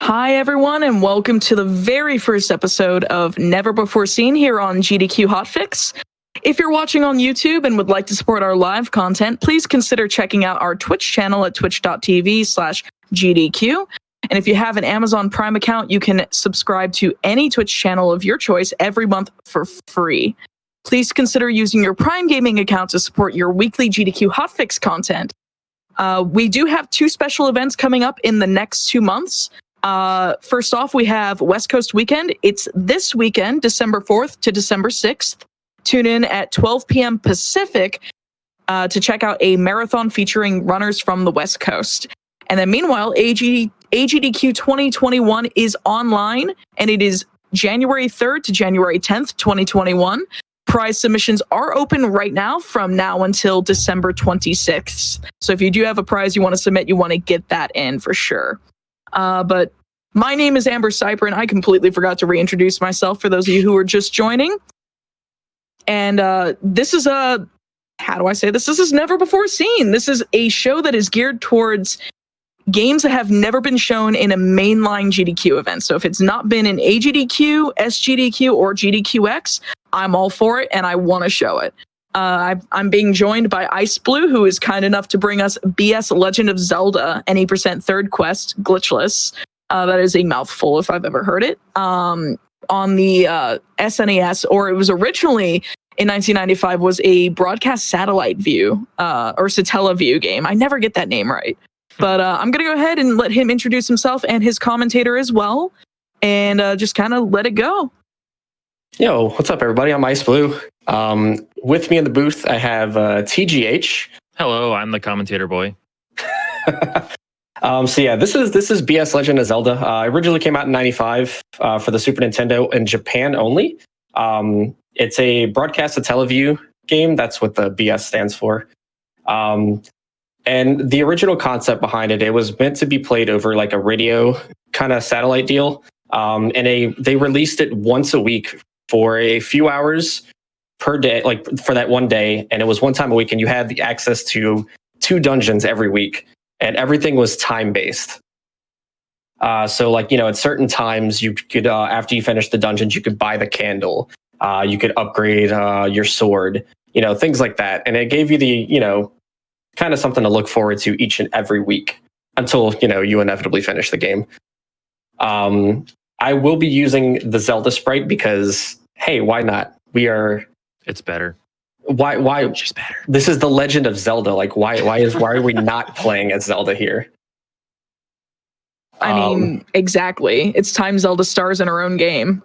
Hi, everyone, and welcome to the very first episode of Never Before Seen here on GDQ Hotfix. If you're watching on YouTube and would like to support our live content, please consider checking out our Twitch channel at twitch.tv/GDQ. And if you have an Amazon Prime account, you can subscribe to any Twitch channel of your choice every month for free. Please consider using your Prime Gaming account to support your weekly GDQ Hotfix content. We do have two special events coming up in the next 2 months. First off, we have West Coast Weekend. It's this weekend, December 4th to December 6th. Tune in at 12 p.m. Pacific to check out a marathon featuring runners from the West Coast. And then meanwhile, AGDQ 2021 is online, and it is January 3rd to January 10th, 2021. Prize submissions are open right now from now until December 26th. So if you do have a prize you want to submit, you want to get that in for sure. But my name is AmberCyprian. I completely forgot to reintroduce myself for those of you who are just joining. And this is how do I say this? This is Never Before Seen. This is a show that is geared towards games that have never been shown in a mainline GDQ event. So if it's not been in AGDQ, SGDQ, or GDQx, I'm all for it, and I want to show it. I'm being joined by Ice Blue, who is kind enough to bring us BS Legend of Zelda, any% third quest, glitchless. That is a mouthful if I've ever heard it. On the SNES, or it was originally in 1995, was a broadcast satellite view or Satellaview game. I never get that name right. But I'm going to go ahead and let him introduce himself and his commentator as well, and just kind of let it go. Yo, what's up, everybody? I'm Ice Blue. With me in the booth, I have TGH. Hello, I'm the commentator boy. So yeah, this is BS Legend of Zelda. Originally came out in '95 for the Super Nintendo in Japan only. It's a broadcast to Teleview game. That's what the BS stands for. And the original concept behind it was meant to be played over like a radio kind of satellite deal. And they released it once a week for a few hours per day, like for that one day. And it was one time a week, and you had the access to 2 dungeons every week, and everything was time-based. So like, at certain times you could, after you finish the dungeons, you could buy the candle, you could upgrade your sword, things like that. And it gave you the, kind of something to look forward to each and every week until, you inevitably finish the game. I will be using the Zelda sprite because, hey, why not? It's better. Why? She's better. This is the Legend of Zelda. Like, why are we not playing as Zelda here? I mean, exactly. It's time Zelda stars in her own game.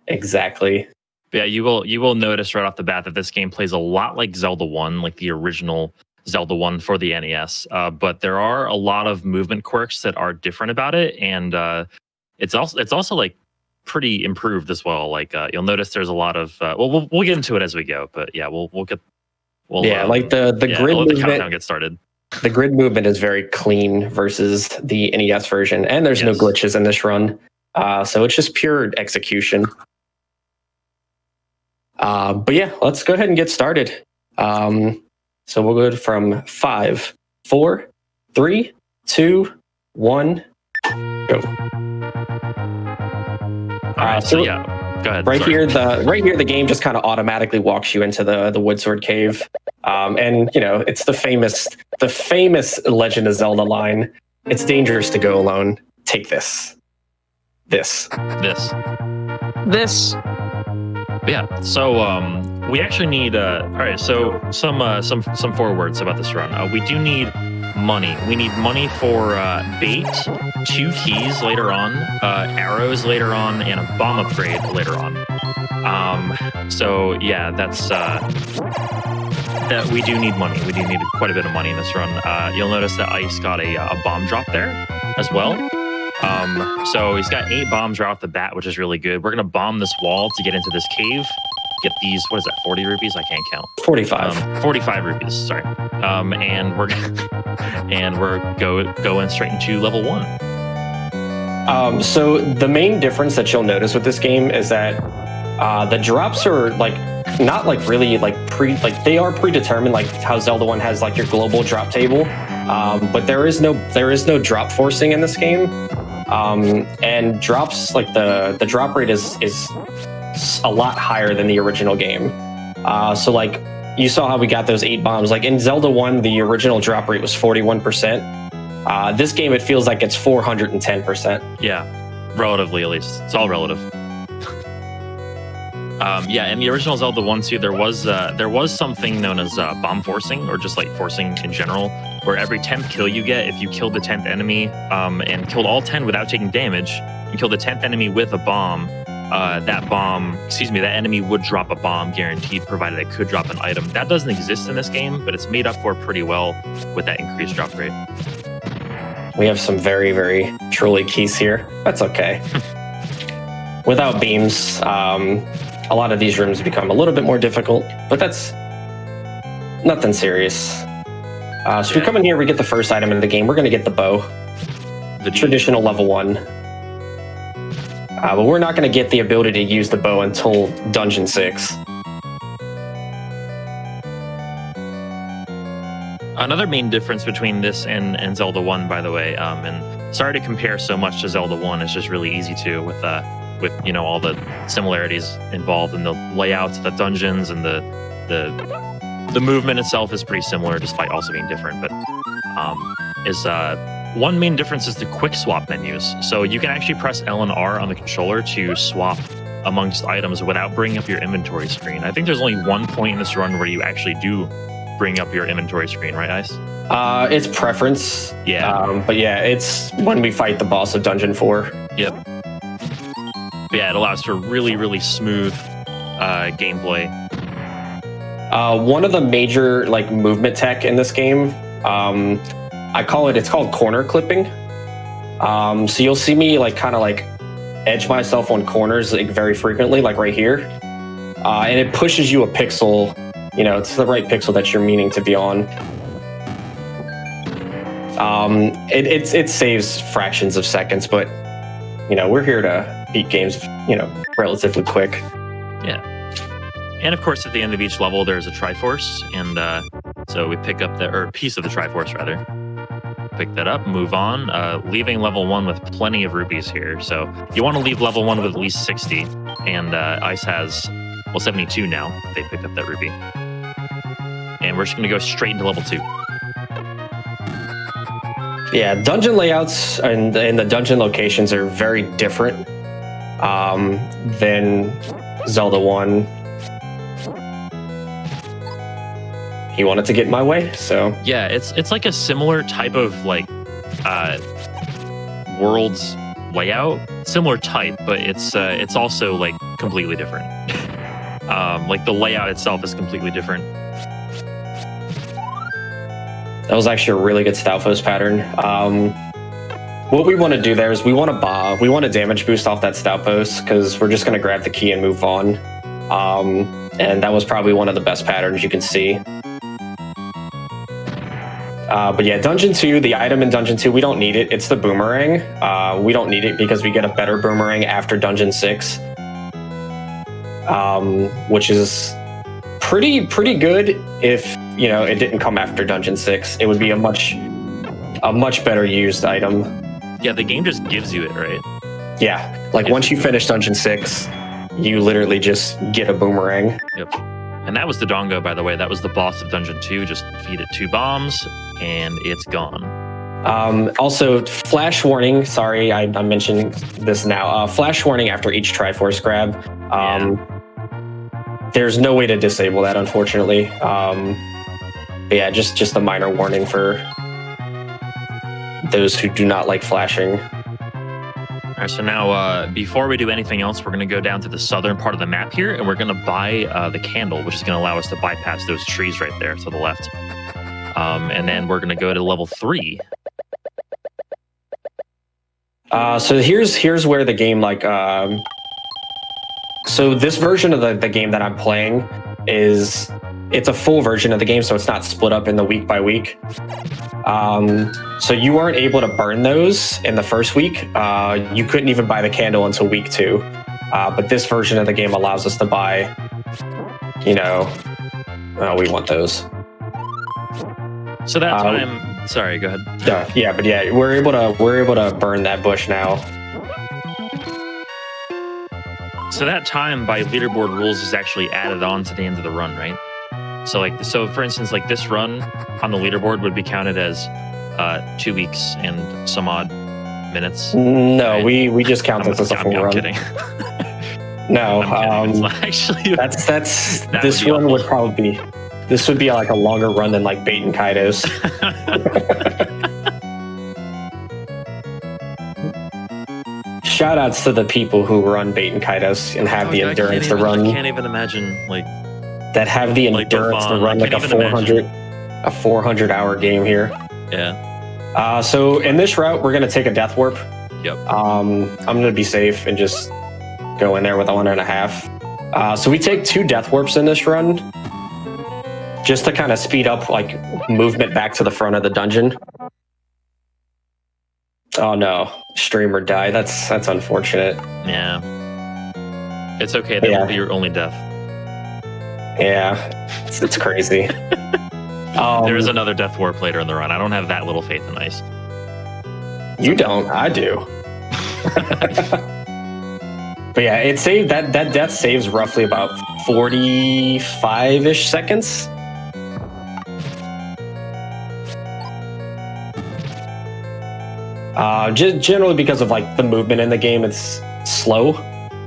Exactly. Yeah, you will notice right off the bat that this game plays a lot like Zelda 1, like the original Zelda 1 for the NES. But there are a lot of movement quirks that are different about it, and it's also like pretty improved as well. Like you'll notice there's a lot of we'll get into it as we go, but yeah, we'll get like the grid movement. The countdown get started. The grid movement is very clean versus the NES version, and there's no glitches in this run, so it's just pure execution. But yeah, let's go ahead and get started. So we'll go from 5, 4, 3, 2, 1, go. All right, so yeah, go ahead. Right here, the game just kind of automatically walks you into the Woodsword Cave, and it's the famous Legend of Zelda line. It's dangerous to go alone. Take this. Yeah. So we actually need. All right. So some forewords about this run. We do need money. We need money for bait, 2 keys later on, arrows later on, and a bomb upgrade later on. So yeah, that's that we do need money. We do need quite a bit of money in this run. You'll notice that Ice got a bomb drop there as well. So he's got 8 bombs right off the bat, which is really good. We're gonna bomb this wall to get into this cave. Get these, what is that, 40 rupees? I can't count. 45. 45 rupees, sorry. And we're going straight into level 1. So the main difference that you'll notice with this game is that the drops are like not like really like they are predetermined, like how Zelda 1 has like your global drop table. But there is no drop forcing in this game. and drops like the drop rate is a lot higher than the original game. So like you saw how we got those 8 bombs. Like in Zelda 1, the original drop rate was 41%. This game, it feels like it's 410%. Yeah, relatively at least. It's all relative. Yeah, in the original Zelda 1 too, there was something known as bomb forcing, or just like forcing in general, where every 10th kill you get, if you killed the 10th enemy and killed all 10 without taking damage, you kill the 10th enemy with a bomb, that enemy would drop a bomb guaranteed, provided it could drop an item. That doesn't exist in this game, but it's made up for pretty well with that increased drop rate. We have some very, very trolly keys here. That's okay. Without beams, a lot of these rooms become a little bit more difficult, but that's nothing serious. So we come in here, we get the first item in the game. We're going to get the bow, the traditional level 1. But we're not going to get the ability to use the bow until Dungeon 6. Another main difference between this and Zelda 1, by the way, and sorry to compare so much to Zelda 1, it's just really easy to with all the similarities involved in the layouts of the dungeons, and the movement itself is pretty similar despite also being different. But one main difference is the quick swap menus. So you can actually press L and R on the controller to swap amongst items without bringing up your inventory screen. I think there's only one point in this run where you actually do bring up your inventory screen, right, Ice? It's preference. Yeah. But yeah, it's when we fight the boss of Dungeon 4. Yep. But yeah, it allows for really, really smooth gameplay. One of the major like movement tech in this game, it's called corner clipping. So you'll see me like kind of like edge myself on corners like very frequently, like right here. And it pushes you a pixel, it's the right pixel that you're meaning to be on. It saves fractions of seconds, but we're here to beat games, relatively quick. Yeah. And of course, at the end of each level, there's a Triforce, and so we pick up or piece of the Triforce rather. Pick that up, move on, leaving level 1 with plenty of rupees here. So you want to leave level 1 with at least 60, and Ice has 72 now. They picked up that rupee, and we're just going to go straight into level 2. Yeah, dungeon layouts and the dungeon locations are very different than Zelda 1. He wanted to get in my way, so yeah, it's like a similar type of like world's layout, similar type, but it's also like completely different. Like the layout itself is completely different. That was actually a really good Stalfos pattern. What we want to do there is we want to damage boost off that Stalfos, because we're just going to grab the key and move on. And that was probably one of the best patterns you can see. But yeah, Dungeon 2, the item in Dungeon 2, we don't need it. It's the boomerang. We don't need it because we get a better boomerang after Dungeon 6. Which is pretty good if, it didn't come after Dungeon 6. It would be a much better used item. Yeah, the game just gives you it, right? Yeah, like once you finish Dungeon 6, you literally just get a boomerang. Yep. And that was the Dongo, by the way. That was the boss of Dungeon 2. Just feed it 2 bombs, and it's gone. Also, flash warning. Sorry, I'm mentioning this now. Flash warning after each Triforce grab. There's no way to disable that, unfortunately. But yeah, just a minor warning for those who do not like flashing. All right, so now before we do anything else, we're going to go down to the southern part of the map here, and we're going to buy the candle, which is going to allow us to bypass those trees right there to the left. And then we're going to go to level 3. So here's where the game so this version of the game that I'm playing it's a full version of the game, so it's not split up in the week by week. So you weren't able to burn those in the first week. You couldn't even buy the candle until week 2. But this version of the game allows us to buy, we want those. So that time Sorry, go ahead. But we're able to burn that bush now. So that time by leaderboard rules is actually added on to the end of the run, right? So for instance, like this run on the leaderboard would be counted as 2 weeks and some odd minutes. No, right? we just count this as a full run. I'm kidding. No, it's not actually. This run would probably be. This would be like a longer run than like Bait and Kaidos. Shout outs to the people who run Bait and Kaidos and have the endurance to run. I can't even imagine that have the endurance to run like a 400-hour game here. Yeah. So in this route, we're gonna take a death warp. Yep. I'm gonna be safe and just go in there with a 1.5. So we take 2 death warps in this run, just to kind of speed up like movement back to the front of the dungeon. Oh no, streamer died. That's unfortunate. Yeah. It's okay. That won't be your only death. Yeah, it's crazy. There is another death warp later in the run. I don't have that little faith in ice. You don't. I do. But yeah, it saved that death saves roughly about 45-ish seconds. Just generally because of like the movement in the game, it's slow,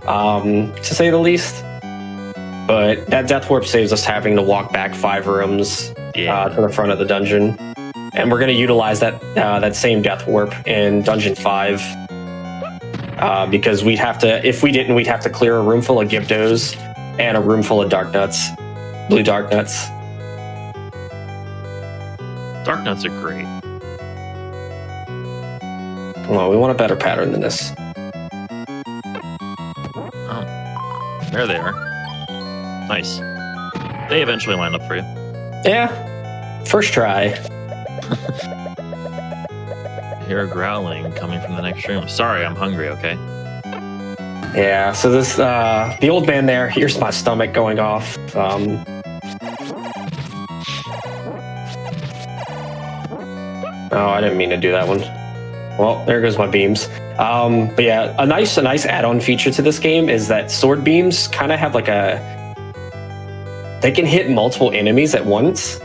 to say the least. But that death warp saves us having to walk back 5 rooms to the front of the dungeon, and we're going to utilize that same death warp in dungeon 5 because we'd have to. If we didn't, we'd have to clear a room full of Gyptos and a room full of dark nuts, blue dark nuts. Dark nuts are great. Well, we want a better pattern than this. Oh, there they are. Nice. They eventually line up for you. Yeah, first try. Hear a growling coming from the next room. Sorry, I'm hungry, okay? Yeah, so this, the old man there, here's my stomach going off. Oh, I didn't mean to do that one. Well, there goes my beams. But yeah, a nice add-on feature to this game is that sword beams kind of have like they can hit multiple enemies at once.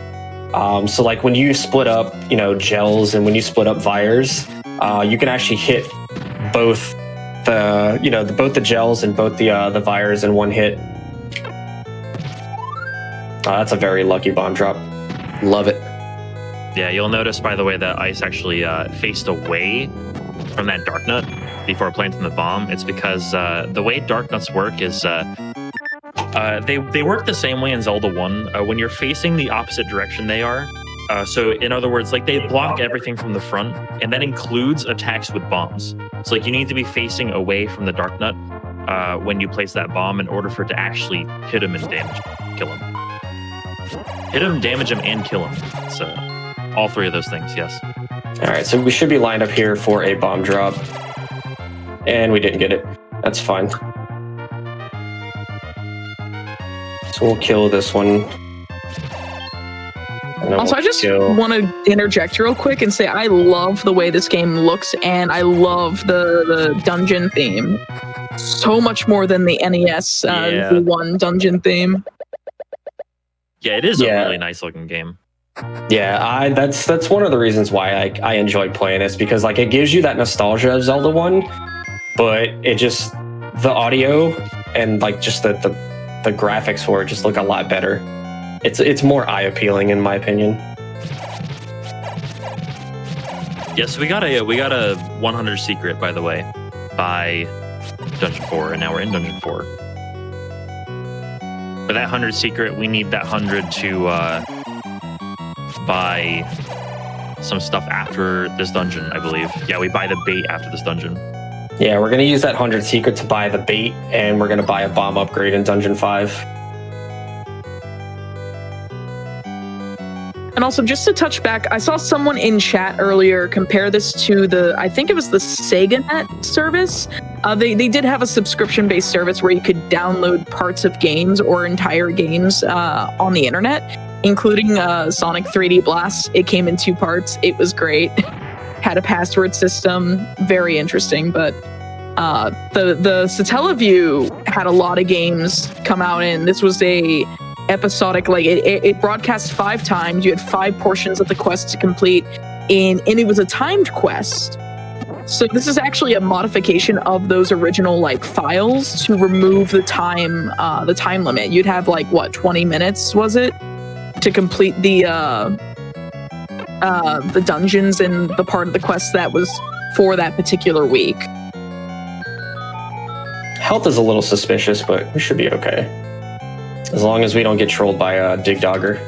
So like when you split up, gels, and when you split up Vires, you can actually hit both the gels and both the Vires in one hit. That's a very lucky bomb drop. Love it. Yeah, you'll notice, by the way, that ice actually faced away from that dark nut before planting the bomb. It's because the way dark nuts work is they work the same way in Zelda 1. When you're facing the opposite direction they are, so in other words, like they block everything from the front, and that includes attacks with bombs. So like you need to be facing away from the dark nut when you place that bomb in order for it to actually hit him and kill him. Hit him, damage him, and kill him. So all 3 of those things, yes. All right, so we should be lined up here for a bomb drop. And we didn't get it. That's fine. So we'll kill this one. Also, I just want to interject real quick and say I love the way this game looks, and I love the dungeon theme. So much more than the NES V1 dungeon theme. Yeah, it is a really nice looking game. Yeah, that's one of the reasons why I enjoy playing this, because like it gives you that nostalgia of Zelda 1, but it just the audio and like just the graphics for it just look a lot better. It's more eye appealing in my opinion. Yes, we got a 100 secret, by the way, by Dungeon 4, and now we're in Dungeon 4. For that 100 secret, we need that 100 to buy some stuff after this dungeon, I believe. Yeah, we buy the bait after this dungeon. Yeah, we're gonna use that 100 secret to buy the bait, and we're gonna buy a bomb upgrade in Dungeon 5. And also, just to touch back, I saw someone in chat earlier compare this to I think it was the SegaNet service. They did have a subscription-based service where you could download parts of games or entire games on the internet. including Sonic 3D Blast. It came in 2 parts. It was great. Had a password system. Very interesting. But the Satellaview had a lot of games come out, and this was a episodic, like it broadcast 5 times. You had 5 portions of the quest to complete, and it was a timed quest. So this is actually a modification of those original like files to remove the time limit. You'd have like 20 minutes was it to complete the dungeons and the part of the quest that was for that particular week. Health is a little suspicious, but we should be okay. As long as we don't get trolled by Dig Dogger.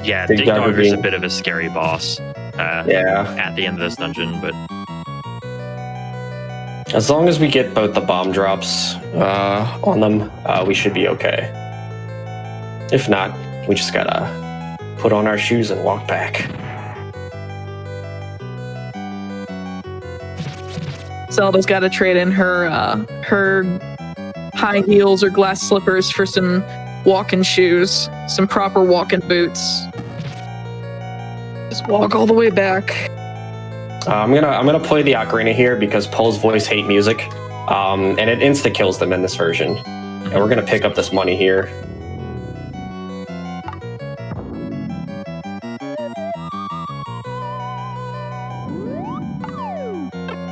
Yeah, Dig Dogger's a bit of a scary boss. Yeah. At the end of this dungeon, but as long as we get both the bomb drops on them, we should be okay. If not, we just gotta put on our shoes and walk back. Zelda's got to trade in her high heels or glass slippers for some walking shoes, some proper walking boots. Just walk all the way back. I'm gonna play the ocarina here because Pole's voice hate music, and it insta kills them in this version. And we're gonna pick up this money here.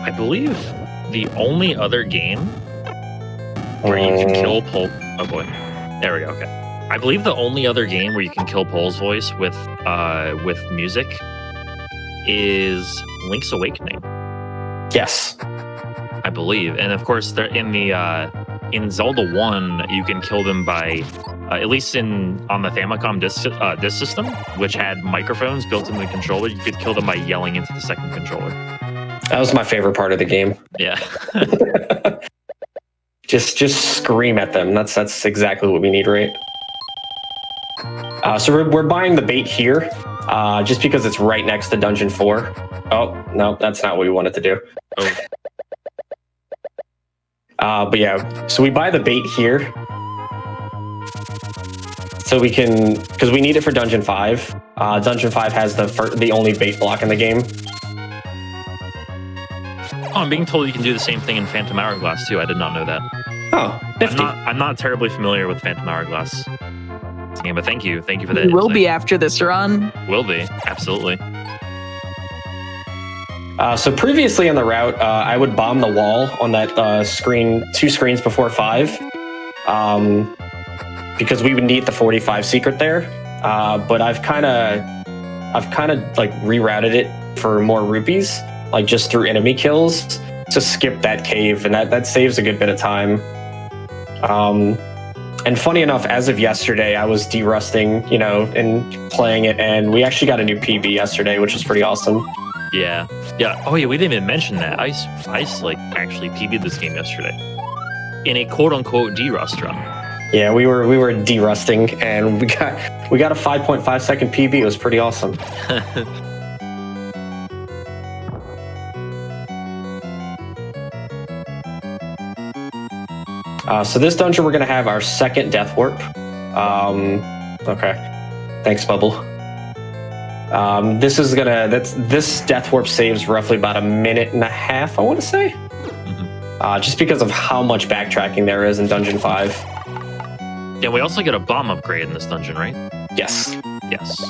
I believe the only other game where you can kill Pole. Oh boy, there we go. Okay, I believe the only other game where you can kill Pole's voice with music is Link's Awakening. Yes, I believe, and of course, they're in Zelda 1, you can kill them by at least on the Famicom disc system, which had microphones built into the controller. You could kill them by yelling into the second controller. That was my favorite part of the game. Yeah. just scream at them. That's exactly what we need, right? So we're buying the bait here, just because it's right next to Dungeon 4. Oh, no, that's not what we wanted to do. Oh. But yeah, so we buy the bait here. So we can, because we need it for Dungeon 5. Dungeon 5 has the only bait block in the game. Oh, I'm being told you can do the same thing in Phantom Hourglass too. I did not know that. Oh, nifty. I'm not terribly familiar with Phantom Hourglass. Yeah, but thank you for that. You will be after this run. Will be, absolutely. So previously on the route, I would bomb the wall on that screen, 2 screens before 5, because we would need the 45 secret there. But I've kind of like rerouted it for more rupees, like just through enemy kills, to skip that cave, and that saves a good bit of time. And funny enough, as of yesterday, I was derusting, and playing it, and we actually got a new PB yesterday, which was pretty awesome. Yeah. Oh yeah, we didn't even mention that. I actually PB'd this game yesterday in a quote unquote derust run. Yeah, we were derusting, and we got a 5.5 second PB. It was pretty awesome. So this dungeon, we're going to have our second death warp. Okay. Thanks, Bubble. This death warp saves roughly about 1.5 minutes, I want to say. Mm-hmm. Just because of how much backtracking there is in Dungeon 5. Yeah, we also get a bomb upgrade in this dungeon, right? Yes. Yes.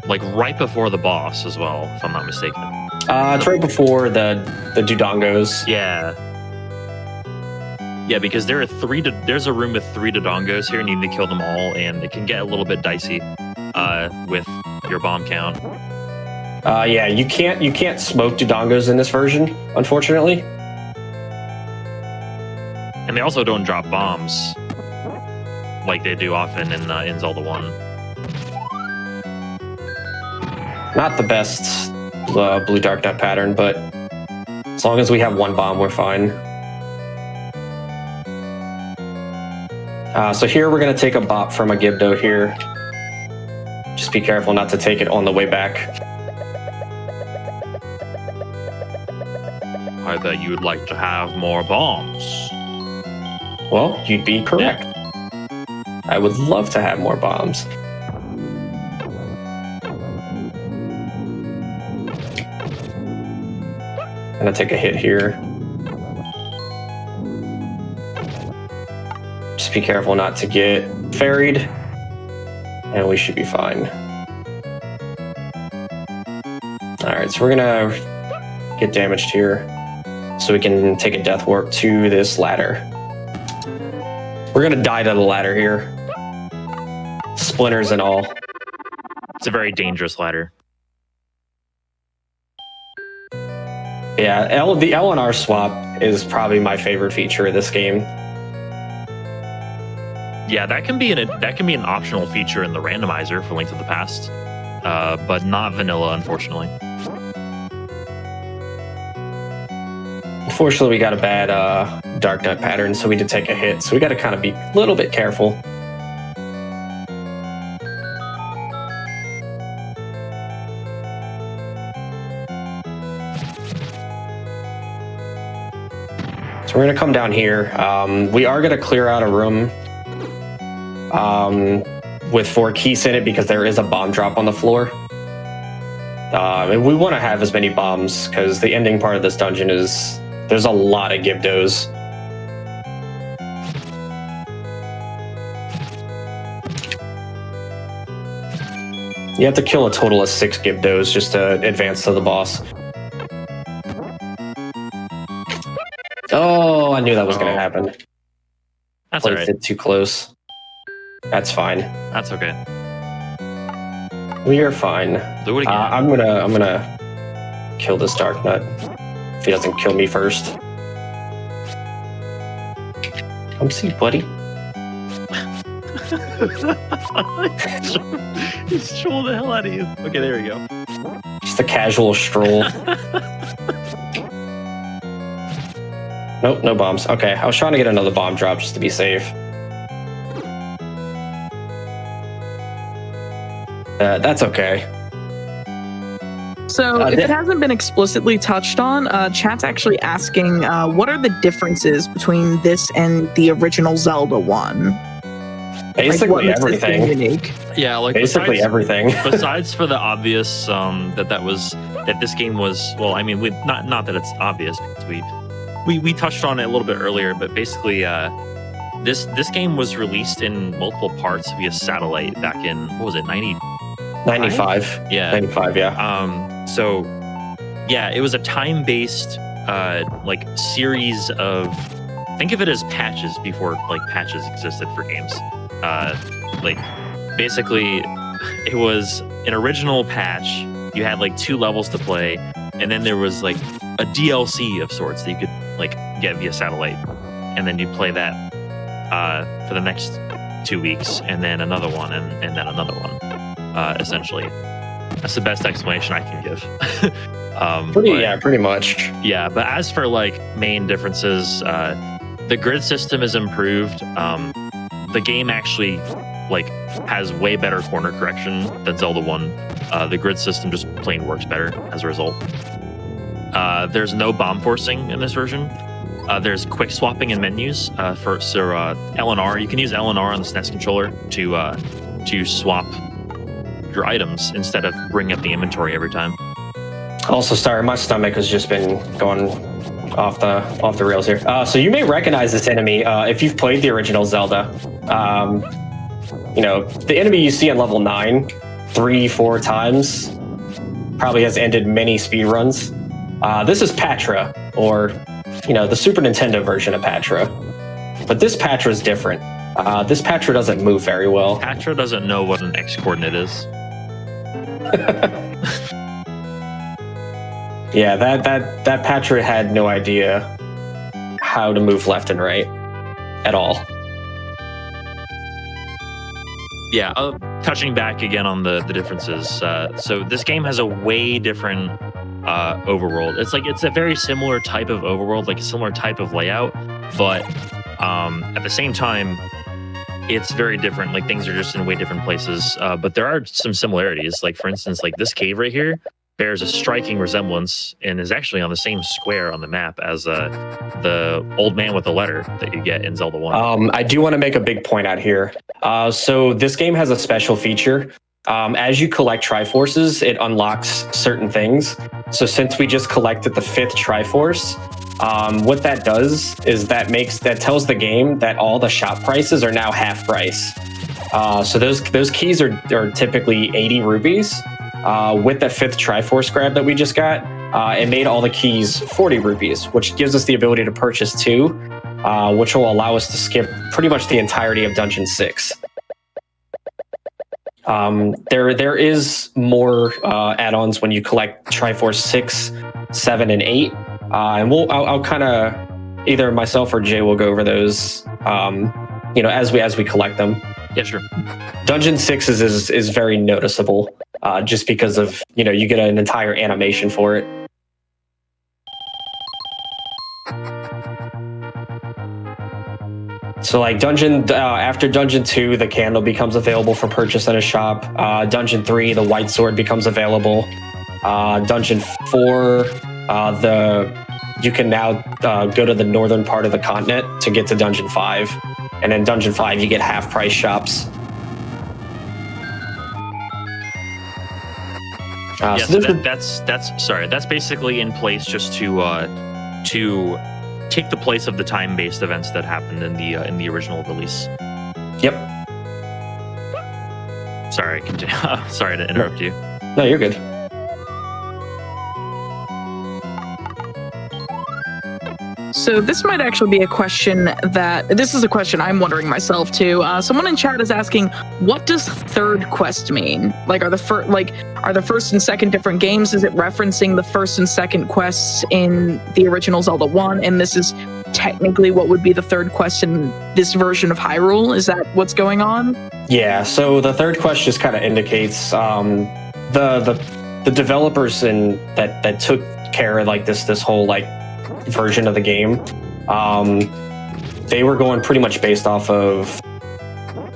Like right before the boss as well, if I'm not mistaken. It's right before the Dodongos. Yeah. Yeah, because there's a room with 3 Dodongos here, and you need to kill them all, and it can get a little bit dicey with your bomb count. Yeah, you can't smoke Dodongos in this version, unfortunately. And they also don't drop bombs like they do often in Zelda 1. Not the best blue dark nut pattern, but as long as we have 1 bomb, we're fine. So here we're going to take a bop from a Gibdo here. Just be careful not to take it on the way back. that you would like to have more bombs. Well, you'd be correct. I would love to have more bombs. I'm gonna take a hit here. Just be careful not to get ferried, and we should be fine. Alright, so we're gonna get damaged here so we can take a death warp to this ladder. We're gonna die to the ladder here. Splinters and all. It's a very dangerous ladder. Yeah, the LNR swap is probably my favorite feature of this game. Yeah, that can be an optional feature in the randomizer for Link to the Past, but not vanilla, unfortunately. Unfortunately, we got a bad Dark Nut pattern, so we did take a hit. So we got to kind of be a little bit careful. So we're going to come down here. We are going to clear out a room with 4 keys in it because there is a bomb drop on the floor. And we want to have as many bombs because the ending part of this dungeon is there's a lot of Gibdos. You have to kill a total of 6 Gibdos just to advance to the boss. Oh, I knew that was going to happen. That's all Placed right. it too close. That's fine. That's okay. We are fine. Do it again. I'm gonna kill this Dark Nut if he doesn't kill me first. Come see, buddy. He's trolling the hell out of you. Okay, there we go. Just a casual stroll. Nope, no bombs. Okay, I was trying to get another bomb drop just to be safe. That's okay. So if it hasn't been explicitly touched on, chat's actually asking what are the differences between this and the original Zelda one? Basically what makes this game everything. unique? Yeah, like Basically everything. besides for the obvious that this game was, well, I mean, not that it's obvious because we touched on it a little bit earlier, but basically this game was released in multiple parts via satellite back in, what was it, 95. Yeah. 95, yeah. So yeah, it was a time-based like series of, think of it as patches before like patches existed for games. Like basically it was an original patch. You had like 2 levels to play, and then there was like a DLC of sorts that you could like get via satellite, and then you play that for the next 2 weeks, and then another one, and then another one. Essentially, that's the best explanation I can give. Pretty much. Yeah, but as for like main differences, the grid system is improved. The game actually like has way better corner correction than Zelda 1. The grid system just plain works better as a result. There's no bomb forcing in this version. There's quick swapping in menus for LNR. You can use LNR on the SNES controller to swap your items instead of bringing up the inventory every time. Also, sorry, my stomach has just been going off the rails here. So you may recognize this enemy if you've played the original Zelda. The enemy you see on level 9 3-4 times probably has ended many speedruns. This is Patra, or the Super Nintendo version of Patra. But this Patra is different. This Patra doesn't move very well. Patra doesn't know what an X coordinate is. Yeah, that Patra had no idea how to move left and right at all. Yeah, touching back again on the differences. So this game has a way different overworld. It's a very similar type of overworld, like a similar type of layout, but at the same time, it's very different. Like things are just in way different places, but there are some similarities. Like for instance, like this cave right here bears a striking resemblance and is actually on the same square on the map as the old man with the letter that you get in Zelda 1. I do want to make a big point out here. So this game has a special feature. As you collect Triforces, it unlocks certain things. So since we just collected the 5th Triforce, what that does is that tells the game that all the shop prices are now half price. So those keys are typically 80 rupees. With the 5th Triforce grab that we just got, it made all the keys 40 rupees, which gives us the ability to purchase 2, which will allow us to skip pretty much the entirety of Dungeon 6. There is more add-ons when you collect Triforce 6, 7, and 8, and I'll kind of either myself or Jay will go over those, as we collect them. Yeah, sure. Dungeon 6 is very noticeable, just because of you get an entire animation for it. So like after Dungeon 2, the candle becomes available for purchase in a shop. Dungeon 3, the white sword becomes available. Dungeon 4, you can now go to the northern part of the continent to get to Dungeon 5. And in Dungeon 5, you get half price shops. That's basically in place just to take the place of the time-based events that happened in the original release. Yep. Sorry, continue. Sorry to interrupt you. No, you're good. So this might actually be a question this is a question I'm wondering myself too. Someone in chat is asking, what does third quest mean? Like, are the first and second different games? Is it referencing the first and second quests in the original Zelda 1, and this is technically what would be the third quest in this version of Hyrule? Is that what's going on? Yeah. So the third quest just kind of indicates the developers that took care of like this whole like version of the game. They were going pretty much based off of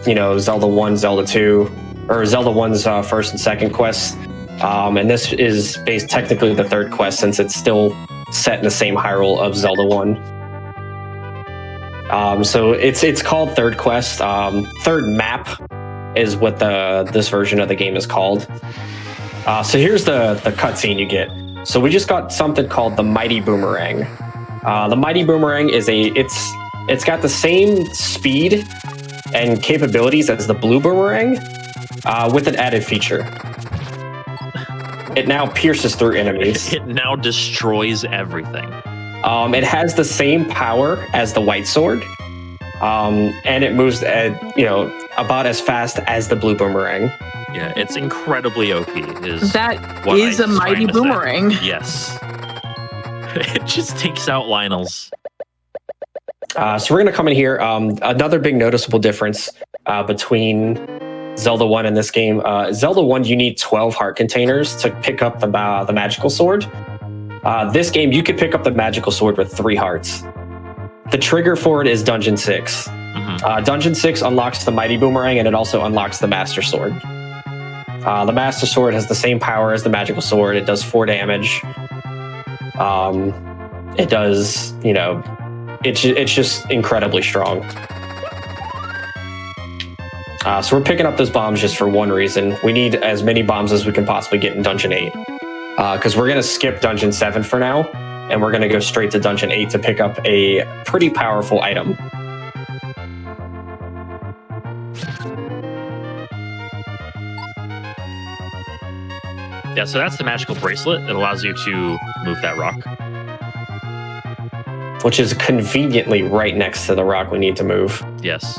Zelda 1, Zelda 2, or Zelda 1's first and second quests, and this is based technically the third quest since it's still set in the same Hyrule of Zelda 1. So it's called third quest. Third map is what this version of the game is called. So here's the cutscene you get. So we just got something called the Mighty Boomerang. The Mighty Boomerang it's got the same speed and capabilities as the Blue Boomerang, with an added feature. It now pierces through enemies. It now destroys everything. It has the same power as the White Sword, and it moves about as fast as the Blue Boomerang. Yeah, it's incredibly OP. That is a Mighty Boomerang. Yes. It just takes out Lionel's. So we're going to come in here. Another big noticeable difference between Zelda 1 and this game. Zelda 1, you need 12 heart containers to pick up the magical sword. This game, you could pick up the magical sword with 3 hearts. The trigger for it is Dungeon 6. Mm-hmm. Dungeon 6 unlocks the Mighty Boomerang, and it also unlocks the Master Sword. The Master Sword has the same power as the magical sword. It does 4 damage. It does, it's just incredibly strong. So we're picking up those bombs just for one reason. We need as many bombs as we can possibly get in Dungeon 8. Because we're going to skip Dungeon 7 for now, and we're going to go straight to Dungeon 8 to pick up a pretty powerful item. Yeah, so that's the magical bracelet. It allows you to move that rock. Which is conveniently right next to the rock we need to move. Yes.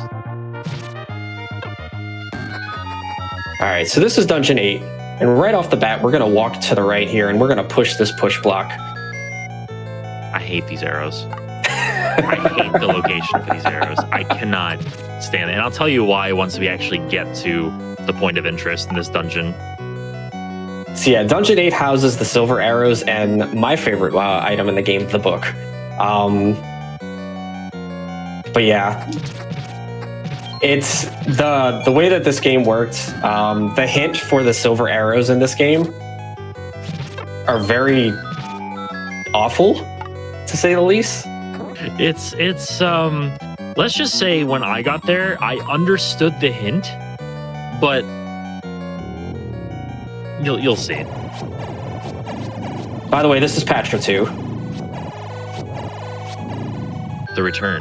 All right, so this is Dungeon 8. And right off the bat, we're going to walk to the right here, and we're going to push this push block. I hate these arrows. I hate the location for these arrows. I cannot stand it. And I'll tell you why once we actually get to the point of interest in this dungeon. So yeah, Dungeon 8 houses the silver arrows and my favorite item in the game, the book. But yeah, it's the way that this game worked. The hint for the silver arrows in this game are very awful, to say the least. It's let's just say when I got there, I understood the hint, but you'll see. By the way, this is Patra 2. The return.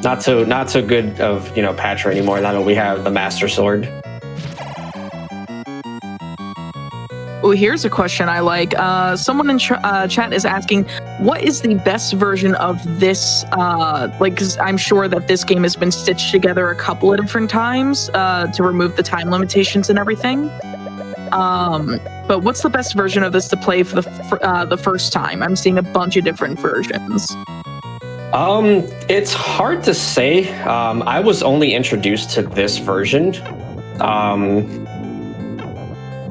Not so good of Patra anymore. Now that we have the Master Sword. Oh, here's a question I like. Someone in chat is asking, what is the best version of this? Because I'm sure that this game has been stitched together a couple of different times to remove the time limitations and everything. But what's the best version of this to play for the first time? I'm seeing a bunch of different versions. It's hard to say. I was only introduced to this version.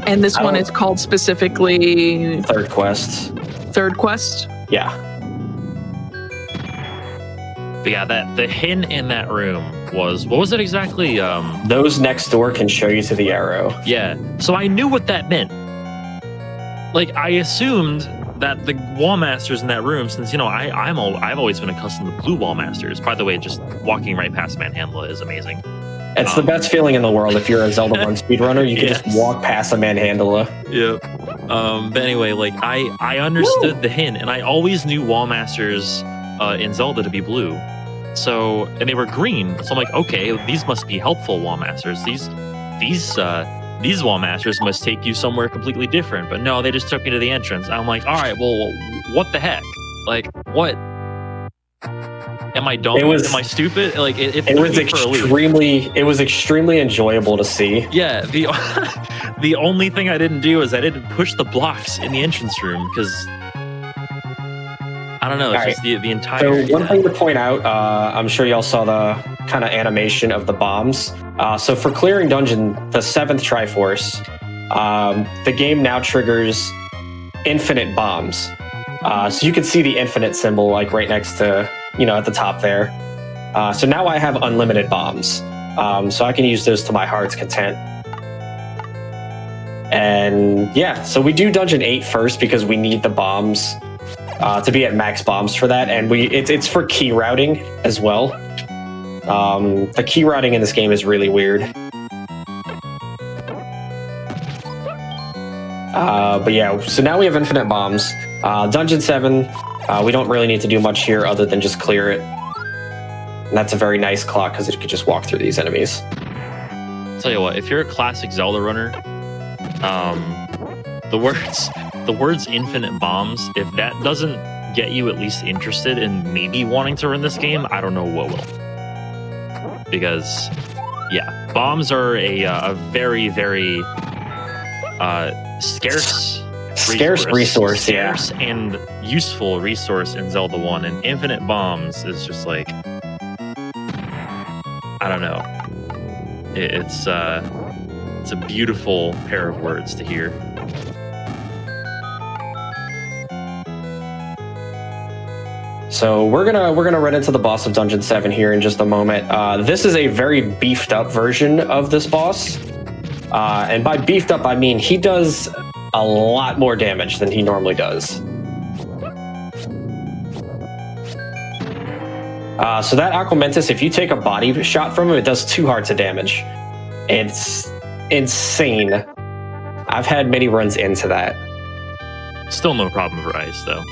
And this one is called specifically Third Quest. Third Quest? Yeah. But yeah, the hint in that room was, what was it exactly? Those next door can show you to the arrow. Yeah. So I knew what that meant. Like, I assumed that the wall masters in that room, since I've always been accustomed to blue wall masters. By the way, just walking right past Manhandla is amazing. It's the best feeling in the world if you're a Zelda 1 speedrunner. You can just walk past a Manhandla. Yeah. But anyway, like I understood the hint, and I always knew wall masters in Zelda to be blue. So, and they were green. So I'm like, okay, these must be helpful wall masters. These wall masters must take you somewhere completely different. But no, they just took me to the entrance. I'm like, all right, well, what the heck? Like, what? Am I dumb? Am I stupid? Like, it was extremely enjoyable to see. Yeah, the only thing I didn't do is I didn't push the blocks in the entrance room because I don't know. It's just the entire. So one thing to point out, I'm sure y'all saw the kind of animation of the bombs. So for clearing dungeon, the 7th Triforce, the game now triggers infinite bombs. So you can see the infinite symbol like right next to, at the top there. So now I have unlimited bombs. So I can use those to my heart's content. And yeah, so we do Dungeon 8 first because we need the bombs to be at max bombs for that. And it's for key routing as well. The key routing in this game is really weird. But yeah, so now we have infinite bombs. Dungeon 7, we don't really need to do much here other than just clear it. And that's a very nice clock because it could just walk through these enemies. Tell you what, if you're a classic Zelda runner, the words infinite bombs, if that doesn't get you at least interested in maybe wanting to run this game, I don't know what will. Because, yeah, bombs are a very, very scarce resource, scarce and useful resource in Zelda 1, and infinite bombs is just like, I don't know. It's a beautiful pair of words to hear. So we're gonna run into the boss of Dungeon 7 here in just a moment. This is a very beefed up version of this boss. And by beefed up, I mean he does a lot more damage than he normally does. So that Aquamentus, if you take a body shot from him, it does 2 hearts of damage. It's insane. I've had many runs into that. Still no problem for ice, though.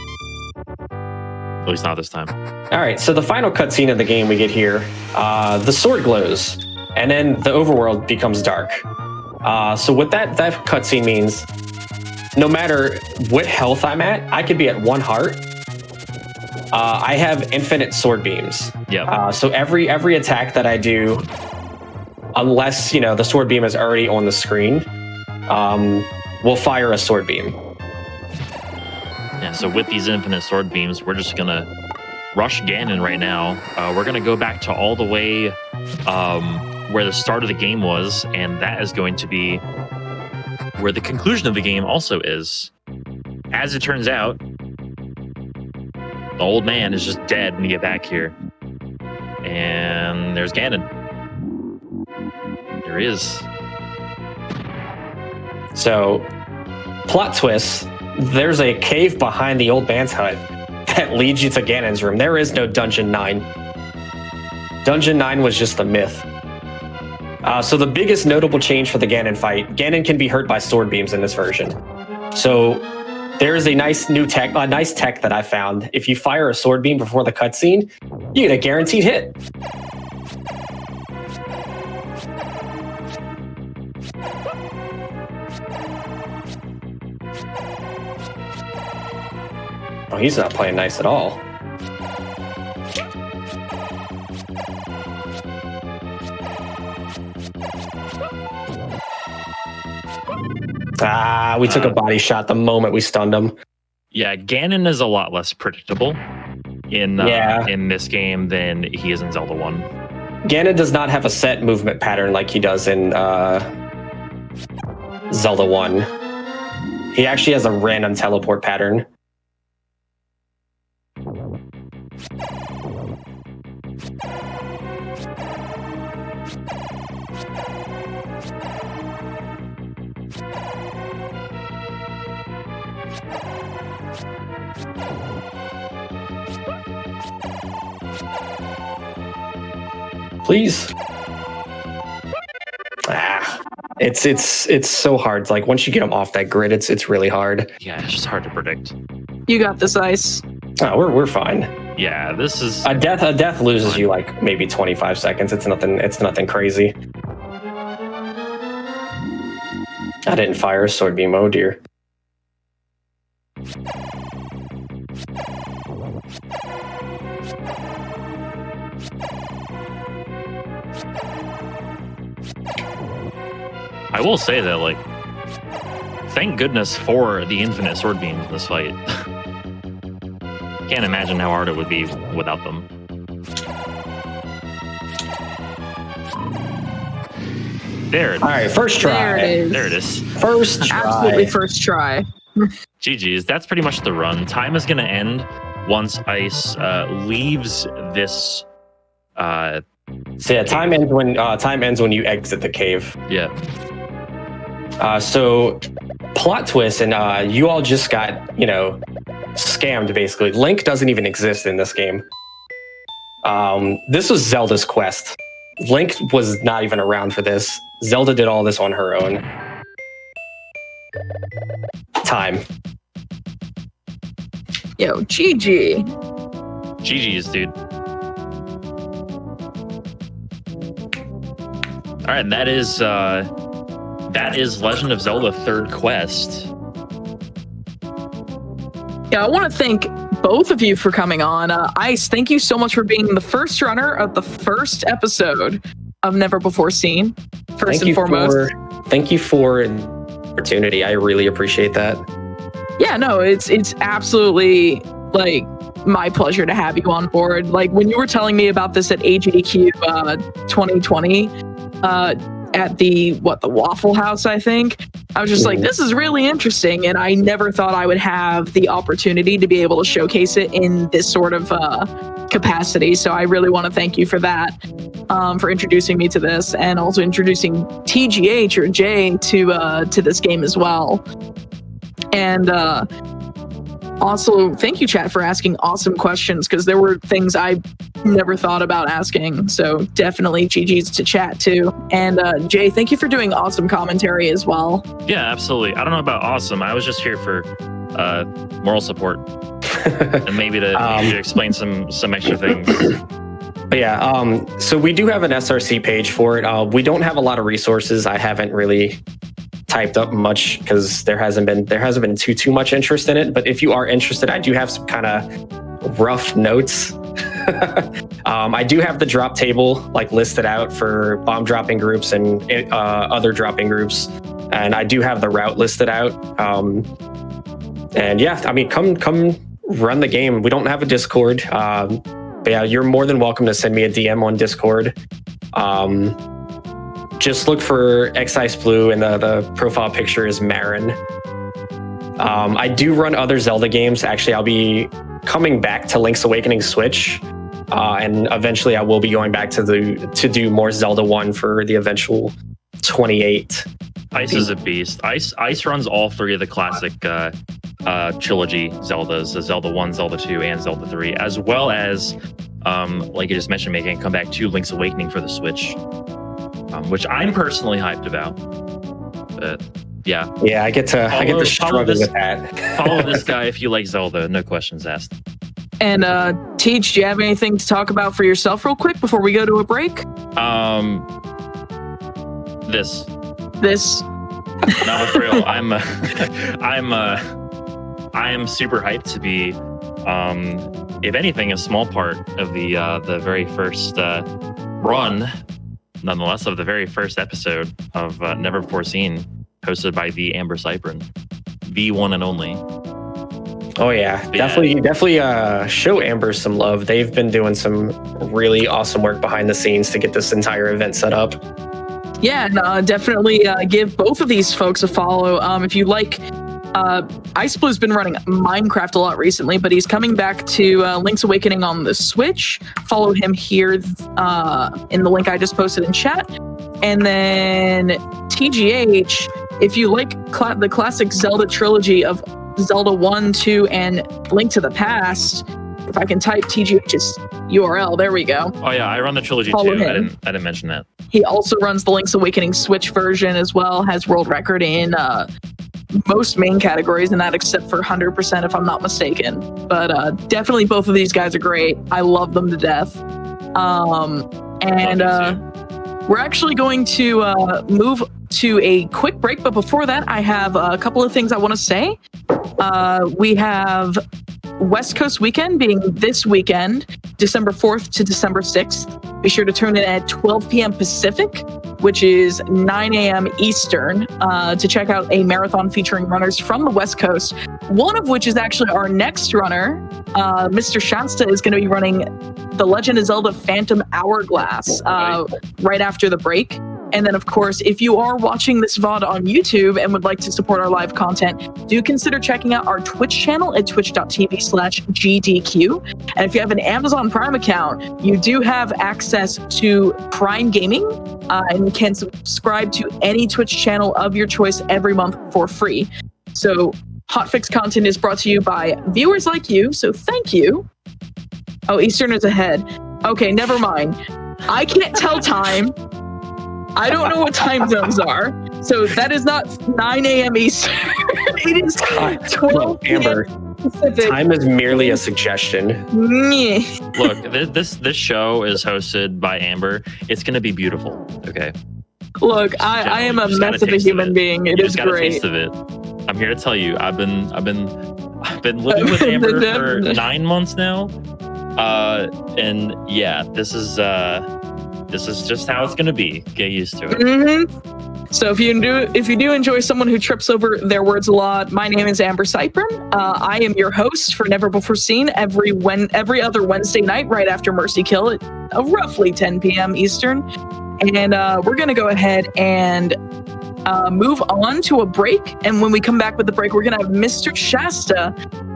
At least not this time. All right, so the final cutscene of the game we get here, the sword glows, and then the overworld becomes dark. So what that cutscene means, no matter what health I'm at, I could be at 1 heart. I have infinite sword beams. Yeah. So every attack that I do, unless the sword beam is already on the screen, will fire a sword beam. Yeah. So with these infinite sword beams, we're just gonna rush Ganon right now. We're gonna go back to all the way where the start of the game was, and that is going to be where the conclusion of the game also is. As it turns out, the old man is just dead when you get back here. And there's Ganon. There he is. So Plot twist, there's a cave behind the old man's hut that leads you to Ganon's room. There is no Dungeon 9. Dungeon 9 was just a myth. So the biggest notable change for the Ganon fight, Ganon can be hurt by sword beams in this version. So there is a nice tech that I found. If you fire a sword beam before the cutscene, you get a guaranteed hit. Oh, he's not playing nice at all. We took a body shot the moment we stunned him. Yeah, Ganon is a lot less predictable in this game than he is in Zelda 1. Ganon does not have a set movement pattern like he does in Zelda 1. He actually has a random teleport pattern. Please. It's so hard. Like once you get them off that grid, it's really hard. Yeah, it's just hard to predict. You got this, Ice. Oh, we're fine. Yeah, this is a death loses you like maybe 25 seconds. It's nothing crazy. I didn't fire a sword beam. Oh dear. I will say that, like, thank goodness for the infinite sword beams in this fight. Can't imagine how hard it would be without them. There it is. All right, first try. There it is. First try. Absolutely first try. GG's. That's pretty much the run. Time is going to end once Ice leaves this. So yeah, time ends when you exit the cave. Yeah. So plot twist, and you all just got scammed basically. Link doesn't even exist in this game. This was Zelda's quest. Link was not even around for this. Zelda did all this on her own. Time. Yo, GG. GG's, dude. All right, that is Legend of Zelda Third Quest. Yeah, I want to thank both of you for coming on. Ice, thank you so much for being the first runner of the first episode of Never Before Seen. First and foremost. Thank you for the opportunity. I really appreciate that. Yeah, no, it's absolutely like my pleasure to have you on board. Like when you were telling me about this at AGDQ 2020, at the Waffle House, I think. I was just like, this is really interesting, and I never thought I would have the opportunity to be able to showcase it in this sort of capacity. So I really want to thank you for that, for introducing me to this, and also introducing TGH or Jay to this game as well. And also, thank you, chat, for asking awesome questions, because there were things I never thought about asking. So definitely GG's to chat, too. And Jay, thank you for doing awesome commentary as well. Yeah, absolutely. I don't know about awesome. I was just here for moral support and maybe to explain some extra things. But yeah, so we do have an SRC page for it. We don't have a lot of resources. I haven't really typed up much because there hasn't been too much interest in it. But if you are interested, I do have some kind of rough notes. I do have the drop table like listed out for bomb dropping groups and other dropping groups, and I do have the route listed out. And yeah, I mean, come run the game. We don't have a Discord, but yeah, you're more than welcome to send me a DM on Discord. Just look for Excise Blue, and the profile picture is Marin. I do run other Zelda games. Actually, I'll be coming back to Link's Awakening Switch, and eventually I will be going back to do more Zelda 1 for the eventual 28. Ice is a beast. Ice runs all three of the classic trilogy Zeldas, the Zelda 1, Zelda 2, and Zelda 3, as well as, like you just mentioned, making a comeback to Link's Awakening for the Switch, which I'm personally hyped about. But yeah, I get to struggle with that. Follow this guy if you like Zelda. No questions asked. And Teach, do you have anything to talk about for yourself real quick before we go to a break? This. No, for real. I am super hyped to be, if anything, a small part of the very first run, nonetheless, of the very first episode of Never Before Seen, hosted by the AmberCyprian, the one and only. Oh yeah, definitely show Amber some love. They've been doing some really awesome work behind the scenes to get this entire event set up. Yeah, and definitely give both of these folks a follow. If you like, Ice Blue's been running Minecraft a lot recently, but he's coming back to Link's Awakening on the Switch. Follow him here in the link I just posted in chat. And then TGH, if you like the classic Zelda trilogy of Zelda 1, 2, and Link to the Past, if I can type TGH's URL, there we go. Oh yeah, I run the trilogy Follow too. him. I didn't mention that. He also runs the Link's Awakening Switch version as well, has world record in most main categories, and that except for 100%, if I'm not mistaken. But definitely both of these guys are great. I love them to death. We're actually going to move to a quick break, but before that, I have a couple of things I want to say. We have West Coast Weekend being this weekend, December 4th to December 6th. Be sure to tune in at 12 p.m. Pacific, which is 9 a.m. Eastern, to check out a marathon featuring runners from the West Coast, one of which is actually our next runner. Mr. Shasta is going to be running the Legend of Zelda Phantom Hourglass right after the break. And then, of course, if you are watching this VOD on YouTube and would like to support our live content, do consider checking out our Twitch channel at twitch.tv/GDQ. And if you have an Amazon Prime account, you do have access to Prime Gaming and can subscribe to any Twitch channel of your choice every month for free. So Hotfix content is brought to you by viewers like you, so thank you. Oh, Eastern is ahead. Okay, never mind. I can't tell time. I don't know what time zones are, so that is not 9 a.m. Eastern. It is 12 Amber. Pacific. Time is merely a suggestion. Look, this show is hosted by Amber. It's going to be beautiful. Okay. Look, I am a mess of a human being. It is great. Taste of it. I'm here to tell you, I've been living with Amber for 9 months now, and yeah, this is just how it's gonna be. Get used to it. Mm-hmm. So if you do enjoy someone who trips over their words a lot, my name is AmberCyprian. I am your host for Never Before Seen every other Wednesday night right after Mercy Kill at roughly 10 p.m. Eastern. And we're gonna go ahead and move on to a break. And when we come back with the break, we're gonna have Mr. Shasta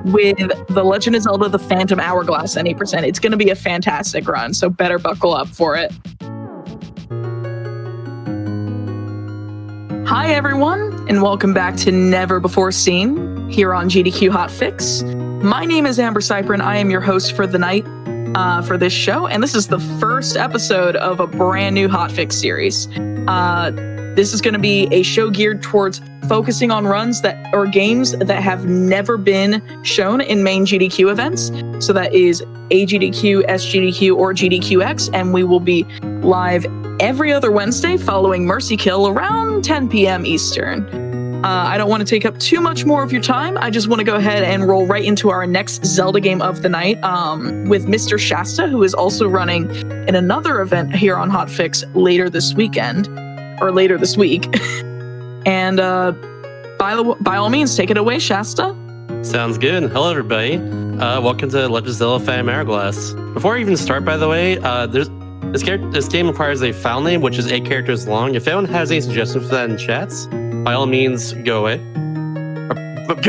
with The Legend of Zelda: The Phantom Hourglass at 8%. It's gonna be a fantastic run, so better buckle up for it. Hi everyone, and welcome back to Never Before Seen here on GDQ Hotfix. My name is AmberCyprian. I am your host for the night for this show, and this is the first episode of a brand new Hotfix series. This is going to be a show geared towards focusing on runs or games that have never been shown in main GDQ events. So that is AGDQ, SGDQ, or GDQx, and we will be live every other Wednesday following Mercy Kill around 10 p.m. Eastern. I don't want to take up too much more of your time. I just want to go ahead and roll right into our next Zelda game of the night with Mr. Shasta, who is also running in another event here on Hotfix later this week. And by all means, take it away, Shasta. Sounds good. Hello, everybody. Welcome to Legend of Zelda Phantom Hourglass. Before I even start, by the way, this game requires a file name, which is 8 characters long. If anyone has any suggestions for that in chats, by all means, go away.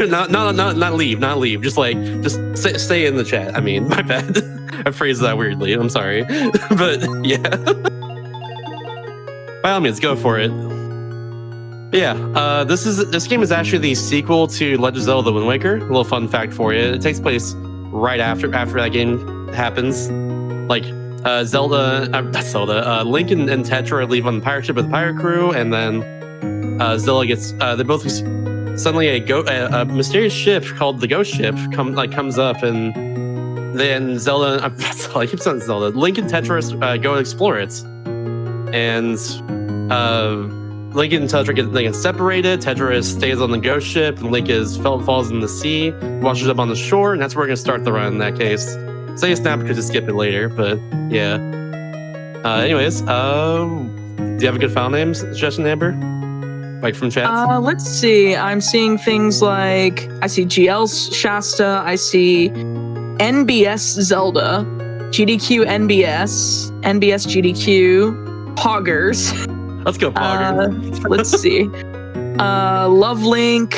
Not leave. Just stay in the chat. I mean, my bad. I phrased that weirdly. I'm sorry. But yeah. By all means, go for it. This game is actually the sequel to Legend of Zelda: The Wind Waker. A little fun fact for you: it takes place right after that game happens. Like not Zelda, Link and Tetra leave on the pirate ship with the pirate crew, and then Zelda gets they both suddenly a mysterious ship called the Ghost Ship comes up, and then Zelda I keep saying Zelda, Link and Tetra go explore it, and Link and Tetra get separated. Tetra stays on the Ghost Ship, and Link falls in the sea, washes up on the shore, and that's where we're gonna start the run in that case. Say it's not because you skip it later, but yeah. Anyways, do you have a good file name suggestion, Amber? Like from chat? Let's see. I'm seeing things like I see GL Shasta, I see NBS Zelda, GDQ NBS, NBS GDQ, Poggers. Let's go, Poggers. Let's see. Love Link,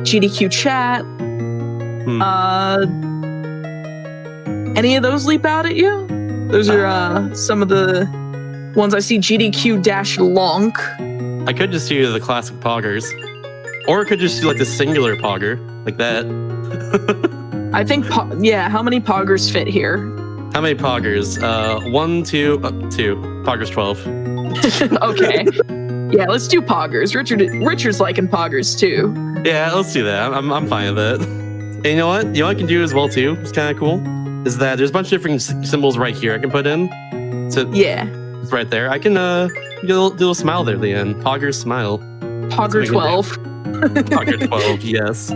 GDQ Chat. Any of those leap out at you? Those are some of the ones I see. GDQ-Lonk. I could just do the classic Poggers. Or I could just do like the singular Pogger, like that. I think, how many Poggers fit here? How many Poggers? 1, 2, 2. Poggers 12. Okay. Yeah, let's do Poggers. Richard's liking Poggers too. Yeah, let's do that. I'm fine with it. And you know what? You know what I can do as well too? It's kind of cool. Is that there's a bunch of different symbols right here I can put in. So yeah. It's right there. I can do a little smile there at the end. Pogger smile. Pogger 12. Pogger 12, yes.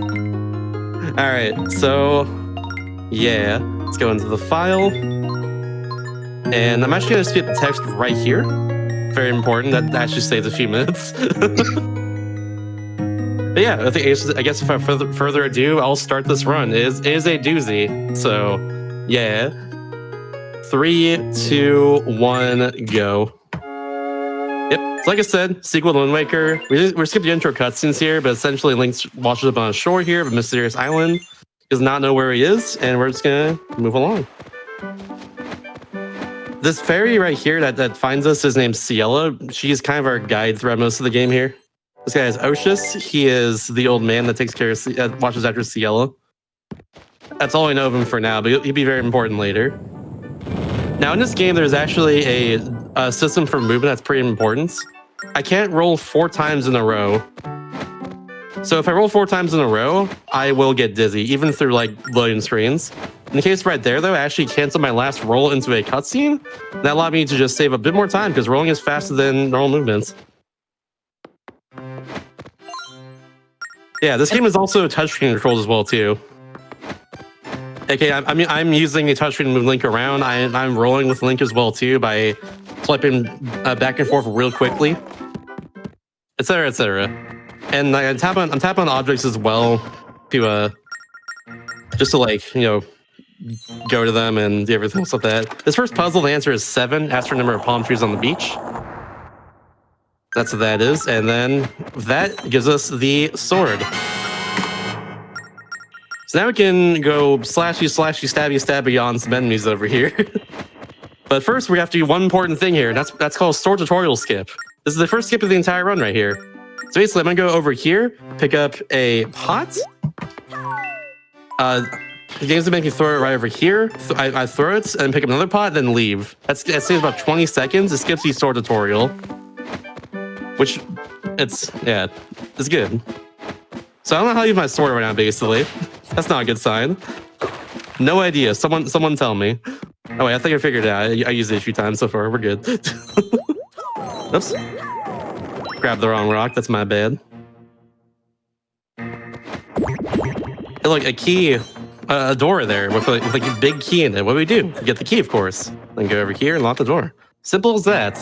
All right, so yeah, let's go into the file. And I'm actually gonna skip the text right here. Very important. That actually saves a few minutes. But yeah, I guess if I further ado, I'll start this run. It is a doozy. So yeah. 3, 2, 1, go. Yep. So like I said, sequel to Wind Waker. We're skipping the intro cutscenes here, but essentially Link washes up on a shore here of a mysterious island. He does not know where he is, and we're just gonna move along. This fairy right here that finds us is named Ciela. She's kind of our guide throughout most of the game here. This guy is Oshus. He is the old man that takes care of, watches after Ciela. That's all I know of him for now, but he'll be very important later. Now in this game, there's actually a system for movement that's pretty important. I can't roll 4 times in a row. So if I roll 4 times in a row, I will get dizzy, even through like loading screens. In the case right there, though, I actually canceled my last roll into a cutscene. That allowed me to just save a bit more time because rolling is faster than normal movements. Yeah, this game is also touchscreen controlled as well too. Okay, I'm using the touchscreen to move Link around. I'm rolling with Link as well too by flipping back and forth real quickly, etc., etc. And I'm tapping on objects as well to just to like go to them and do everything else like that. This first puzzle, the answer is 7. Ask for a number of palm trees on the beach. That's what that is, and then that gives us the sword. So now we can go slashy, stabby, stabby on some enemies over here. But first, we have to do one important thing here. That's called sword tutorial skip. This is the first skip of the entire run right here. So basically, I'm gonna go over here, pick up a pot. The game's gonna make me throw it right over here. I throw it and pick up another pot, then leave. That saves about 20 seconds. It skips the sword tutorial, which it's good. So I don't know how to use my sword right now, basically. That's not a good sign. No idea. Someone tell me. Oh wait, I think I figured it out. I used it a few times so far. We're good. Oops. Grabbed the wrong rock. That's my bad. Hey, look, a key, a door there with like a big key in it. What do? We get the key, of course. Then go over here and lock the door. Simple as that.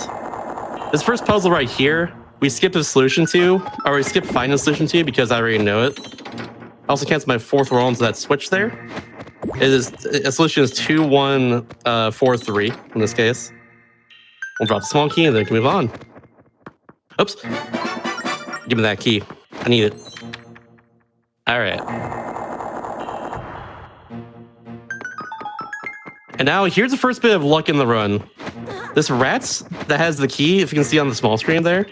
This first puzzle right here, we skip the solution to, or we skip finding the solution to because I already know it. I also cancel my 4th roll into that switch there. A solution is 2, 1, 4, 3 in this case. We'll drop the small key and then we can move on. Oops. Give me that key. I need it. All right. And now here's the first bit of luck in the run. This rat that has the key, if you can see on the small screen there,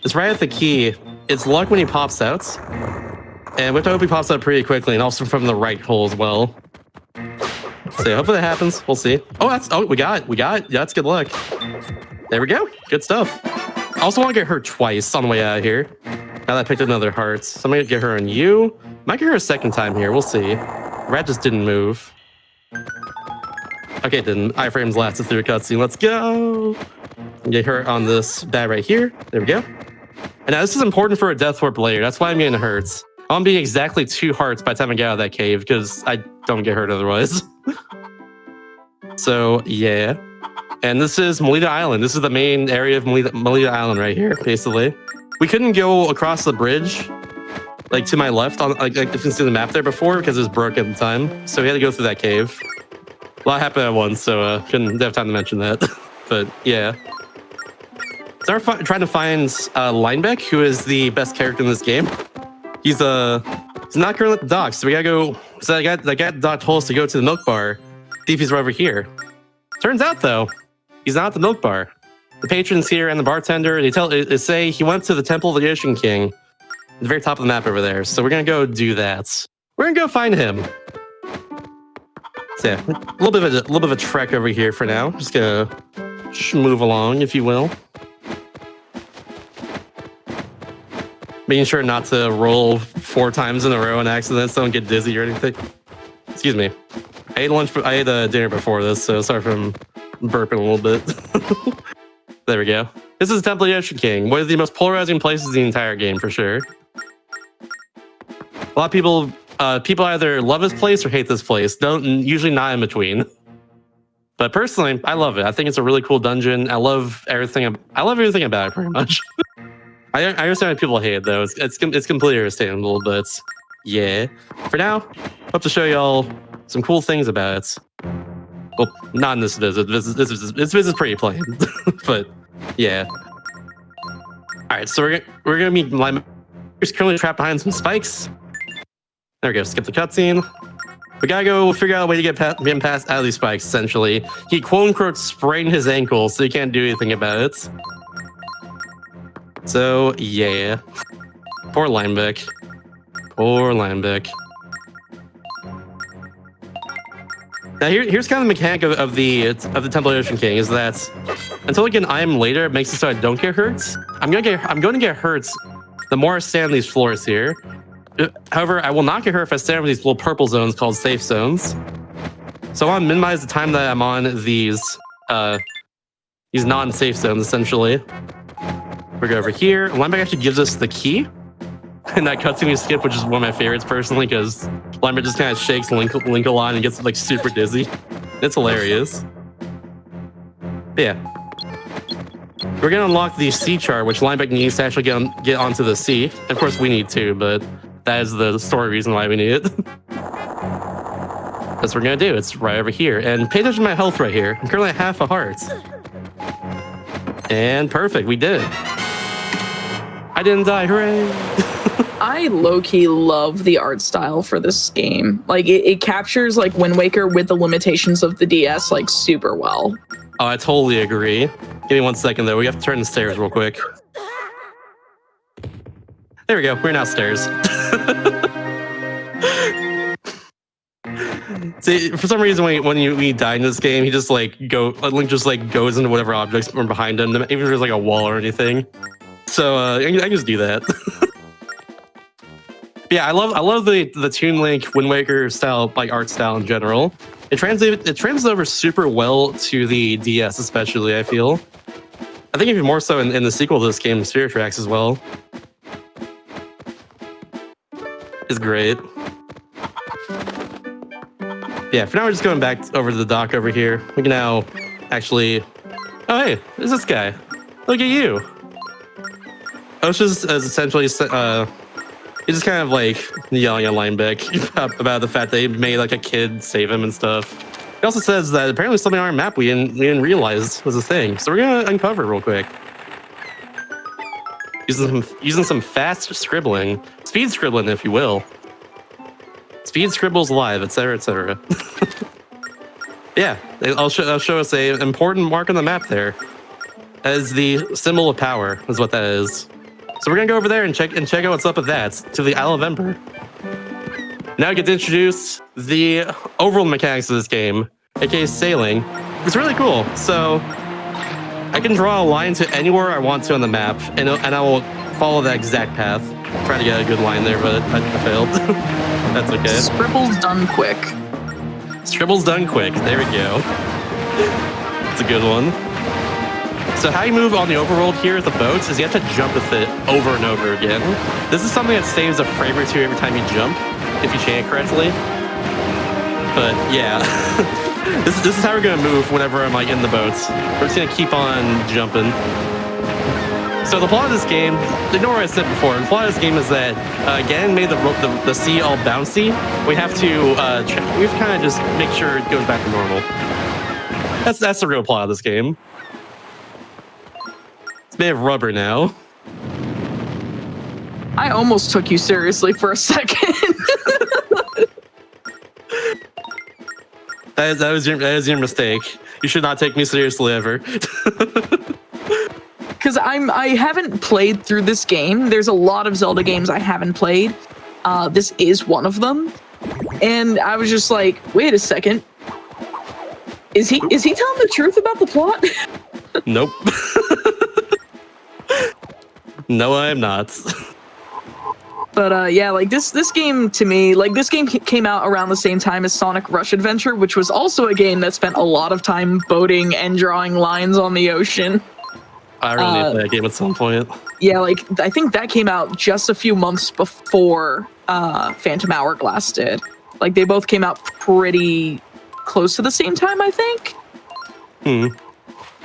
this rat with the key it's luck when he pops out. And we have to hope he pops out pretty quickly, and also from the right hole as well. So yeah, hopefully that happens. We'll see. Oh, we got it. Yeah, that's good luck. There we go. Good stuff. I also want to get her twice on the way out of here. Now that I picked another heart. So I'm going to get her on you. Might get her a second time here. We'll see. Rat just didn't move. Okay, it didn't. Iframes lasted through a cutscene. Let's go. Get her on this bad right here. There we go. And now this is important for a Death Warp later. That's why I'm getting hurts. I'm being exactly 2 hearts by the time I get out of that cave because I don't get hurt otherwise. So, yeah. And this is Melita Island. This is the main area of Melita Island right here, basically. We couldn't go across the bridge, like to my left, on like if you can see the map there before, because it was broken at the time. So we had to go through that cave. A lot happened at once, so couldn't have time to mention that. But yeah. So we're trying to find Linebeck, who is the best character in this game. He's not currently at the docks, so we gotta go. So that guy at the dock told us to go to the milk bar. See if he's over here. Turns out though, he's not at the milk bar. The patrons here and the bartender, they say he went to the Temple of the Ocean King, at the very top of the map over there. So we're gonna go do that. We're gonna go find him. So yeah, a little bit of a trek over here for now. Just gonna move along, if you will. Making sure not to roll 4 times in a row on accident, so don't get dizzy or anything. Excuse me. I ate dinner before this, so sorry if I'm burping a little bit. There we go. This is Temple of the Ocean King, one of the most polarizing places in the entire game, for sure. A lot of people either love this place or hate this place. Usually not in between. But personally, I love it. I think it's a really cool dungeon. I love everything about it, pretty much. I understand why people hate it, though. It's completely understandable, but yeah. For now, hope to show y'all some cool things about it. Well, not in this visit. This visit's pretty plain, but yeah. All right, so we're gonna meet Linebeck. He's currently trapped behind some spikes. There we go. Skip the cutscene. We gotta go figure out a way to get him past out of these spikes. Essentially, he quote unquote sprained his ankle, so he can't do anything about it. So yeah, poor Linebeck. Poor Linebeck. Now here's kind of the mechanic of the Temple of the Ocean King is that until I get an item later, it makes it so I don't get hurt. I'm going to get hurt the more I stand on these floors here. However, I will not get hurt if I stand on these little purple zones called safe zones. So I want to minimize the time that I'm on these non-safe zones essentially. We go over here. Linebeck actually gives us the key. And that cutscene we skip, which is one of my favorites personally, because Linebeck just kind of shakes Link a lot and gets like super dizzy. It's hilarious. But yeah. We're gonna unlock the sea chart, which Linebeck needs to actually get onto the sea. Of course we need to, but that is the story reason why we need it. That's what we're gonna do. It's right over here. And pay attention to my health right here. I'm currently at half a heart. And perfect, we did it. I didn't die, hooray! I low-key love the art style for this game. Like, it captures, like, Wind Waker with the limitations of the DS, like, super well. Oh, I totally agree. Give me 1 second, though. We have to turn the stairs real quick. There we go. We're now stairs. See, for some reason, when you die in this game, he just, like, Link just, like, goes into whatever objects are behind him, even if there's, like, a wall or anything. So, I can just do that. Yeah, I love the Toon Link Wind Waker style, like art style in general. It translates over super well to the DS, especially. I feel. I think even more so in the sequel to this game, Spirit Tracks as well. It's great. Yeah, for now we're just going back over to the dock over here. We can now actually. Oh hey, there's this guy. Look at you. Osha's essentially. He's just kind of like yelling at Linebeck about the fact that he made like a kid save him and stuff. He also says that apparently something on our map we didn't realize was a thing. So we're gonna uncover it real quick. Using some fast scribbling, speed scribbling, if you will. Speed scribbles live, etc., etc. Yeah, I'll show us an important mark on the map there. As the symbol of power is what that is. So we're gonna go over there and check out what's up with that to the Isle of Ember. Now I get to introduce the overall mechanics of this game, aka sailing. It's really cool. So I can draw a line to anywhere I want to on the map, and I will follow that exact path. Try to get a good line there, but I failed. That's okay. Scribbles done quick. Scribbles done quick. There we go. It's a good one. So how you move on the overworld here with the boats is you have to jump with it over and over again. This is something that saves a frame or two every time you jump, if you chain it correctly. But yeah, this is how we're gonna move whenever I'm like in the boats. We're just gonna keep on jumping. So the plot of this game, ignore what I said before. The plot of this game is that Ganon made the sea all bouncy. We have to kind of just make sure it goes back to normal. That's the real plot of this game. It's made of rubber now. I almost took you seriously for a second. That is your mistake. You should not take me seriously ever. Because I haven't played through this game. There's a lot of Zelda games I haven't played. This is one of them. And I was just like, wait a second. Is he telling the truth about the plot? Nope. No, I am not. But yeah, like this game to me, like this game came out around the same time as Sonic Rush Adventure, which was also a game that spent a lot of time boating and drawing lines on the ocean. I really need to play that game at some point. Yeah, like I think that came out just a few months before Phantom Hourglass did. Like they both came out pretty close to the same time, I think.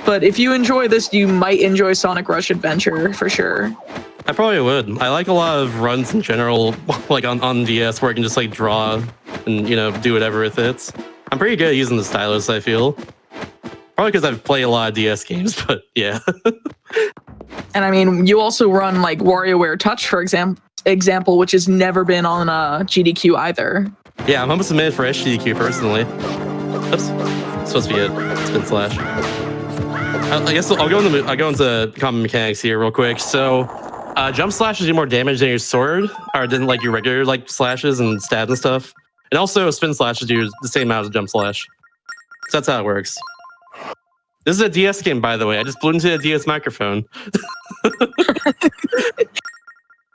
But if you enjoy this, you might enjoy Sonic Rush Adventure for sure. I probably would. I like a lot of runs in general, like on DS, where I can just like draw and do whatever with it. I'm pretty good at using the stylus, I feel. Probably because I've played a lot of DS games, but yeah. And I mean, you also run like WarioWare Touch, for example, which has never been on GDQ either. Yeah, I'm almost submitted for SGDQ personally. Oops, supposed to be a spin slash. I guess I'll go into common mechanics here real quick. So, jump slashes do more damage than your sword, or than like your regular like slashes and stabs and stuff. And also, spin slashes do the same amount as a jump slash. So that's how it works. This is a DS game, by the way. I just blew into a DS microphone.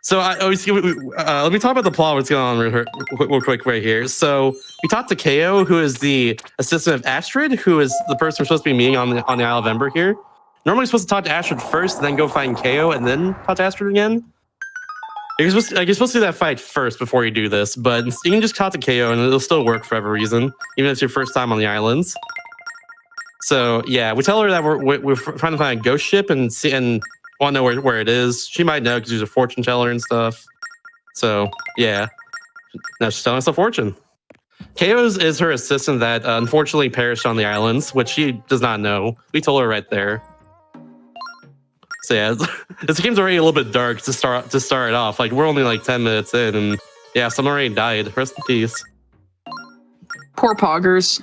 So let me talk about the plot. What's going on real quick right here. So we talked to KO, who is the assistant of Astrid, who is the person we're supposed to be meeting on the Isle of Ember here. Normally, we're supposed to talk to Astrid first, then go find KO, and then talk to Astrid again. You're supposed to do that fight first before you do this, but you can just talk to KO, and it'll still work for whatever reason, even if it's your first time on the islands. So yeah, we tell her that we're trying to find a ghost ship and want to know where it is. She might know because she's a fortune teller and stuff. So yeah, now she's telling us a fortune. KO is her assistant that unfortunately perished on the islands, which she does not know. We told her right there. So yeah, this game's already a little bit dark to start it off. Like we're only like 10 minutes in, and yeah, someone already died. Rest in peace. Poor poggers.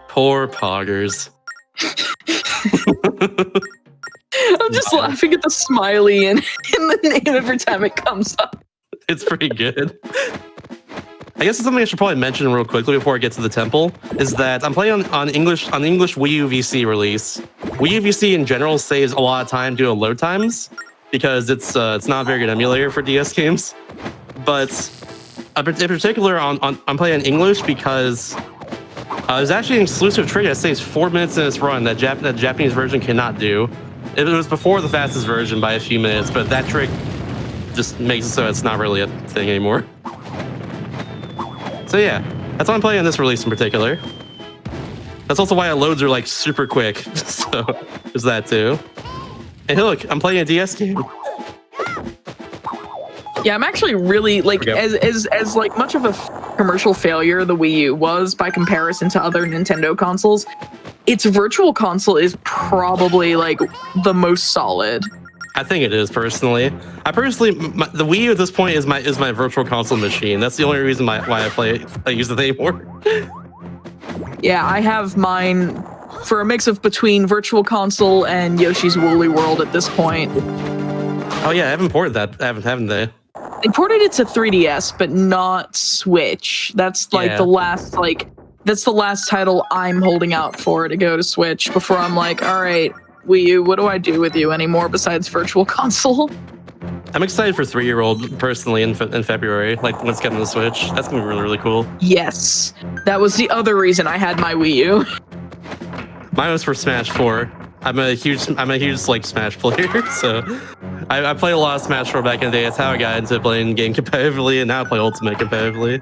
Poor poggers. I'm just laughing at the smiley in the name every time it comes up. It's pretty good. I guess something I should probably mention real quickly before I get to the temple is that I'm playing on English Wii U VC release. Wii U VC in general saves a lot of time due to load times because it's not a very good emulator for DS games. But in particular, I'm playing in English because there's actually an exclusive trick that saves 4 minutes in its run that the Japanese version cannot do. It was before the fastest version by a few minutes, but that trick just makes it so it's not really a thing anymore. So yeah, that's why I'm playing this release in particular. That's also why it loads are like super quick. So there's that too. And hey, look, I'm playing a DS game. Yeah, I'm actually really like as like much of a commercial failure the Wii U was by comparison to other Nintendo consoles. Its virtual console is probably like the most solid. I think it is personally. The Wii U at this point is my virtual console machine. That's the only reason why I use it anymore. Yeah, I have mine for a mix of between virtual console and Yoshi's Woolly World at this point. Oh yeah, I haven't ported that, haven't they? They ported it to 3DS, but not Switch. That's like the last that's the last title I'm holding out for to go to Switch before I'm like, all right, Wii U, what do I do with you anymore besides Virtual Console? I'm excited for 3-year-old personally in February. Like, let's get on the Switch. That's gonna be really, really cool. Yes, that was the other reason I had my Wii U. Mine was for Smash 4. I'm a huge like Smash player, so I played a lot of Smash 4 back in the day. That's how I got into playing game competitively, and now I play Ultimate competitively.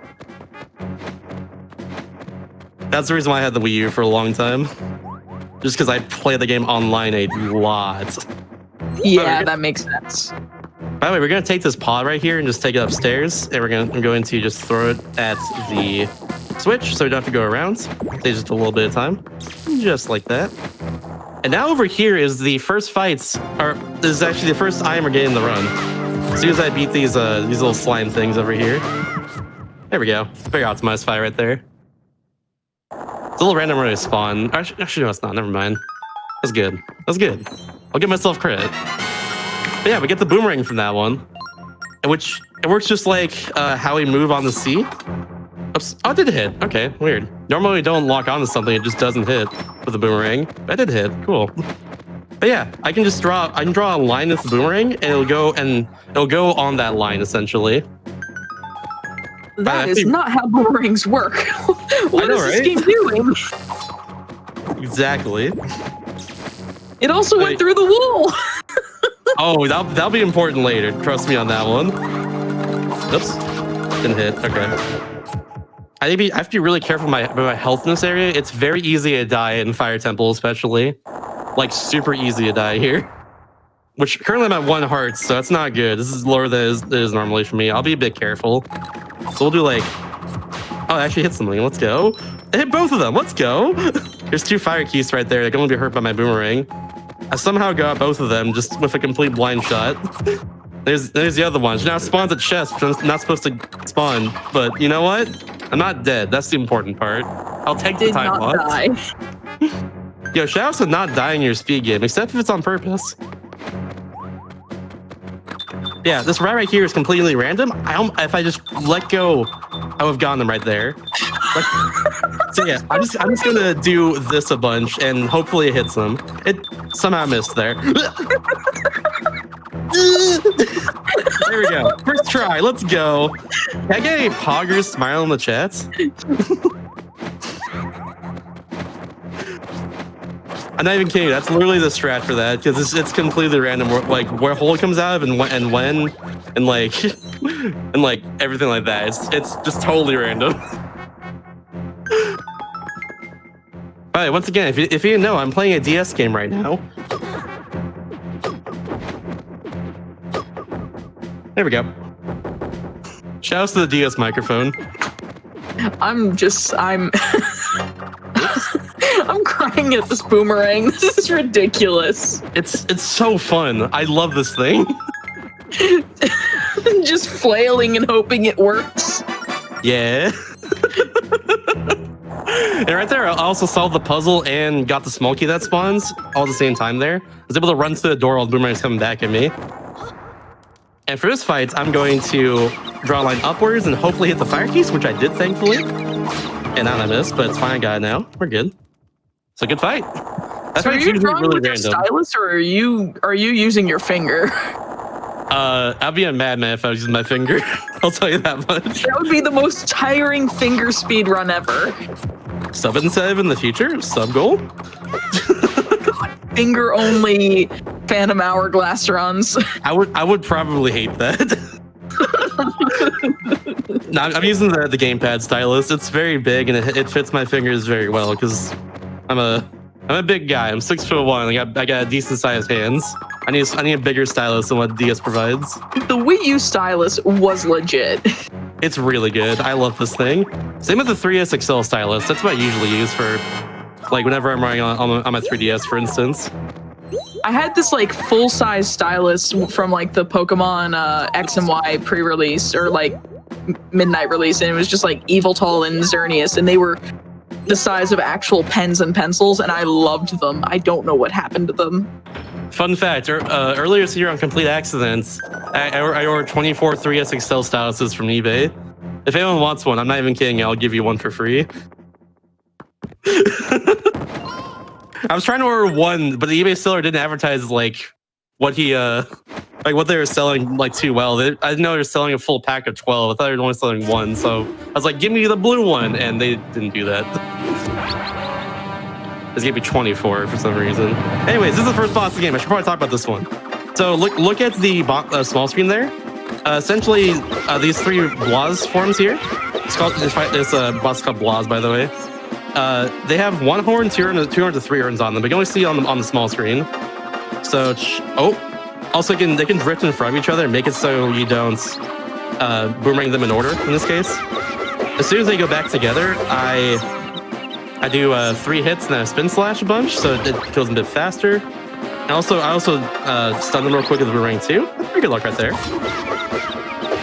That's the reason why I had the Wii U for a long time. Just because I played the game online a lot. Yeah, that makes sense. By the way, we're going to take this pod right here and just take it upstairs, and I'm going to just throw it at the Switch so we don't have to go around. Take just a little bit of time. Just like that. And now over here is the first fights, or this is actually the first item we're getting in the run. As soon as I beat these little slime things over here. There we go. Very optimized fight right there. It's a little random where they spawn. Actually, no, it's not. Never mind. That's good. That's good. I'll give myself credit. But yeah, we get the boomerang from that one. Which, it works just like how we move on the sea. Oops. Oh, it did hit. Okay, weird. Normally we don't lock onto something, it just doesn't hit with the boomerang. That did hit. Cool. But yeah, I can draw a line with the boomerang and it'll go on that line essentially. That is not how boomerangs work. What is this game doing? Exactly. It also went through the wall. Oh, that'll be important later. Trust me on that one. Oops. Didn't hit. Okay. I have to be really careful about my health in this area. It's very easy to die in Fire Temple, especially. Like, super easy to die here. Which, currently I'm at 1 heart, so that's not good. This is lower than it is normally for me. I'll be a bit careful. So we'll do like... Oh, it actually hit something. Let's go. It hit both of them. Let's go. There's 2 fire keys right there. They're going to be hurt by my boomerang. I somehow got both of them just with a complete blind shot. There's the other one. She now spawns at chest, which I'm not supposed to spawn. But you know what? I'm not dead. That's the important part. I'll take the time loss. Yo, shout out to not dying in your speed game, except if it's on purpose. Yeah, this right here is completely random. If I just let go, I would have gotten them right there. So yeah, I'm just gonna do this a bunch and hopefully it hits them. It somehow missed there. There we go. First try. Let's go. Can I get a Poggers smile in the chats? I'm not even kidding. That's literally the strat for that because it's completely random. Like where hole it comes out of and when and like everything like that. It's just totally random. All right. Once again, if you didn't know, I'm playing a DS game right now. There we go. Shouts to the DS microphone. I'm crying at this boomerang. This is ridiculous. It's so fun. I love this thing. Just flailing and hoping it works. Yeah. And right there, I also solved the puzzle and got the small key that spawns all at the same time there. I was able to run through the door while the boomerang's coming back at me. And for this fight, I'm going to draw a line upwards and hopefully hit the fire keys, which I did, thankfully. And now I missed, but it's fine. I got it now. We're good. It's a good fight. That's so are you drawing really with your stylus, or are you using your finger? I'd be a madman if I was using my finger. I'll tell you that much. That would be the most tiring finger speed run ever. Sub incentive in the future? Sub goal? Finger only Phantom Hourglass runs. I would probably hate that. No, I'm using the gamepad stylus. It's very big and it fits my fingers very well because I'm a big guy. I'm 6'1". I got decent sized hands. I need a bigger stylus than what DS provides. The Wii U stylus was legit. It's really good. I love this thing. Same with the 3DS XL stylus. That's what I usually use for like whenever I'm running on my 3DS, for instance. I had this like full-size stylus from like the Pokemon X and Y pre-release or like midnight release, and it was just like Eviltal and Xerneas, and they were the size of actual pens and pencils, and I loved them. I don't know what happened to them. Fun fact, earlier this year on Complete Accidents, I ordered 24 3S Excel statuses from eBay. If anyone wants one, I'm not even kidding, I'll give you one for free. I was trying to order one, but the eBay seller didn't advertise like what he what they were selling like too well. I didn't know they were selling a full pack of 12. I thought they were only selling one, so I was like, give me the blue one, and they didn't do that. It's gonna be 24 for some reason. Anyways, this is the first boss of the game. I should probably talk about this one. So look at the small screen there. Essentially, these three Blaz forms here. It's a boss called Blaz, by the way. They have one horn, two horns, and three horns on them, but you can only see on the small screen. So, also they can drift in front of each other and make it so you don't boomerang them in order. In this case, as soon as they go back together, I do 3 hits and then a spin slash a bunch, so it goes a bit faster. And I also stun them real quick with the boomerang too. That's pretty good luck right there.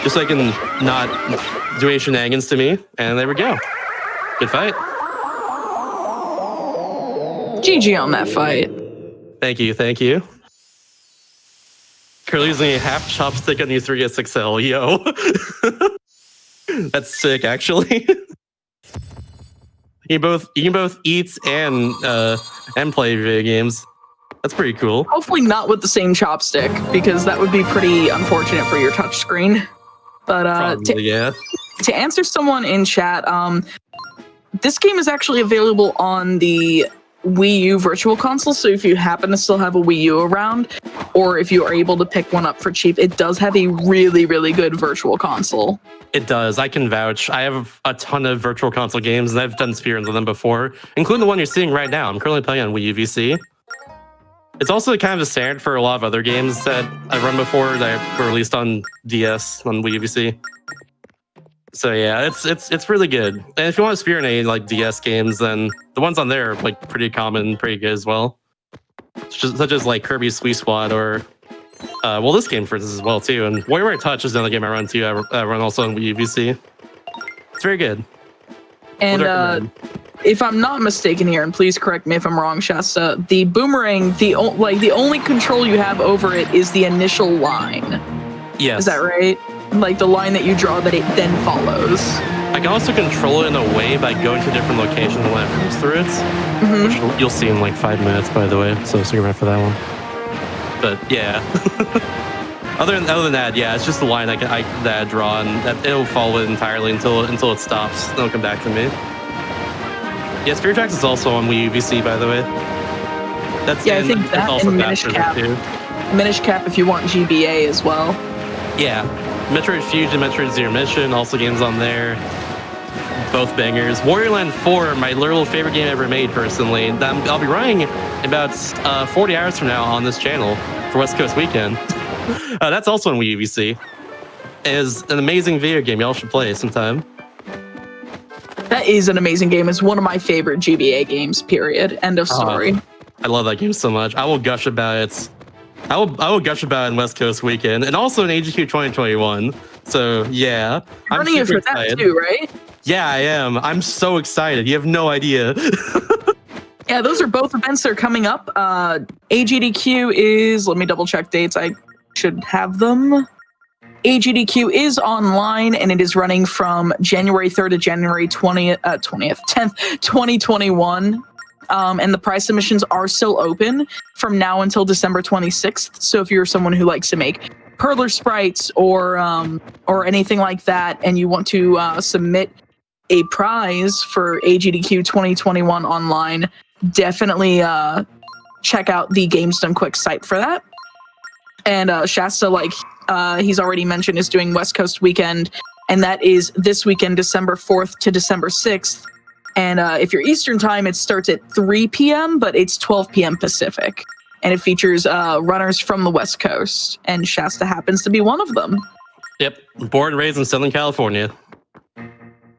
Just so I can not do any shenanigans to me. And there we go. Good fight. GG on that fight. Thank you. Currently using a half chopstick on the 3S XL. Yo. That's sick, actually. You can both eat and play video games. That's pretty cool. Hopefully not with the same chopstick, because that would be pretty unfortunate for your touchscreen. But Probably, to answer someone in chat, this game is actually available on the Wii U Virtual Console, so if you happen to still have a Wii U around, or if you are able to pick one up for cheap, it does have a really, really good Virtual Console. It does. I can vouch. I have a ton of Virtual Console games, and I've done speedruns with them before, including the one you're seeing right now. I'm currently playing on Wii U VC. It's also kind of a standard for a lot of other games that I've run before that were released on DS, on Wii U VC. So yeah, it's really good. And if you want to speedrun any like DS games, then the ones on there are like pretty common, pretty good as well. Such as like Kirby's Sweet Squad or well, this game for instance as well too. And Warrior Touch is another game I run too. I run also on Wii U VC. It's very good. And if I'm not mistaken here, and please correct me if I'm wrong, Shasta, the boomerang, the only control you have over it is the initial line. Yes. Is that right? Like the line that you draw that it then follows. I can also control it in a way by going to different locations when it moves through it, which you'll see in like 5 minutes, by the way. So stick around for that one. But yeah, other than that, yeah, it's just the line that I draw, and that it'll follow it entirely until it stops. Then it'll come back to me. Yeah, Spirit Tracks is also on Wii U VC, by the way. That's I think that also and Minish Cap. Minish Cap if you want GBA as well. Yeah, Metroid Fusion, Metroid Zero Mission, also games on there. Both bangers. Warrior Land 4, my literal favorite game ever made, personally. I'll be running about 40 hours from now on this channel for West Coast Weekend. That's also on Wii U VC. It is an amazing video game. Y'all should play sometime. That is an amazing game. It's one of my favorite GBA games, period. End of story. I love that game so much. I will gush about it. I will gush about it in West Coast Weekend, and also in AGDQ 2021. So yeah, I'm running it for that too, right? Yeah, I am. I'm so excited. You have no idea. Yeah, those are both events that are coming up. AGDQ is, let me double check dates. I should have them. AGDQ is online, and it is running from January 3rd to January 10th, 2021. And the prize submissions are still open from now until December 26th. So if you're someone who likes to make Perler sprites or anything like that, and you want to submit a prize for AGDQ 2021 online, definitely check out the Games Done Quick site for that. And Shasta, like he's already mentioned, is doing West Coast Weekend, and that is this weekend, December 4th to December 6th. And if you're Eastern time, it starts at 3 p.m., but it's 12 p.m. Pacific. And it features runners from the West Coast, and Shasta happens to be one of them. Yep, born and raised in Southern California.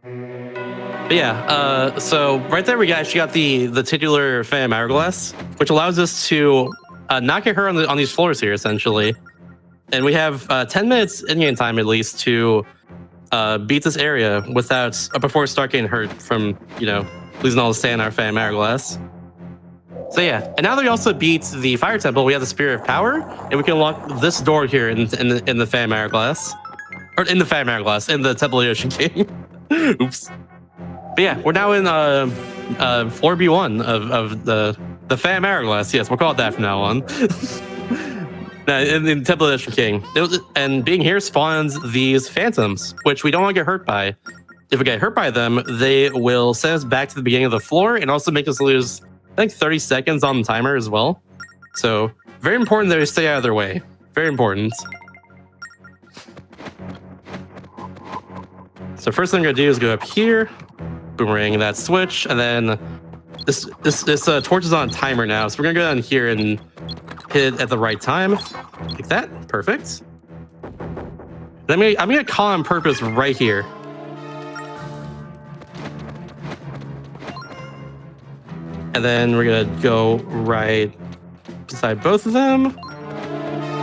But yeah, so right there we actually got the titular Phantom Hourglass, which allows us to not get hurt on these floors here, essentially. And we have 10 minutes in-game time, at least, to beat this area before we start getting hurt from, losing all the sand in our Phantom Hourglass. So yeah, and now that we also beat the Fire Temple, we have the Spirit of Power, and we can unlock this door here in the Fan Hourglass. Or in the Fan Hourglass, in the Temple of the Ocean King. Oops. But yeah, we're now in floor B1 of the Fan Hourglass. Yes, we'll call it that from now on. in Temple of the Ocean King. And being here spawns these phantoms, which we don't want to get hurt by. If we get hurt by them, they will send us back to the beginning of the floor and also make us lose, I think, 30 seconds on the timer as well. So very important that we stay out of their way. Very important. So first thing I'm gonna do is go up here, boomerang that switch, and then this torch is on a timer now. So we're gonna go down here and hit it at the right time. Like that, perfect. Then I'm gonna call on purpose right here. And then we're gonna go right beside both of them.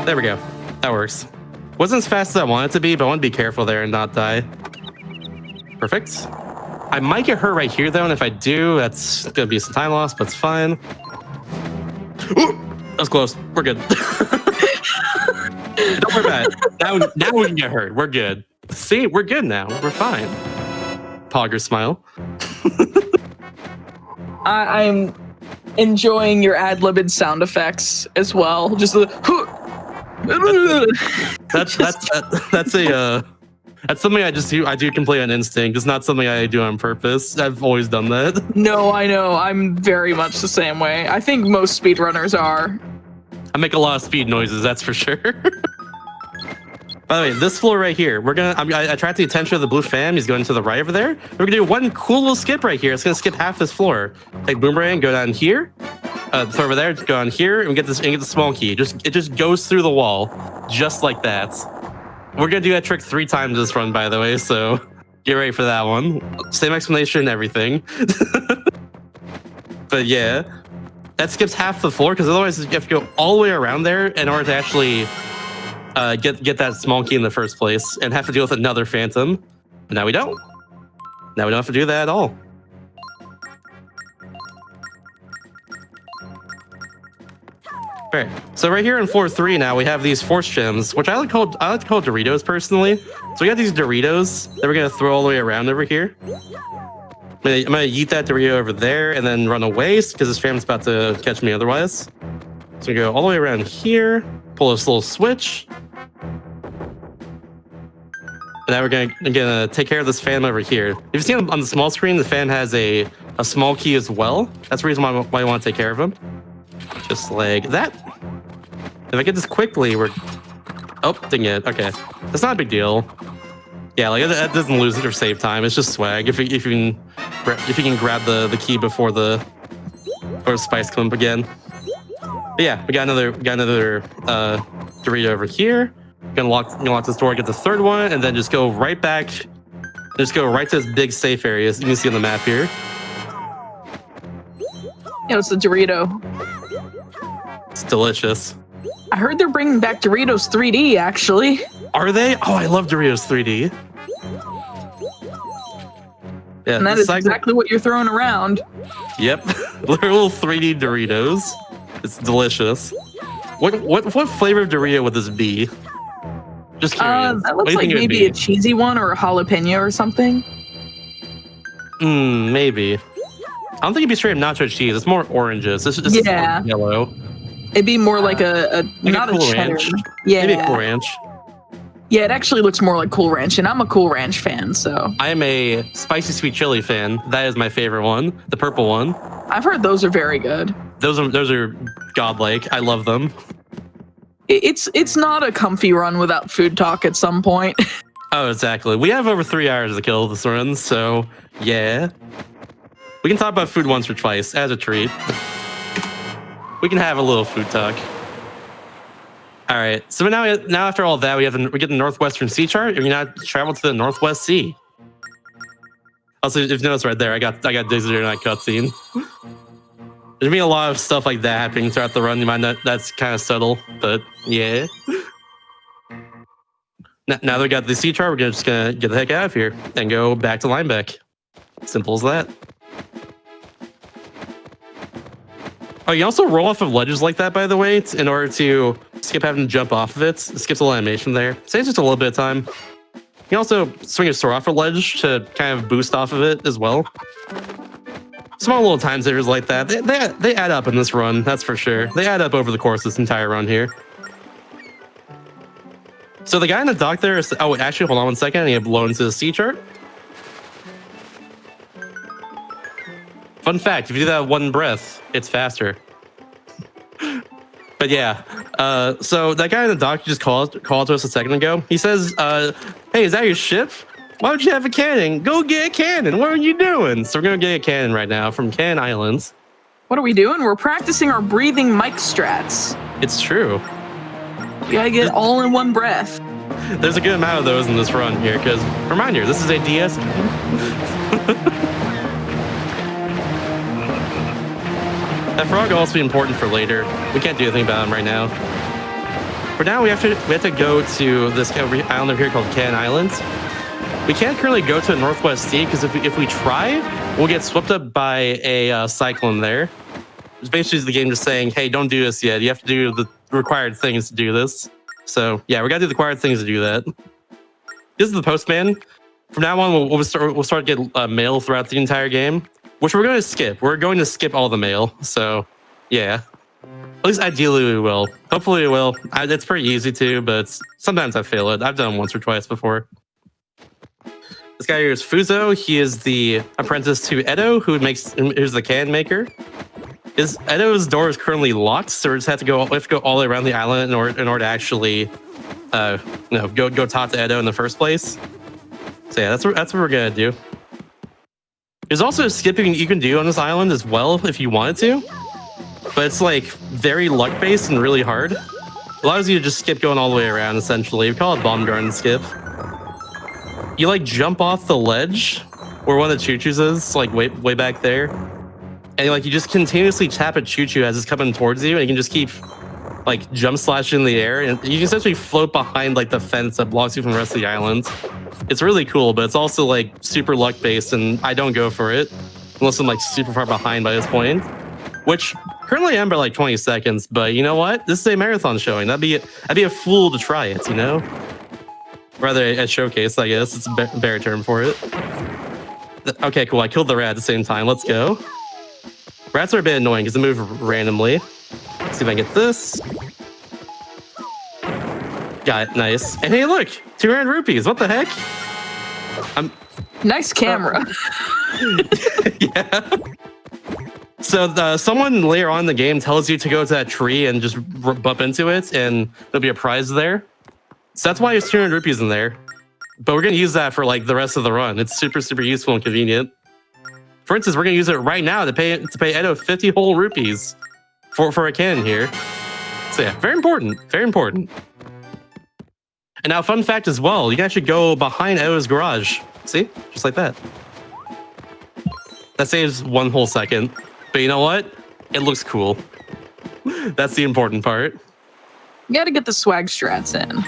There we go. That works. Wasn't as fast as I wanted it to be, but I want to be careful there and not die. Perfect. I might get hurt right here though, and if I do, that's gonna be some time loss, but it's fine. Ooh, that was close. We're good. Don't worry about it. Now we can get hurt. We're good. See, we're good now. We're fine. Pogger smile. I'm enjoying your ad-libbed sound effects as well. Just the that's something I do completely on instinct. It's not something I do on purpose. I've always done that. No, I know. I'm very much the same way. I think most speedrunners are. I make a lot of speed noises, that's for sure. By the way, this floor right here, I attract the attention of the blue fan. He's going to the right over there. We're gonna do one cool little skip right here. It's gonna skip half this floor. Take boomerang, go down here. Throw over there, go on here, and get the small key. It just goes through the wall, just like that. We're gonna do that trick 3 times this run, by the way, so get ready for that one. Same explanation and everything. But yeah, that skips half the floor, because otherwise you have to go all the way around there in order to actually get that small key in the first place, and have to deal with another phantom. But now we don't. Now we don't have to do that at all. Alright, so right here in floor 3 now we have these force gems, which I like to call Doritos personally. So we got these Doritos that we're gonna throw all the way around over here. I'm gonna yeet that Dorito over there and then run away because this fam's about to catch me otherwise. So we go all the way around here, pull this little switch. And now we're gonna take care of this fan over here. If you see on the small screen, the fan has a small key as well. That's the reason why I want to take care of him. Just like that. If I get this quickly, we're... Oh, dang it. Okay. That's not a big deal. Yeah, like that doesn't lose it or save time. It's just swag. If you can grab the key before or spice clump again. But yeah, we got another Dorito over here. Gonna lock this door, get the third one, and then just go right back. Just go right to this big safe area. You can see on the map here. Yeah, it's the Dorito. It's delicious. I heard they're bringing back Doritos 3D, actually. Are they? Oh, I love Doritos 3D. Yeah, and that is exactly what you're throwing around. Yep, little 3D Doritos. It's delicious. What flavor of Dorito would this be? Just curious. That looks like maybe a cheesy one or a jalapeno or something. Maybe. I don't think it'd be straight up nacho cheese. It's more oranges. It's yeah, yellow. It'd be more like not a Cool Ranch. Yeah, maybe a Cool Ranch. Yeah, it actually looks more like Cool Ranch, and I'm a Cool Ranch fan, so. I'm a spicy sweet chili fan. That is my favorite one, the purple one. I've heard those are very good. Those are godlike. I love them. It's not a comfy run without food talk at some point. Oh, exactly. We have over 3 hours to kill this run, so yeah. We can talk about food once or twice as a treat. We can have a little food talk. All right. So now after all that, we get the Northwestern Sea chart, and we now travel to the Northwest Sea. Also, if you notice right there, I got Dizzy during that cutscene. There's been a lot of stuff like that happening throughout the run. You might not, that's kind of subtle, but yeah. Now that we got the sea chart, we're just gonna get the heck out of here and go back to Linebeck. Simple as that. Oh, you also roll off of ledges like that, by the way, in order to skip having to jump off of it. It skips a little animation there. Saves just a little bit of time. You can also swing your sword off a ledge to kind of boost off of it as well. Small little time savers like that, they add up in this run, that's for sure. They add up over the course of this entire run here. So the guy in the dock there is... Oh, actually, hold on 1 second. I need to blow into the sea chart. Fun fact, if you do that one breath, it's faster. But yeah, so that guy in the dock just called to us a second ago. He says, hey, is that your ship? Why don't you have a cannon? Go get a cannon. What are you doing? So we're going to get a cannon right now from Cannon Islands. What are we doing? We're practicing our breathing mic strats. It's true. You gotta get all in one breath. There's a good amount of those in this run here, because, remind you, this is a DS game. That frog will also be important for later. We can't do anything about him right now. For now, we have to go to this island over here called Cannon Islands. We can't currently go to the Northwest Sea because if we try, we'll get swept up by a cyclone there. It's basically the game just saying, hey, don't do this yet. You have to do the required things to do this. So yeah, we got to do the required things to do that. This is the postman. From now on, we'll start to get mail throughout the entire game, which we're going to skip. We're going to skip all the mail. So yeah, at least ideally we will. Hopefully we will. It's pretty easy to, but sometimes I fail it. I've done it once or twice before. This guy here is Fuzo. He is the apprentice to Edo, who's the can maker. Edo's door is currently locked, so we have to go all the way around the island in order to actually, go talk to Edo in the first place. So yeah, that's what we're gonna do. There's also skipping you can do on this island as well if you wanted to, but it's like very luck based and really hard. It allows you to just skip going all the way around. Essentially, we call it bomb garden skip. You like jump off the ledge where one of the choo-choos is, like way back there. And like you just continuously tap a choo-choo as it's coming towards you, and you can just keep like jump slashing in the air, and you can essentially float behind like the fence that blocks you from the rest of the island. It's really cool, but it's also like super luck based, and I don't go for it unless I'm like super far behind by this point. Which currently I am by like 20 seconds, but you know what? This is a marathon showing. I'd be a fool to try it, you know? Rather a showcase, I guess. It's a better term for it. Okay, cool. I killed the rat at the same time. Let's go. Rats are a bit annoying because they move randomly. Let's see if I can get this. Got it. Nice. And hey, look! 200 rupees. What the heck? Nice camera. Yeah. So someone later on in the game tells you to go to that tree and just bump into it, and there'll be a prize there. So that's why there's 200 rupees in there. But we're going to use that for like the rest of the run. It's super, super useful and convenient. For instance, we're going to use it right now to pay Edo 50 whole rupees for a cannon here. So yeah, very important. Very important. And now, fun fact as well, you can actually go behind Edo's garage. See? Just like that. That saves 1 whole second. But you know what? It looks cool. That's the important part. You gotta get the swag strats in.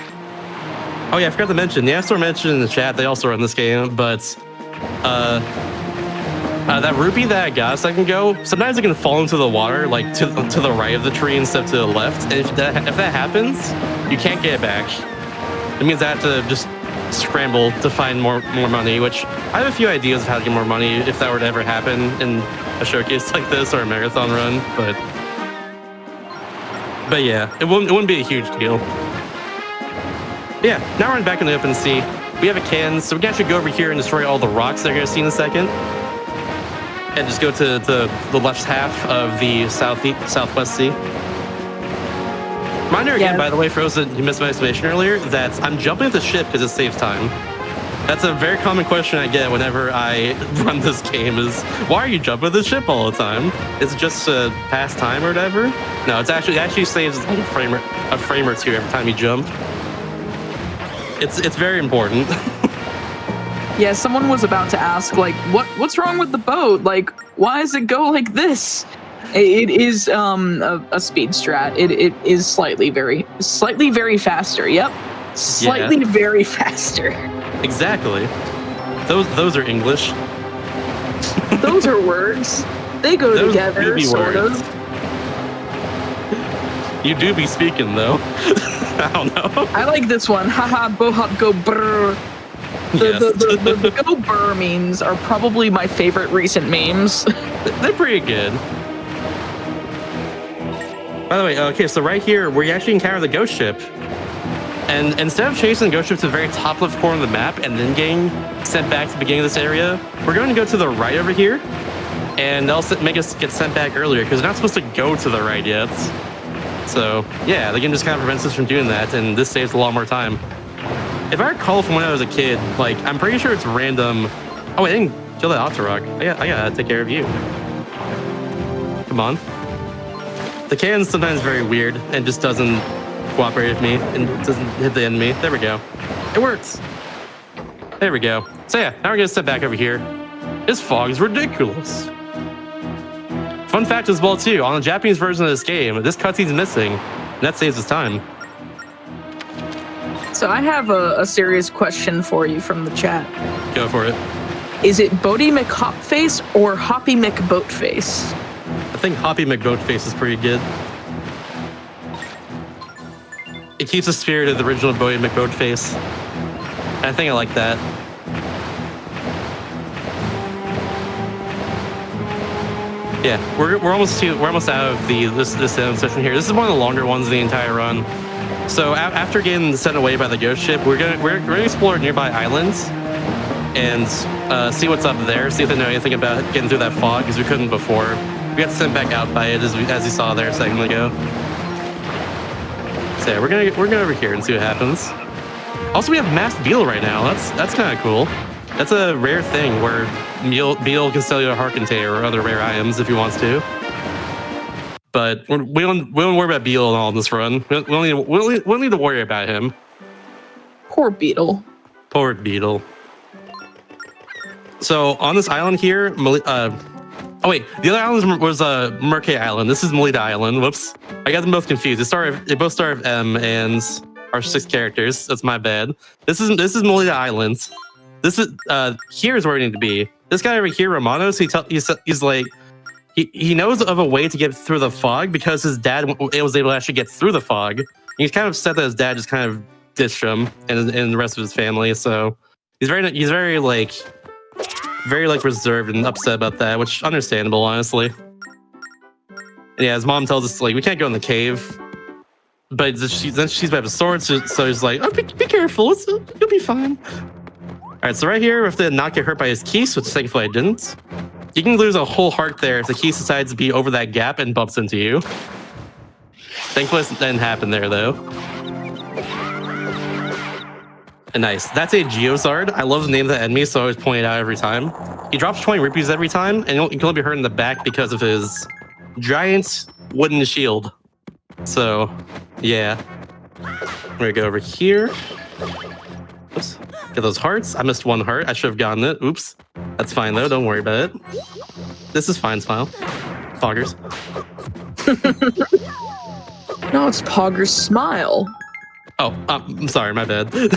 Oh yeah, I forgot to mention. The App mentioned in the chat they also run this game, but that rupee that I got a second ago, sometimes it can fall into the water, like to the right of the tree instead of to the left. And if that happens, you can't get it back. It means I have to just scramble to find more money, which I have a few ideas of how to get more money if that were to ever happen in a showcase like this or a marathon run, but yeah, it wouldn't be a huge deal. Yeah, now we're back in the open sea. We have a can, so we can actually go over here and destroy all the rocks that you're gonna see in a second. And just go to the left half of the southwest sea. Reminder again, by the way, for those that you missed my explanation earlier, that I'm jumping the ship because it saves time. That's a very common question I get whenever I run this game is, why are you jumping the ship all the time? Is it just to pass time or whatever? No, it actually saves a frame or two every time you jump. It's very important. Yeah, someone was about to ask, like, what's wrong with the boat? Like, why does it go like this? It is a speed strat. It is slightly very faster. Yep, slightly very faster. Exactly. Those are English. Those are words. They go together, sort of. You do be speaking, though. I don't know. I like this one. Haha, bohop, go brr. Yes. The go brr memes are probably my favorite recent memes. They're pretty good. By the way, okay, so right here, we actually encounter the ghost ship. And instead of chasing the ghost ship to the very top left corner of the map and then getting sent back to the beginning of this area, we're going to go to the right over here. And they'll make us get sent back earlier because we're not supposed to go to the right yet. So, yeah, the game just kind of prevents us from doing that, and this saves a lot more time. If I recall from when I was a kid, like, I'm pretty sure it's random. Oh, I didn't kill that Octorok. I gotta take care of you. Come on. The cannon's sometimes very weird and just doesn't cooperate with me and doesn't hit the enemy. There we go. It works. There we go. So yeah, now we're gonna step back over here. This fog is ridiculous. Fun fact as well too, on the Japanese version of this game, this cutscene's missing, and that saves us time. So I have a serious question for you from the chat. Go for it. Is it Bodie McHopface or Hoppy McBoatface? I think Hoppy McBoatface is pretty good. It keeps the spirit of the original Bodie McBoatface. I think I like that. Yeah, we're almost out of this session here. This is one of the longer ones in the entire run. So after getting sent away by the ghost ship, we're gonna explore nearby islands and see what's up there. See if they know anything about getting through that fog, because we couldn't before. We got sent back out by it as you saw there a second ago. So yeah, we're gonna go over here and see what happens. Also, we have masked Beetle right now. That's kind of cool. That's a rare thing where Beetle can sell you a heart container or other rare items if he wants to. But we don't worry about Beetle at all in this run. We don't need to worry about him. Poor Beetle. Poor Beetle. So on this island here, oh wait, the other island was Merkay Island. This is Melita Island. Whoops, I got them both confused. They both start with M and are 6 characters. That's my bad. This is Melita Island. This is here's where we need to be. This guy over here, Romanos, he's like he knows of a way to get through the fog because his dad was able to actually get through the fog. And he's kind of upset that his dad just kind of ditched him and the rest of his family. So he's very reserved and upset about that, which is understandable, honestly. And yeah, his mom tells us like we can't go in the cave, but then she's about a sword, so he's like, "Oh, be careful, you'll be fine." All right, so right here, we have to not get hurt by his keys, which thankfully I didn't. You can lose a whole heart there if the keys decides to be over that gap and bumps into you. Thankfully, it didn't happen there though. And nice. That's a Geozard. I love the name of the enemy, so I always point it out every time. He drops 20 rupees every time, and you can only be hurt in the back because of his giant wooden shield. So, yeah. We're gonna go over here. Oops. Get those hearts. I missed 1 heart. I should have gotten it. Oops. That's fine though. Don't worry about it. This is fine, Smile. Foggers. No, it's Pogger's Smile. Oh, I'm sorry. My bad. You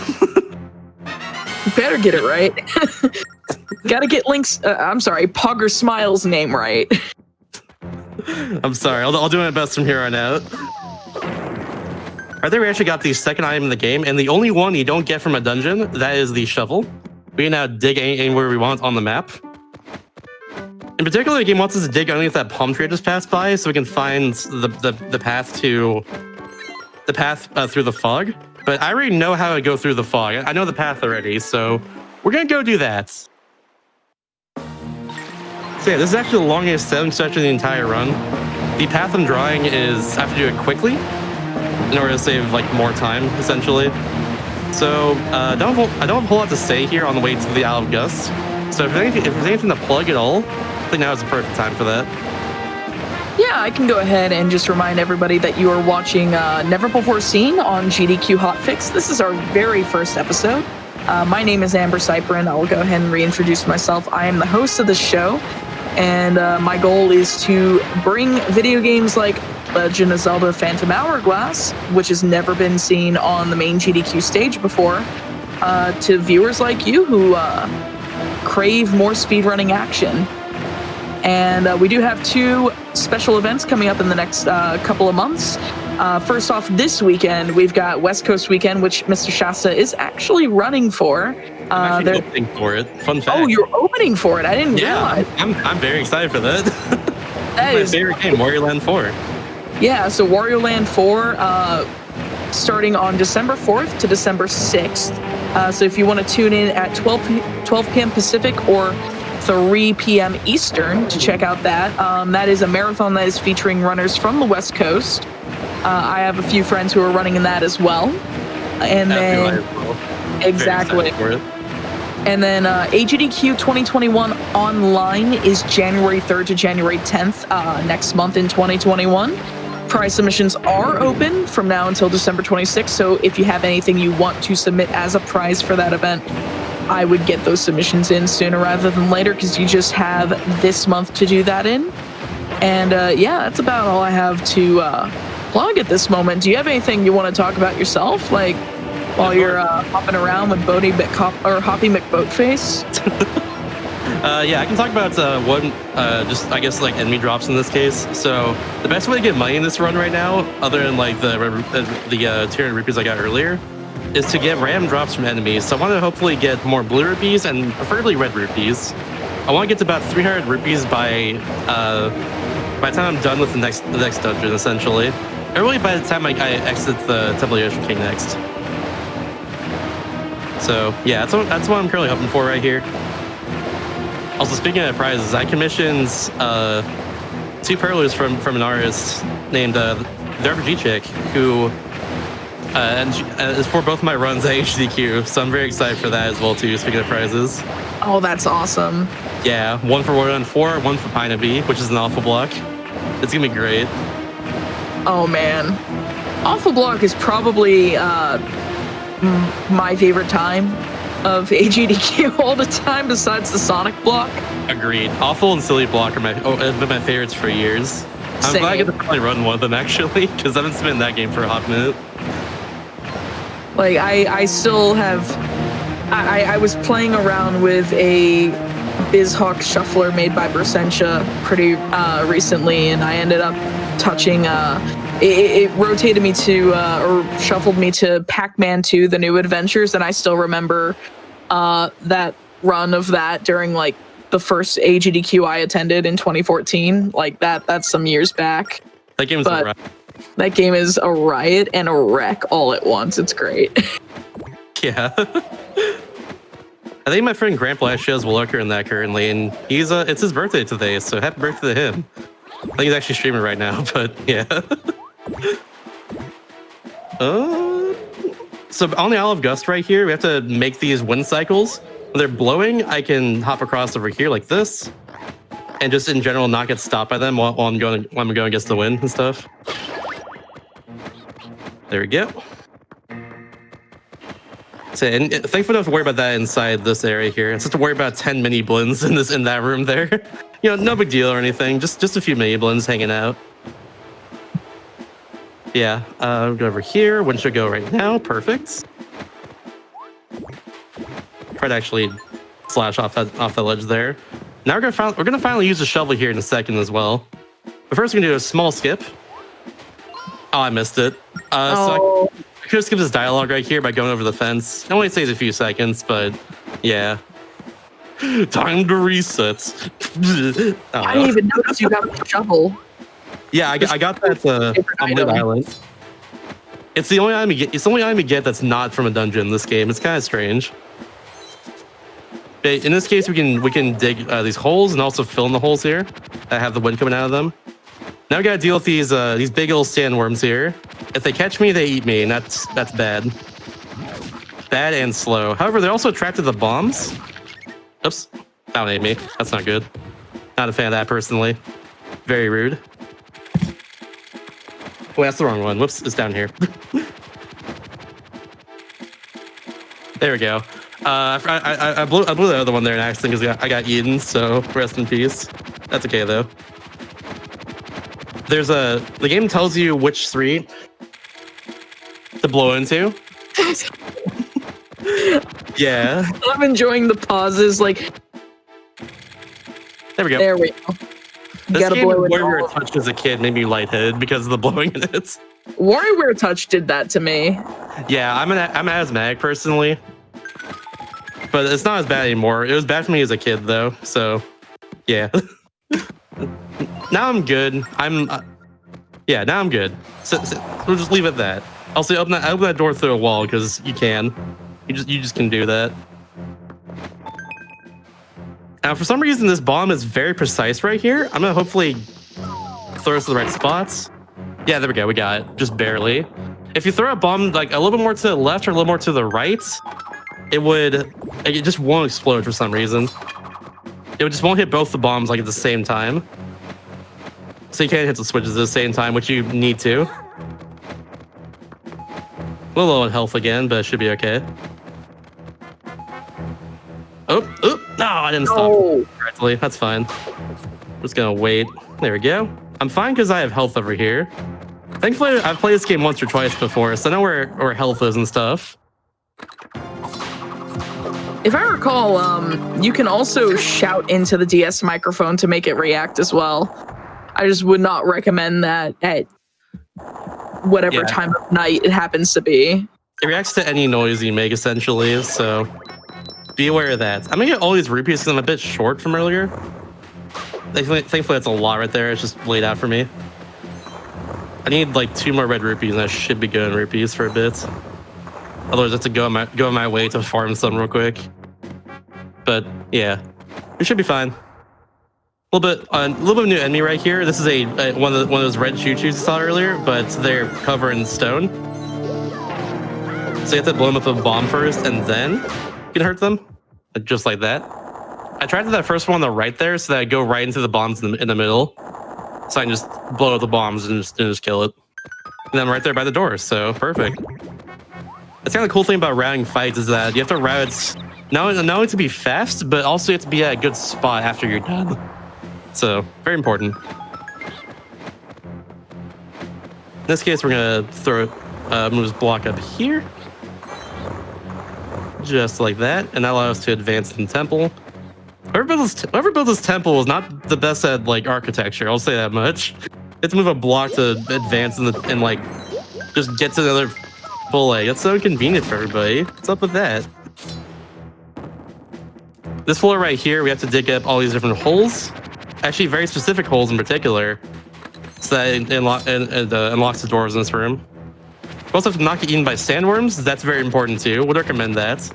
better get it right. Gotta get Pogger Smile's name right. I'm sorry. I'll do my best from here on out. Right there, we actually got the second item in the game, and the only one you don't get from a dungeon, that is the shovel. We can now dig anywhere we want on the map. In particular, the game wants us to dig underneath that palm tree I just passed by, so we can find the path through the fog. But I already know how to go through the fog. I know the path already, so we're gonna go do that. So yeah, this is actually the longest selling section of the entire run. The path I'm drawing is I have to do it quickly in order to save like more time, essentially. So I don't have a whole lot to say here on the way to the Isle of Gust. So if there's anything to plug at all, I think now is the perfect time for that. Yeah, I can go ahead and just remind everybody that you are watching Never Before Seen on GDQ Hotfix. This is our very first episode. My name is AmberCyprian. I will go ahead and reintroduce myself. I am the host of this show, and my goal is to bring video games like Legend of Zelda Phantom Hourglass, which has never been seen on the main GDQ stage before, to viewers like you who crave more speedrunning action. And we do have 2 special events coming up in the next couple of months. First off, this weekend, we've got West Coast Weekend, which Mr. Shasta is actually running for. I'm actually opening for it. Fun fact. Oh, you're opening for it. I didn't realize. I'm very excited for that. That my is favorite game, Wario Land 4. Yeah, so Wario Land 4, starting on December 4th to December 6th. So if you want to tune in at 12 p.m. Pacific or 3 p.m. Eastern to check out that. That is a marathon that is featuring runners from the West Coast. I have a few friends who are running in that as well. And then exactly. And then AGDQ 2021 online is January 3rd to January 10th next month in 2021. Prize submissions are open from now until December 26th. So if you have anything you want to submit as a prize for that event, I would get those submissions in sooner rather than later because you just have this month to do that in. And yeah, that's about all I have to plug at this moment. Do you have anything you want to talk about yourself? Like while you're hopping around with Hoppy McBoatface? Yeah, I can talk about one, just I guess like enemy drops in this case. So the best way to get money in this run right now, other than like the 200 rupees I got earlier, is to get random drops from enemies. So I want to hopefully get more blue rupees and preferably red rupees. I want to get to about 300 rupees by the time I'm done with the next dungeon, essentially. Or really by the time I exit the Temple of the Ocean King next. So yeah, that's what I'm currently hoping for right here. Also, speaking of prizes, I commissioned 2 parallels from an artist named the RPG Chick, who is for both my runs at AGDQ, so I'm very excited for that as well too, speaking of prizes. Oh, that's awesome. Yeah, one for Wario Land 4, one for Pine B, which is an awful block. It's gonna be great. Oh man. Awful block is probably my favorite time of AGDQ all the time besides the Sonic block. Agreed. Awful and Silly block have been my favorites for years. I'm glad I get to probably run one of them actually, because I've been spinning that game for a hot minute. Like I still have I was playing around with a BizHawk shuffler made by Bersentia pretty recently, and I ended up touching it rotated me to or shuffled me to Pac-Man 2 The New Adventures, and I still remember that run of that during like the first AGDQ I attended in 2014. Like that's some years back. That game is a riot. That game is a riot and a wreck all at once. It's great. Yeah. I think my friend Grandpa actually has Willoker in that currently, and it's his birthday today, so happy birthday to him. I think he's actually streaming right now, but yeah. So on the Isle of Gust right here, we have to make these wind cycles. When they're blowing, I can hop across over here like this, and just in general not get stopped by them while I'm going against the wind and stuff. There we go. So, and thankfully, I don't have to worry about that inside this area here. It's just to worry about 10 mini blends in that room there. You know, no big deal or anything. Just a few mini blends hanging out. Yeah, we'll go over here. Wind should go right now. Perfect. Try to actually slash off that ledge there. Now we're gonna finally use the shovel here in a second as well. But first, we're gonna do a small skip. Oh, I missed it. So I could have skipped this dialogue right here by going over the fence. It only saves a few seconds, but yeah. Time to reset. I didn't even notice you got the shovel. Yeah, I got that on Mid Island. It's the only item you get that's not from a dungeon in this game. It's kind of strange. But in this case, we can dig these holes and also fill in the holes here that have the wind coming out of them. Now we gotta deal with these big old sandworms here. If they catch me, they eat me, and that's bad. Bad and slow. However, they're also attracted to the bombs. Oops, that one ate me. That's not good. Not a fan of that personally. Very rude. Oh, that's the wrong one. Whoops, it's down here. There we go. I blew the other one there in accident because I got eaten, so rest in peace. That's okay though. The game tells you which street to blow into. Yeah. I'm enjoying the pauses. Like, there we go. There we go. This game where we were touched as a kid made me lightheaded because of the blowing in it. WarioWare Touch did that to me. Yeah, I'm an asthmatic personally, but it's not as bad anymore. It was bad for me as a kid though, so yeah. Now I'm good. Yeah, now I'm good. So we'll just leave it at that. I'll say open that door through a wall because you can. You just can do that. Now, for some reason, this bomb is very precise right here. I'm gonna hopefully throw us to the right spots. Yeah, there we go. We got it. Just barely. If you throw a bomb like a little bit more to the left or a little more to the right, it just won't explode for some reason. It just won't hit both the bombs like at the same time. So you can't hit the switches at the same time, which you need to. A little low on health again, but it should be okay. Oh, no, I didn't stop correctly. That's fine. I'm just gonna wait. There we go. I'm fine because I have health over here. Thankfully, I've played this game once or twice before, so I know where health is and stuff. If I recall, you can also shout into the DS microphone to make it react as well. I just would not recommend that at whatever time of night it happens to be. It reacts to any noise you make, essentially, so be aware of that. I'm gonna get all these rupees because I'm a bit short from earlier. Thankfully, that's a lot right there. It's just laid out for me. I need like 2 more red rupees, and I should be good in rupees for a bit. Otherwise, I have to go on my way to farm some real quick. But yeah, we should be fine. A little bit of new enemy right here. This is one of those red choo-choos you saw earlier, but they're covered in stone. So you have to blow them up with a bomb first, and then you can hurt them, just like that. I tried that first one on the right there, so that I go right into the bombs in the middle, so I can just blow up the bombs and just kill it. And then I'm right there by the door, so perfect. That's kind of the cool thing about routing fights is that you have to route not only to be fast, but also you have to be at a good spot after you're done. So, very important. In this case, we're gonna move this block up here. Just like that, and that allows us to advance in the temple. Whoever built this temple is not the best at like architecture, I'll say that much. You have to move a block to advance and like just get to another full egg. That's so inconvenient for everybody. What's up with that? This floor right here, we have to dig up all these different holes. Actually, very specific holes in particular, so that it unlocks the doors in this room. We also have to not get eaten by sandworms. That's very important too. Would recommend that.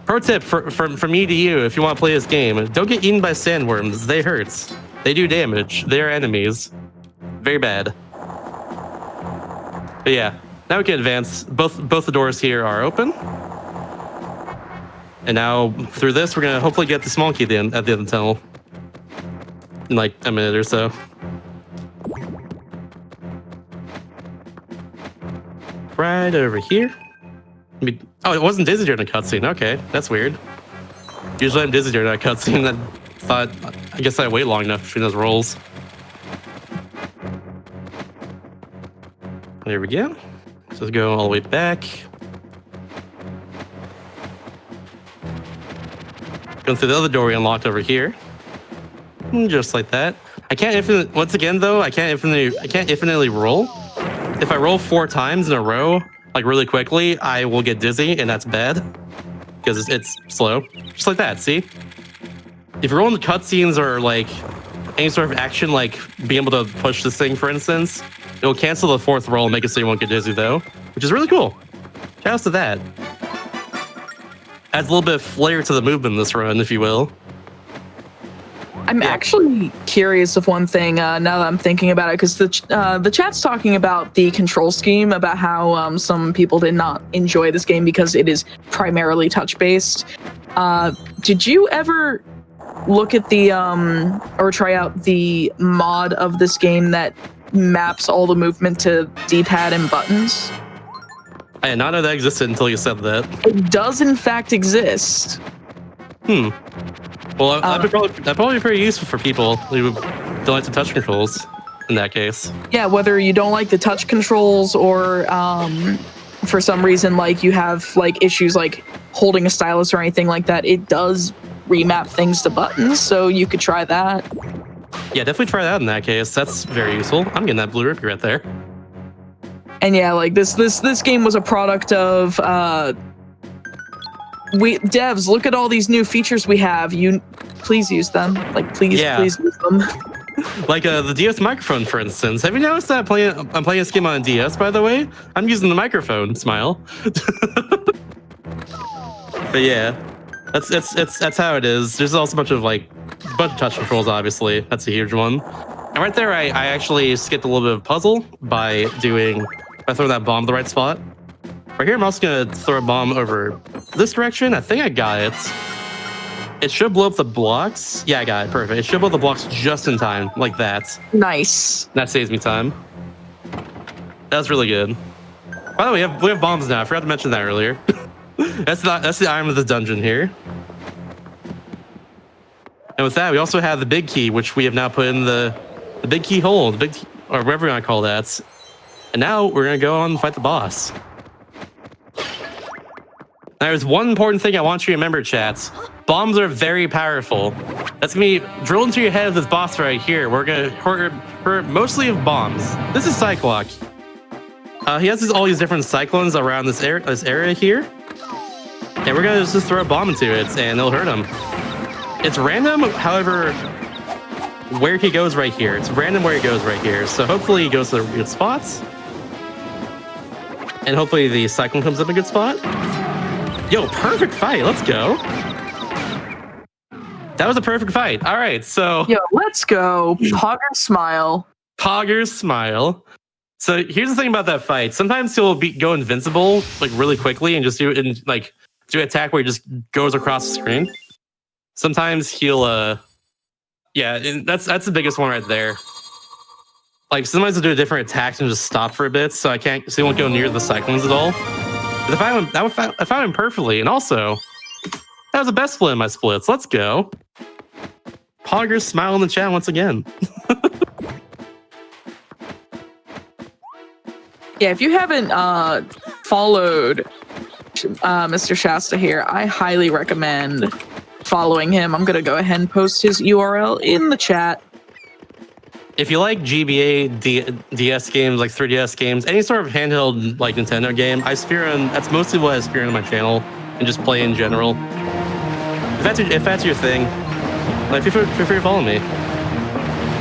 Pro tip from me to you, if you want to play this game, don't get eaten by sandworms. They hurt. They do damage. They are enemies. Very bad. But yeah, now we can advance. Both the doors here are open. And now through this, we're gonna hopefully get the small key at the end of the tunnel in like a minute or so. Right over here. Oh, it wasn't dizzy during a cutscene. Okay, that's weird. Usually I'm dizzy during a cutscene. I guess I wait long enough between those rolls. There we go. So let's go all the way back. Going through the other door we unlocked over here. Just like that. I can't infinitely roll. If I roll 4 times in a row, like really quickly, I will get dizzy, and that's bad. Because it's slow. Just like that, see? If you're rolling the cutscenes or like any sort of action, like being able to push this thing, for instance, it'll cancel the 4th roll and make it so you won't get dizzy though, which is really cool. Shout out to that. Adds a little bit of flair to the movement in this run, if you will. I'm actually curious of one thing now that I'm thinking about it, because the chat's talking about the control scheme, about how some people did not enjoy this game because it is primarily touch-based. Did you ever look at the or try out the mod of this game that maps all the movement to D-pad and buttons? I did not know that existed until you said that. It does in fact exist. Well, that'd probably be pretty useful for people who don't like the touch controls in that case. Yeah, whether you don't like the touch controls or for some reason like you have like issues like holding a stylus or anything like that, it does remap things to buttons, so you could try that. Yeah, definitely try that in that case. That's very useful. I'm getting that blue rupee right there. And yeah, like this game was a product of we devs. Look at all these new features we have. You please use them. Like please use them. Like the DS microphone, for instance. Have you noticed that I'm playing this game on a DS? By the way, I'm using the microphone. Smile. But yeah, that's how it is. There's also a bunch of touch controls. Obviously, that's a huge one. And right there, I actually skipped a little bit of puzzle by throwing that bomb to the right spot. Right here, I'm also gonna throw a bomb over this direction. I think I got it. It should blow up the blocks. Yeah, I got it. Perfect. It should blow up the blocks just in time, like that. Nice. That saves me time. That was really good. By the way, we have bombs now. I forgot to mention that earlier. That's the item of the dungeon here. And with that, we also have the big key, which we have now put in the big key hole, or whatever you want to call that. And now we're gonna go on and fight the boss. There's one important thing I want you to remember, chats. Bombs are very powerful. That's gonna be drilled into your head of this boss right here. We're gonna hurt mostly of bombs. This is Cyclock. He has all these different cyclones around this area here. And we're gonna just throw a bomb into it and it'll hurt him. It's random, however, where he goes right here. It's random where he goes right here. So hopefully he goes to the good spots. And hopefully the cyclone comes up in a good spot. Yo, perfect fight. Let's go. That was a perfect fight. All right, so... Yo, let's go. Pogger smile. Pogger's smile. So here's the thing about that fight. Sometimes he'll go invincible really quickly and just do an attack where he just goes across the screen. Sometimes he'll that's the biggest one right there. Sometimes he'll do a different attack and just stop for a bit, so he won't go near the cyclones at all. But I found him perfectly, and also that was the best split in my splits. Let's go. Pogger's smile in the chat once again. Yeah, if you haven't followed Mr. Shasta here, I highly recommend following him. I'm gonna go ahead and post his URL in the chat. If you like GBA, DS games, 3DS games, any sort of handheld Nintendo game, that's mostly what I spear on my channel and just play in general. If that's your thing, feel free to follow me.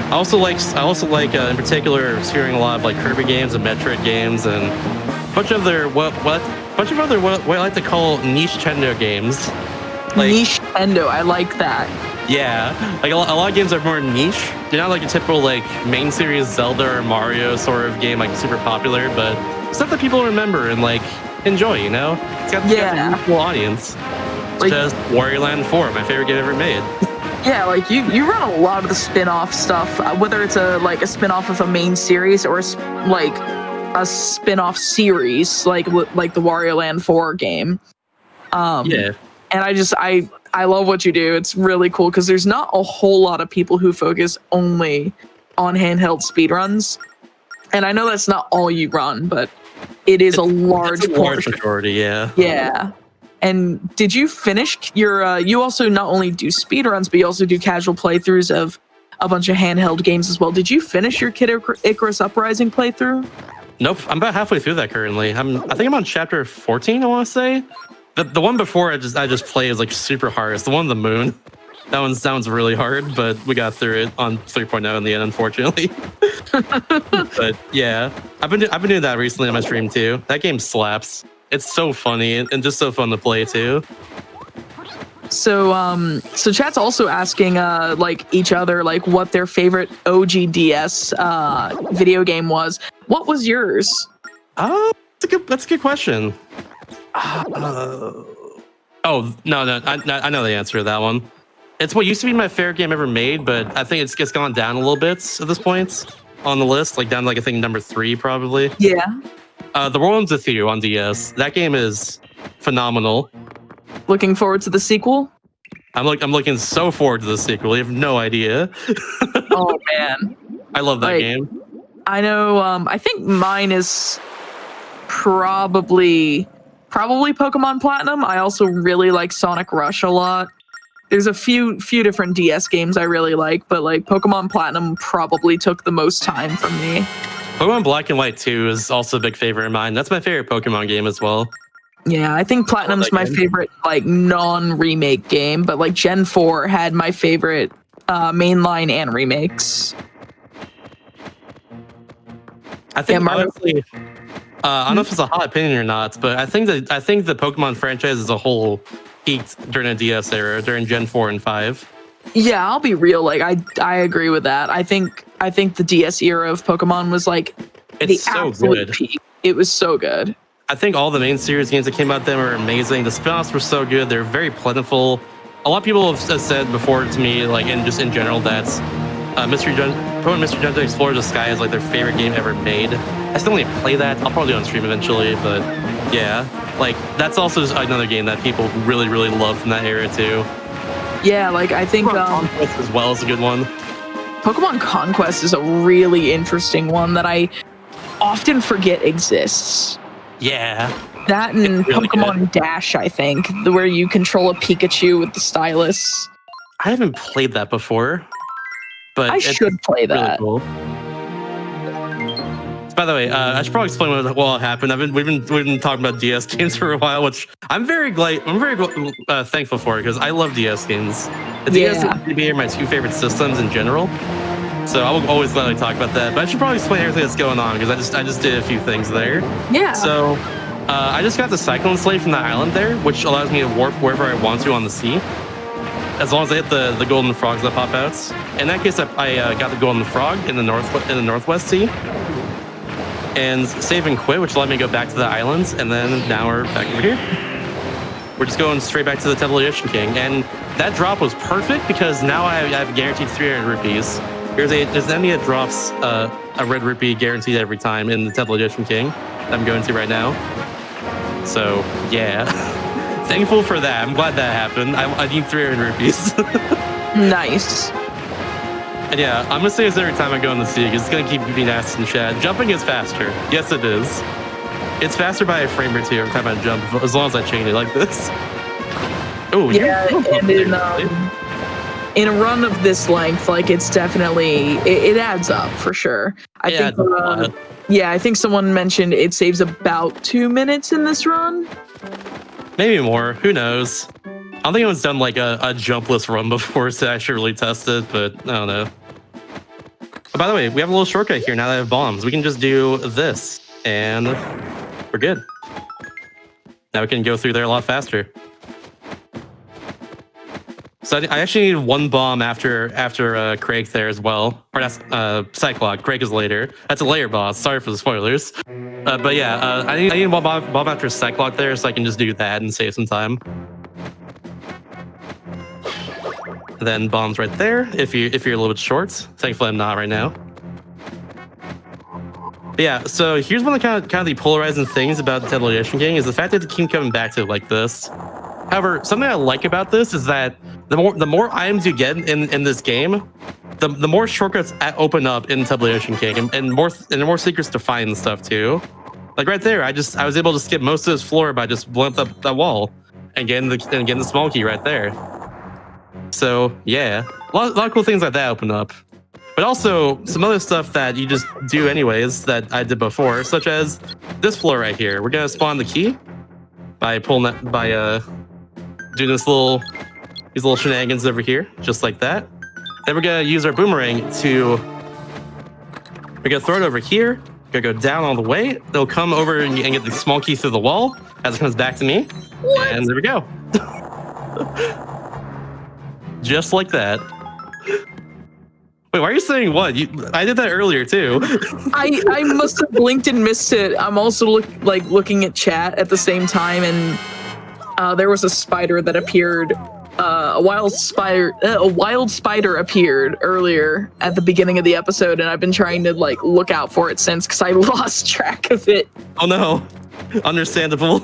I also like in particular spearing a lot of Kirby games and Metroid games and a bunch of other what I like to call niche Nintendo games. Niche Nintendo, I like that. Yeah, a lot of games are more niche. They're not a typical main series Zelda or Mario sort of game super popular, but stuff that people remember and enjoy. You know, it's got a cool audience. Such as Wario Land 4, my favorite game ever made. Yeah, you run a lot of the spin-off stuff, whether it's a spin-off of a main series or a spin-off series like the Wario Land 4 game. Yeah. And I love what you do. It's really cool because there's not a whole lot of people who focus only on handheld speedruns. And I know that's not all you run, but it is a large majority, yeah. Yeah. And did you finish your you also not only do speedruns, but you also do casual playthroughs of a bunch of handheld games as well. Did you finish your Kid Icarus Uprising playthrough? Nope, I'm about halfway through that currently. I think I'm on chapter 14, I want to say. The one before I just played is super hard. It's the one on the moon. That one sounds really hard, but we got through it on 3.0 in the end, unfortunately. But yeah, I've been doing that recently on my stream too. That game slaps. It's so funny and just so fun to play too. So chat's also asking each other what their favorite OGDS video game was. What was yours? That's a good question. Oh no, I know the answer to that one. It's what used to be my favorite game ever made, but I think it's gone down a little bit at this point on the list, down to I think number 3 probably. Yeah. The World Ends With You on DS. That game is phenomenal. Looking forward to the sequel? I'm looking so forward to the sequel. You have no idea. Oh man. I love that game. I know I think mine is probably Pokemon Platinum. I also really like Sonic Rush a lot. There's a few different DS games I really like, but like Pokemon Platinum probably took the most time from me. Pokemon Black and White 2 is also a big favorite of mine. That's my favorite Pokemon game as well. Yeah, I think Platinum's my favorite like non-remake game, but like Gen 4 had my favorite mainline and remakes. I think honestly, I don't know if it's a hot opinion or not, but I think the Pokemon franchise as a whole peaked during the DS era, during Gen 4 and 5. Yeah, I'll be real. Like I agree with that. I think the DS era of Pokemon was like It's the so absolute good. peak. It was so good. I think all the main series games that came out then were amazing. The spin-offs were so good. They're very plentiful. A lot of people have said before to me, like, and just in general, that Pokemon Mystery Dungeon Explorers of the Sky is like their favorite game ever made. I still need to play that. I'll probably do it on stream eventually, but yeah, like that's also just another game that people really, really love from that era too. Yeah, like I think Conquest as well is a good one. Pokemon Conquest is a really interesting one that I often forget exists. Yeah. That and really Pokemon Dash, I think, where you control a Pikachu with the stylus. I haven't played that before, but I should play really that. cool. By the way, I should probably explain what happened. We've been talking about DS games for a while, which I'm very thankful for because I love DS games. The DS and GBA are my two favorite systems in general, so I will always gladly talk about that. But I should probably explain everything that's going on because I just did a few things there. Yeah. So I just got the Cyclone Slate from the island there, which allows me to warp wherever I want to on the sea, as long as I hit the golden frogs that pop out. In that case, I got the golden frog in the northwest sea. And save and quit, which allowed me to go back to the islands, and then now we're back over here. We're just going straight back to the Temple of the Ocean King, and that drop was perfect because now I have guaranteed 300 rupees. There's an enemy that drops a red rupee guaranteed every time in the Temple of the Ocean King that I'm going to right now. So yeah, thankful for that. I'm glad that happened. I need 300 rupees. Nice. And yeah, I'm gonna say this every time I go in the sea because it's gonna keep being asked in chat. Jumping is faster. Yes, it is. It's faster by a frame or two every time I jump, as long as I chain it like this. Oh yeah, and in a run of this length, like it's definitely it adds up for sure. I think someone mentioned it saves about 2 minutes in this run. Maybe more. Who knows? I don't think anyone's done like a jumpless run before to actually really test it, but I don't know. Oh, by the way, we have a little shortcut here now that I have bombs. We can just do this, and we're good. Now we can go through there a lot faster. So I actually need one bomb after Craig there as well. Or that's Cyclops. Craig is later. That's a layer boss. Sorry for the spoilers. But yeah, I need one bomb after Cyclops there, so I can just do that and save some time. Then bombs right there if you're a little bit short. Thankfully I'm not right now. But yeah, so here's one of the kind of the polarizing things about the Temple of the Ocean King is the fact that they keep coming back to it like this. However, something I like about this is that the more items you get in this game, the more shortcuts open up in Temple of the Ocean King and more secrets to find and stuff too. Like right there, I was able to skip most of this floor by just blowing up that wall and getting the small key right there. So yeah, a lot of cool things like that open up, but also some other stuff that you just do anyways that I did before, such as this floor right here. We're gonna spawn the key by pulling that doing these little shenanigans over here, just like that. Then we're gonna use our boomerang we're gonna throw it over here. We're gonna go down all the way. They'll come over and get the small key through the wall as it comes back to me. What? And there we go. Just like that. Wait, why are you saying what? I did that earlier too. I must have blinked and missed it. I'm also looking at chat at the same time, and there was a spider that appeared. A wild spider appeared earlier at the beginning of the episode, and I've been trying to look out for it since because I lost track of it. Oh no, understandable.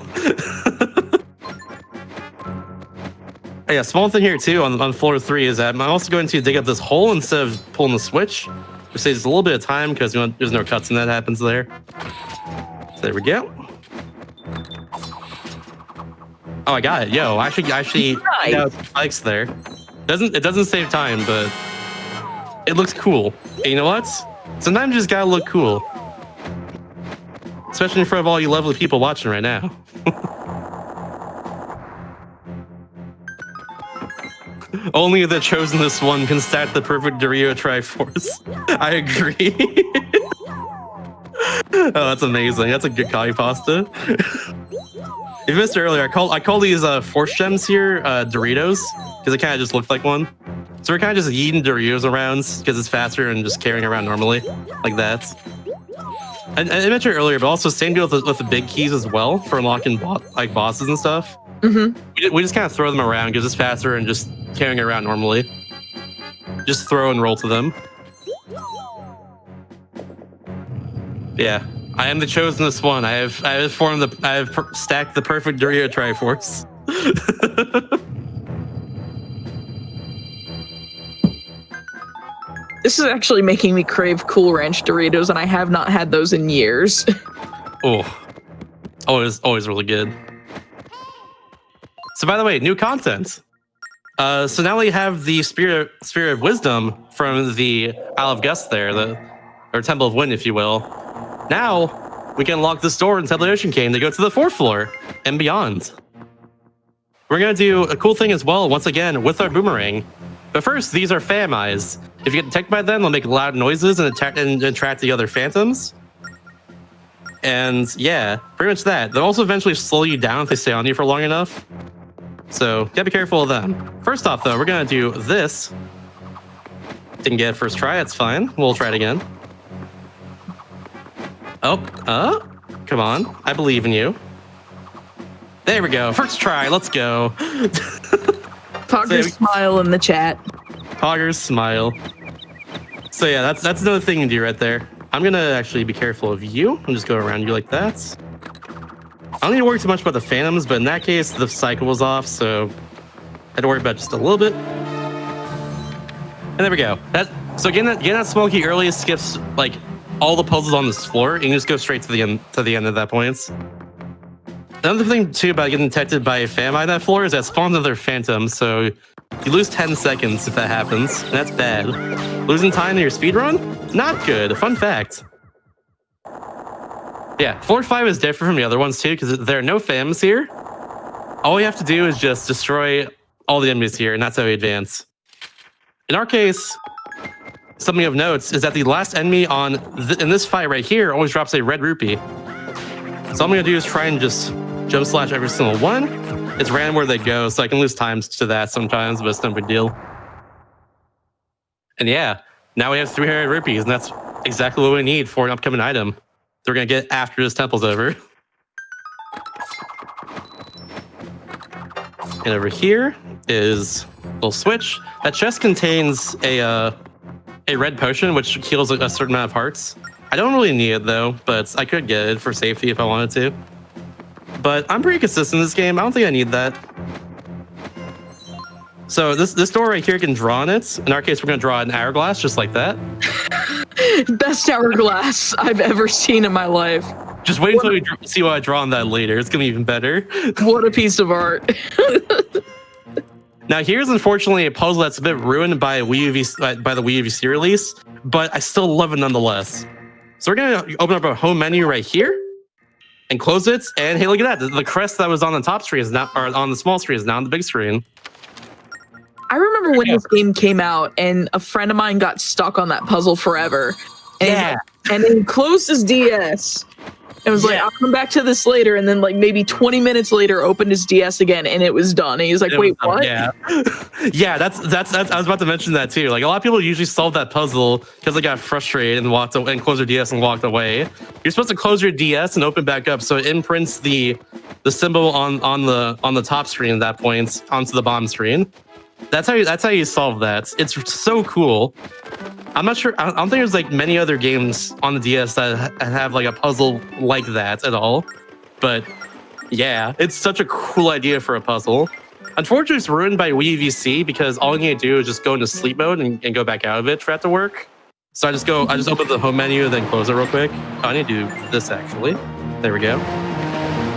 Yeah, small thing here too on floor 3 is that I'm also going to dig up this hole instead of pulling the switch, which saves a little bit of time because there's no cutscene that happens there. So there we go. Oh, I got it. Yo, I actually got spikes there. Doesn't save time, but it looks cool. And you know what? Sometimes you just gotta look cool. Especially in front of all you lovely people watching right now. Only the chosenest one can stack the perfect Dorito Triforce. I agree. Oh, that's amazing. That's a good copy pasta. If you missed it earlier, I call these force gems here Doritos because it kind of just looked like one. So we're kind of just yeeting Doritos around because it's faster and just carrying around normally like that. And I mentioned it earlier, but also same deal with the big keys as well for unlocking like bosses and stuff. Mm-hmm. We just kind of throw them around because it's faster and just carrying it around normally. Just throw and roll to them. Yeah, I am the chosenest one. I have stacked the perfect Dorito Triforce. This is actually making me crave Cool Ranch Doritos, and I have not had those in years. Oh, always really good. So by the way, new content. So now we have the Spirit of Wisdom from the Isle of Gust there, or Temple of Wind, if you will. Now we can unlock this door in Temple of Ocean Cave to go to the 4th floor and beyond. We're gonna do a cool thing as well, once again, with our boomerang. But first, these are Phantom Eyes. If you get detected by them, they'll make loud noises and attract the other phantoms. And yeah, pretty much that. They'll also eventually slow you down if they stay on you for long enough. So, gotta be careful of them. First off, though, we're gonna do this. Didn't get it first try, that's fine. We'll try it again. Oh, come on. I believe in you. There we go. First try, let's go. Pogger's smile in the chat. Pogger's smile. So yeah, that's another thing you do right there. I'm gonna actually be careful of you. I'll just go around you like that. I don't need to worry too much about the phantoms, but in that case, the cycle was off, so I had to worry about just a little bit. And there we go. So getting that small key early skips like all the puzzles on this floor, and you just go straight to the end at that point. Another thing too about getting detected by a phantom on that floor is that spawns another phantom, so you lose 10 seconds if that happens, and that's bad. Losing time in your speedrun? Not good. Fun fact. Yeah, floor 5 is different from the other ones too, because there are no phantoms here. All we have to do is just destroy all the enemies here, and that's how we advance. In our case, something of note is that the last enemy in this fight right here always drops a red rupee. So all I'm gonna do is try and just jump slash every single one. It's random where they go, so I can lose times to that sometimes, but it's no big deal. And yeah, now we have 300 rupees, and that's exactly what we need for an upcoming item that we're gonna get after this temple's over. And over here is a little switch. That chest contains a red potion, which heals a certain amount of hearts. I don't really need it though, but I could get it for safety if I wanted to. But I'm pretty consistent in this game. I don't think I need that. So this door right here can draw on it. In our case, we're gonna draw an hourglass just like that. Best hourglass I've ever seen in my life. Just wait until we see what I draw on that later. It's gonna be even better. What a piece of art. Now here's unfortunately a puzzle that's a bit ruined by the Wii U VC release, but I still love it nonetheless. So we're gonna open up our home menu right here and close it. And hey, look at that. The crest that was on the top screen is now, or on the small screen is now on the big screen. I remember when this game came out and a friend of mine got stuck on that puzzle forever. And, and then closed his DS. It was like, I'll come back to this later. And then like maybe 20 minutes later, opened his DS again and it was done. And he was like, wait, what? Yeah, yeah, that's I was about to mention that too. Like a lot of people usually solve that puzzle because they got frustrated and walked away and closed their DS and walked away. You're supposed to close your DS and open back up so it imprints the symbol on the top screen at that point onto the bottom screen. That's how you solve that. It's so cool. I'm not sure. I don't think there's like many other games on the DS that have like a puzzle like that at all. But yeah, it's such a cool idea for a puzzle. Unfortunately, it's ruined by Wii VC because all you need to do is just go into sleep mode and go back out of it for that to work. So I just open the home menu and then close it real quick. Oh, I need to do this actually. There we go.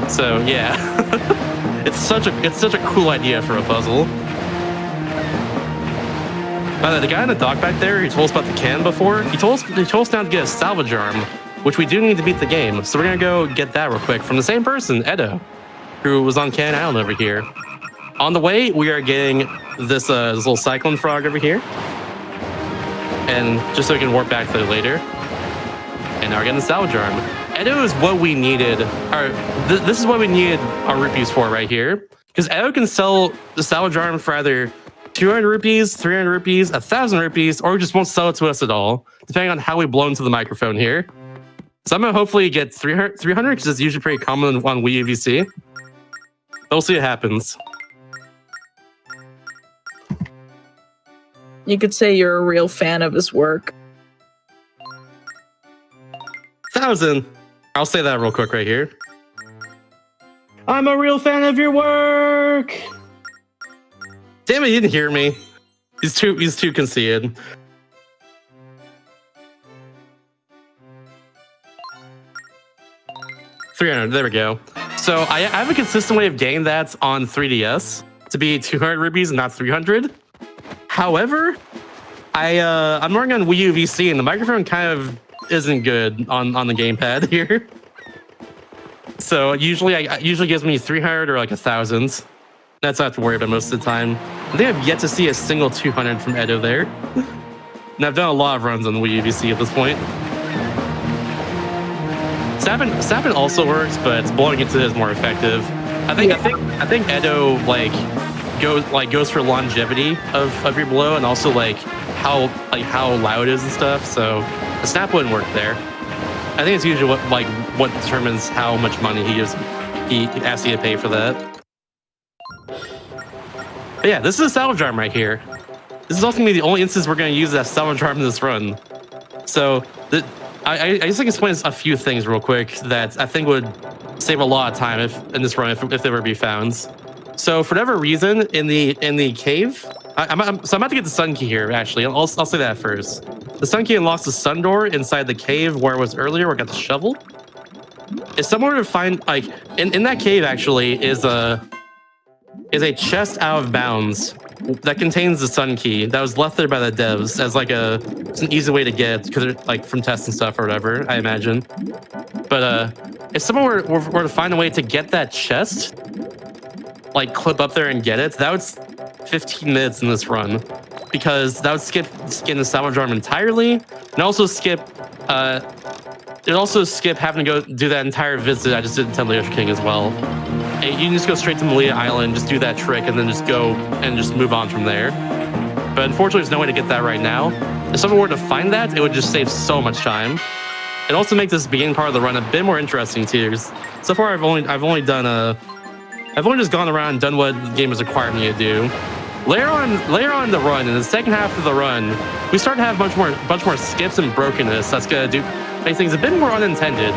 So yeah, it's such a cool idea for a puzzle. The guy in the dock back there, he told us about the can before. He told us now to get a salvage arm, which we do need to beat the game. So we're gonna go get that real quick from the same person, Edo, who was on Can Island over here. On the way, we are getting this little cyclone frog over here, and just so we can warp back there later. And now we're getting the salvage arm. Edo is what we needed. This is what we needed our rupees for right here, because Edo can sell the salvage arm for either 200 rupees, 300 rupees, 1,000 rupees, or just won't sell it to us at all, depending on how we blow into the microphone here. So I'm gonna hopefully get 300 because it's usually pretty common on Wii U VC. We'll see what happens. You could say you're a real fan of his work. 1,000. I'll say that real quick right here. I'm a real fan of your work. Damn it, he didn't hear me. He's too conceited. $300, there we go. So I have a consistent way of getting that on 3DS to be 200 rupees and not 300. However, I'm working on Wii U VC and the microphone kind of isn't good on the gamepad here. So it usually gives me 300 or like 1,000. That's not to worry about most of the time. I think I've yet to see a single 200 from Edo there. And I've done a lot of runs on the Wii U VC at this point. Snapping also works, but blowing into it is more effective. I think Edo goes for longevity of your blow and also how loud it is and stuff. So the snap wouldn't work there. I think it's usually what determines how much money he asks you to pay for that. But yeah, this is a salvage arm right here. This is also gonna be the only instance we're gonna use that salvage arm in this run. So I just like to explain a few things real quick that I think would save a lot of time in this run if they were to be found. So for whatever reason in the cave, I'm about to get the sun key here. Actually, I'll say that first. The sun key unlocks the sun door inside the cave where it was earlier. Where I got the shovel. If someone were to find in that cave actually is a chest out of bounds that contains the sun key that was left there by the devs as it's an easy way to get it because from tests and stuff or whatever, I imagine. But if someone were to find a way to get that chest, clip up there and get it, that would 15 minutes in this run, because that would skip getting the salvage arm entirely, and also skip having to go do that entire visit I just did in Temple of King as well. You can just go straight to Malia Island, just do that trick, and then just go and just move on from there. But unfortunately, there's no way to get that right now. If someone were to find that, it would just save so much time. It also makes this beginning part of the run a bit more interesting too. Because so far, I've only just gone around and done what the game has required me to do. Later on in the run, in the second half of the run, we start to have a bunch more skips and brokenness. That's gonna make things a bit more unintended.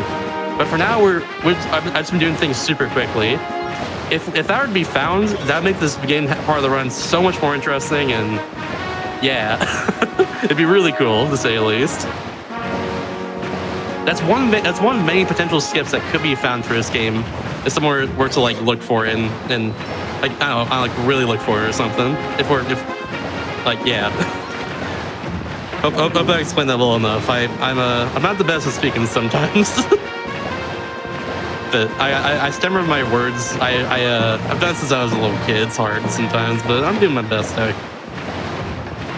But for now, I've just been doing things super quickly. If that were to be found, that would make this beginning part of the run so much more interesting, and yeah, it'd be really cool to say the least. That's one of many potential skips that could be found for this game if someone were to look for it and I don't know, really look for it or something. Yeah. Hope I explained that well enough. I'm not the best at speaking sometimes. But I stammer my words. I've done it since I was a little kid. It's hard sometimes, but I'm doing my best.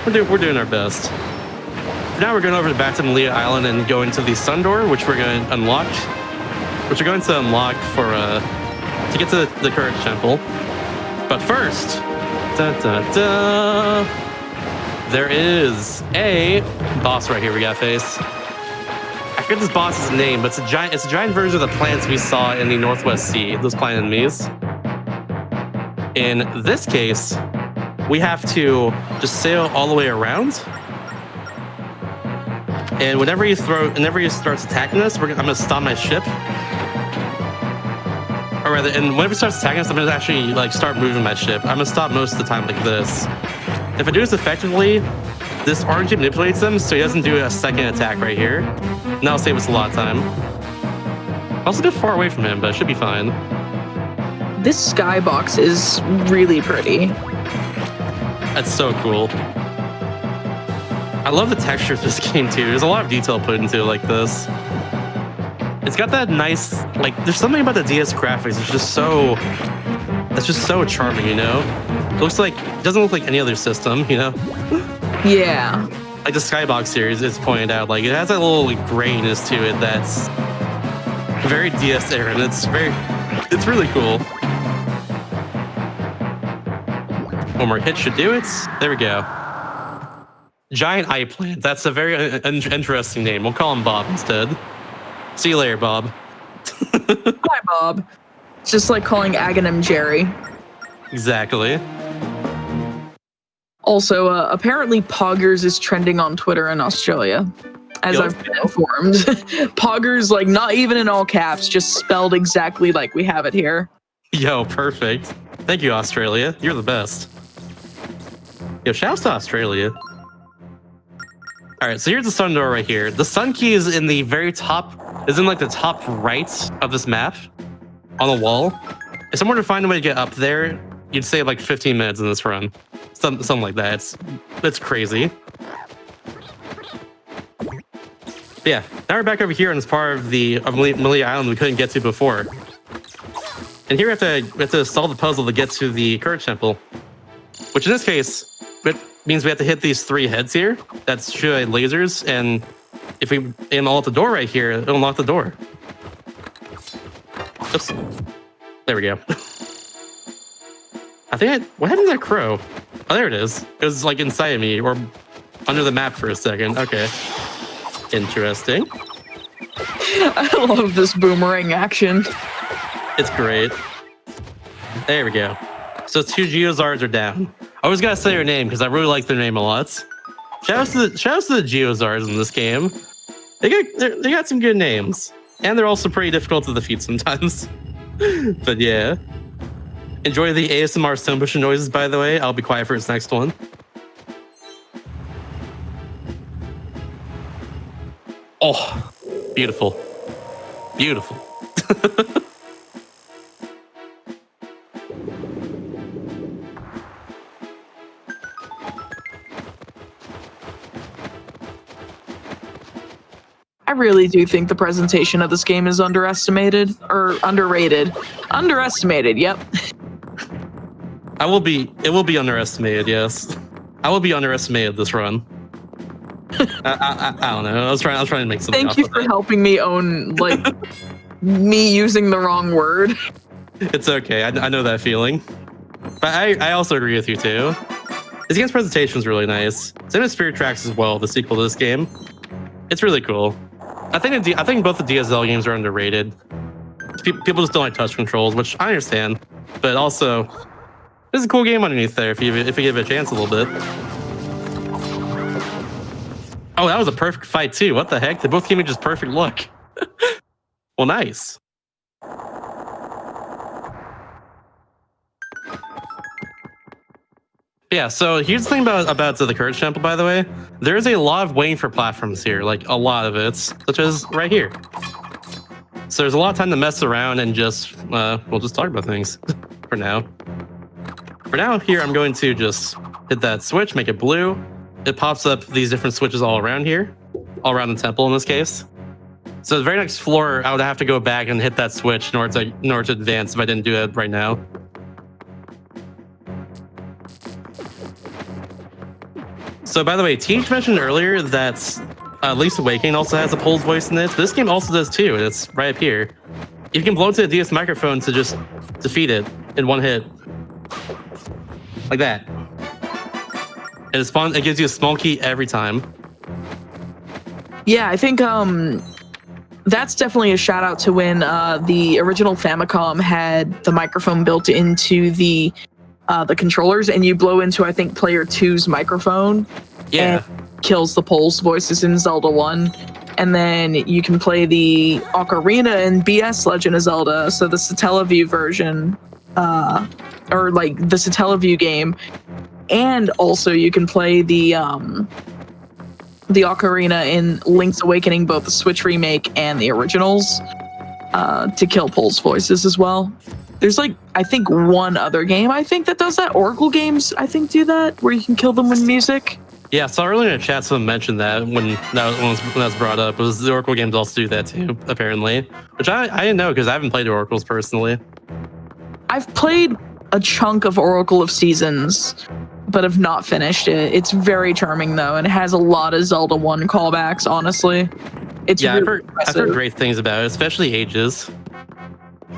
We're doing our best. For now, we're going over back to Malia Island and going to the Sun Door, which we're going to unlock. Which we're going to unlock to get to the Courage Temple. But first, there is a boss right here we got to face. I forget this boss's name, but it's a giant version of the plants we saw in the Northwest Sea, those plant enemies. In this case, we have to just sail all the way around. And whenever he starts attacking us, I'm gonna stop my ship. Or rather, and whenever he starts attacking us, I'm gonna actually start moving my ship. I'm gonna stop most of the time like this. If I do this effectively, this RNG manipulates them so he doesn't do a second attack right here. And that'll save us a lot of time. I'm also a bit far away from him, but it should be fine. This skybox is really pretty. That's so cool. I love the texture of this game too. There's a lot of detail put into it like this. It's got that nice, like, there's something about the DS graphics. It's just so charming, you know? It looks like, it doesn't look like any other system, you know? Yeah. Like the Skybox series is pointed out, like it has that little like, grayness to it that's very DS era, and it's really cool. One more hit should do it. There we go. Giant eye plant. That's a very interesting name. We'll call him Bob instead. See you later, Bob. Hi, Bob. It's just like calling Aghanim Jerry. Exactly. Also, apparently Poggers is trending on Twitter in Australia, as I've been informed. Poggers, like, not even in all caps, just spelled exactly like we have it here. Yo, perfect. Thank you, Australia. You're the best. Yo, shouts to Australia. All right, so here's the sun door right here. The sun key is in the very top, like the top right of this map on the wall. If someone were to find a way to get up there, you'd save like 15 minutes in this run. Something like that. It's crazy. But yeah, now we're back over here on this part of Malia Island we couldn't get to before. And here we have to solve the puzzle to get to the Courage Temple, which in this case it means we have to hit these 3 heads here that shoot lasers, and if we aim all at the door right here, it'll unlock the door. Oops. There we go. What happened to that crow? Oh, there it is. It was like inside of me or under the map for a second. Okay. Interesting. I love this boomerang action. It's great. There we go. So 2 Geozards are down. I always gotta say their name because I really like their name a lot. Shoutouts to the Geozards in this game. They got some good names. And they're also pretty difficult to defeat sometimes. But yeah. Enjoy the ASMR stone pushing noises, by the way. I'll be quiet for its next one. Oh, beautiful. Beautiful. I really do think the presentation of this game is underestimated or underrated. Underestimated, yep. It will be underestimated, yes. I will be underestimated this run. I don't know. I was trying to make something. Thank you for helping me own like me using the wrong word. It's okay. I know that feeling. But I also agree with you too. This game's presentation is really nice. Same as Spirit Tracks as well, the sequel to this game. It's really cool. I think both the DSL games are underrated. People just don't like touch controls, which I understand. But also, there's a cool game underneath there if you give it a chance a little bit. Oh, that was a perfect fight too. What the heck? They both gave me just perfect luck. Well, nice. Yeah, so here's the thing about the Courage Temple, by the way. There's a lot of waiting for platforms here, like a lot of it, such as right here. So there's a lot of time to mess around and just, we'll just talk about things for now. For now, here I'm going to just hit that switch, make it blue. It pops up these different switches all around here, all around the temple in this case. So the very next floor, I would have to go back and hit that switch in order to advance if I didn't do it right now. So by the way, Teach mentioned earlier that Link's Awakening also has a Pole's voice in it, but this game also does too, and it's right up here. You can blow into the DS microphone to just defeat it in one hit. Like that. And it gives you a small key every time. Yeah, I think that's definitely a shout out to when the original Famicom had the microphone built into the controllers, and you blow into, I think, player 2's microphone. Yeah. And kills the Pole's voices in Zelda 1. And then you can play the Ocarina in BS Legend of Zelda, so the Satellaview version, or like the Satellaview game. And also you can play the Ocarina in Link's Awakening, both the Switch remake and the originals, to kill Pole's voices as well. There's like, I think one other game I think that does that. Oracle games, I think, do that, where you can kill them with music. Yeah, so earlier in the chat, someone mentioned that when that was brought up. Was the Oracle games also do that too, apparently. Which I didn't know because I haven't played Oracles personally. I've played a chunk of Oracle of Seasons, but have not finished it. It's very charming though, and it has a lot of Zelda 1 callbacks, honestly. It's Yeah, really I've heard great things about it, especially Ages.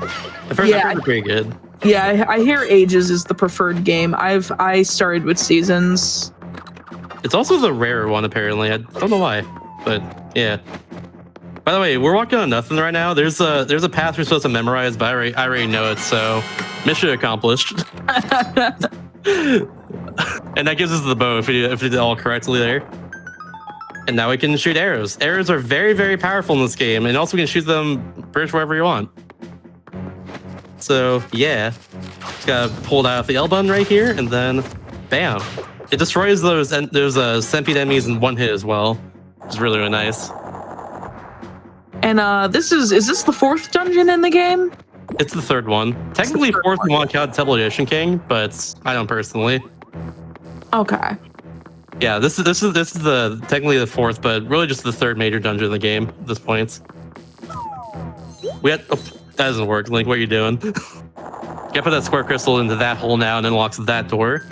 I've heard it's pretty good. Yeah, I hear Ages is the preferred game. I started with Seasons. It's also the rarer one, apparently. I don't know why, but yeah. By the way, we're walking on nothing right now. There's a path we're supposed to memorize, but I already know it, so mission accomplished. And that gives us the bow if we did it all correctly there. And now we can shoot arrows. Arrows are very, very powerful in this game, and also we can shoot them pretty much wherever you want. So yeah, just gotta pull it out of the L button right here, and then bam. It destroys those centipede enemies in one hit as well, which is really, really nice. And is this the 4th dungeon in the game? It's the 3rd one. Technically 4th in one count Television King, but I don't personally. Okay. Yeah, this is the technically the 4th, but really just the 3rd major dungeon in the game at this point. That doesn't work. Link, what are you doing? You gotta put that square crystal into that hole now, and then unlocks that door.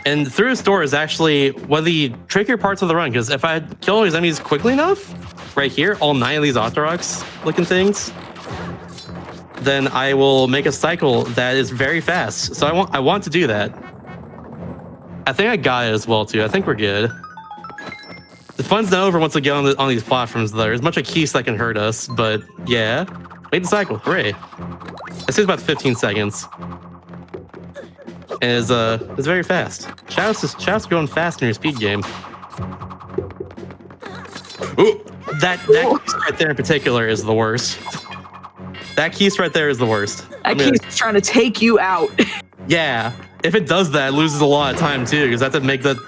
And through this door is actually one of the trickier parts of the run, because if I kill all these enemies quickly enough, right here, all 9 of these Octoroks looking things, then I will make a cycle that is very fast. So I want to do that. I think I got it as well too. I think we're good. The fun's not over once we get on these platforms though. There's a bunch of keys that can hurt us, but yeah. Made the cycle, hooray. It takes about 15 seconds. And it's very fast. Shoutouts to going fast in your speed game. Ooh, that keys right there in particular is the worst. That keys right there is the worst. That keys trying to take you out. Yeah, if it does that, it loses a lot of time too, because I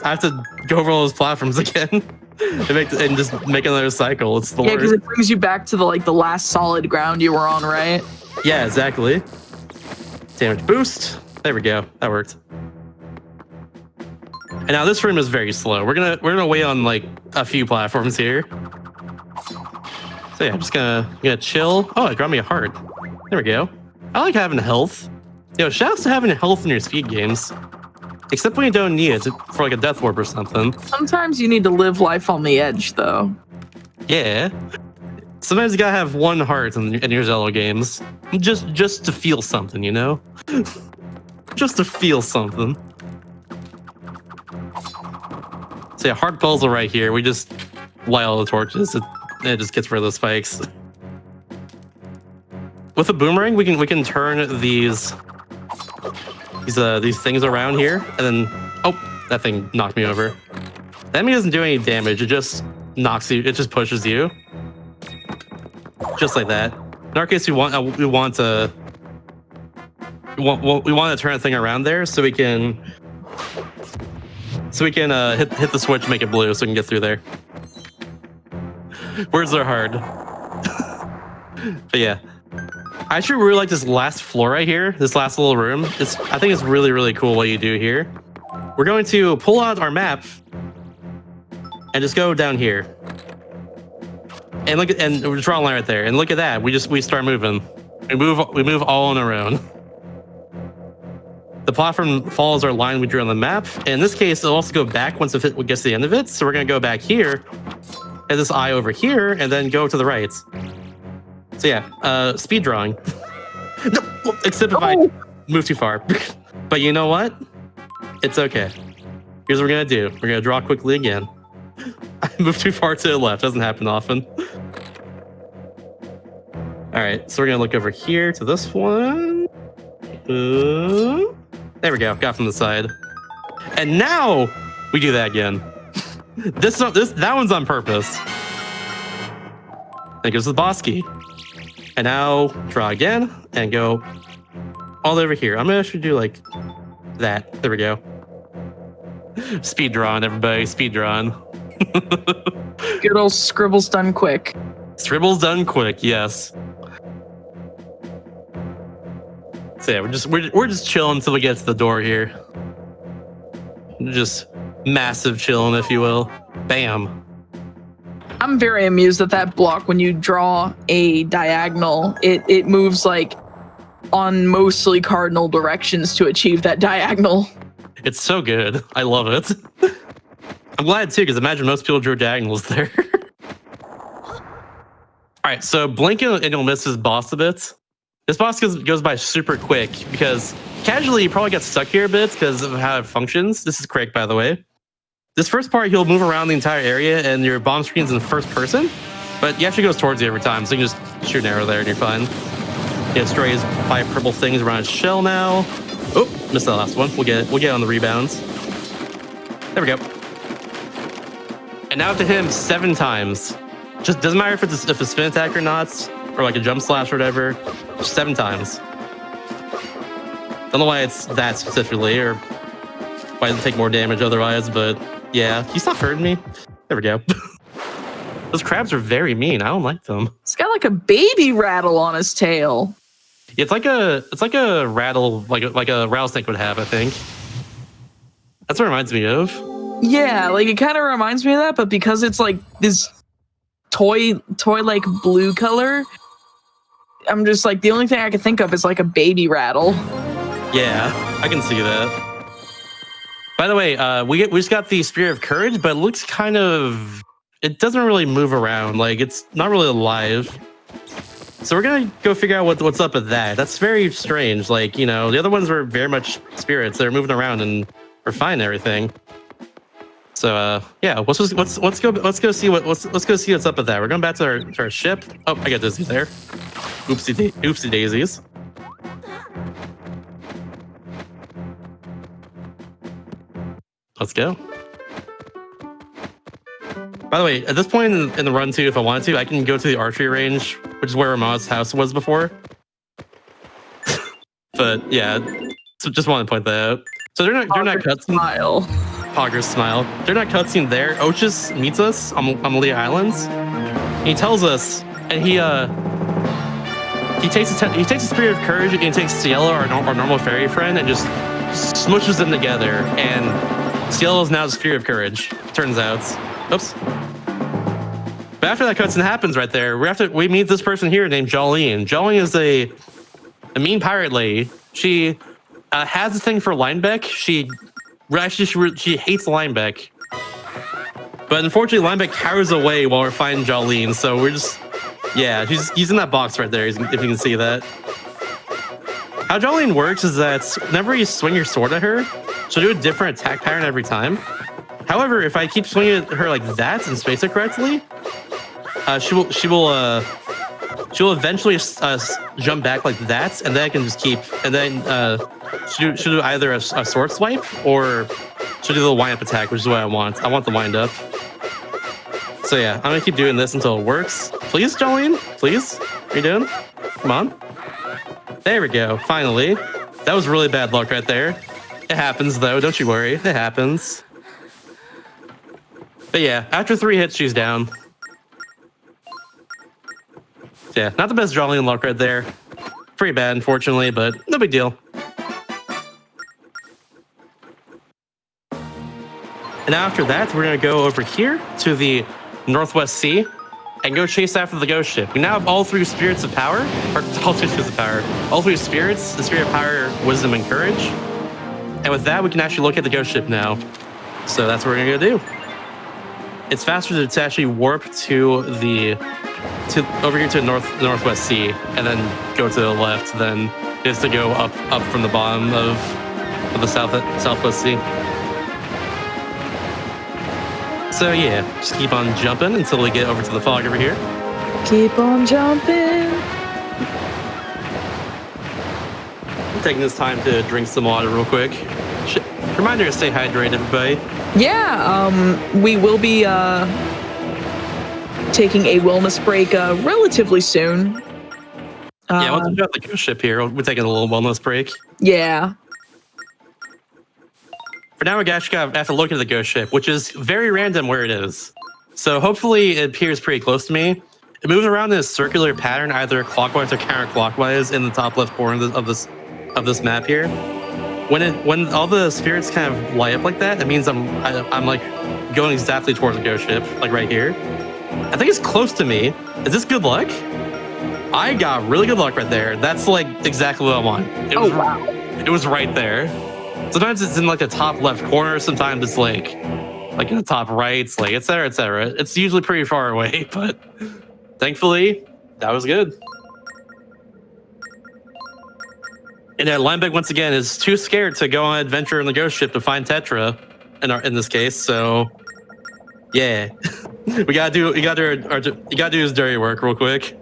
have to go over all those platforms again and just make another cycle. It's the worst. Yeah, because it brings you back to the last solid ground you were on, right? Yeah, exactly. Damage boost. There we go. That worked. And now this room is very slow. We're gonna wait on like a few platforms here. So yeah, I'm just gonna chill. Oh, it got me a heart. There we go. I like having health. Yo, shouts to having health in your speed games. Except when you don't need it for like a death warp or something. Sometimes you need to live life on the edge, though. Yeah. Sometimes you gotta have one heart in your Zelda games, just to feel something, you know. Just to feel something. So yeah, heart puzzle right here. We just light all the torches. It just gets rid of the spikes. With a boomerang, we can turn these things around here, and then that thing knocked me over. The enemy doesn't do any damage. It just knocks you. It just pushes you, just like that. In our case, we want to turn the thing around there so we can hit the switch, make it blue, so we can get through there. Words are hard. But yeah. I actually really like this last floor right here, this last little room. I think it's really, really cool what you do here. We're going to pull out our map and just go down here. And look at, and we draw a line right there. And look at that. We start moving. We move all on our own. The platform follows our line we drew on the map. And in this case, it'll also go back once it gets to the end of it. So we're gonna go back here, and this eye over here, and then go to the right. So yeah, speed drawing. No, except if I move too far. But you know what? It's okay. Here's what we're gonna do. We're gonna draw quickly again. I move too far to the left. Doesn't happen often. All right, so we're gonna look over here to this one. There we go. Got from the side. And now we do that again. That one's on purpose. That gives the boss key. And now draw again and go all over here. I'm gonna actually do like that. There we go. Speed drawing, everybody. Speed drawing. Good old scribbles done quick. Scribbles done quick, yes. So yeah, we're just chilling until we get to the door here. Just massive chillin', if you will. Bam. I'm very amused that that block, when you draw a diagonal, it moves like on mostly cardinal directions to achieve that diagonal. It's so good. I love it. I'm glad too, because imagine most people drew diagonals there. All right, so blink and you'll miss his boss a bit. This boss goes by super quick because casually you probably got stuck here a bit because of how it functions. This is Craig, by the way. This first part, he'll move around the entire area and your bomb screen's in first person, but he actually goes towards you every time, so you can just shoot an arrow there and you're fine. He destroys 5 purple things around his shell now. Oh, missed that last one. We'll get on the rebounds. There we go. And now to him 7 times. Just doesn't matter if it's a spin attack or not, or like a jump slash or whatever. Just 7 times. Don't know why it's that specifically, or why it doesn't take more damage otherwise, but yeah, he stopped hurting me. There we go. Those crabs are very mean. I don't like them. It's got like a baby rattle on his tail. It's like a rattle, like a rattlesnake would have, I think. That's what it reminds me of. Yeah, like it kind of reminds me of that, but because it's like this toy like blue color, I'm just like, the only thing I can think of is like a baby rattle. Yeah, I can see that. By the way, we just got the Spirit of Courage, but it looks kind of, it doesn't really move around. Like it's not really alive. So we're gonna go figure out what's up with that. That's very strange. Like, you know, the other ones were very much spirits. They're moving around and we're fine and everything. So yeah, let's go see what's up with that. We're going back to our ship. Oh, I got Disney there. Oopsie daisies. Let's go. By the way, at this point in the run too, if I wanted to, I can go to the archery range, which is where Rama's house was before. But yeah, so just want to point that out. So they're not cutscene. Pogger's smile. They're not cutscene there. Ochus meets us on Malia Islands. He tells us, and he takes the Spirit of Courage and he takes Cielo, our normal fairy friend, and just smushes them together. And Cielo is now the Spirit of Courage. Turns out. Oops. But after that cutscene happens right there, we meet this person here named Jolene. Jolene is a mean pirate lady. She has a thing for Linebeck. She hates Linebeck. But unfortunately, Linebeck cowers away while we're fighting Jolene. So we're just, yeah, he's in that box right there, if you can see that. How Jolene works is that whenever you swing your sword at her, she'll do a different attack pattern every time. However, if I keep swinging at her like that and space it correctly, she will eventually jump back like that, and then I can just keep, and then she'll do either a sword swipe or she'll do the wind up attack, which is what I want. I want the wind up. So yeah, I'm gonna keep doing this until it works. Please, Jolene, please. What are you doing? Come on. There we go. Finally. That was really bad luck right there. It happens though. Don't you worry. It happens. But yeah, after 3 hits, she's down. Yeah, not the best Jolene luck right there. Pretty bad, unfortunately, but no big deal. And after that, we're going to go over here to the Northwest Sea and go chase after the ghost ship. We now have all 3 spirits of power, or all 3 spirits of power. All 3 spirits, the Spirit of Power, Wisdom, and Courage. And with that, we can actually look at the ghost ship now. So that's what we're going to go do. It's faster to actually warp over here to the Northwest Sea and then go to the left than it is to go up from the bottom of the Southwest Sea. So yeah, just keep on jumping until we get over to the fog over here. Keep on jumping. I'm taking this time to drink some water real quick. Reminder to stay hydrated, everybody. Yeah, we will be taking a wellness break relatively soon. Yeah, once we got the ghost ship here, we're taking a little wellness break. Yeah. For now, we actually have to look at the ghost ship, which is very random where it is. So hopefully it appears pretty close to me. It moves around in a circular pattern, either clockwise or counterclockwise in the top left corner of this map here. when all the spirits kind of light up like that, it means I'm like going exactly towards the ghost ship, like right here. I think it's close to me. Is this good luck? I got really good luck right there. That's like exactly what I want. Wow. It was right there. Sometimes it's in like the top left corner. Sometimes it's like in the top right, like et cetera, et cetera. It's usually pretty far away, but thankfully that was good. And Linebeck once again is too scared to go on an adventure in the ghost ship to find Tetra in this case. So yeah, you gotta do his dirty work real quick.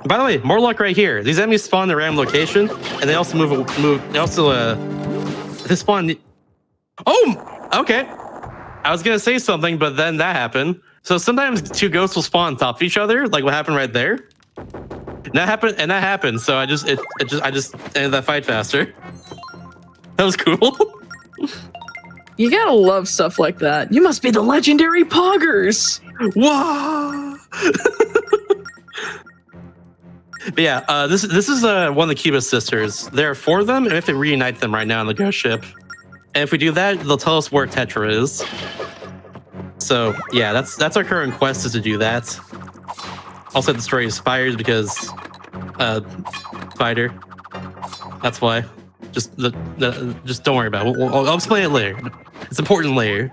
By the way, more luck right here. These enemies spawn in a random location, and they also they spawn. Oh, okay. I was gonna say something, but then that happened. So sometimes two ghosts will spawn on top of each other, like what happened right there. And that happened. So I just ended that fight faster. That was cool. You gotta love stuff like that. You must be the legendary Poggers. Wow. But yeah, this is one of the Kiba sisters. There are 4 of them, and we have to reunite them right now on the ghost ship. And if we do that, they'll tell us where Tetra is. So yeah, that's our current quest, is to do that. Also destroy spiders because spider. That's why. Just don't worry about it. I'll explain it later. It's important later.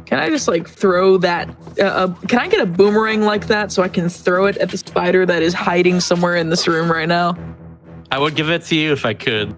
Can I just like throw that? Can I get a boomerang like that so I can throw it at the spider that is hiding somewhere in this room right now? I would give it to you if I could.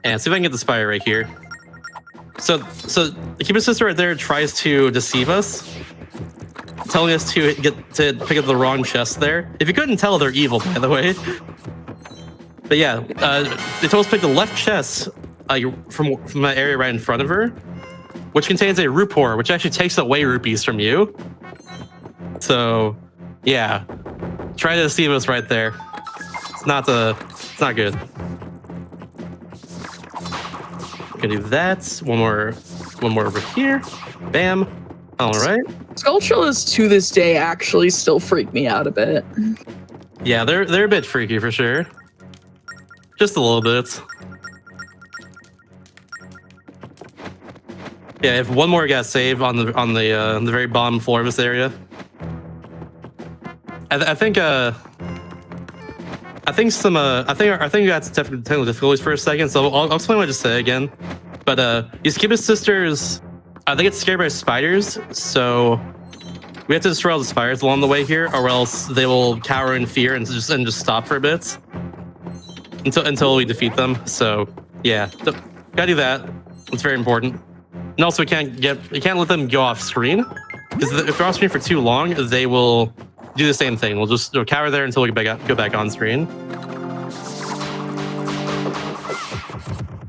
And see if I can get the spider right here. So the Kiba sister right there tries to deceive us, telling us to pick up the wrong chest there. If you couldn't tell, they're evil, by the way. But yeah, they told us to pick the left chest from that area right in front of her, which contains a rupor, which actually takes away rupees from you. So yeah, try to deceive us right there. It's not good. Gonna do that. One more over here. Bam. All right. Skulltulas to this day actually still freak me out a bit. Yeah, they're a bit freaky for sure. Just a little bit. Yeah, if one more got saved on the very bottom floor of this area. I think that's technical difficulties for a second, so I'll explain what I just said again. But these Kiba sisters, they get scared by spiders, so we have to destroy all the spiders along the way here, or else they will cower in fear and just stop for a bit until we defeat them. So yeah, gotta do that. It's very important. And also, we can't let them go off screen, because if they're off screen for too long, they will do the same thing. They'll cower there until we go back on screen.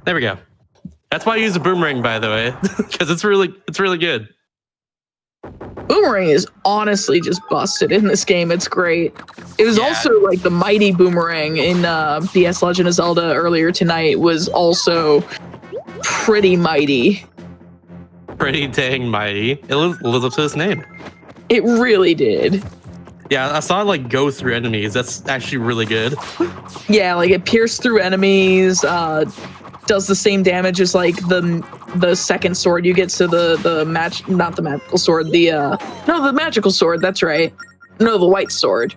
There we go. That's why I use a boomerang, by the way, because it's really good. Boomerang is honestly just busted in this game. It's great. It was also like the mighty boomerang in DS Legend of Zelda earlier tonight was also pretty mighty. Pretty dang mighty. It lives up to its name. It really did. Yeah, I saw it like go through enemies. That's actually really good. Yeah, like it pierced through enemies, does the same damage as like the second sword you get, so the not the magical sword, the magical sword, that's right. No, the white sword.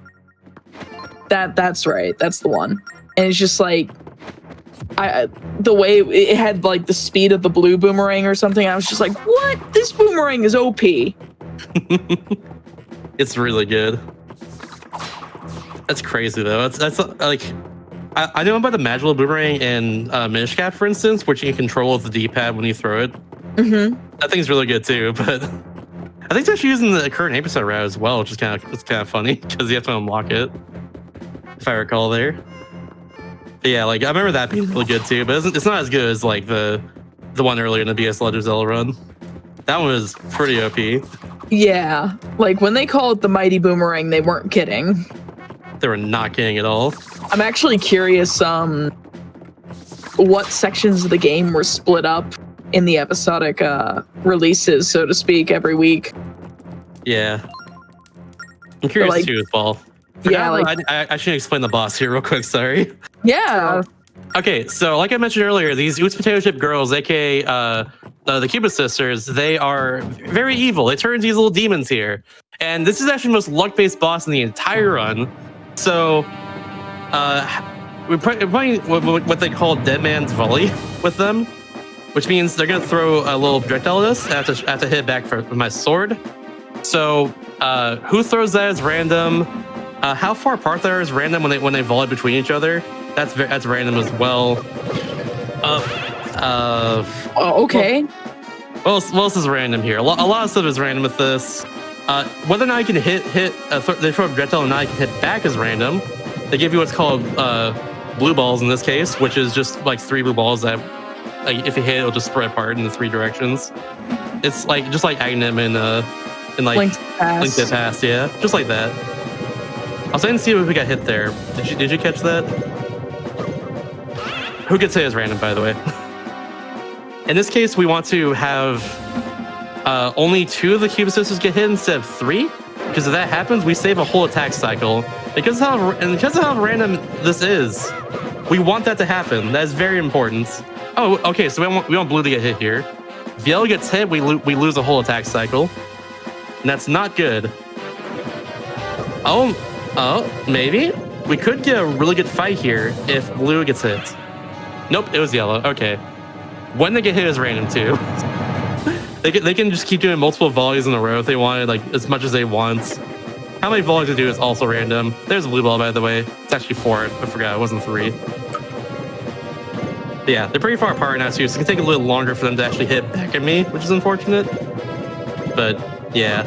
That's right. That's the one. And it's just like the way it had like the speed of the blue boomerang or something, I was just like, what? This boomerang is OP. It's really good. That's crazy though. That's like I know about the magical boomerang in Minish Cap, for instance, which you can control with the D-pad when you throw it. That thing's really good too, but I think it's actually using the current episode route as well, which is kind of funny because you have to unlock it, if I recall there. But yeah, like I remember that being really good too, but it's not as good as like the one earlier in the BS Legend of Zelda run. That one was pretty OP. Yeah, like when they call it the mighty boomerang, they weren't kidding. They were not kidding at all. I'm actually curious what sections of the game were split up in the episodic releases, so to speak, every week. Yeah. I'm curious like, too as well. Yeah, like, I should explain the boss here real quick, sorry. Yeah. Okay, so like I mentioned earlier, these Oots Potato Chip girls, aka the Cupid sisters, they are very evil. They turn into these little demons here. And this is actually the most luck-based boss in the entire run. So we're playing what they call Dead Man's Volley with them, which means they're going to throw a little projectile at us. I have to hit back with my sword. So who throws that is random. How far apart they are is random when they volley between each other. That's random as well. Okay. What else is random here? A lot of stuff is random with this. Whether or not you can they throw a projectile and not you can hit back is random. They give you what's called blue balls in this case, which is just like 3 blue balls that, like, if you hit, it'll just spread apart in the 3 directions. It's like just like Agnem in like Link to Past, yeah, just like that. I was trying to see if we got hit there. Did you catch that? Who could say it's random, by the way? In this case, we want to have only 2 of the Cube Sisters get hit instead of 3. Because if that happens, we save a whole attack cycle. Because of how random this is, we want that to happen. That is very important. Oh, okay, so we want blue to get hit here. If yellow gets hit, we lose a whole attack cycle. And that's not good. Oh, maybe? We could get a really good fight here if blue gets hit. Nope, it was yellow. Okay. When they get hit is random too. They can just keep doing multiple volleys in a row if they wanted, like as much as they want. How many volleys to do is also random. There's a blue ball, by the way. It's actually 4. I forgot, it wasn't 3. But yeah, they're pretty far apart now too, so it can take a little longer for them to actually hit back at me, which is unfortunate. But yeah,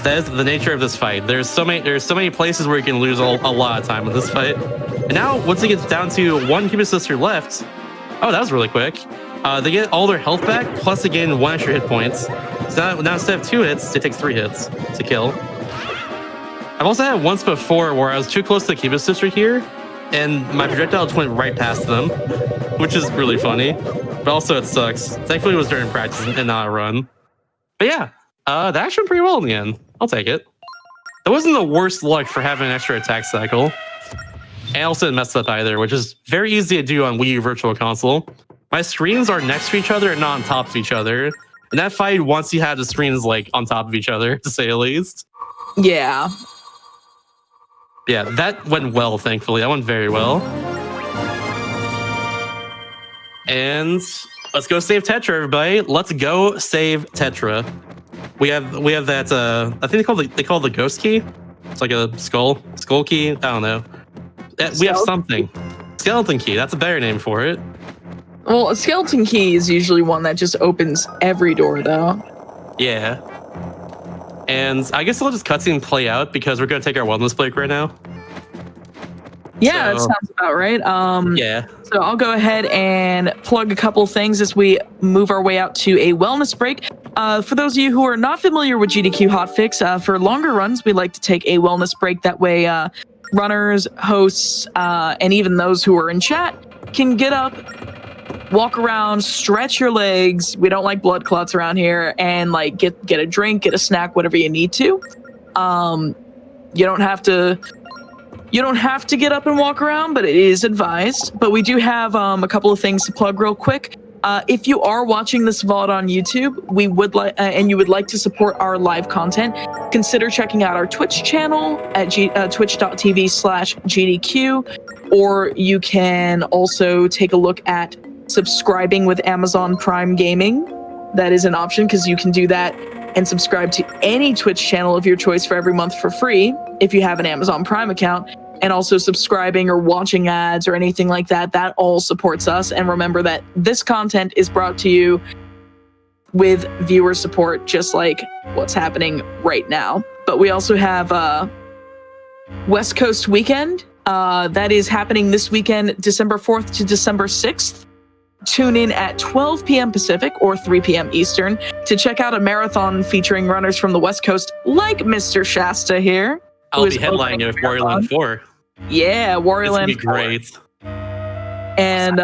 that is the nature of this fight. There's so many places where you can lose a lot of time with this fight. And now, once it gets down to 1 Cupid Sister left, oh, that was really quick. They get all their health back, plus they gain 1 extra hit points. So now instead of 2 hits, it takes 3 hits to kill. I've also had once before where I was too close to the Cupid Sister here, and my projectile just went right past them, which is really funny. But also it sucks. Thankfully it was during practice and not a run. But yeah, that actually went pretty well in the end. I'll take it. That wasn't the worst luck for having an extra attack cycle. And also didn't mess up either, which is very easy to do on Wii U Virtual Console. My screens are next to each other and not on top of each other. And that fight, once you have the screens like on top of each other, to say the least. Yeah. Yeah, that went well, thankfully. That went very well. And let's go save Tetra, everybody. Let's go save Tetra. We have that I think they call it the ghost key. It's like a skull key. I don't know. We have something. Skeleton key. That's a better name for it. Well, a skeleton key is usually one that just opens every door, though. Yeah. And I guess we'll just cutscene play out because we're going to take our wellness break right now. Yeah, that sounds about right. Yeah. So I'll go ahead and plug a couple things as we move our way out to a wellness break. For those of you who are not familiar with GDQ hotfix, for longer runs, we like to take a wellness break. That way, runners, hosts, and even those who are in chat can get up, walk around, stretch your legs. We don't like blood clots around here, and like get a drink, get a snack, whatever you need to. You don't have to get up and walk around, but it is advised. But we do have a couple of things to plug real quick. If you are watching this VOD on YouTube, we would like and you would like to support our live content, consider checking out our Twitch channel at twitch.tv/GDQ, or you can also take a look at subscribing with Amazon Prime Gaming. That is an option because you can do that and subscribe to any Twitch channel of your choice for every month for free if you have an Amazon Prime account. And also subscribing or watching ads or anything like that, that all supports us. And remember that this content is brought to you with viewer support, just like what's happening right now. But we also have West Coast Weekend. That is happening this weekend, December 4th to December 6th. Tune in at 12 p.m. Pacific or 3 p.m. Eastern to check out a marathon featuring runners from the West Coast like Mr. Shasta here. I'll be headlining it with Warrior Land 4. Yeah, Warrior Land 4. It's going to be great. And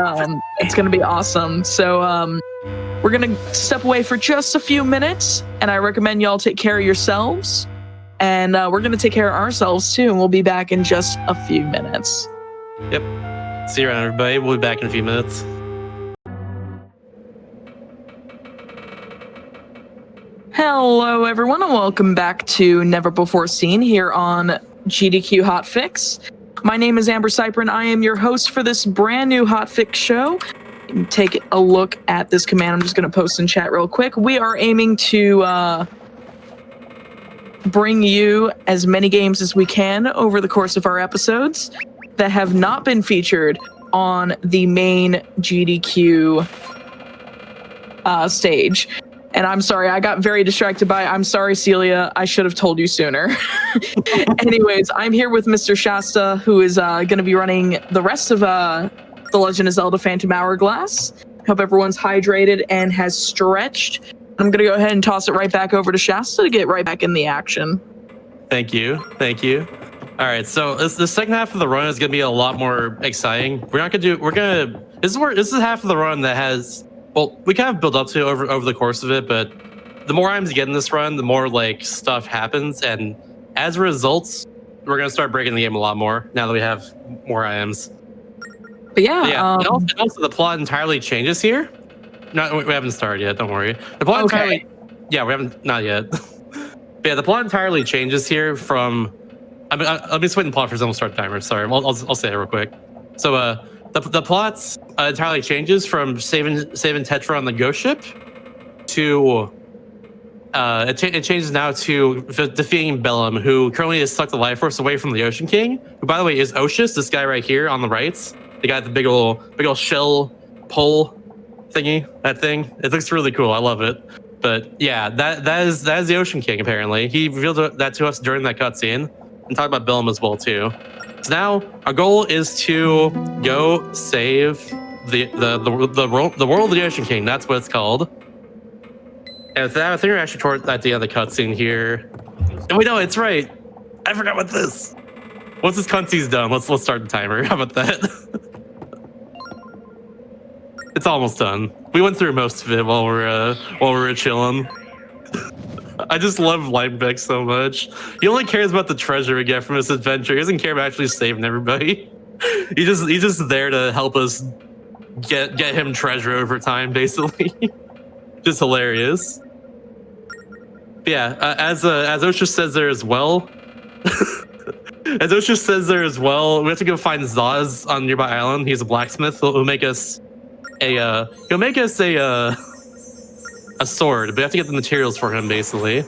it's going to be awesome. So we're going to step away for just a few minutes, and I recommend y'all take care of yourselves. And we're going to take care of ourselves, too, and we'll be back in just a few minutes. Yep. See you around, everybody. We'll be back in a few minutes. Hello, everyone, and welcome back to Never Before Seen here on GDQ Hotfix. My name is AmberCyprian. I am your host for this brand new Hotfix show. Take a look at this command. I'm just going to post in chat real quick. We are aiming to bring you as many games as we can over the course of our episodes that have not been featured on the main GDQ stage. And I'm sorry, I got very distracted by, I'm sorry, Celia, I should have told you sooner. Anyways, I'm here with Mr. Shasta, who is going to be running the rest of The Legend of Zelda Phantom Hourglass. Hope everyone's hydrated and has stretched. I'm going to go ahead and toss it right back over to Shasta to get right back in the action. Thank you. Thank you. All right, so the second half of the run is going to be a lot more exciting. This is half of the run that has, well, we kind of build up to over the course of it, but the more items you get in this run, the more like stuff happens, and as a result, we're gonna start breaking the game a lot more now that we have more items. But yeah, and also the plot entirely changes here. No, we haven't started yet. Don't worry. The plot entirely, we haven't, not yet. But yeah, the plot entirely changes here from. I mean, let me just wait and plot for someone to start the timer. Sorry, I'll say it real quick. So the plot entirely changes from saving Tetra on the ghost ship to it changes now to defeating Bellum, who currently is sucked the life force away from the Ocean King, who by the way is Oshus, this guy right here on the right, the guy with the big old shell pole thingy. That thing, it looks really cool. I love it. But yeah, that is the Ocean King. Apparently, he revealed that to us during that cutscene, and talked about Bellum as well too. So now our goal is to go save the world of the Ocean King. That's what it's called. And with that, I think we're actually toward at the end of the cutscene here. And we know it's right. I forgot about this. Once this cutscene's done, let's start the timer. How about that? It's almost done. We went through most of it while we're chilling. I just love Linebeck so much. He only cares about the treasure we get from this adventure. He doesn't care about actually saving everybody. He's just there to help us get him treasure over time, basically. Just hilarious. But yeah, as Osha says there as well. As Osha says there as well, we have to go find Zaz on a nearby island. He's a blacksmith who'll make us a sword, but we have to get the materials for him, basically.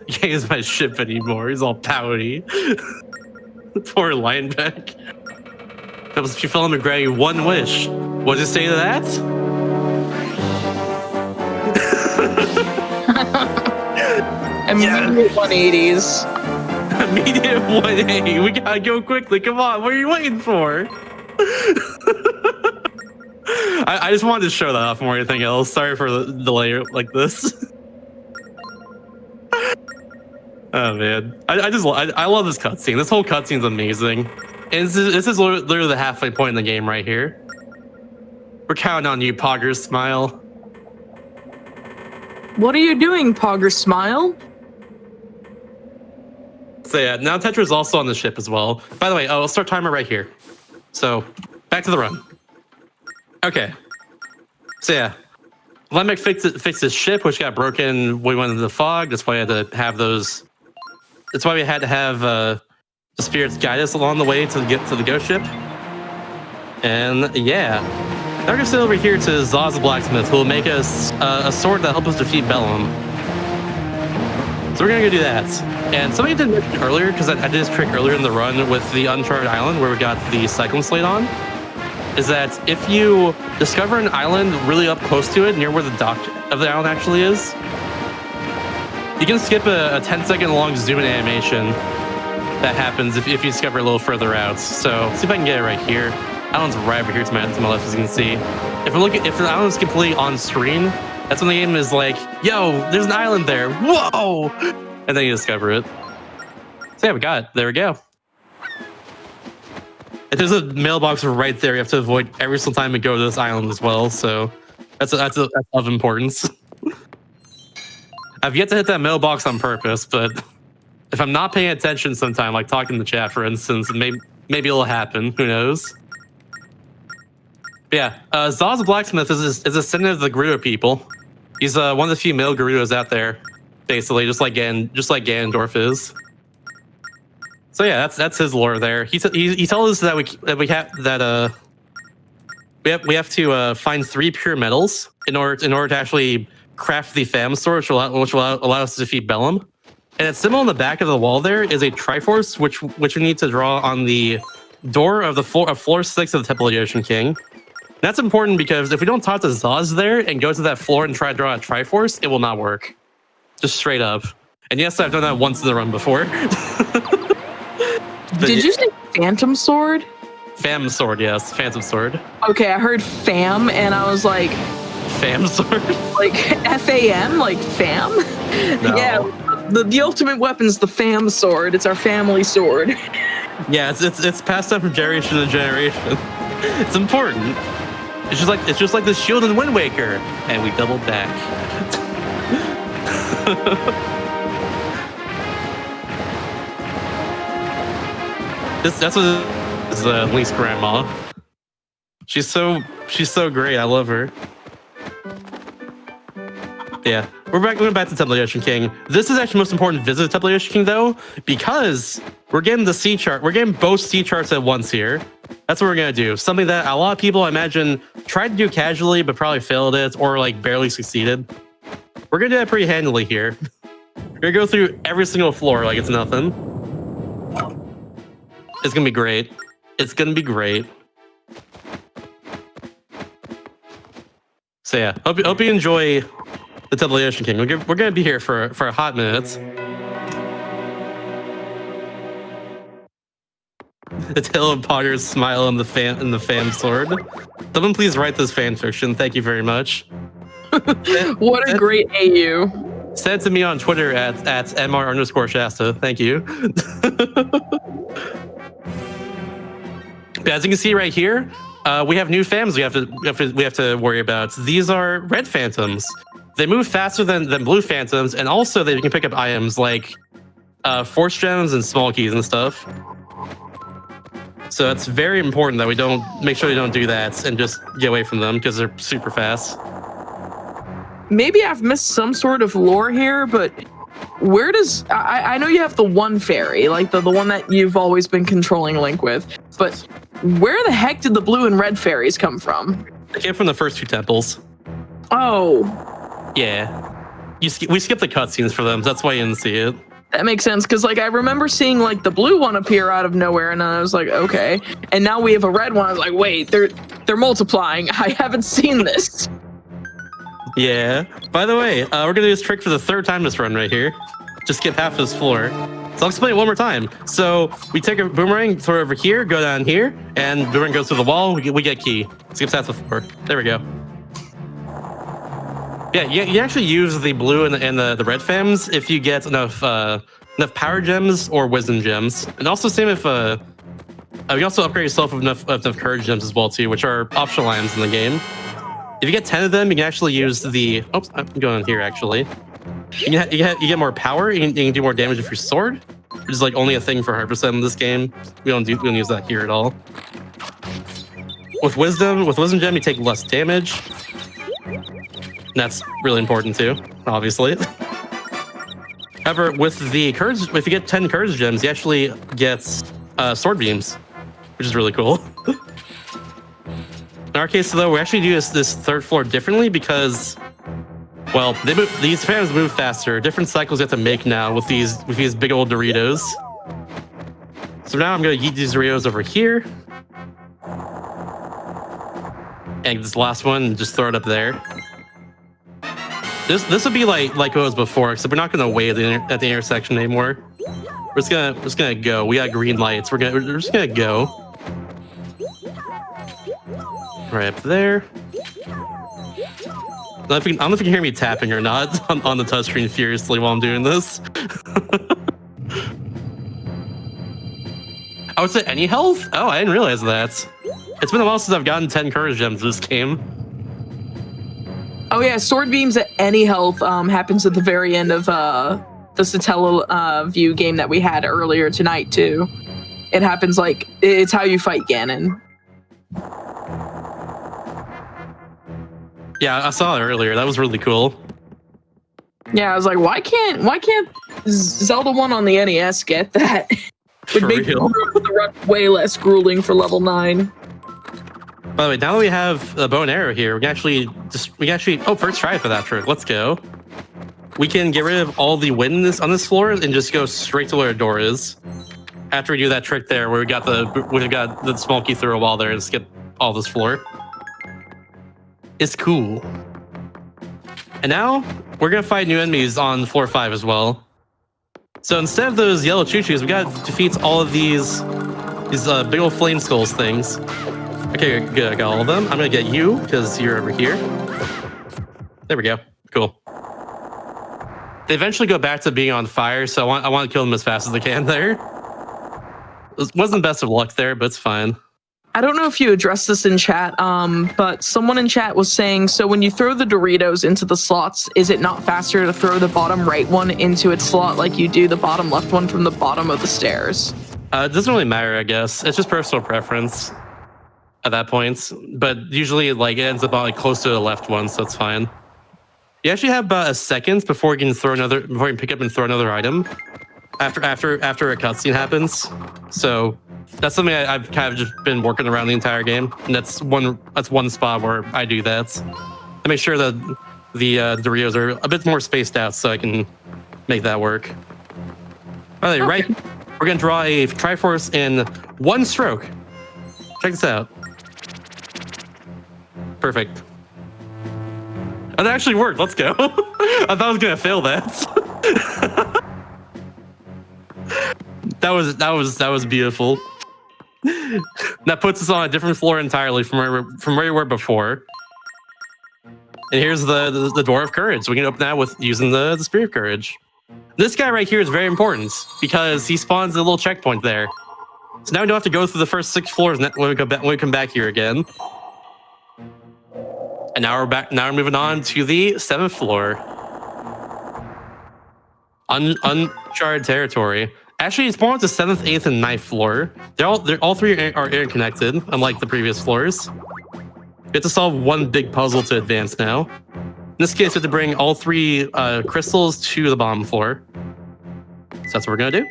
He can't use my ship anymore. He's all pouty. Poor Linebeck. If you fell him to grant you one wish, what'd you say to that? Immediate 180s. Immediate 180. We gotta go quickly. Come on. What are you waiting for? I just wanted to show that off more than anything else. Sorry for the delay like this. Oh man, I love this cutscene. This whole cutscene's amazing. And this is literally the halfway point in the game right here. We're counting on you, Pogger Smile. What are you doing, Pogger Smile? So yeah, now Tetra's also on the ship as well. By the way, I'll start timer right here. So back to the run. Okay. So yeah, Lemek fixed his ship, which got broken when we went into the fog. That's why we had to have those. That's why we had to have the spirits guide us along the way to get to the ghost ship. And yeah, now we're gonna sit over here to Zaz the Blacksmith, who will make us a sword that helps us defeat Bellum. So we're gonna go do that. And something I didn't mention earlier, because I did this trick earlier in the run with the Uncharted Island where we got the Cyclone Slate on, is that if you discover an island really up close to it, near where the dock of the island actually is, you can skip a 10-second long zoom in animation that happens if you discover it a little further out. So see if I can get it right here. Island's right over here to my left, as you can see. If the island's completely on screen, that's when the game is like, yo, there's an island there. Whoa! And then you discover it. So yeah, we got it. There we go. If there's a mailbox right there, you have to avoid every single time we go to this island as well. So that's of importance. I've yet to hit that mailbox on purpose, but if I'm not paying attention sometime, like talking to chat, for instance, maybe it'll happen. Who knows? But yeah, Zaz the Blacksmith is a descendant of the Gerudo people. He's one of the few male Gerudos out there, basically, just like Ganondorf is. So yeah, that's his lore there. He told us that we have to find 3 pure metals in order to actually craft the Fam Sword, which will allow us to defeat Bellum. And it's symbol on the back of the wall there is a Triforce, which we need to draw on the door of floor 6 of the Temple of the Ocean King. That's important because if we don't talk to Zaz there and go to that floor and try to draw a Triforce, it will not work. Just straight up. And yes, I've done that once in the run before. Did you say Phantom Sword? Fam Sword, yes. Phantom Sword. Okay, I heard fam and I was like... Fam Sword? Like F-A-M? Like fam? No. Yeah, the ultimate weapon's the Fam Sword. It's our family sword. Yeah, it's passed down from generation to generation. It's important. It's just like the shield in Wind Waker, and we doubled back. That's what is Link's grandma. She's so great. I love her. Yeah, we're back to Temple of the Ocean King. This is actually the most important visit to Temple of the Ocean King, though, because we're getting the sea chart. We're getting both sea charts at once here. That's what we're gonna do. Something that a lot of people, I imagine, tried to do casually, but probably failed it or like barely succeeded. We're gonna do that pretty handily here. We're gonna go through every single floor like it's nothing. It's gonna be great. It's gonna be great. So yeah, hope you enjoy the Temple of the Ocean King. We're gonna be here for a hot minute. The tale of Potter's smile and the Fam Sword. Someone please write this fan fiction. Thank you very much. What a great AU. Send it to me on Twitter at mr_Shasta. Thank you. But as you can see right here, we have new Fams we have to worry about. These are red Phantoms. They move faster than blue Phantoms, and also they can pick up items like Force Gems and small keys and stuff. So it's very important that we make sure we don't do that and just get away from them because they're super fast. Maybe I've missed some sort of lore here, but where does... I know you have the one fairy, like the one that you've always been controlling Link with, but where the heck did the blue and red fairies come from? They came from the first 2 temples. Oh. Yeah. We skipped the cutscenes for them, so that's why you didn't see it. That makes sense, because like I remember seeing like the blue one appear out of nowhere, and then I was like, okay. And now we have a red one. I was like, wait, they're multiplying. I haven't seen this. Yeah. By the way, we're gonna do this trick for the 3rd time this run right here. Just skip half this floor. So I'll explain it one more time. So we take a boomerang, throw it over here, go down here, and boomerang goes through the wall. We get key. Skips half the floor. There we go. Yeah, you actually use the blue and the red Fams if you get enough power gems or wisdom gems, and also same if you also upgrade yourself with enough courage gems as well too, which are optional items in the game. If you get 10 of them, you can actually use the... Oops, I'm going here, actually. You get more power. You can do more damage with your sword, which is like only a thing for 100% in this game. We don't use that here at all. With wisdom gem, you take less damage. And that's really important too, obviously. However, with the courage, if you get 10 courage gems, you actually get sword beams, which is really cool. In our case, though, we actually do this third floor differently because, well, these fans move faster. Different cycles you have to make now with these big old Doritos. So now I'm going to eat these Doritos over here. And this last one, and just throw it up there. This would be like it was before, except we're not going to wait at the intersection anymore. We're just gonna go. We got green lights. We're just gonna go. Right up there. I don't know if you can hear me tapping or not on the touchscreen furiously while I'm doing this. I would say any health? Oh, I didn't realize that. It's been a while since I've gotten 10 courage gems this game. Oh yeah, sword beams at any health happens at the very end of the Satella view game that we had earlier tonight too. It happens like it's how you fight Ganon. Yeah, I saw it earlier. That was really cool. Yeah, I was like, why can't Zelda 1 on the NES get that? Would make the run way less grueling for level 9. By the way, now that we have a bow and arrow here, we can actually first try for that trick. Let's go. We can get rid of all the wind on this floor and just go straight to where the door is. After we do that trick there, where we've got the small key through a wall there and skip all this floor. It's cool. And now we're gonna fight new enemies on floor 5 as well. So instead of those yellow choo-choos, we gotta defeat all of these big old flame skulls things. Okay, good. I got all of them. I'm gonna get you because you're over here. There we go. Cool. They eventually go back to being on fire, so I want to kill them as fast as I can there. It wasn't best of luck there, but it's fine. I don't know if you addressed this in chat, but someone in chat was saying, so when you throw the Doritos into the slots, is it not faster to throw the bottom right one into its slot like you do the bottom left one from the bottom of the stairs? It doesn't really matter, I guess. It's just personal preference at that point. But usually, it ends up on close to the left one, so it's fine. You actually have about a second before you can pick up and throw another item after a cutscene happens. So that's something I've kind of just been working around the entire game, and that's one spot where I do that. I make sure that the Doritos are a bit more spaced out so I can make that work. By the way, right, we're gonna draw a Triforce in one stroke. Check this out. Perfect. Oh, that actually worked. Let's go. I thought I was gonna fail that. That was beautiful. That puts us on a different floor entirely from where we were before. And here's the door of courage. We can open that with using the Spear of Courage. This guy right here is very important because he spawns a little checkpoint there. So now we don't have to go through the first 6 floors when we come back here again. And now we're back. Now we're moving on to the 7th floor. Uncharted territory. Actually, it's more on the 7th, 8th, and 9th floor. All three are interconnected, unlike the previous floors. We have to solve one big puzzle to advance now. In this case, we have to bring all 3 crystals to the bottom floor. So that's what we're gonna do.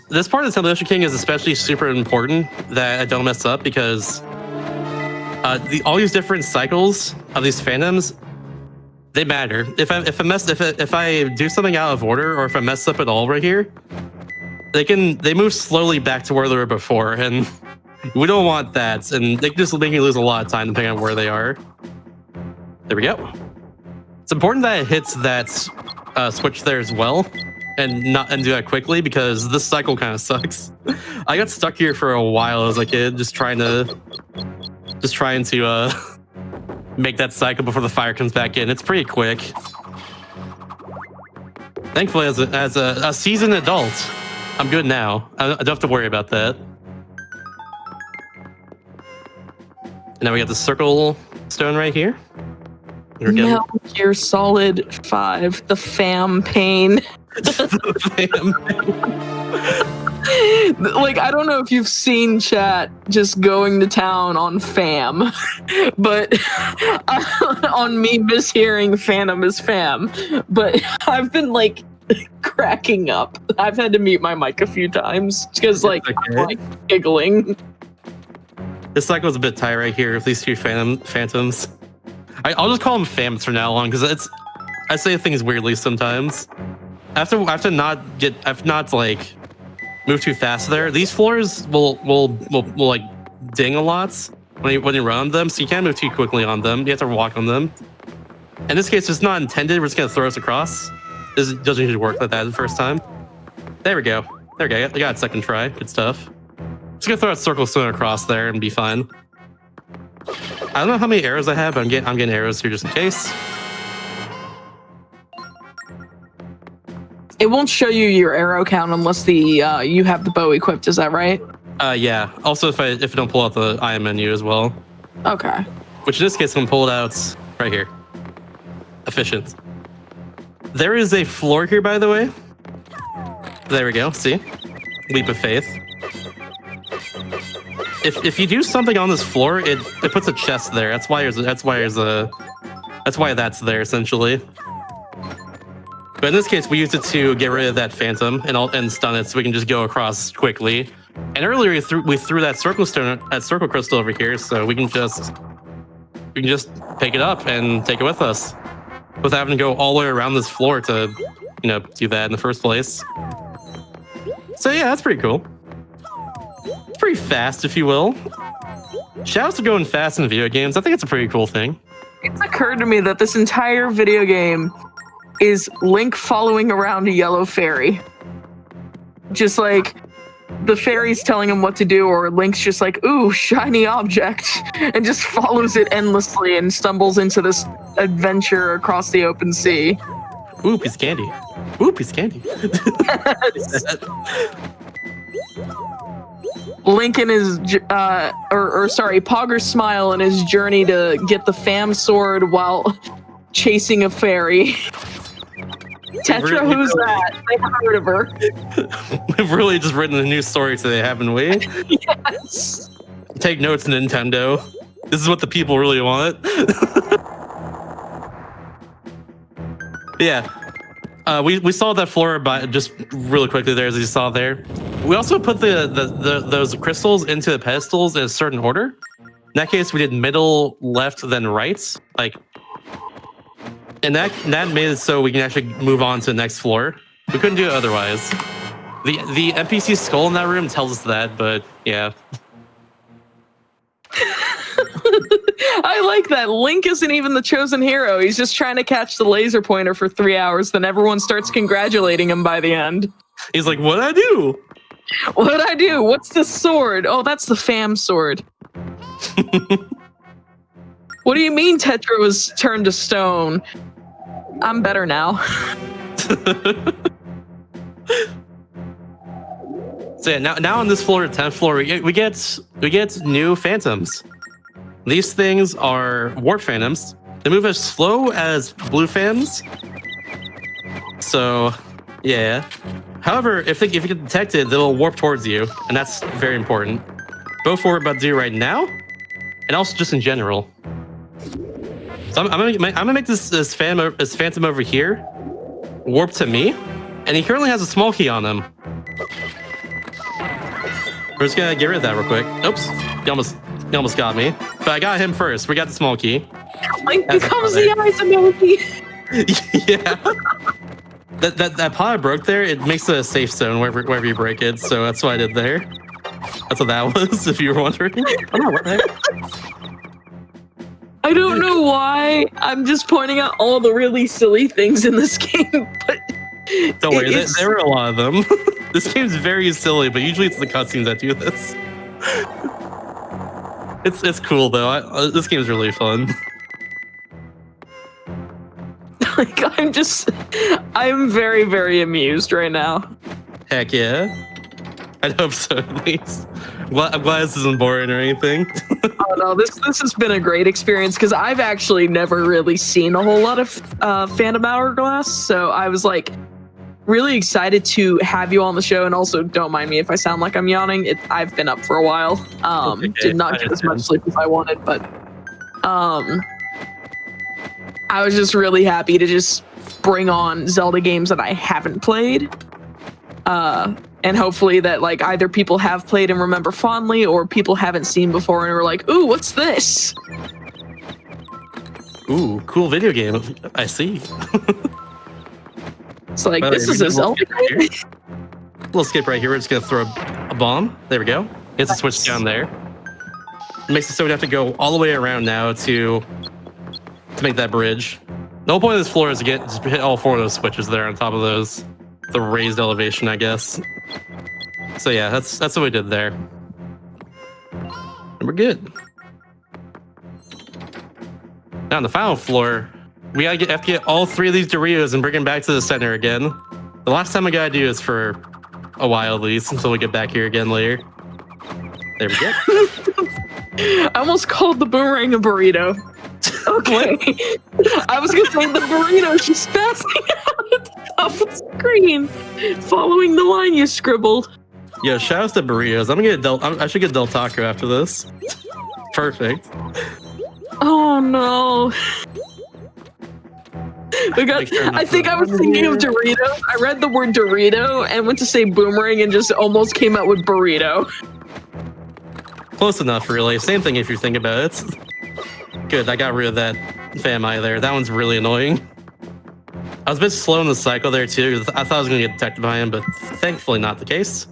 This part of the Temple King is especially super important that I don't mess up because all these different cycles of these phantoms, they matter. If I do something out of order or if I mess up at all right here, they move slowly back to where they were before, and we don't want that. And they can just make me lose a lot of time depending on where they are. There we go. It's important that it hits that switch there as well, and do that quickly because this cycle kind of sucks. I got stuck here for a while as a kid, just trying to make that cycle before the fire comes back in. It's pretty quick. Thankfully, as a seasoned adult, I'm good now. I don't have to worry about that. now we got the circle stone right here. Here we go. Metal Gear Solid 5, the fam pain. Like, I don't know if you've seen chat just going to town on fam, but on me mishearing Phantom is fam. But I've been like cracking up. I've had to mute my mic a few times because like I'm like giggling. This cycle's a bit tight right here with these two phantoms. I'll just call them fams from now on because I say things weirdly sometimes. I have to not like move too fast there. These floors will like ding a lot when you run on them, so you can't move too quickly on them. You have to walk on them. In this case, it's not intended. We're just gonna throw us across. This doesn't usually work like that the first time. There we go. There we go. I got it second try. Good stuff. Just gonna throw a circle stone across there and be fine. I don't know how many arrows I have, but I'm getting arrows here just in case. It won't show you your arrow count unless you have the bow equipped. Is that right? Yeah. Also, if I don't pull out the item menu as well. Okay. Which in this case, I'm gonna pull it out right here. Efficient. There is a floor here, by the way. There we go. See, leap of faith. If you do something on this floor, it puts a chest there. That's why that's there essentially. But in this case, we used it to get rid of that phantom and stun it, so we can just go across quickly. And earlier we threw that circle stone, that circle crystal over here, so we can just pick it up and take it with us, without having to go all the way around this floor to, do that in the first place. So yeah, that's pretty cool. It's pretty fast, if you will. Shoutouts to going fast in video games. I think it's a pretty cool thing. It's occurred to me that this entire video game is Link following around a yellow fairy. Just like the fairy's telling him what to do, or Link's just like, ooh, shiny object, and just follows it endlessly and stumbles into this adventure across the open sea. Ooh, piece of candy. Ooh, piece of candy. Link and his, Pogger's smile and his journey to get the fam sword while chasing a fairy. Tetra, who's that? Never heard of her. We've really just written a new story today, haven't we? Yes. Take notes, Nintendo. This is what the people really want. Yeah. We saw that floor just really quickly there, as you saw there. We also put those crystals into the pedestals in a certain order. In that case, we did middle, left, then right. And that made it so we can actually move on to the next floor. We couldn't do it otherwise. The NPC skull in that room tells us that, but yeah. I like that. Link isn't even the chosen hero. He's just trying to catch the laser pointer for 3 hours. Then everyone starts congratulating him by the end. He's like, what'd I do? What'd I do? What's this sword? Oh, that's the fam sword. What do you mean Tetra was turned to stone? I'm better now. So yeah, now on this floor, 10th floor, we get new phantoms. These things are warp phantoms. They move as slow as blue phantoms. So yeah. However, if you get detected, they'll warp towards you, and that's very important. Both what we're about to do right now, and also just in general. So I'm gonna make this phantom over here warp to me, and he currently has a small key on him. We're just gonna get rid of that real quick. Oops, he almost got me, but I got him first. We got the small key. Link becomes the eyes emoji. Yeah. That pot I broke there, it makes a safe zone wherever you break it, so that's what I did there. That's what that was, if you were wondering. Oh no, what the heck? I don't know why. I'm just pointing out all the really silly things in this game, but don't worry, there were a lot of them. This game's very silly, but usually it's the cutscenes that do this. It's cool though. This game's really fun. Like I'm very, very amused right now. Heck yeah. I'd hope so, at least. I'm glad this isn't boring or anything. Oh no, this has been a great experience because I've actually never really seen a whole lot of Phantom Hourglass, so I was like really excited to have you on the show. And also, don't mind me if I sound like I'm yawning. I've been up for a while. Did not get as much sleep as I wanted, but I was just really happy to just bring on Zelda games that I haven't played. And hopefully that like either people have played and remember fondly or people haven't seen before and are like, ooh, what's this? Ooh, cool video game. I see. It's like, this is a Zelda game? Little skip right here. We're just going to throw a bomb. There we go. It's a switch down there. It makes it so we have to go all the way around now to make that bridge. The whole point of this floor is to just hit all 4 of those switches there on top of those. The raised elevation, I guess. So yeah, that's what we did there. And we're good. Now on the final floor, we have to get all 3 of these Doritos and bring them back to the center again. The last time I gotta do this for a while at least, until we get back here again later. There we go. I almost called the boomerang a burrito. Okay. I was gonna say the burrito, she's passing out at the top of the screen, following the line you scribbled. Yo, shout out to burritos. I should get Del Taco after this. Perfect. Oh no. I think I was thinking of Dorito. I read the word Dorito and went to say boomerang and just almost came out with burrito. Close enough, really. Same thing if you think about it. Good, I got rid of that FAMI there. That one's really annoying. I was a bit slow in the cycle there too, because I thought I was going to get detected by him, but thankfully not the case.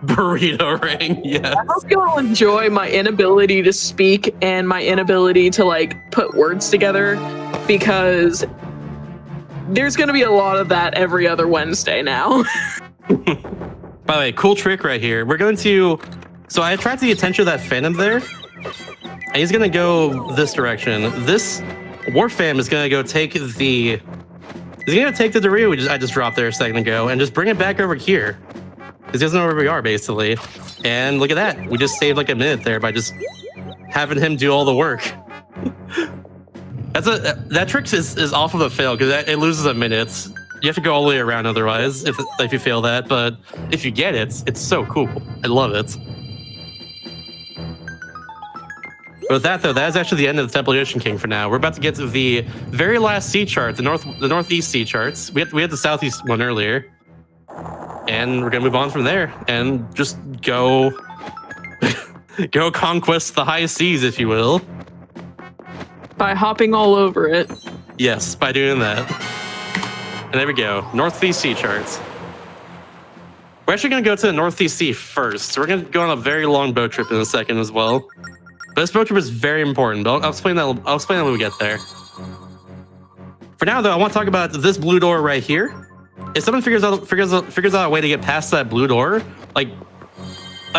Burrito ring, yes. I hope you'll enjoy my inability to speak and my inability to like put words together, because there's going to be a lot of that every other Wednesday now. By the way, cool trick right here. We're going to... So I attracted the attention of that Phantom there, and he's going to go this direction. This Warfam is going to go take the... He's going to take the Dorito I just dropped there a second ago and just bring it back over here. Because he doesn't know where we are, basically. And look at that. We just saved like a minute there by just having him do all the work. That trick is off of a fail, because it loses a minute. You have to go all the way around otherwise, if you fail that. But if you get it, it's so cool. I love it. But with that, though, that is actually the end of the Temple Ocean King for now. We're about to get to the very last sea chart, the northeast sea charts. We had the southeast one earlier. And we're going to move on from there and just go conquest the high seas, if you will. By hopping all over it. Yes, by doing that. And there we go. Northeast sea charts. We're actually going to go to the Northeast Sea first. So we're going to go on a very long boat trip in a second as well. But this boat trip is very important. But I'll explain that when we get there. For now, though, I want to talk about this blue door right here. If someone figures out a way to get past that blue door, like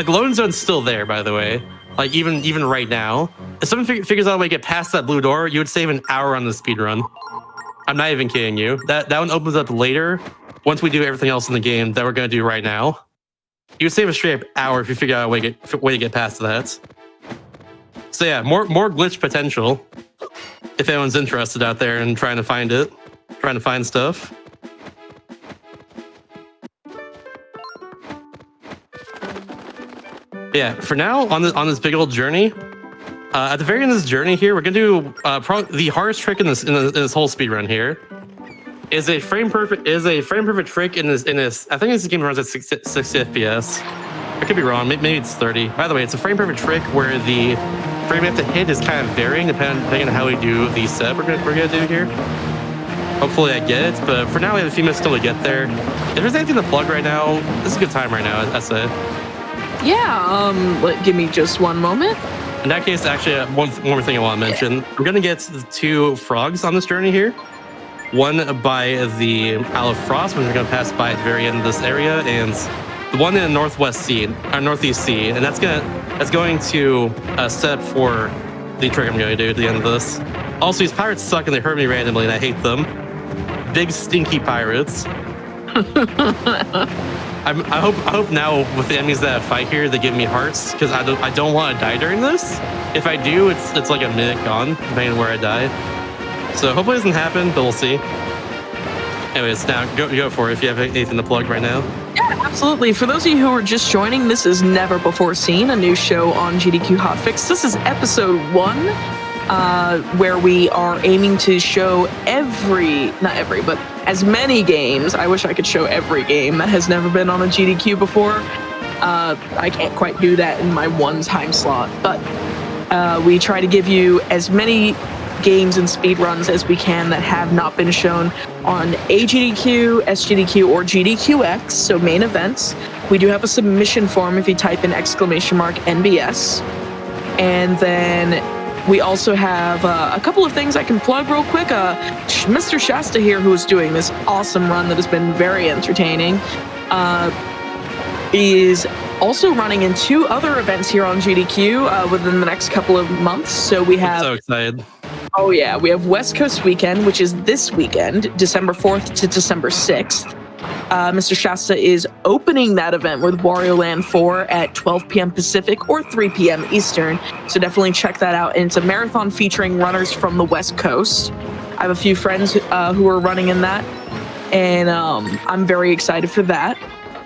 loading zone's still there, by the way. Like even right now, if someone figures out a way to get past that blue door, you would save an hour on the speed run. I'm not even kidding you. That one opens up later once we do everything else in the game that we're gonna do right now. You would save a straight up hour if you figure out a way to get past that. So yeah, more glitch potential. If anyone's interested out there and trying to find stuff. Yeah, for now, on this big old journey, at the very end of this journey here, we're gonna do probably the hardest trick in this whole speed run here. Is a frame perfect trick in this. I think this game runs at 60 FPS. I could be wrong. Maybe it's 30. By the way, it's a frame perfect trick where the frame we have to hit is kind of varying depending on how we do the set we're gonna do here. Hopefully I get it, but for now we have a few minutes still to get there. If there's anything to plug right now, this is a good time right now, I say. Yeah, give me just one moment. In that case, actually, one more thing I want to mention. We're going to get the 2 frogs on this journey here. One by the Isle of Frost, which we're going to pass by at the very end of this area, and the one in the Northeast Sea, and that's going to set up for the trick I'm going to do at the end of this. Also, these pirates suck and they hurt me randomly, and I hate them. Big stinky pirates. I hope now with the enemies that fight here, they give me hearts because I don't want to die during this. If I do, it's like a minute gone, depending on where I die. So hopefully it doesn't happen, but we'll see. Anyways, now go for it if you have anything to plug right now. Yeah, absolutely. For those of you who are just joining, this is Never Before Seen, a new show on GDQ Hotfix. This is episode 1, where we are aiming to show not every, but as many games. I wish I could show every game that has never been on a GDQ before. I can't quite do that in my one time slot, but we try to give you as many games and speedruns as we can that have not been shown on AGDQ, SGDQ, or GDQx, so main events. We do have a submission form if you type in !NBS. And then we also have a couple of things I can plug real quick. Mr. Shasta here, who is doing this awesome run that has been very entertaining, is also running in 2 other events here on GDQ within the next couple of months. So we have... I'm so excited. Oh yeah, we have West Coast Weekend, which is this weekend, December 4th to December 6th. Mr. Shasta is opening that event with Wario Land 4 at 12 p.m. Pacific or 3 p.m. Eastern. So definitely check that out. And it's a marathon featuring runners from the West Coast. I have a few friends who are running in that, and I'm very excited for that.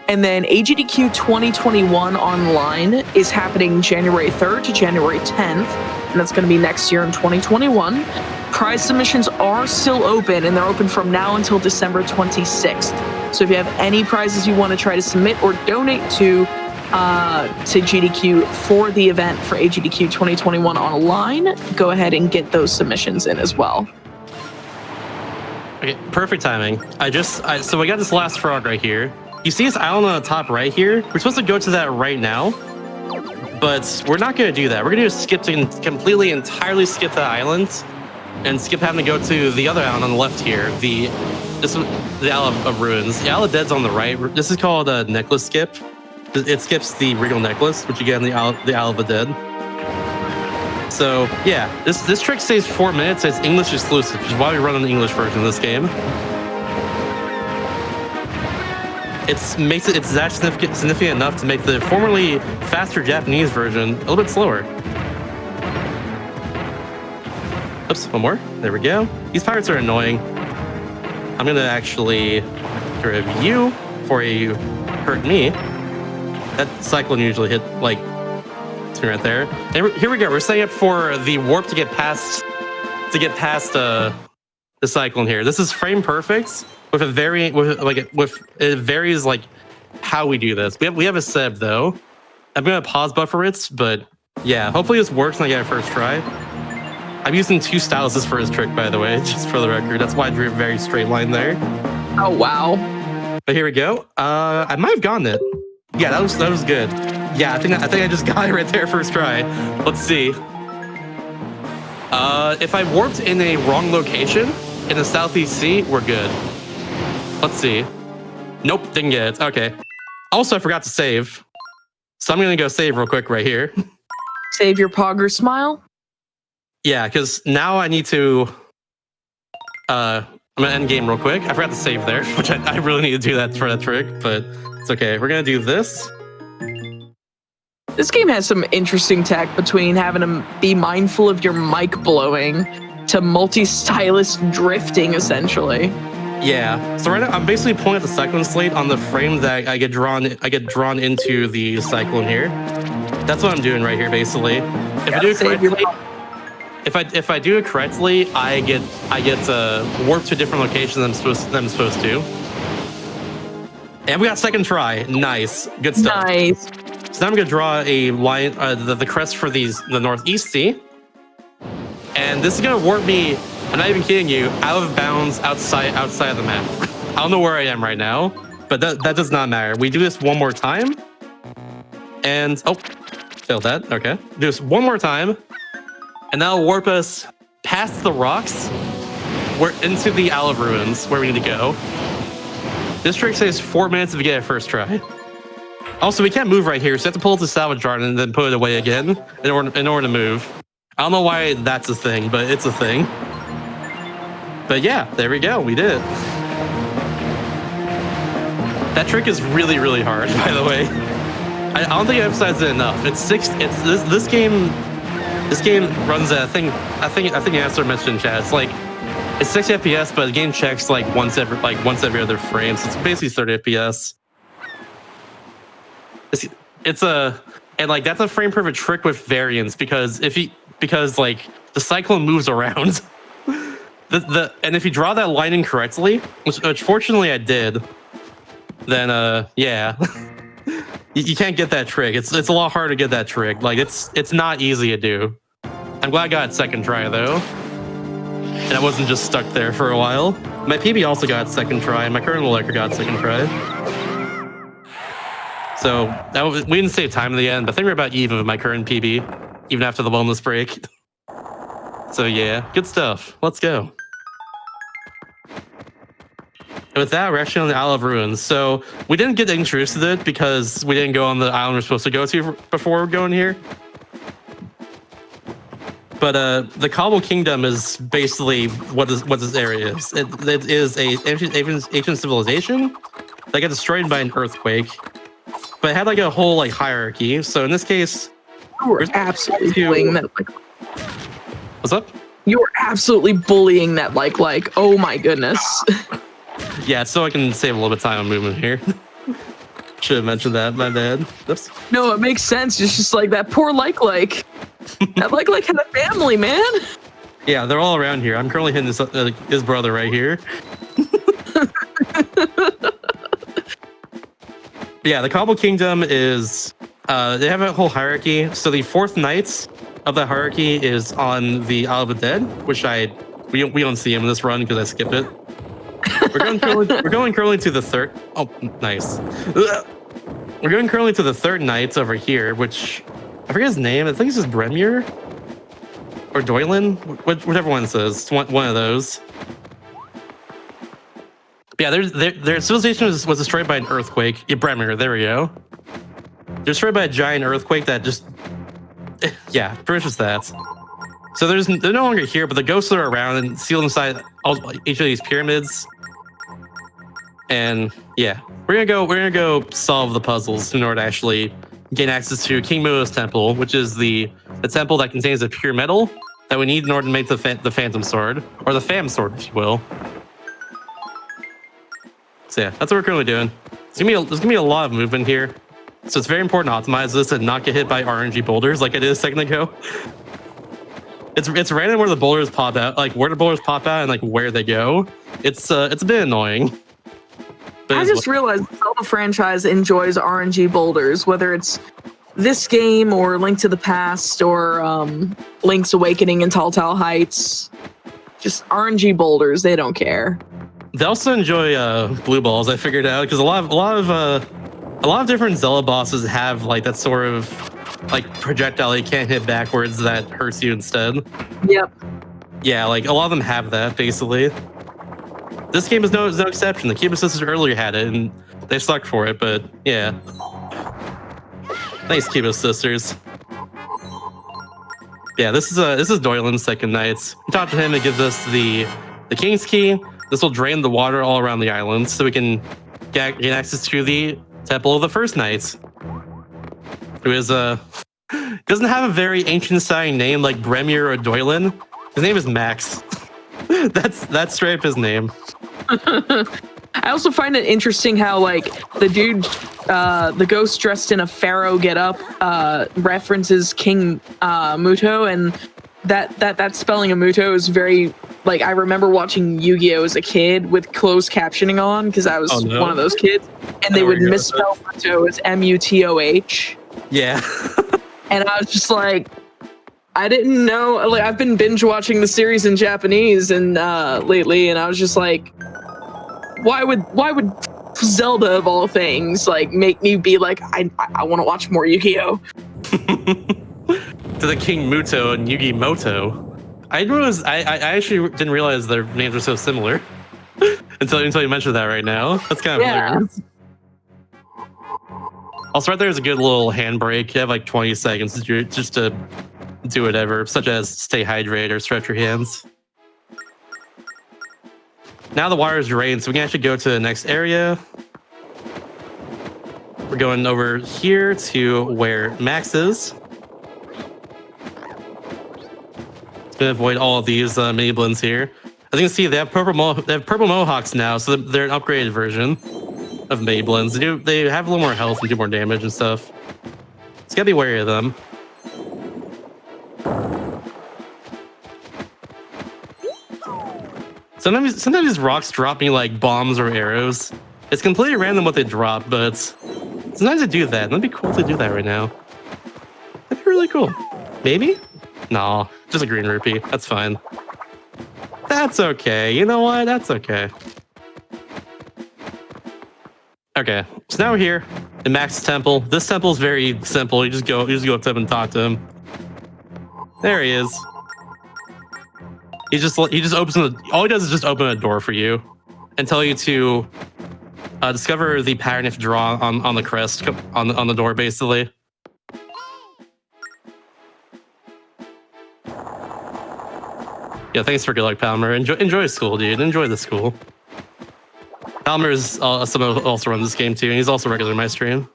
And then AGDQ 2021 online is happening January 3rd to January 10th, and that's going to be next year in 2021. Prize submissions are still open, and they're open from now until December 26th. So if you have any prizes you want to try to submit or donate to GDQ for the event for AGDQ 2021 online, go ahead and get those submissions in as well. Okay, perfect timing. So we got this last frog right here. You see this island on the top right here? We're supposed to go to that right now, but we're not going to do that. We're going to entirely skip that island and skip having to go to the other island on the left here. The Isle of Ruins. The Isle of Dead's on the right. This is called a necklace skip. It skips the regal necklace, which you get in the Isle of the Dead. So yeah, this trick saves 4 minutes. It's English exclusive, which is why we run the English version of this game. It's that significant enough to make the formerly faster Japanese version a little bit slower. Oops, one more. There we go. These pirates are annoying. I'm gonna actually get rid of you before you hurt me. That cyclone usually hit like right there. And here we go. We're setting up for the warp to get past the cyclone here. This is frame perfect. With it varies like how we do this. We have a seb though. I'm gonna pause buffer it, but yeah, hopefully this works and I get it first try. I'm using 2 styluses for his trick, by the way, just for the record. That's why I drew a very straight line there. Oh wow! But here we go. I might have gotten it. Yeah, that was good. Yeah, I think I just got it right there first try. Let's see. If I warped in a wrong location in the Southeast Sea, we're good. Let's see. Nope, didn't get it. Okay. Also, I forgot to save. So I'm going to go save real quick right here. Save your Pogger smile? Yeah, because now I need to... I'm going to end game real quick. I forgot to save there, which I really need to do that for that trick, but it's okay. We're going to do this. This game has some interesting tech between having to be mindful of your mic blowing to multi-stylus drifting, essentially. Yeah, so right now I'm basically pointing at the cyclone slate on the frame that I get drawn into the cyclone here. That's what I'm doing right here, basically. If I do it correctly, I get warped to a different location than I'm supposed to. And we got second try. Nice, good stuff. Nice. So now I'm gonna draw a line, the crest for the Northeast Sea, and this is gonna warp me. I'm not even kidding you, out of bounds outside of the map. I don't know where I am right now, but that does not matter. We do this one more time, and oh, failed that. Okay, do this one more time, and that'll warp us past the rocks. We're into the Isle of Ruins, where we need to go. This trick saves 4 minutes if you get it first try. Also, we can't move right here, so you have to pull out the salvage jar and then put it away again in order to move. I don't know why that's a thing, but it's a thing. But yeah, there we go. We did it. That trick is really, really hard, by the way. I don't think I emphasized it enough. This game runs at, I think Answer mentioned in chat. It's 60 FPS, but the game checks like once every other frame. So it's basically 30 FPS. And like that's a frame perfect trick with variance because like the cyclone moves around. And if you draw that line incorrectly, which fortunately I did, then yeah. You can't get that trick. It's a lot harder to get that trick. Like it's not easy to do. I'm glad I got it second try though. And I wasn't just stuck there for a while. My PB also got second try, and my current Liquor got second try. So we didn't save time in the end, but I think we're about even with my current PB, even after the wellness break. So yeah, good stuff. Let's go. And with that, we're actually on the Isle of Ruins. So we didn't get introduced to it because we didn't go on the island we're supposed to go to before going here. But the Cobble Kingdom is basically what this area is. It is a ancient civilization that got destroyed by an earthquake, but it had like a whole like hierarchy. So in this case, you were absolutely bullying that like. What's up? You were absolutely bullying that like. Oh my goodness. Yeah, so I can save a little bit of time on movement here. Should have mentioned that. My bad. Oops. No, it makes sense. It's just like that poor like. That like had a family, man. Yeah, they're all around here. I'm currently hitting his brother right here. Yeah, the Cobble Kingdom is they have a whole hierarchy. So the fourth knight of the hierarchy is on the Isle of the Dead, which we don't see him in this run because I skip it. We're going currently to the third. Oh, nice. We're going currently to the third knight over here, which I forget his name. I think it's just Bremure or Doylan, whichever one it says. It's one of those. Yeah, their civilization was destroyed by an earthquake. Yeah, Bremure, there we go. They're destroyed by a giant earthquake that just, yeah, pretty much just that. So they're no longer here, but the ghosts are around and sealed inside each of these pyramids. And yeah, we're gonna go solve the puzzles in order to actually gain access to King Muto's temple, which is the temple that contains a pure metal that we need in order to make the Phantom Sword, or the Pham Sword, if you will. So yeah, that's what we're currently doing. There's gonna be a lot of movement here, so it's very important to optimize this and not get hit by RNG boulders like I did a second ago. It's random where the boulders pop out, like where the boulders pop out and like where they go. It's a bit annoying. I just realized the Zelda franchise enjoys RNG boulders, whether it's this game or Link to the Past or Link's Awakening in Tall Tall Heights. Just RNG boulders, they don't care. They also enjoy blue balls. I figured out because a lot of different Zelda bosses have like that sort of like projectile you can't hit backwards that hurts you instead. Yep. Yeah, like a lot of them have that basically. This game is no exception. The Cuba Sisters earlier had it, and they sucked for it. But yeah, thanks, Cuba Sisters. Yeah, this is Doylan's second knight. We talk to him. It gives us the King's Key. This will drain the water all around the island, so we can gain access to the Temple of the First Knight, who is doesn't have a very ancient-sounding name like Bremure or Doylan. His name is Max. That's straight up his name. I also find it interesting how like the dude, the ghost dressed in a pharaoh getup, references King Muto, and that spelling of Muto is very like I remember watching Yu-Gi-Oh as a kid with closed captioning on because I was one of those kids, and they would misspell Muto as Mutoh. Yeah, and I was just like, I didn't know. Like I've been binge watching the series in Japanese and lately, and I was just like, why would Zelda of all things like make me be like I want to watch more Yu-Gi-Oh. To the King Muto and Yugi Moto. I actually didn't realize their names were so similar until you mentioned that right now. That's kind of hilarious. Also, right there is a good little handbrake. You have like 20 seconds just to do whatever, such as stay hydrated or stretch your hands. Now the water is drained, so we can actually go to the next area. We're going over here to where Max is. Gonna avoid all of these mini blends here. As you can see, they have purple mohawks now, so they're an upgraded version of Maybelines. They have a little more health and do more damage and stuff. So you gotta be wary of them. Sometimes these rocks drop me like bombs or arrows. It's completely random what they drop, but sometimes they do that. That'd be cool if they do that right now. That'd be really cool. Maybe? No, just a green rupee. That's fine. That's okay. You know what? That's okay. Okay, so now we're here in Max's temple. This temple is very simple. You just go up to him and talk to him. There he is. He just opens all he does is just open a door for you and tell you to discover the pattern if you draw on the crest on the door, basically. Yeah, thanks for good luck, Palmer. Enjoy school, dude. Enjoy the school. Palmer's also runs this game too, and he's also regular in my stream.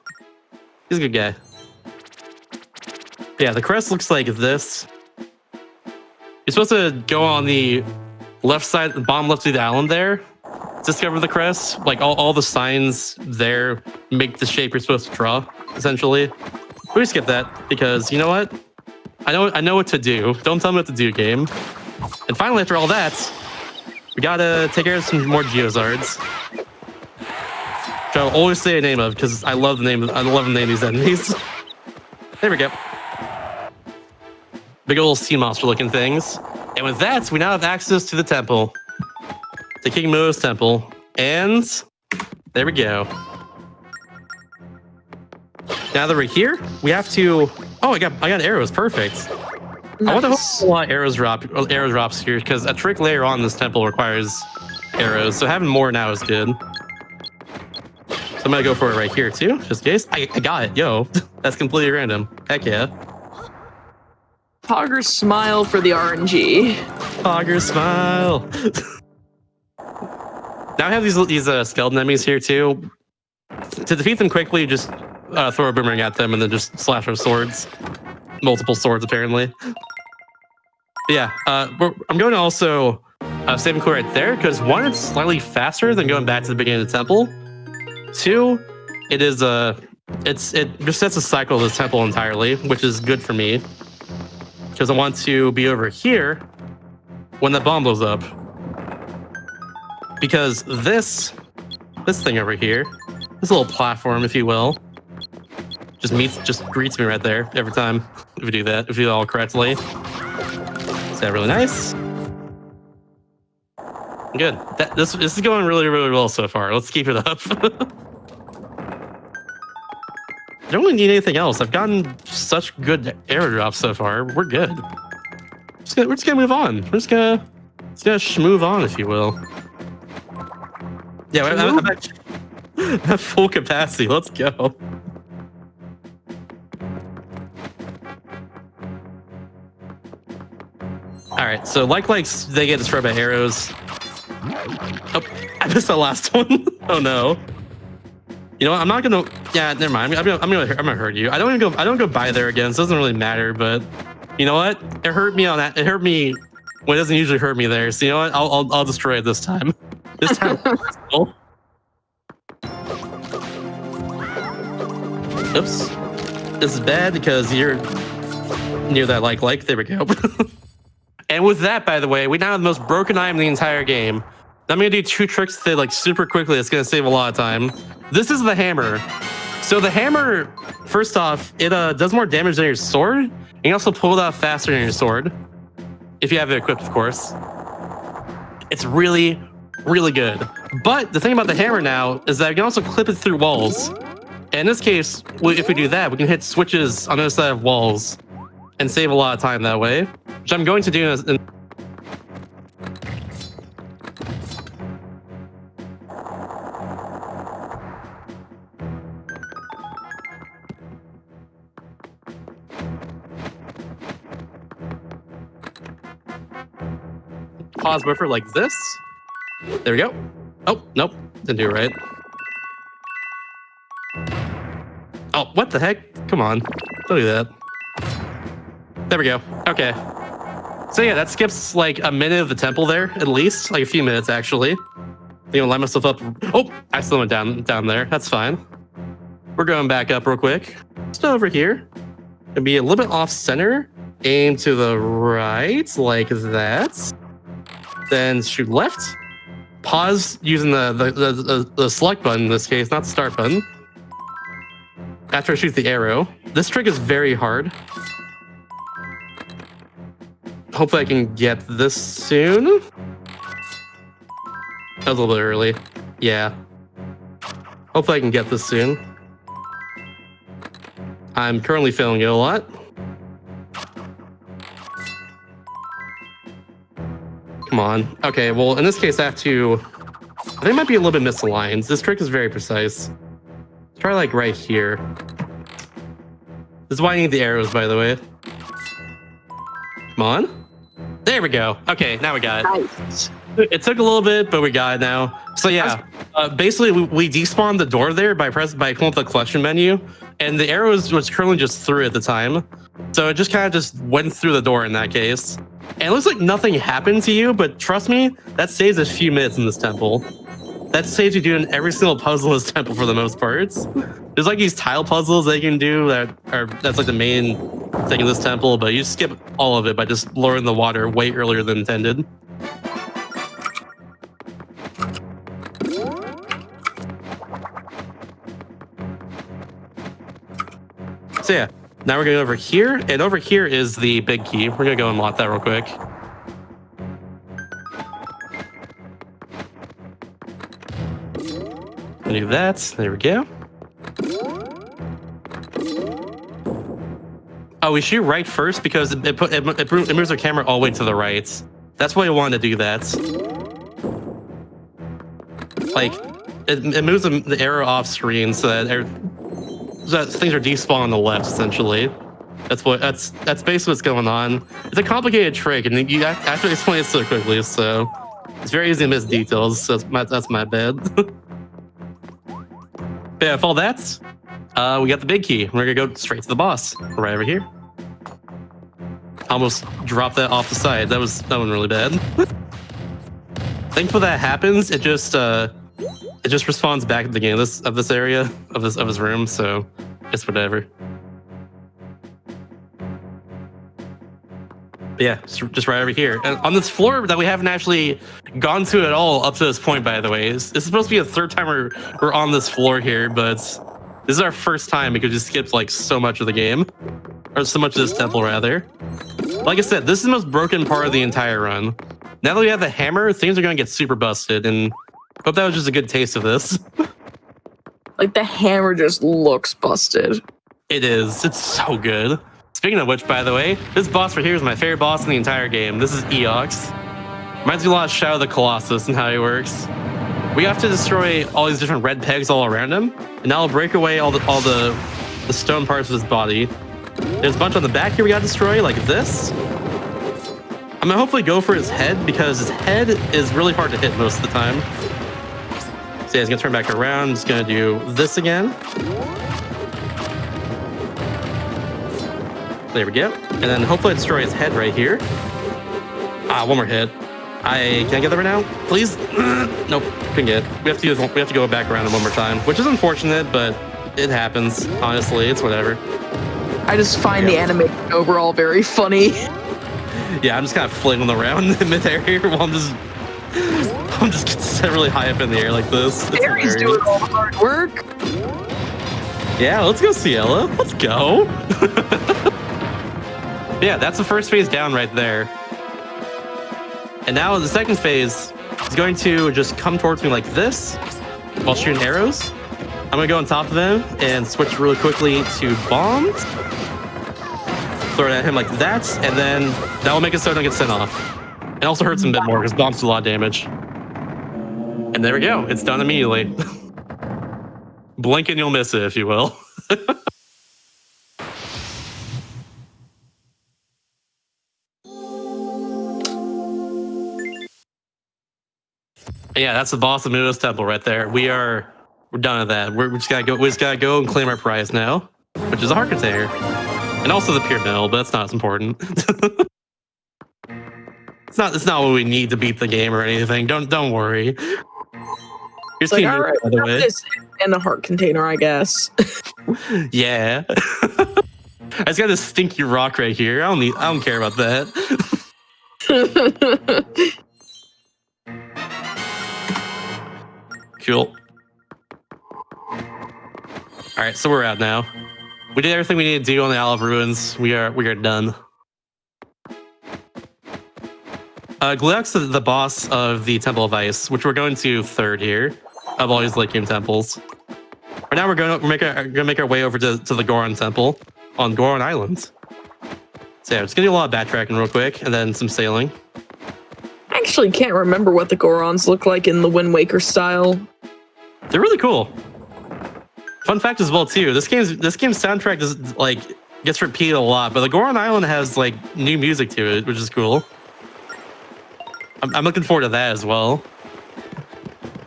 He's a good guy. Yeah, the crest looks like this. You're supposed to go on the left side, the bottom left of the island there. Discover the crest. Like all the signs there make the shape you're supposed to draw, essentially. We skip that because you know what? I know what to do. Don't tell me what to do, game. And finally, after all that, we gotta take care of some more Geozards. Which I'll always say a name of because I love the name of these enemies. There we go. Big old sea monster looking things. And with that, we now have access to the temple. The King Mo's temple. And there we go. Now that we're here, we have to... Oh, I got arrows. Perfect. Nice. I want to hope a lot of arrow drops here because a trick later on in this temple requires arrows. So having more now is good. So I'm going to go for it right here too, just in case. I got it. Yo, that's completely random. Heck yeah. Pogger smile for the RNG. Pogger smile. Now I have these skeleton enemies here too. To defeat them quickly, just throw a boomerang at them and then just slash with swords. Multiple swords, apparently. But yeah, I'm going to also save and clear right there because one, it's slightly faster than going back to the beginning of the temple. Two, it just sets a cycle of the temple entirely, which is good for me because I want to be over here when the bomb blows up. Because this thing over here, this little platform, if you will, just greets me right there every time if you do that, if you do it all correctly. Is that really nice? Good. This is going really, really well so far. Let's keep it up. I don't really need anything else. I've gotten such good arrow drops so far. We're good. We're just gonna move on. We're just gonna schmove on, if you will. Yeah, I'm at full capacity. Let's go. All right, so likes they get destroyed by arrows. Oh, I missed the last one. Oh no. You know what? I'm not gonna. Yeah, never mind. I'm gonna hurt you. I don't go by there again. So it doesn't really matter. But you know what? It hurt me on that. It hurt me when it doesn't usually hurt me there. So you know what? I'll destroy it this time. This time. Oops. This is bad because you're near that like. There we go. And with that, by the way, we now have the most broken item in the entire game. I'm gonna do two tricks today, like super quickly. It's gonna save a lot of time. This is the hammer. So the hammer, first off, it does more damage than your sword. And you can also pull it out faster than your sword, if you have it equipped, of course. It's really, really good. But the thing about the hammer now is that you can also clip it through walls. And in this case, if we do that, we can hit switches on the other side of walls and save a lot of time that way, which I'm going to do in pause buffer like this. There we go. Oh, nope. Didn't do it right. Oh, what the heck? Come on. Don't do that. There we go. Okay. So yeah, that skips like a minute of the temple there, at least. Like a few minutes, actually. I'm gonna line myself up. Oh, I still went down there. That's fine. We're going back up real quick. Just over here. It'll be a little bit off center. Aim to the right, like that. Then shoot left. Pause using the select button in this case, not the start button. After I shoot the arrow. This trick is very hard. Hopefully I can get this soon. That was a little bit early. Yeah. Hopefully I can get this soon. I'm currently failing it a lot. Come on. Okay, well, in this case, I have to... I think it might be a little bit misaligned. This trick is very precise. Try like right here. This is why I need the arrows, by the way. Come on. There we go. Okay, now we got it. Nice. It took a little bit, but we got it now. So yeah, basically we despawned the door there by pulling up the collection menu, and the arrow was currently just through at the time. So it just kind of just went through the door in that case. And it looks like nothing happened to you, but trust me, that saves a few minutes in this temple. That saves you doing every single puzzle in this temple for the most part. There's like these tile puzzles that you can do that's like the main thing in this temple, but you skip all of it by just lowering the water way earlier than intended. So yeah, now we're going over here, and over here is the big key. We're gonna go unlock that real quick. Do that. There we go. Oh, we shoot right first because it moves our camera all the way to the right. That's why I wanted to do that. Like, it moves the arrow off screen so that things are despawned on the left, essentially. That's basically what's going on. It's a complicated trick, and you have to explain it so quickly, so it's very easy to miss details. So that's my bad. But yeah, with all that, we got the big key. We're gonna go straight to the boss, right over here. Almost dropped that off the side. That was really bad. Thankful that happens. It just respawns back at the beginning of this area of his room. So it's whatever. But yeah, just right over here. And on this floor that we haven't actually gone to at all up to this point, by the way. This is supposed to be the third time we're on this floor here, but this is our first time because we skipped like so much of the game. Or so much of this temple, rather. Like I said, this is the most broken part of the entire run. Now that we have the hammer, things are going to get super busted, and I hope that was just a good taste of this. Like, the hammer just looks busted. It is. It's so good. Speaking of which, by the way, this boss right here is my favorite boss in the entire game. This is Eox. Reminds me a lot of Shadow of the Colossus and how he works. We have to destroy all these different red pegs all around him, and that'll break away all the stone parts of his body. There's a bunch on the back here we gotta destroy, like this. I'm gonna hopefully go for his head, because his head is really hard to hit most of the time. So yeah, he's gonna turn back around. He's gonna do this again. There we go. And then hopefully destroy his head right here. Ah, one more hit. Can I get that right now? Please? Nope, couldn't get it. We have to go back around him one more time, which is unfortunate, but it happens. Honestly, it's whatever. I just find the animation overall very funny. Yeah, I'm just kind of flailing around in midair here while I'm just set really high up in the air like this. Harry's doing all the hard work. Yeah, let's go, Ciela. Let's go. Yeah, that's the first phase down right there. And now the second phase is going to just come towards me like this while shooting arrows. I'm gonna go on top of him and switch really quickly to bombs. Throw it at him like that, and then that will make it so I don't get sent off. It also hurts him a bit more because bombs do a lot of damage. And there we go. It's done immediately. Blink and you'll miss it, if you will. Yeah, that's the boss of Muno's Temple right there. We're done with that. We just gotta go and claim our prize now. which is a heart container. And also the pure mill, but that's not as important. It's not what we need to beat the game or anything. Don't worry. Here's Like, King all right, by the way. this and a heart container, I guess. Yeah. I just got this stinky rock right here. I don't care about that. Cool. All right, so we're out now. We did everything we need to do on the Isle of Ruins. We are done. Gluck's the boss of the Temple of Ice, which we're going to third here of all these late game temples. Right now we're gonna make our way over to the Goron Temple on Goron Island. So yeah, it's gonna do a lot of backtracking real quick and then some sailing. I actually can't remember what the Gorons look like in the Wind Waker style. They're really cool. Fun fact as well too. This game's soundtrack is like gets repeated a lot, but the Goron Island has like new music to it, which is cool. I'm looking forward to that as well.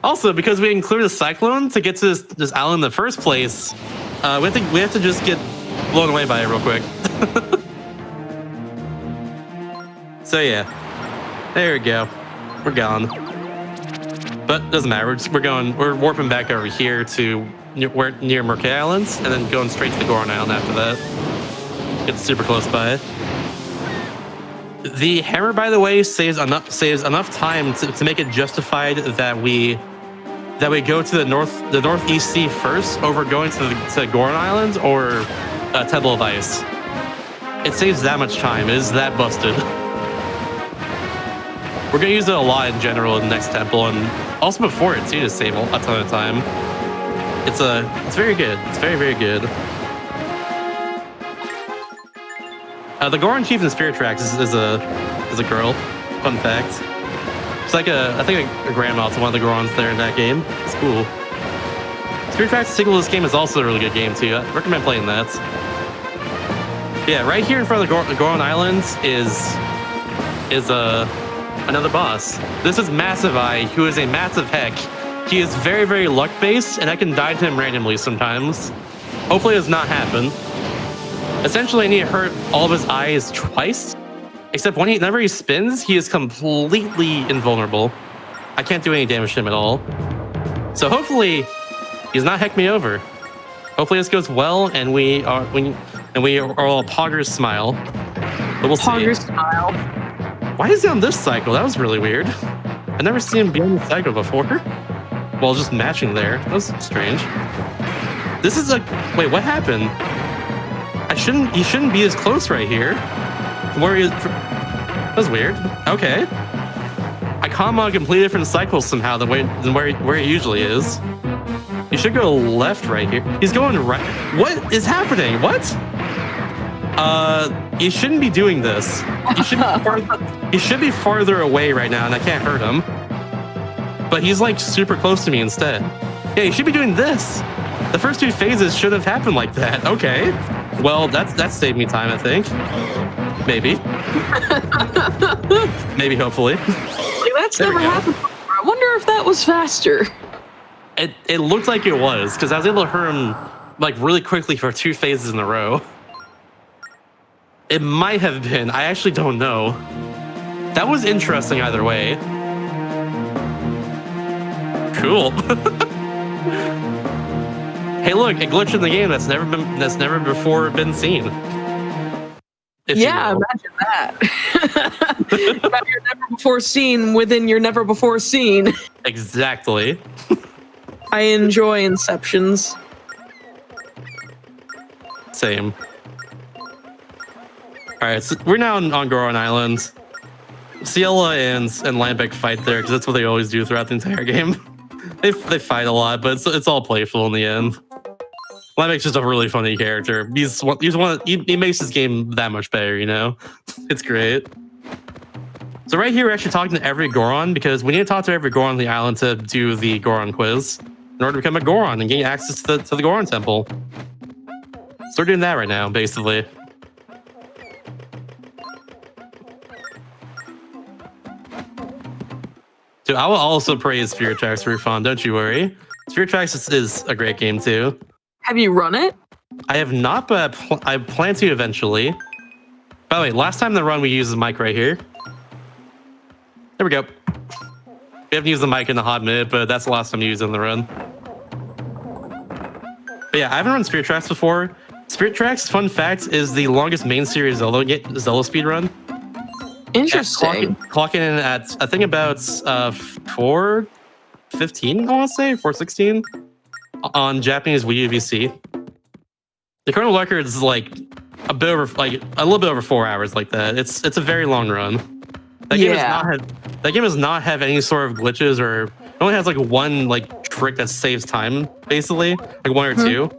Also, because we included a cyclone to get to this island in the first place, we have to just get blown away by it real quick. So yeah, there we go. We're gone. But doesn't matter. We're warping back over here to near Merkay Islands, and then going straight to the Goron Island after that. It's super close by. The hammer, by the way, saves enough time to make it justified that we go to the northeast sea first over going to Goron Island or Temple of Ice. It saves that much time. It is that busted. We're gonna use it a lot in general in the next temple, and also before it too, to save a ton of time. It's very good. It's very, very good. The Goron Chief in Spirit Tracks is a girl. Fun fact. It's like I think a grandma to one of the Gorons there in that game. It's cool. Spirit Tracks, the sequel to this game, is also a really good game too. I recommend playing that. Yeah, right here in front of the Goron Islands is another boss. This is Massive Eye, who is a massive heck. He is very, very luck-based, and I can die to him randomly sometimes. Hopefully it does not happen. Essentially, I need to hurt all of his eyes twice, except whenever he spins, he is completely invulnerable. I can't do any damage to him at all. So hopefully, he's not heck me over. Hopefully this goes well, and we are all Poggers smile. But we'll see. Poggers smile. Why is he on this cycle? That was really weird. I've never seen him be on the cycle before. Well, just matching there. That was strange. This is wait, what happened? He shouldn't be as close right here. That was weird. Okay. I caught him on a completely different cycle somehow than where he usually is. He should go left right here. He's going right. What is happening? What? You shouldn't be doing this. He should be farther away right now, and I can't hurt him. But he's like super close to me instead. Yeah, he should be doing this. The first two phases should have happened like that. Okay. Well, that saved me time, I think. Maybe. Maybe, hopefully. Like, that's never happened before. I wonder if that was faster. It looked like it was, because I was able to hurt him like really quickly for 2 phases in a row. It might have been. I actually don't know. That was interesting either way. Cool. Hey, look, a glitch in the game that's never before been seen. Yeah, imagine that. About your never before seen within your never before seen. Exactly. I enjoy Inceptions. Same. All right, so we're now on Goron Island. Ciela and Lambic fight there because that's what they always do throughout the entire game. They fight a lot, but it's all playful in the end. Lambic's just a really funny character. He makes this game that much better, you know? It's great. So right here, we're actually talking to every Goron because we need to talk to every Goron on the island to do the Goron quiz in order to become a Goron and gain access to the Goron Temple. So we're doing that right now, basically. Dude, I will also praise Spirit Tracks for fun, don't you worry. Spirit Tracks is a great game too. Have you run it? I have not, but I plan to eventually. By the way, last time in the run we used the mic right here. There we go. We haven't used the mic in a hot minute, but that's the last time we used it in the run. But yeah, I haven't run Spirit Tracks before. Spirit Tracks, fun fact, is the longest main series Zelda speedrun. Interesting. Clocking in at, I think, about 4:15, I want to say, 4:16 on Japanese Wii U VC. The current record is like a little bit over 4 hours, like that. It's a very long run. That game does not have any sort of glitches, or it only has like one like trick that saves time, basically, like one or two.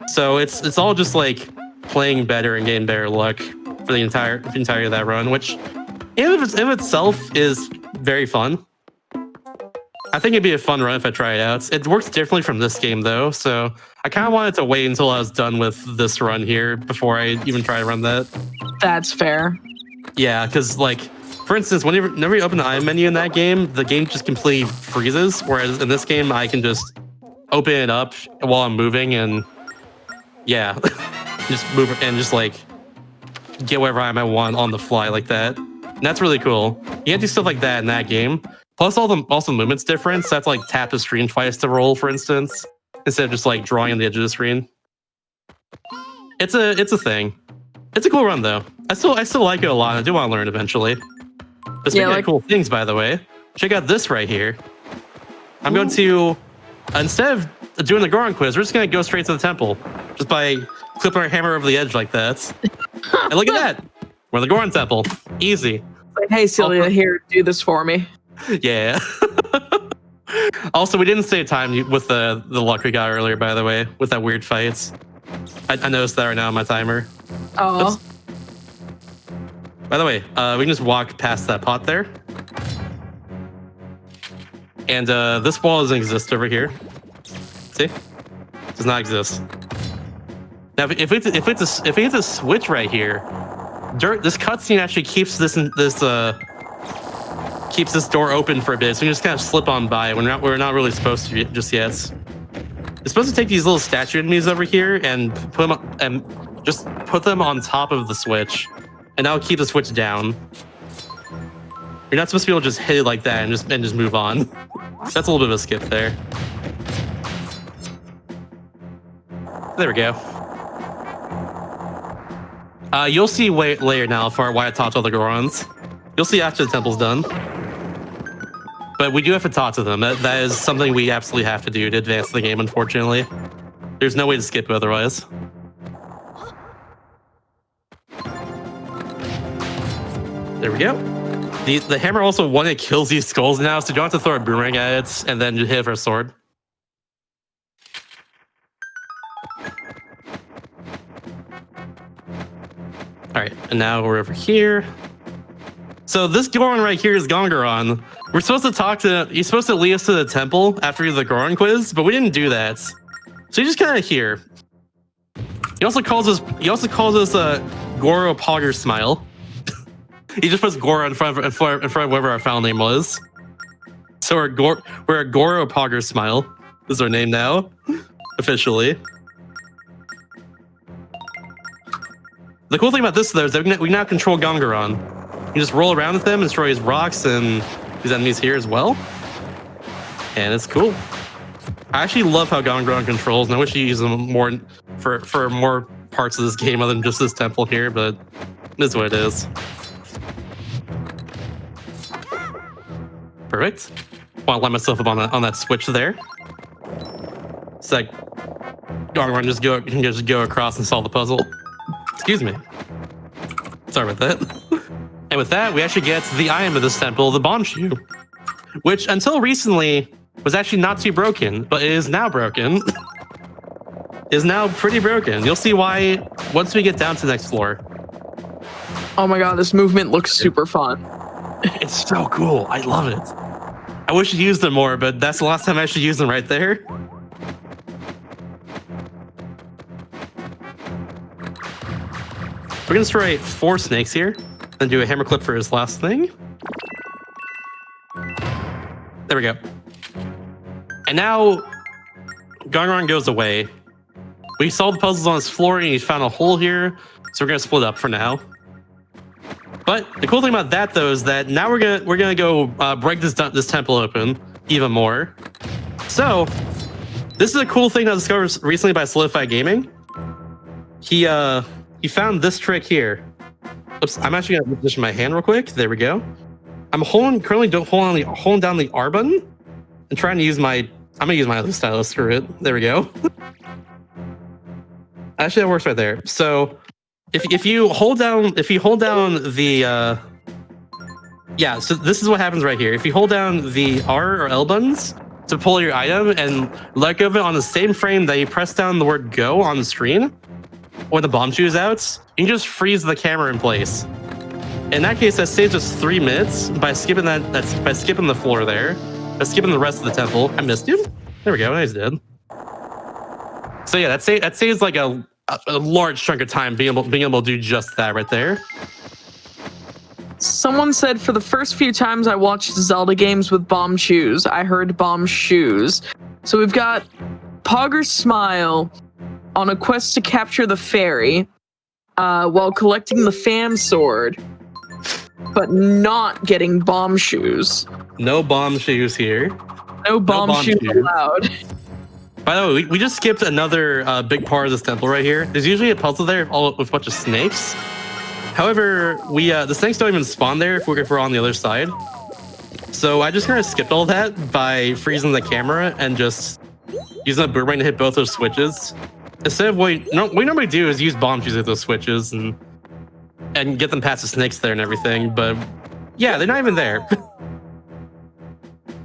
So it's all just like playing better and getting better luck for the entirety of that run, which in itself is very fun. I think it'd be a fun run if I try it out. It works differently from this game though, so I kind of wanted to wait until I was done with this run here before I even try to run that. That's fair. Yeah, because like, for instance, whenever you open the item menu in that game, the game just completely freezes. Whereas in this game, I can just open it up while I'm moving and yeah, just move and just like get wherever I want on the fly like that. And that's really cool. You can't do stuff like that in that game. Plus, all the movement's different. So I have to like tap the screen twice to roll, for instance, instead of just like drawing on the edge of the screen. It's a thing. It's a cool run though. I still like it a lot. I do want to learn eventually. But speaking of cool things, by the way, check out this right here. I'm going to, instead of doing the Goron quiz, we're just going to go straight to the temple just by clipping our hammer over the edge like that. And look at that. We're in the Goron temple. Easy. Like, hey, Celia, here, do this for me. Yeah. Also, we didn't save time with the luck we got earlier, by the way, with that weird fights. I noticed that right now on my timer. Oh. By the way, we can just walk past that pot there. And this wall doesn't exist over here. See? Does not exist. Now, if we hit the switch right here, this cutscene actually keeps this door open for a bit, so we just kind of slip on by. We're not really supposed to just yet. You're supposed to take these little statue enemies over here and put them on top of the switch, and that'll keep the switch down. You're not supposed to be able to just hit it like that and just move on. That's a little bit of a skip there. There we go. You'll see later now for why I talked to all the Gorons. You'll see after the temple's done. But we do have to talk to them. That is something we absolutely have to do to advance the game, unfortunately. There's no way to skip it otherwise. There we go. The hammer also one-hit kills these skulls now, so you don't have to throw a boomerang at it and then hit it for a sword. Alright, and now we're over here. So this Goron right here is Gongaron. We're supposed to talk to, he's supposed to lead us to the temple after the Goron quiz, but we didn't do that. So he's just kind of here. He also calls us Goro Pogger Smile. He just puts Goro in front of whatever our final name was. So we're a Goro Pogger Smile. This is our name now, officially. The cool thing about this though is that we now control Gongaron. You just roll around with him and destroy his rocks and his enemies here as well. And it's cool. I actually love how Gongaron controls, and I wish you use them more for more parts of this game other than just this temple here, but this is what it is. Perfect. Want to line myself up on that switch there. It's like Gongaron can just go across and solve the puzzle. Excuse me. Sorry about that. And with that, we actually get the item of this temple, the bomb shoe, which until recently was actually not too broken, but it is now broken. Is now pretty broken. You'll see why once we get down to the next floor. Oh my god, this movement looks super fun. It's so cool. I love it. I wish you used them more, but that's the last time I actually used them right there. We're gonna destroy 4 snakes here, then do a hammer clip for his last thing. There we go. And now Gongaron goes away, We solved the puzzles on this floor, and he found a hole here, so we're gonna split up for now. But the cool thing about that, though, is that now we're gonna go break this temple open even more. So this is a cool thing I discovered recently by Solidify Gaming. He found this trick here. Oops, I'm actually gonna position my hand real quick. There we go. I'm holding down the R button and trying to use I'm gonna use my other stylus. Screw it. There we go. Actually, that works right there. So if you hold down the so this is what happens right here. If you hold down the R or L buttons to pull your item and let go of it on the same frame that you press down the word go on the screen, when the bomb shoe is out, you can just freeze the camera in place. In that case, that saves us 3 minutes by skipping by skipping the floor there, by skipping the rest of the temple. I missed you. There we go. Nice, did. So yeah, that saves like a large chunk of time being able to do just that right there. Someone said for the first few times I watched Zelda games with bomb shoes, I heard bomb shoes. So we've got Pogger's Smile on a quest to capture the fairy while collecting the fam sword, but not getting bomb shoes. No bomb shoes here. No bomb shoes allowed. By the way, we just skipped another big part of this temple right here. There's usually a puzzle there with a bunch of snakes. However, the snakes don't even spawn there if we're on the other side. So I just kind of skipped all that by freezing the camera and just using a boomerang to hit both those switches. Instead of what we normally do is use bomb shoes at those switches and get them past the snakes there and everything. But yeah, they're not even there.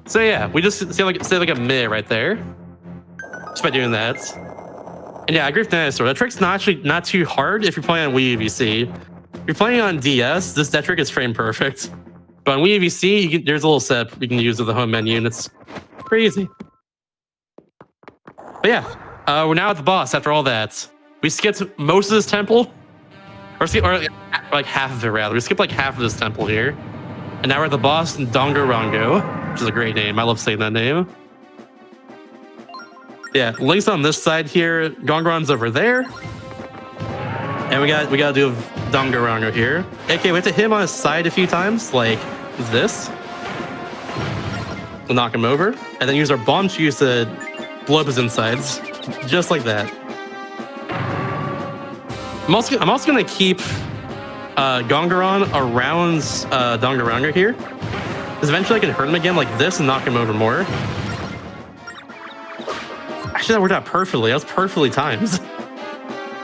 So yeah, we just saved like a minute right there. Just by doing that. And yeah, I agree with Dinosaur. That trick's not too hard if you're playing on Wii UVC. If you're playing on DS, that trick is frame perfect. But on Wii UVC, there's a little setup you can use with the home menu, and it's pretty easy. But yeah, we're now at the boss after all that. We skipped most of this temple. Or like half of it, rather. We skipped like half of this temple here. And now we're at the boss in Dongarongo, which is a great name. I love saying that name. Yeah, Link's on this side here. Gongaron's over there. And we gotta do Dongarongo here. Okay, we have to hit him on his side a few times, like this. We'll knock him over. And then use our bomb shoes to blow up his insides. Just like that. I'm also gonna keep Gongaron around Dongarongo here. Because eventually I can hurt him again like this and knock him over more. Actually, that worked out perfectly. That was perfectly timed.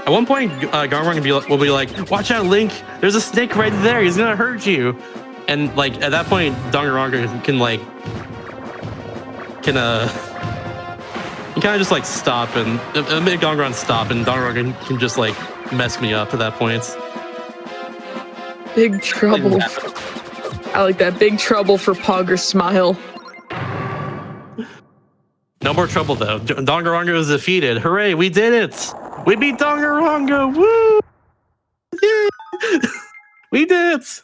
At one point, Gongaron will be like, "Watch out, Link! There's a snake right there. He's gonna hurt you." And like at that point, Dongaron can kind of just like stop and make Gongaron stop, and Dongaron can just like mess me up at that point. Big trouble. I like that. Big trouble for Pogger's Smile. No more trouble though. Dongarongo is defeated. Hooray, we did it! We beat Dongarongo! Woo! Yeah! We did it!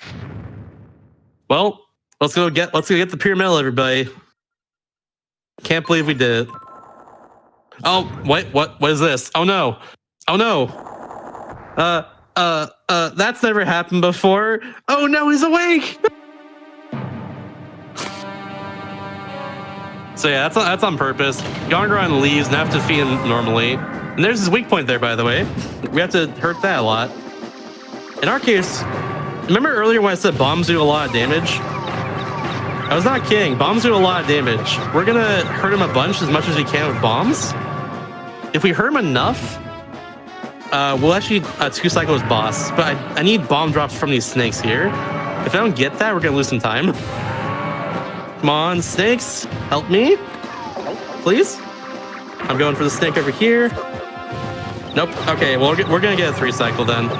Well, let's go get the pyramid, everybody. Can't believe we did it. Oh, what is this? Oh no. Oh no. That's never happened before. Oh no, he's awake! So yeah, that's on purpose. Gongaron leaves and I have to feed him normally. And there's his weak point there, by the way. We have to hurt that a lot. In our case, remember earlier when I said bombs do a lot of damage? I was not kidding. Bombs do a lot of damage. We're gonna hurt him a bunch as much as we can with bombs. If we hurt him enough, we'll actually 2-cycle his boss. But I need bomb drops from these snakes here. If I don't get that, we're gonna lose some time. Come on, snakes, help me, please. I'm going for the snake over here. Nope. Okay, well, we're gonna get a 3-cycle then.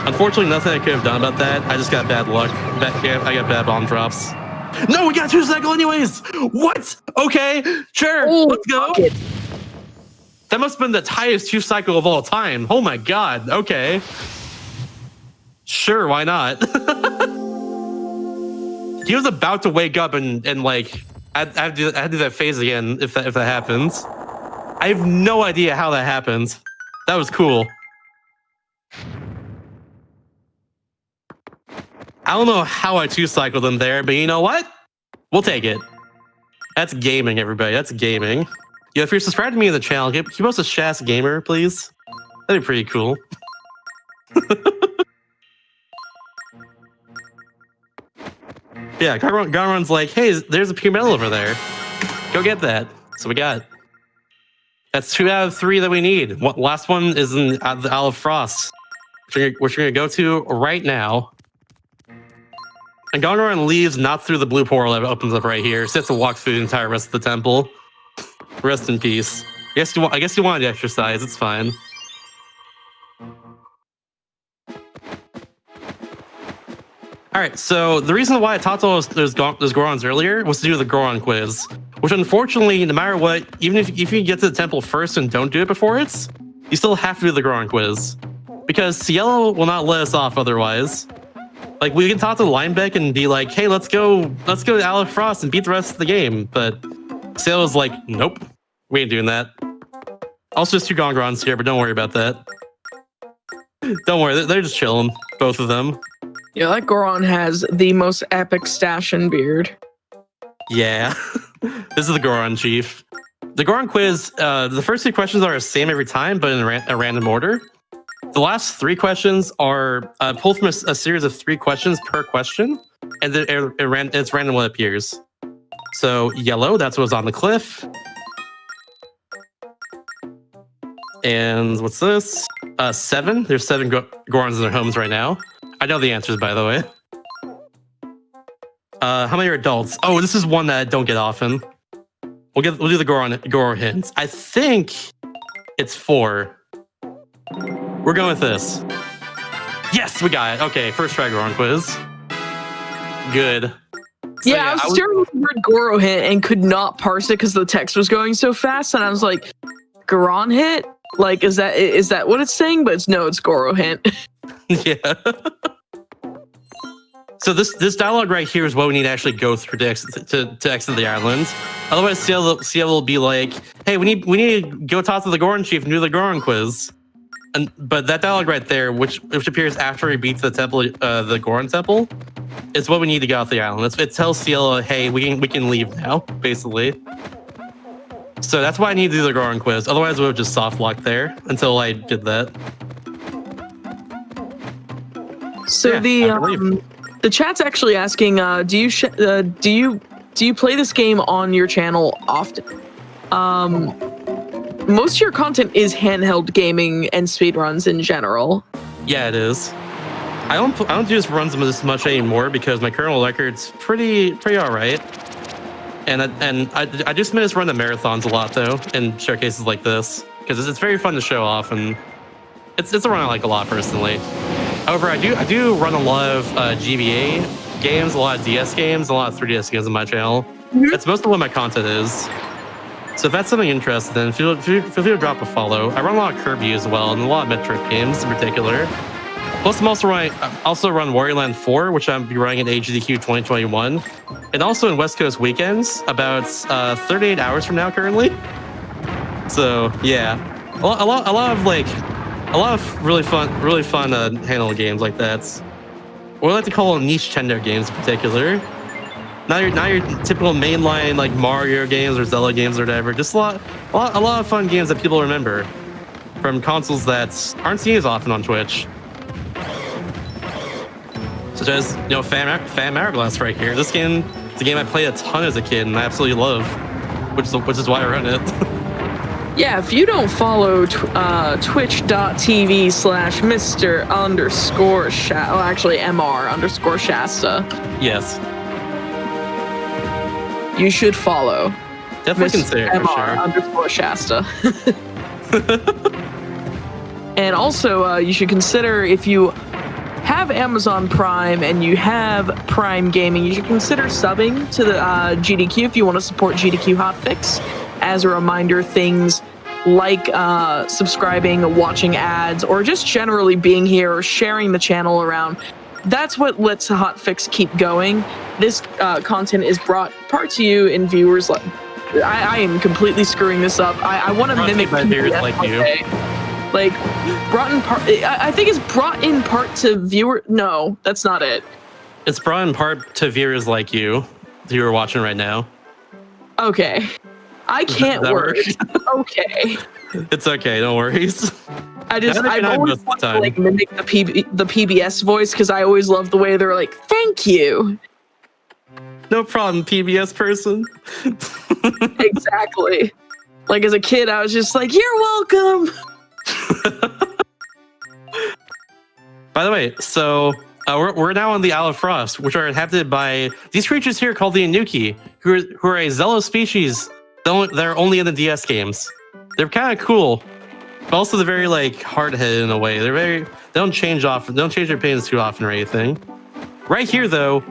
Unfortunately, nothing I could have done about that. I just got bad luck. I got bad bomb drops. No, we got 2-cycle anyways. What? Okay, sure. Let's go. That must have been the highest 2-cycle of all time. Oh my god. Okay. Sure, why not? He was about to wake up and like I have to do that phase again if that happens. I have no idea how that happens. That was cool. I don't know how I two-cycled them there, but you know what? We'll take it. That's gaming, everybody. That's gaming. Yeah, if you're subscribed to me on the channel, can you post a Shas Gamer, please? That'd be pretty cool. Yeah, Garron's like, hey, there's a pure metal over there. Go get that. So we got. That's 2 out of 3 that we need. Last one is in the Isle of Frost, which we're going to go to right now. And Gonron leaves not through the blue portal that opens up right here. So he has to walk through the entire rest of the temple. Rest in peace. I guess you wanted to exercise. It's fine. All right, so the reason why I talked to those Gorons earlier was to do the Goron quiz, which unfortunately, no matter what, even if you get to the temple first and don't do it before you still have to do the Goron quiz. Because Cielo will not let us off otherwise. Like, we can talk to Linebeck and be like, hey, let's go to Isle of Frost and beat the rest of the game. But Cielo's like, nope, we ain't doing that. Also, just 2 Gongrons here, but don't worry about that. Don't worry, they're just chilling, both of them. Yeah, that Goron has the most epic stash and beard. Yeah. This is the Goron Chief. The Goron quiz, the first 2 questions are the same every time, but in a random order. The last 3 questions are pulled from a series of 3 questions per question, and it's random when it appears. So yellow, that's what's on the cliff. And what's this? 7. There's 7 Gorons in their homes right now. I know the answers, by the way. How many are adults? Oh, this is one that I don't get often. We'll do the Goron hints. I think it's 4. We're going with this. Yes, we got it. Okay, first try Goron quiz. Good. So, yeah, I was staring at the word Goro hint and could not parse it because the text was going so fast, and I was like, Goron hit? Like, is that what it's saying? But it's Goro hint. Yeah. So this dialogue right here is what we need to actually go through to exit the island. Otherwise, Cielo will be like, "Hey, we need to go talk to the Goron Chief and do the Goron quiz." But that dialogue right there, which appears after he beats the temple, the Goron temple, is what we need to get off the island. It tells Cielo, "Hey, we can leave now," basically. So that's why I need to do the Goron quiz. Otherwise, we would just soft lock there until I did that. So yeah, the chat's actually asking, do you play this game on your channel often? Most of your content is handheld gaming and speedruns in general. Yeah, it is. I don't do this runs this much anymore because my current record's pretty all right. And I just miss run the marathons a lot though, in showcases like this because it's very fun to show off, and it's a run I like a lot personally. However, I do run a lot of GBA games, a lot of DS games, a lot of 3DS games on my channel. Mm-hmm. That's most of what my content is. So if that's something interesting, then feel free to drop a follow. I run a lot of Kirby as well, and a lot of Metroid games in particular. Plus, I'm also run Wario Land 4, which I'll be running at AGDQ 2021, and also in West Coast weekends, about 38 hours from now currently. So yeah, a lot of really fun handheld games like that. What I like to call niche Nintendo games in particular. Not your typical mainline like Mario games or Zelda games or whatever. Just a lot of fun games that people remember from consoles that aren't seen as often on Twitch. Such as, Fan Hourglass right here. This game is a game I played a ton as a kid and I absolutely love, which is why I run it. Yeah, if you don't follow twitch.tv/Mr_Shasta, oh, actually MR_Shasta. Yes. You should follow. Definitely consider it for sure. MR_Shasta. And also, you should consider, if you have Amazon Prime and you have Prime Gaming, you should consider subbing to the GDQ if you want to support GDQ Hotfix. As a reminder, things like subscribing, watching ads, or just generally being here or sharing the channel around, that's what lets Hotfix keep going. This content is brought part to you in viewers. I am completely screwing this up. I want to mimic viewers like you. Like, brought in part. I think it's brought in part to viewer. No, that's not it. It's brought in part to viewers like you who are watching right now. Okay. I can't that work. work? Okay. It's okay, no worries. I've always wanted to like mimic the PBS voice because I always love the way they're like, "Thank you." No problem, PBS person. Exactly. Like as a kid, I was just like, "You're welcome." By the way, so we're now on the Isle of Frost, which are inhabited by these creatures here called the Inuki, who are a Zelda species. They're only in the DS games. They're kind of cool, but also they're very like hard-headed in a way. They don't change often. They don't change their opinions too often or anything. Right here, though,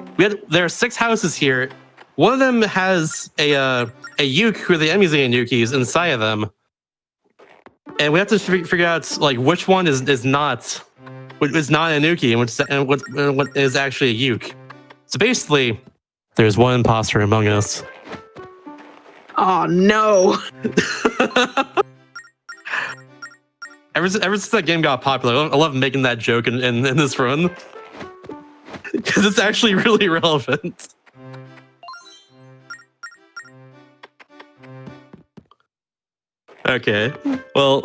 there are 6 houses here. One of them has a uke, who are the enemies of the Inukis, inside of them, and we have to figure out like which one is not an Inuki and what is actually a uke. So basically, there's one imposter among us. Oh no. Ever since that game got popular, I love making that joke in this run. Because it's actually really relevant. Okay, well.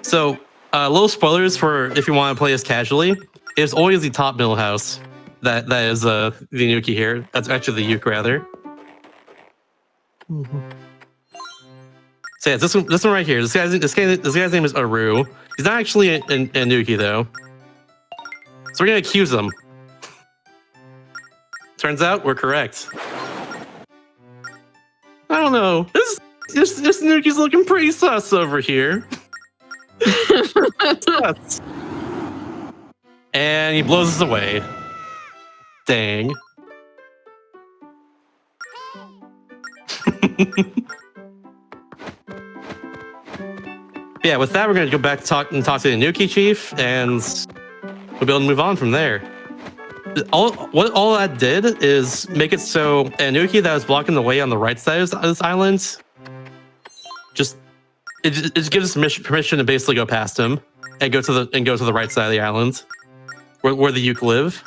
So, little spoilers for if you want to play this casually. It's always the top middle house that is the Inuki here. That's actually the uke, rather. So yeah, this one right here. This guy's name is Aru. He's not actually a Inuki though. So we're gonna accuse him. Turns out we're correct. I don't know. This Inuki's looking pretty sus over here. Sus. And he blows us away. Dang. Yeah, with that, we're going to go back to talk to the Inuki chief, and we'll be able to move on from there. All that did is make it so an Inuki that was blocking the way on the right side of this island, it just gives us permission to basically go past him and go to the right side of the island, where the uke live.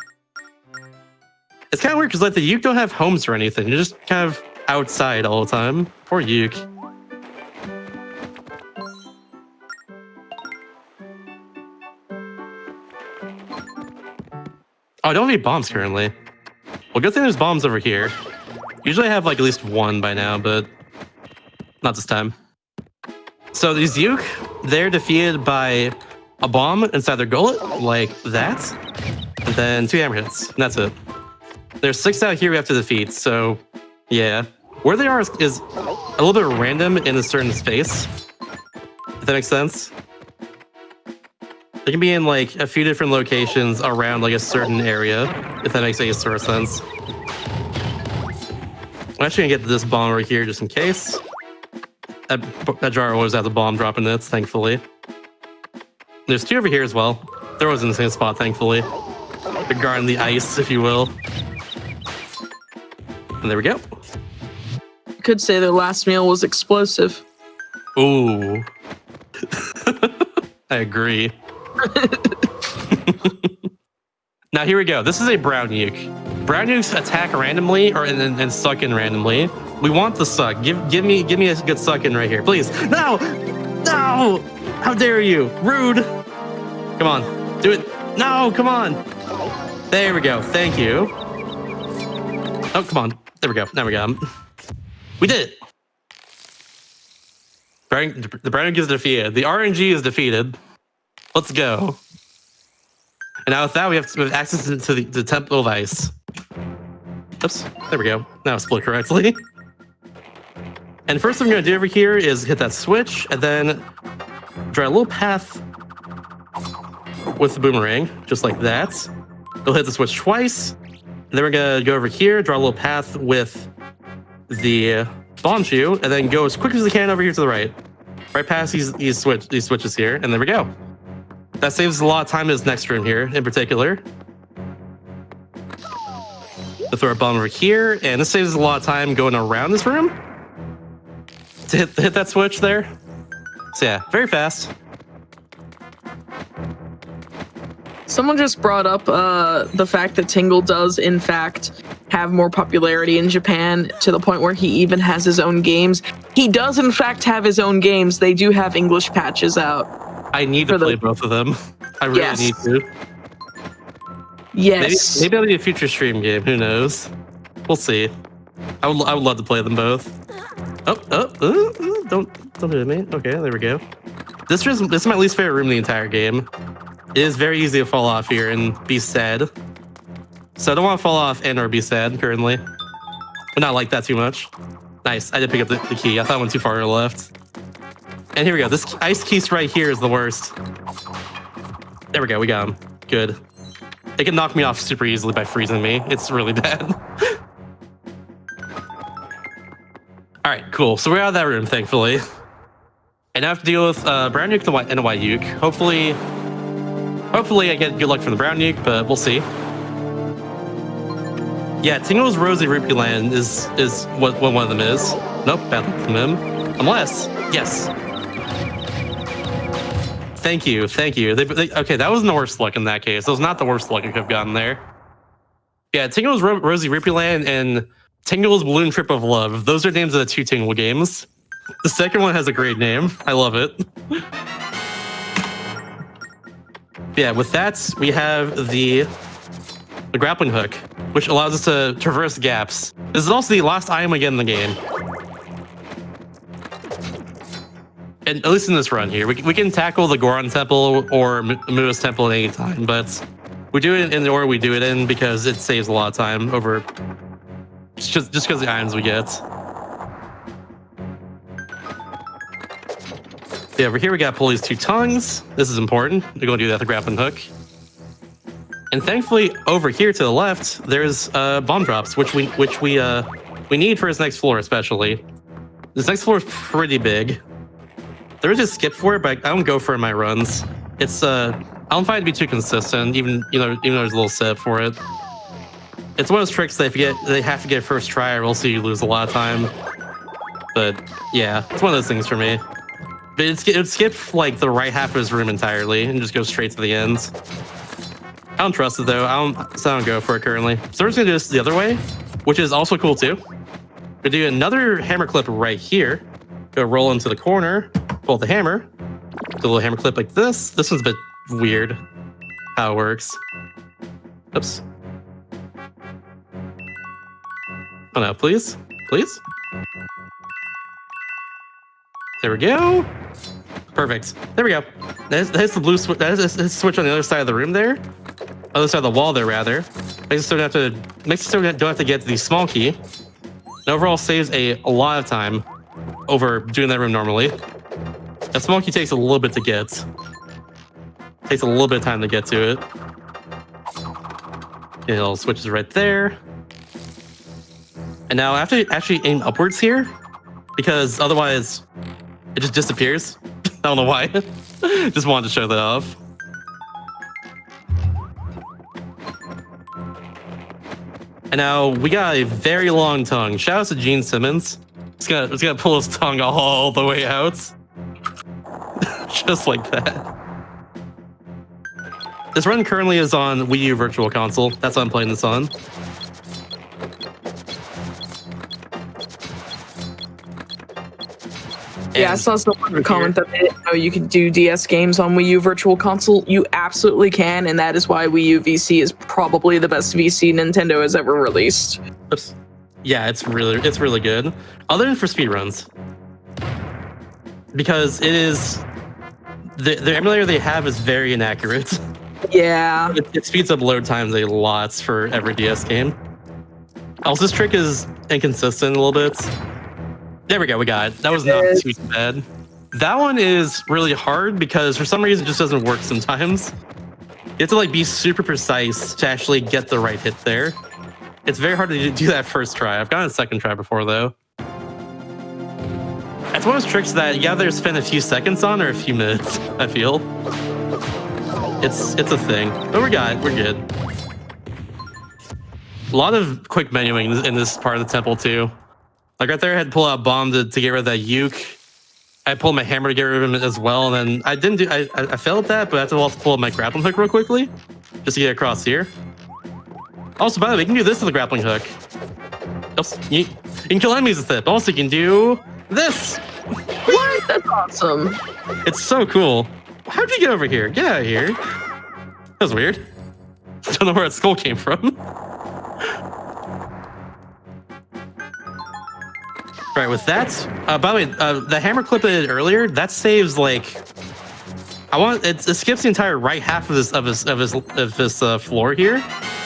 It's kind of weird because like the uke don't have homes or anything; they're just kind of outside all the time. Poor uke. Oh, I don't have any bombs currently. Well, good thing there's bombs over here. Usually I have like at least one by now, but not this time. So these uke, they're defeated by a bomb inside their gullet, like that, and then 2 hammer hits, and that's it. There's 6 out here we have to defeat, so yeah. Where they are is a little bit random in a certain space, if that makes sense. They can be in like a few different locations around like a certain area, if that makes any sort of sense. I'm actually gonna get this bomb right here just in case. That jar always has a bomb dropping it, thankfully. There's 2 over here as well. They're always in the same spot, thankfully. They're guarding the ice, if you will. And there we go. You could say their last meal was explosive. Ooh. I agree. Now here we go. This is a brown uke. Brown ukes attack randomly and suck in randomly. We want the suck. Give me a good suck in right here, please. No, no! How dare you? Rude. Come on, do it. No, come on. There we go. Thank you. Oh, come on. There we go. Now we got him. We did it. The brown uke is defeated. The RNG is defeated. Let's go. And now with that, we have access to the Temple of Ice. Oops, there we go. Now it's split correctly. And first thing I'm going to do over here is hit that switch, and then draw a little path with the boomerang, just like that. We'll hit the switch twice, and then we're going to go over here, draw a little path with the bomb shoe, and then go as quick as we can over here to the right. Right past these switches here, and there we go. That saves a lot of time in this next room here, in particular. We'll throw a bomb over here, and this saves a lot of time going around this room. To hit that switch there. So yeah, very fast. Someone just brought up the fact that Tingle does, in fact, have more popularity in Japan to the point where he even has his own games. He does, in fact, have his own games. They do have English patches out. I need to play both of them. I really need to. Yes. Maybe it'll be a future stream game. Who knows? We'll see. I would love to play them both. Don't hit me. Okay, there we go. This is my least favorite room in the entire game. It is very easy to fall off here and be sad. So I don't want to fall off and or be sad currently. But not like that too much. Nice. I did pick up the key. I thought I went too far to the left. And here we go. This ice keys right here is the worst. There we go. We got him. Good. It can knock me off super easily by freezing me. It's really bad. All right, cool. So we're out of that room, thankfully. And I have to deal with brown nuke and a white nuke. Hopefully I get good luck from the brown nuke, but we'll see. Yeah, Tingle's Rosy Rupee Land is what one of them is. Nope, bad luck from him. Unless, yes. Thank you. Okay, that wasn't the worst luck in that case. That was not the worst luck I could have gotten there. Yeah, Tingle's Rosy Rupee Land and Tingle's Balloon Trip of Love. Those are names of the two Tingle games. The second one has a great name. I love it. Yeah, with that, we have the grappling hook, which allows us to traverse gaps. This is also the last item we get in the game. And at least in this run here, we can tackle the Goron Temple or Mua's Temple at any time, but we do it in the order we do it in because it saves a lot of time over just because of the items we get. Yeah, over here we got to pull these two tongues. This is important. We're going to do that with the grappling hook. And thankfully, over here to the left, there's bomb drops, which we need for this next floor, especially. This next floor is pretty big. There is a skip for it, but I don't go for it in my runs. It's I don't find it to be too consistent, even though there's a little set for it. It's one of those tricks that if they have to get first try, or else you lose a lot of time. But yeah, it's one of those things for me. But it would skip like the right half of his room entirely and just go straight to the ends. I don't trust it though. So I don't go for it currently. So we're just gonna do this the other way, which is also cool too. We do another hammer clip right here. Go roll into the corner, pull the hammer, do a little hammer clip like this. This one's a bit weird how it works. Oops. Oh no, please. There we go. Perfect. There we go. That's the blue switch. That's the switch on the other side of the room there. Other side of the wall there, rather. Makes it so we don't have to get the small key. And overall saves a lot of time over doing that room normally. That small key takes a little bit to get. Takes a little bit of time to get to it. Okay, little switches right there. And now I have to actually aim upwards here because otherwise it just disappears. I don't know why. Just wanted to show that off. And now we got a very long tongue. Shout out to Gene Simmons. It's gonna pull his tongue all the way out. Just like that. This run currently is on Wii U Virtual Console. That's what I'm playing this on. Yeah, I saw someone comment that they didn't know you could do DS games on Wii U Virtual Console. You absolutely can, and that is why Wii U VC is probably the best VC Nintendo has ever released. Oops. Yeah, it's really good. Other than for speedruns. Because it is... The emulator they have is very inaccurate. Yeah. It speeds up load times a lot for every DS game. Also, this trick is inconsistent a little bit. There we go, we got it. That was not too bad. That one is really hard because for some reason it just doesn't work sometimes. You have to like be super precise to actually get the right hit there. It's very hard to do that first try. I've gotten a second try before though. That's one of those tricks that you either spend a few seconds on or a few minutes, I feel. It's a thing, but we're good. A lot of quick menuing in this part of the temple too. Like right there, I had to pull out bomb to get rid of that uke. I pulled my hammer to get rid of him as well, and then I didn't do. I failed that, but I have to also pull up my grappling hook real quickly, just to get across here. Also, by the way, you can do this with a grappling hook. You can kill enemies with it. But also, you can do this. What? That's awesome. It's so cool. How'd you get over here? Get out of here. That was weird. Don't know where that skull came from. All right, with that. By the way, the hammer clip I did earlier, that saves like. It skips the entire right half of this floor here,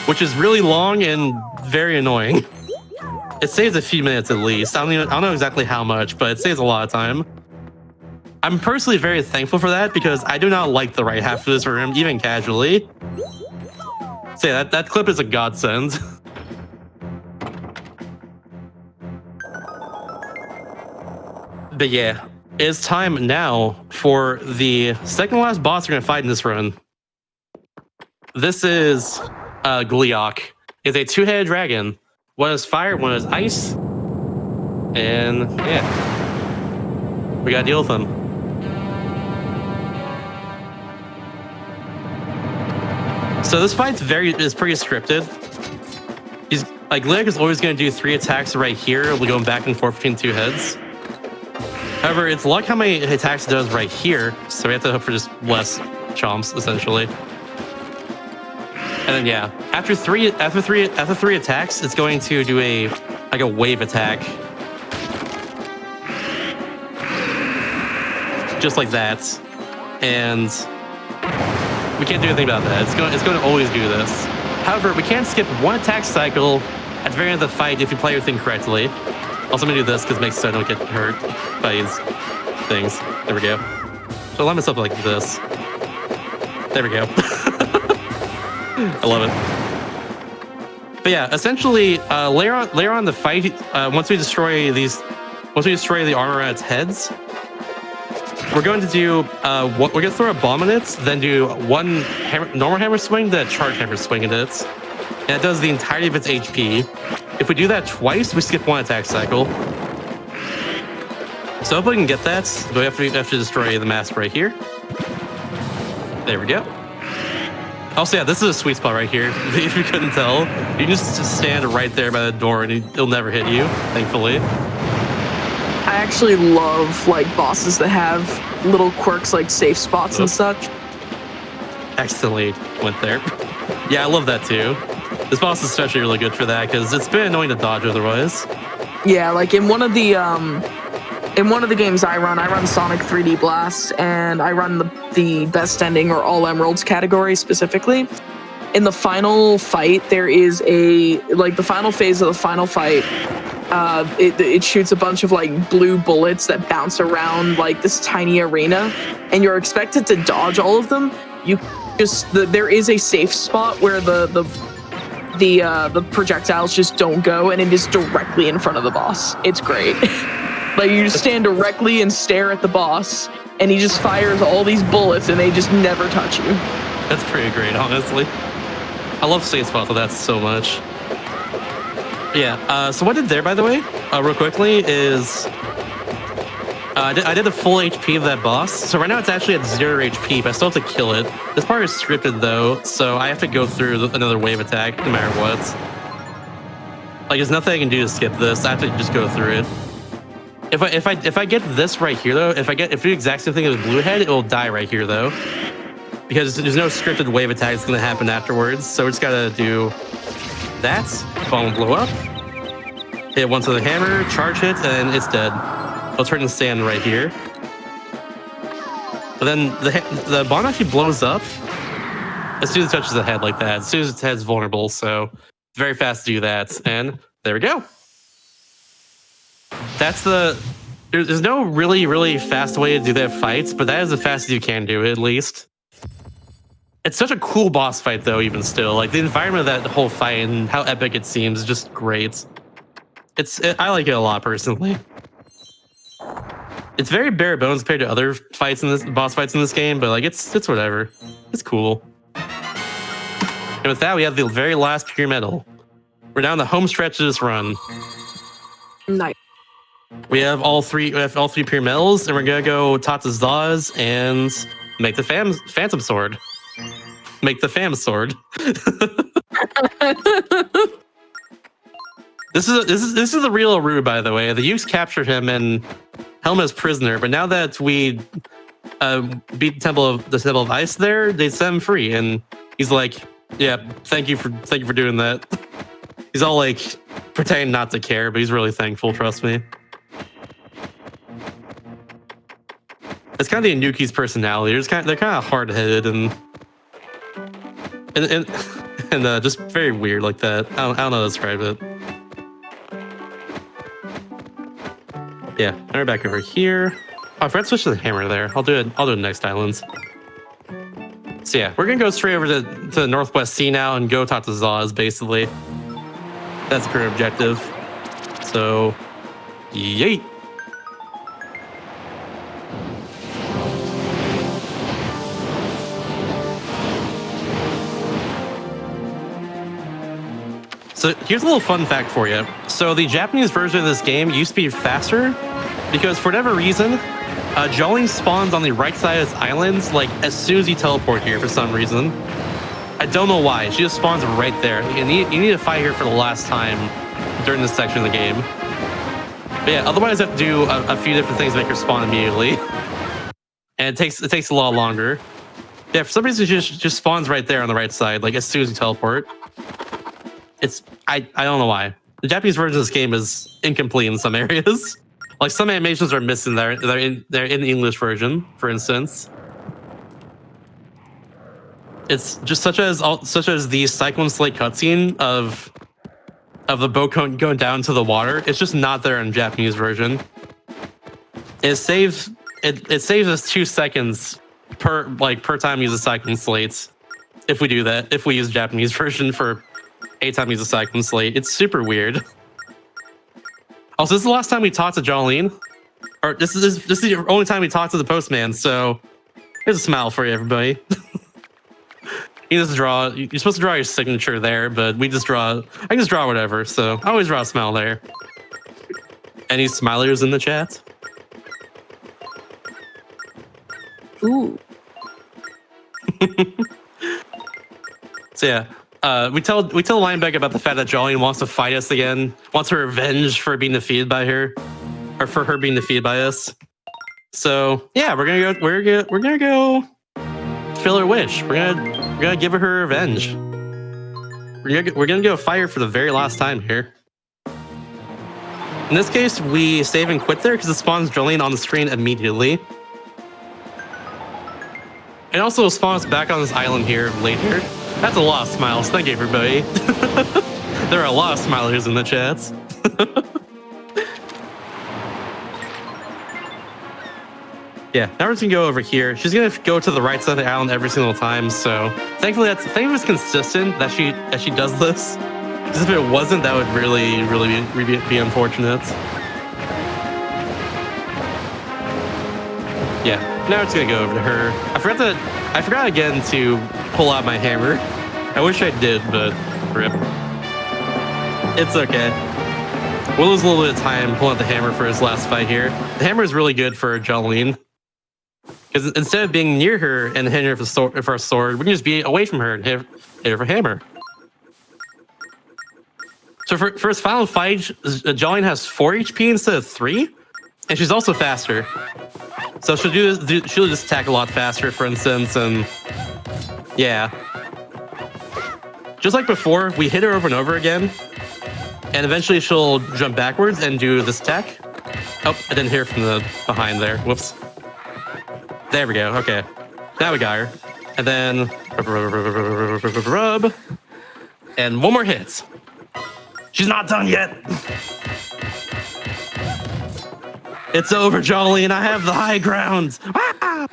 which is really long and very annoying. It saves a few minutes at least. I don't know exactly how much, but it saves a lot of time. I'm personally very thankful for that because I do not like the right half of this room, even casually. So yeah, that clip is a godsend. But yeah, it's time now for the second last boss we're gonna fight in this run. This is Gleeok. It's a two-headed dragon. One is fire, one is ice. And yeah, we gotta deal with them. So this fight's is pretty scripted. Gleeok is always gonna do 3 attacks right here, going back and forth between 2 heads. However, it's luck how many attacks it does right here, so we have to hope for just less chomps, essentially. And then yeah, after three attacks, it's going to do a wave attack, just like that. And we can't do anything about that. It's going to always do this. However, we can skip 1 attack cycle at the very end of the fight if you play everything correctly. Also, I'm gonna do this because it makes so I don't get hurt by these things. There we go. So I'll line myself like this. There we go. I love it. But yeah, essentially, later on in the fight, once we destroy the armor at its heads, we're going to do we're gonna throw a bomb in it, then do 1 normal hammer swing, then a charge hammer swing in it, and it does the entirety of its HP. If we do that twice, we skip 1 attack cycle. So hopefully we can get that. But we have to destroy the mask right here. There we go. Also, yeah, this is a sweet spot right here. If you couldn't tell, you can just stand right there by the door and it'll never hit you, thankfully. I actually love bosses that have little quirks like safe spots and such. Accidentally went there. Yeah, I love that too. This boss is especially really good for that because it's been annoying to dodge otherwise. Yeah, in one of the games I run Sonic 3D Blast, and I run the best ending or all emeralds category specifically. In the final fight, there is the final phase of the final fight. It shoots a bunch of blue bullets that bounce around this tiny arena, and you're expected to dodge all of them. There is a safe spot where the projectiles just don't go, and it is directly in front of the boss. It's great. You just stand directly and stare at the boss, and he just fires all these bullets, and they just never touch you. That's pretty great, honestly. I love safe spots with that so much. Yeah, so what I did there, by the way, real quickly, is I did the full HP of that boss. So right now it's actually at 0 HP, but I still have to kill it. This part is scripted though, so I have to go through another wave attack no matter what. There's nothing I can do to skip this. I have to just go through it. If I get this right here though, if I do the exact same thing as Blue Head, it will die right here though, because there's no scripted wave attack that's gonna happen afterwards. So we just gotta do that. Bomb will blow up. Hit once with a hammer, charge hit, and it's dead. I'll turn to sand right here. But then the bomb actually blows up as soon as it touches the head like that. As soon as its head's vulnerable, so very fast to do that. And there we go. There's no really fast way to do that fight, but that is the fastest you can do it, at least. It's such a cool boss fight though, even still. The environment of that whole fight and how epic it seems is just great. I like it a lot personally. It's very bare bones compared to other fights boss fights in this game, but it's whatever. It's cool. And with that, we have the very last pure metal. We're down the home stretch of this run. Nice. We have all three. We have all three pure metals, and we're gonna go Tatazaz and make the Phantom Sword. Make the Fam Sword. This is the real Aru, by the way. The Ukes captured him and held him as prisoner, but now that we beat the Temple of Ice, they set him free, and he's like, "Yeah, thank you for doing that." He's all like pretending not to care, but he's really thankful. Trust me. It's kind of the Inuki's personality. They're kind of hard-headed and just very weird like that. I don't know how to describe it. Yeah, now we're back over here. Oh, I forgot to switch to the hammer there. I'll do it next islands. So yeah, we're gonna go straight over to the Northwest Sea now and go talk to Zaz, basically. That's the current objective. So, yeet. So here's a little fun fact for you. So the Japanese version of this game used to be faster because for whatever reason, Jolene spawns on the right side of this island like as soon as you teleport here for some reason. I don't know why. She just spawns right there. You need to fight here for the last time during this section of the game. But yeah, otherwise I have to do a few different things to make her spawn immediately. And it takes a lot longer. Yeah, for some reason she just spawns right there on the right side, like as soon as you teleport. I don't know why. The Japanese version of this game is incomplete in some areas. Like some animations are missing there. They're in the English version, for instance. It's just such as the Cyclone Slate cutscene of the boat going down to the water. It's just not there in Japanese version. It saves us 2 seconds per time we use the Cyclone Slates. If we do that, if we use Japanese version for 8 times use a Cyclone Slate. It's super weird. Also, this is the last time we talked to Jolene. Or this is the only time we talked to the postman, so here's a smile for you, everybody. You're supposed to draw your signature there, but I can just draw whatever, so I always draw a smile there. Any smilers in the chat? Ooh. So yeah. We tell Linebeck about the fact that Jolene wants to fight us again, wants her revenge for being defeated by her, or for her being defeated by us. So yeah, we're gonna go fill her wish. We're gonna give her her revenge. We're gonna go fight her for the very last time here. In this case, we save and quit there because it spawns Jolene on the screen immediately. And also spawns back on this island here later. That's a lot of smiles. Thank you, everybody. There are a lot of smilers in the chats. Yeah, now we're just gonna go over here. She's gonna go to the right side of the island every single time. So thankfully, it's consistent that she does this. Because if it wasn't, that would really be unfortunate. Yeah, now it's gonna go over to her. I forgot again to pull out my hammer. I wish I did, but rip. It's okay. We'll lose a little bit of time pulling out the hammer for his last fight here. The hammer is really good for Jolene. Because instead of being near her and hitting her for a sword, we can just be away from her and hit her for a hammer. So for his final fight, Jolene has 4 HP instead of 3. And she's also faster. So she'll just attack a lot faster, for instance, and yeah. Just like before, we hit her over and over again, and eventually she'll jump backwards and do this attack. Oh, I didn't hear from the behind there. Whoops. There we go. Okay. Now we got her. And then rub. And 1 more hit. She's not done yet. It's over, Jolene. I have the high ground. Ah!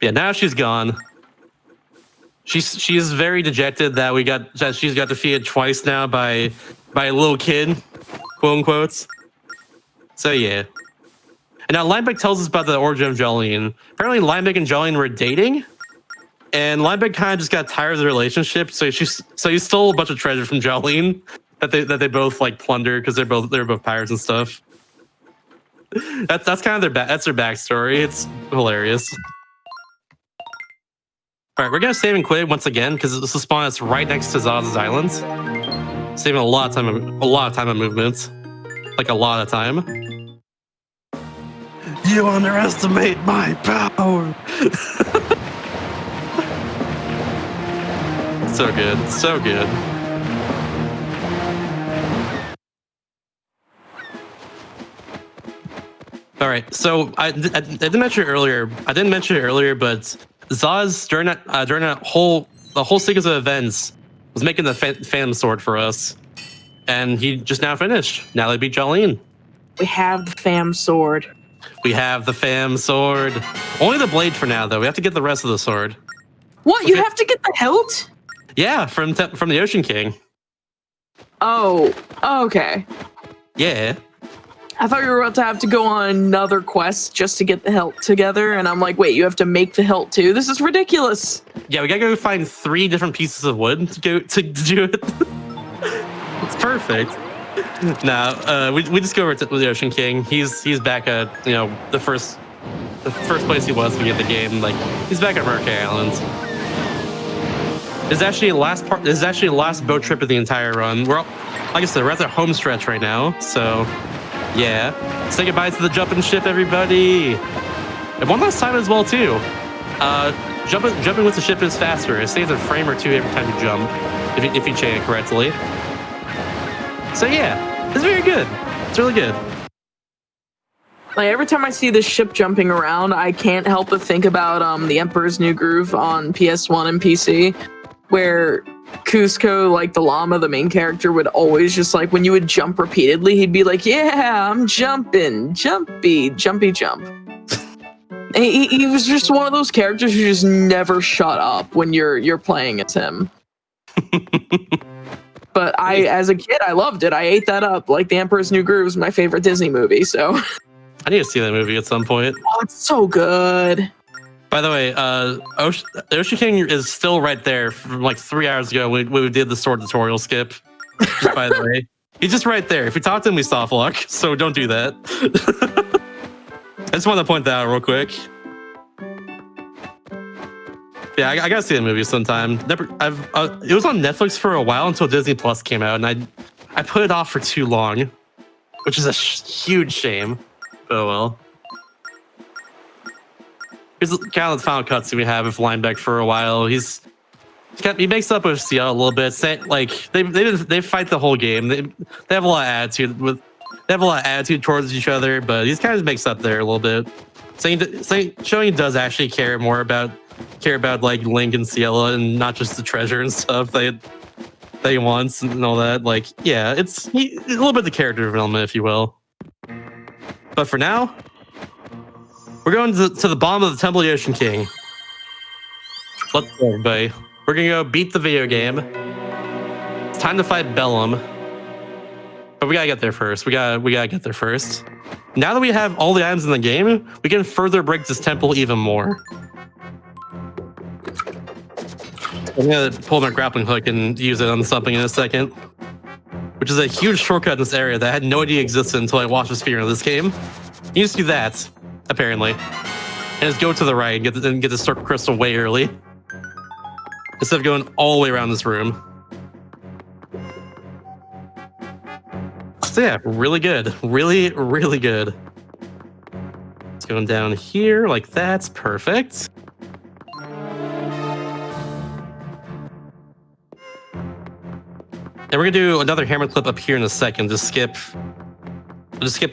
Yeah, now she's gone. She's very dejected that she's got defeated twice now by a little kid, quote unquote. So yeah. And now Linebeck tells us about the origin of Jolene. Apparently Linebeck and Jolene were dating, and Linebeck kind of just got tired of the relationship, so he stole a bunch of treasure from Jolene that they both like plunder because they're both pirates and stuff. That's kind of their backstory. It's hilarious. All right, we're gonna save and quit once again because this will spawn us right next to Zaz's Island, saving a lot of time on movements, like a lot of time. You underestimate my power. So good, so good. All right, so I didn't mention it earlier. But Zaz during the whole sequence of events was making the Phantom Sword for us, and he just now finished. Now they beat Jolene. We have the fam sword. We have the fam sword. Only the blade for now, though. We have to get the rest of the sword. What? You have to get the hilt? Yeah, from the Ocean King. Oh, okay. Yeah. I thought you were about to have to go on another quest just to get the hilt together, and I'm like, wait, you have to make the hilt too? This is ridiculous. Yeah, we gotta go find 3 different pieces of wood to do it. It's perfect. No, we just go over to the Ocean King. He's back at the first place he was to get the game. Like he's back at Mercury Island. This is actually the last boat trip of the entire run. Like I said, we're at the home stretch right now. So yeah, say goodbye to the jumping ship, everybody. And one last time as well too. Jumping with the ship is faster. It saves a frame or 2 every time you jump, if you chain it correctly. So yeah, it's very good. It's really good. Like every time I see this ship jumping around, I can't help but think about the Emperor's New Groove on PS1 and PC, where Cusco, like the llama, the main character, would always just like when you would jump repeatedly, he'd be like, "Yeah, I'm jumping, jumpy jump." And he was just one of those characters who just never shut up when you're playing as him. But as a kid, I loved it. I ate that up. Like The Emperor's New Groove is my favorite Disney movie. So I need to see that movie at some point. oh, it's so good. By the way, Ocean King is still right there from like 3 hours ago when we did the sword tutorial skip. Just by the way, he's just right there. If we talk to him, we soft lock. So don't do that. I just want to point that out real quick. Yeah, I gotta see the movie sometime. It was on Netflix for a while until Disney Plus came out, and I put it off for too long, which is a huge shame. Oh well. Here's kind of the final cutscene we have with Linebeck for a while. He makes up with Ciel a little bit. Like they fight the whole game. They have a lot of attitude towards each other, but he kind of makes up there a little bit. Showing he does actually care about like Link and Ciela and not just the treasure and stuff that he wants and all that. Like, yeah, it's a little bit the character development, if you will. But for now, we're going to the bottom of the Temple of the Ocean King. Let's go, everybody. We're gonna go beat the video game. It's time to fight Bellum. But we gotta get there first. We gotta get there first. Now that we have all the items in the game, we can further break this temple even more. I'm gonna pull my grappling hook and use it on something in a second, which is a huge shortcut in this area that I had no idea existed until I watched the speedrun of this game. You just do that, apparently, and just go to the right and get the Circle Crystal way early, instead of going all the way around this room. So yeah, really good, really good. It's going down here like that's perfect. And we're gonna do another hammer clip up here in a second. Just skip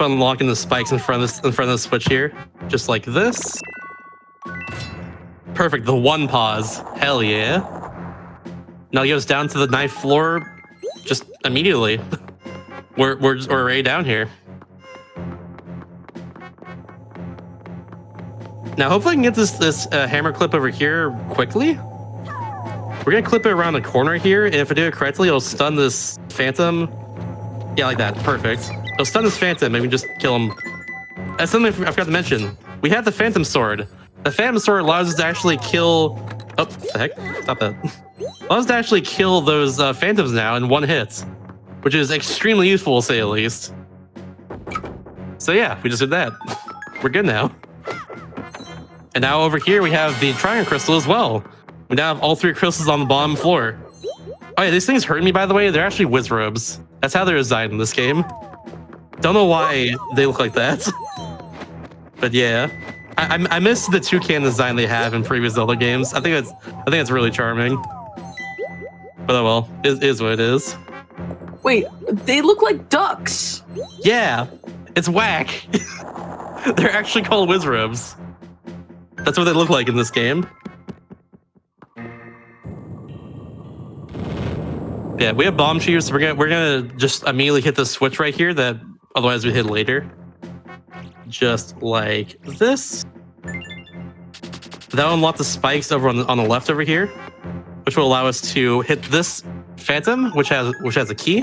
unlocking the spikes in front of the switch here, just like this. Perfect. The one pause. Hell yeah. Now he goes down to the 9th floor, just immediately. We're right down here. Now hopefully I can get this hammer clip over here quickly. We're gonna clip it around the corner here, and if I do it correctly, it'll stun this phantom. Yeah, like that. Perfect. It'll stun this phantom, and we can just kill him. That's something I forgot to mention. We have the Phantom Sword. The Phantom Sword allows us to actually kill... Oh, the heck? Stop that. Allows us to actually kill those phantoms now in one hit. which is extremely useful to say the least. So yeah, we just did that. We're good now. And now over here we have the triangle crystal as well. We now have all 3 crystals on the bottom floor. Oh yeah, these things hurt me, by the way. They're actually wizrobes. That's how they're designed in this game. Don't know why they look like that. But yeah, I miss the toucan design they have in previous Zelda games. I think it's really charming. But oh well, it is what it is. Wait, they look like ducks. Yeah, it's whack. They're actually called wizrobes. That's what they look like in this game. Yeah, we have bomb shooters, so we're gonna just immediately hit the switch right here that otherwise we hit later. Just like this. That'll unlock the spikes over on the left over here, which will allow us to hit this phantom, which has a key,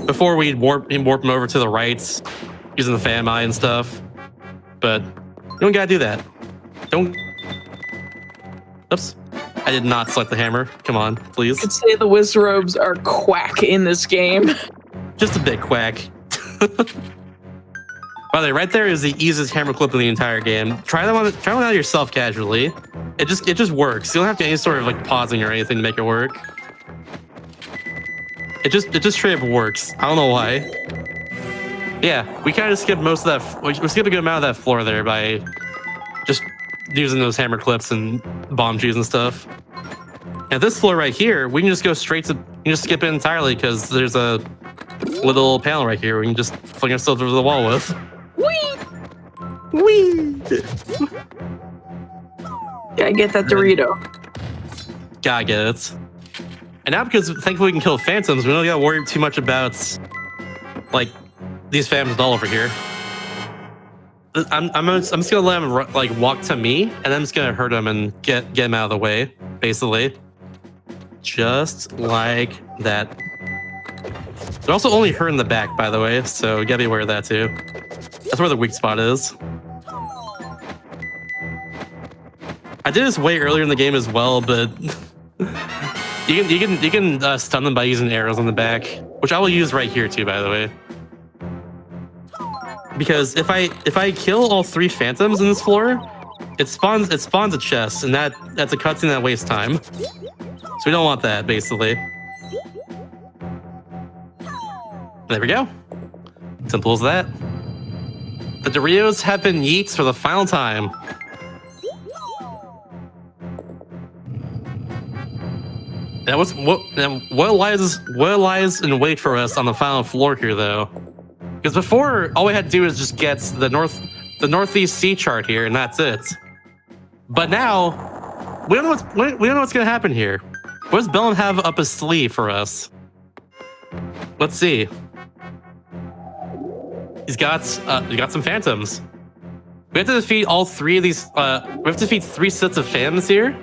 before we warp him over to the right using the fan eye and stuff. But you don't gotta do that. Don't. Oops. I did not select the hammer. Come on, please. You could say the wizrobes are quack in this game. Just a bit quack. By the way, right there is the easiest hammer clip in the entire game. Try one out yourself casually. It just works. You don't have to do any sort of like pausing or anything to make it work. It just straight up works. I don't know why. Yeah, we kind of skipped most of that. We skipped a good amount of that floor there by just using those hammer clips and bomb shoes and stuff. And this floor right here, we can just go straight to. You can just skip it entirely because there's a little panel right here we can just fling ourselves over the wall with. Whee! Whee! Gotta get that Dorito. Gotta get it. And now because thankfully we can kill phantoms, we don't gotta worry too much about like these phantoms all over here. I'm just gonna let them like walk to me, and then I'm just gonna hurt them and get them out of the way, basically. Just like that. They're also only hurt in the back, by the way, so you gotta be aware of that too. That's where the weak spot is. I did this way earlier in the game as well, but you can stun them by using arrows on the back, which I will use right here too, by the way. Because if I kill all 3 phantoms in this floor, it spawns a chest, and that's a cutscene that wastes time. So we don't want that, basically. There we go. Simple as that. The Doritos have been yeets for the final time. Now what lies in wait for us on the final floor here, though? Because before, all we had to do is just get the northeast sea chart here, and that's it. But now, we don't know what's gonna happen here. What does Bellum have up his sleeve for us? Let's see. He's got some phantoms. We have to defeat all 3 of these. We have to defeat 3 sets of phantoms here.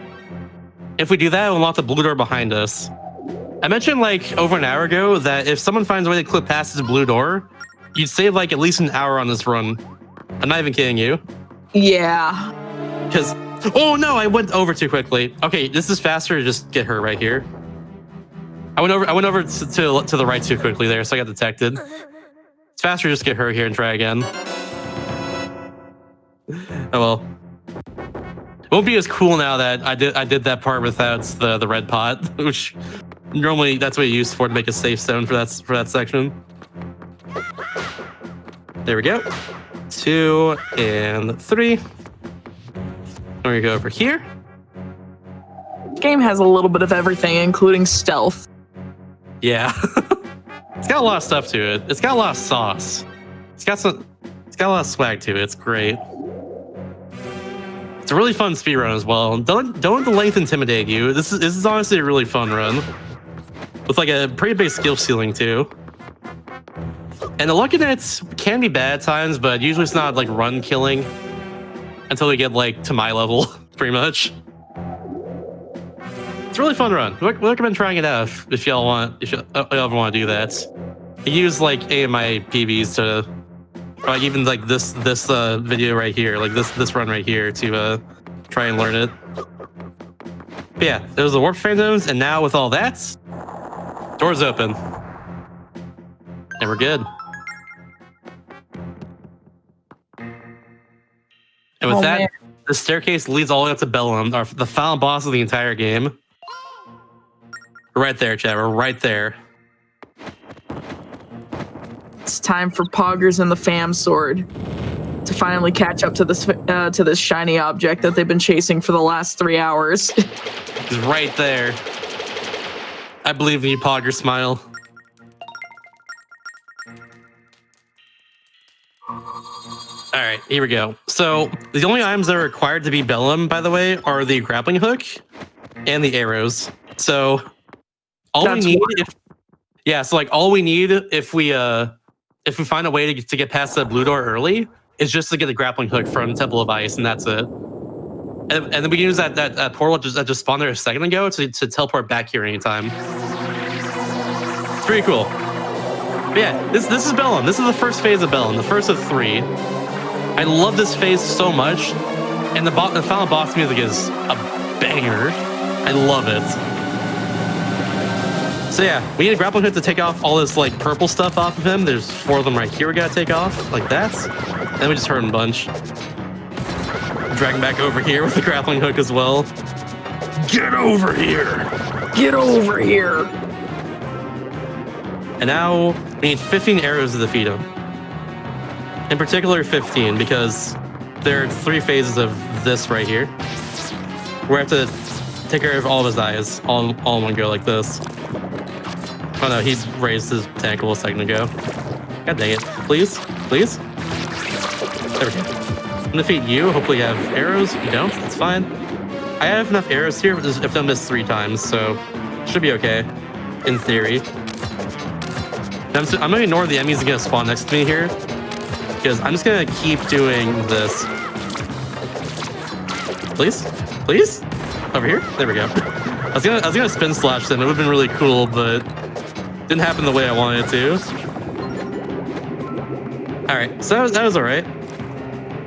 If we do that, we'll unlock the blue door behind us. I mentioned like over an hour ago that if someone finds a way to clip past this blue door, you'd save like at least an hour on this run. I'm not even kidding you. Yeah. Because, oh no, I went over too quickly. Okay, this is faster to just get her right here. I went over to the right too quickly there, so I got detected. It's faster to just get her here and try again. Oh well. It won't be as cool now that I did that part without the red pot, which normally that's what you use for to make a safe zone for that section. There we go. 2 and 3. We're gonna go over here. The game has a little bit of everything, including stealth. Yeah. It's got a lot of stuff to it. It's got a lot of sauce. It's got a lot of swag to it. It's great. It's a really fun speedrun as well. Don't let the length intimidate you. This is honestly a really fun run. With like a pretty big skill ceiling too. And the lucky nets can be bad at times, but usually it's not like run killing until we get like to my level, pretty much. It's a really fun run. We recommend trying it out if y'all ever want to do that. I use like AMI PBs to, or like even like this video right here, like this run right here to try and learn it. But yeah, there was the warp phantoms, and now with all that, doors open. And we're good. And with that, man. the staircase leads all the way up to Bellum, the final boss of the entire game. We're right there, Chad. We're right there. It's time for Poggers and the Fam Sword to finally catch up to this shiny object that they've been chasing for the last 3 hours. He's right there. I believe in you, Pogger. Smile. All right, here we go. So the only items that are required to be Bellum, by the way, are the grappling hook and the arrows. So all we need, all we need if we find a way to get past the blue door early is just to get the grappling hook from Temple of Ice, and that's it. And then we can use that portal that just spawned there a second ago to teleport back here anytime. It's pretty cool. But yeah, this is Bellum. This is the first phase of Bellum, the first of 3. I love this phase so much, and the final boss music is a banger. I love it. So yeah, we need a grappling hook to take off all this like purple stuff off of him. There's 4 of them right here we gotta take off, like that. And then we just hurt him a bunch. Drag him back over here with the grappling hook as well. Get over here! Get over here! And now we need 15 arrows to defeat him. In particular, 15, because there are 3 phases of this right here. We have to take care of all of his eyes, all in one go like this. Oh no, he raised his tackle a second ago. God dang it. Please? Please? There we go. I'm gonna defeat you. Hopefully you have arrows. You don't? That's fine. I have enough arrows here if I miss 3 times, so should be okay. In theory. I'm gonna ignore the enemies that are gonna spawn next to me here, because I'm just gonna keep doing this. Please? Please? Over here? There we go. I was gonna spin slash them. It would have been really cool, but didn't happen the way I wanted it to. Alright, so that was alright.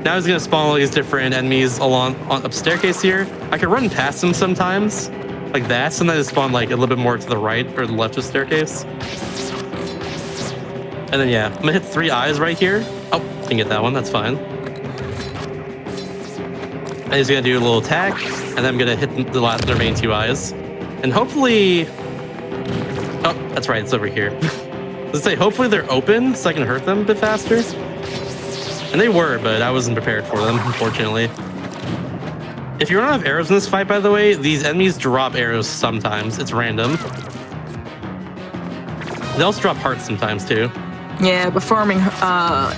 Now he's gonna spawn all these different enemies up staircase here. I could run past them sometimes, like that. Sometimes they spawn like a little bit more to the right or the left of staircase. And then yeah, I'm gonna hit 3 eyes right here. Oh, didn't get that one, that's fine. And he's gonna do a little attack, and then I'm gonna hit the remaining 2 eyes. And hopefully, oh, that's right, it's over here. Let's say hopefully they're open so I can hurt them a bit faster. And they were, but I wasn't prepared for them, unfortunately. If you run out of arrows in this fight, by the way, these enemies drop arrows sometimes. It's random. They also drop hearts sometimes too. Yeah, but farming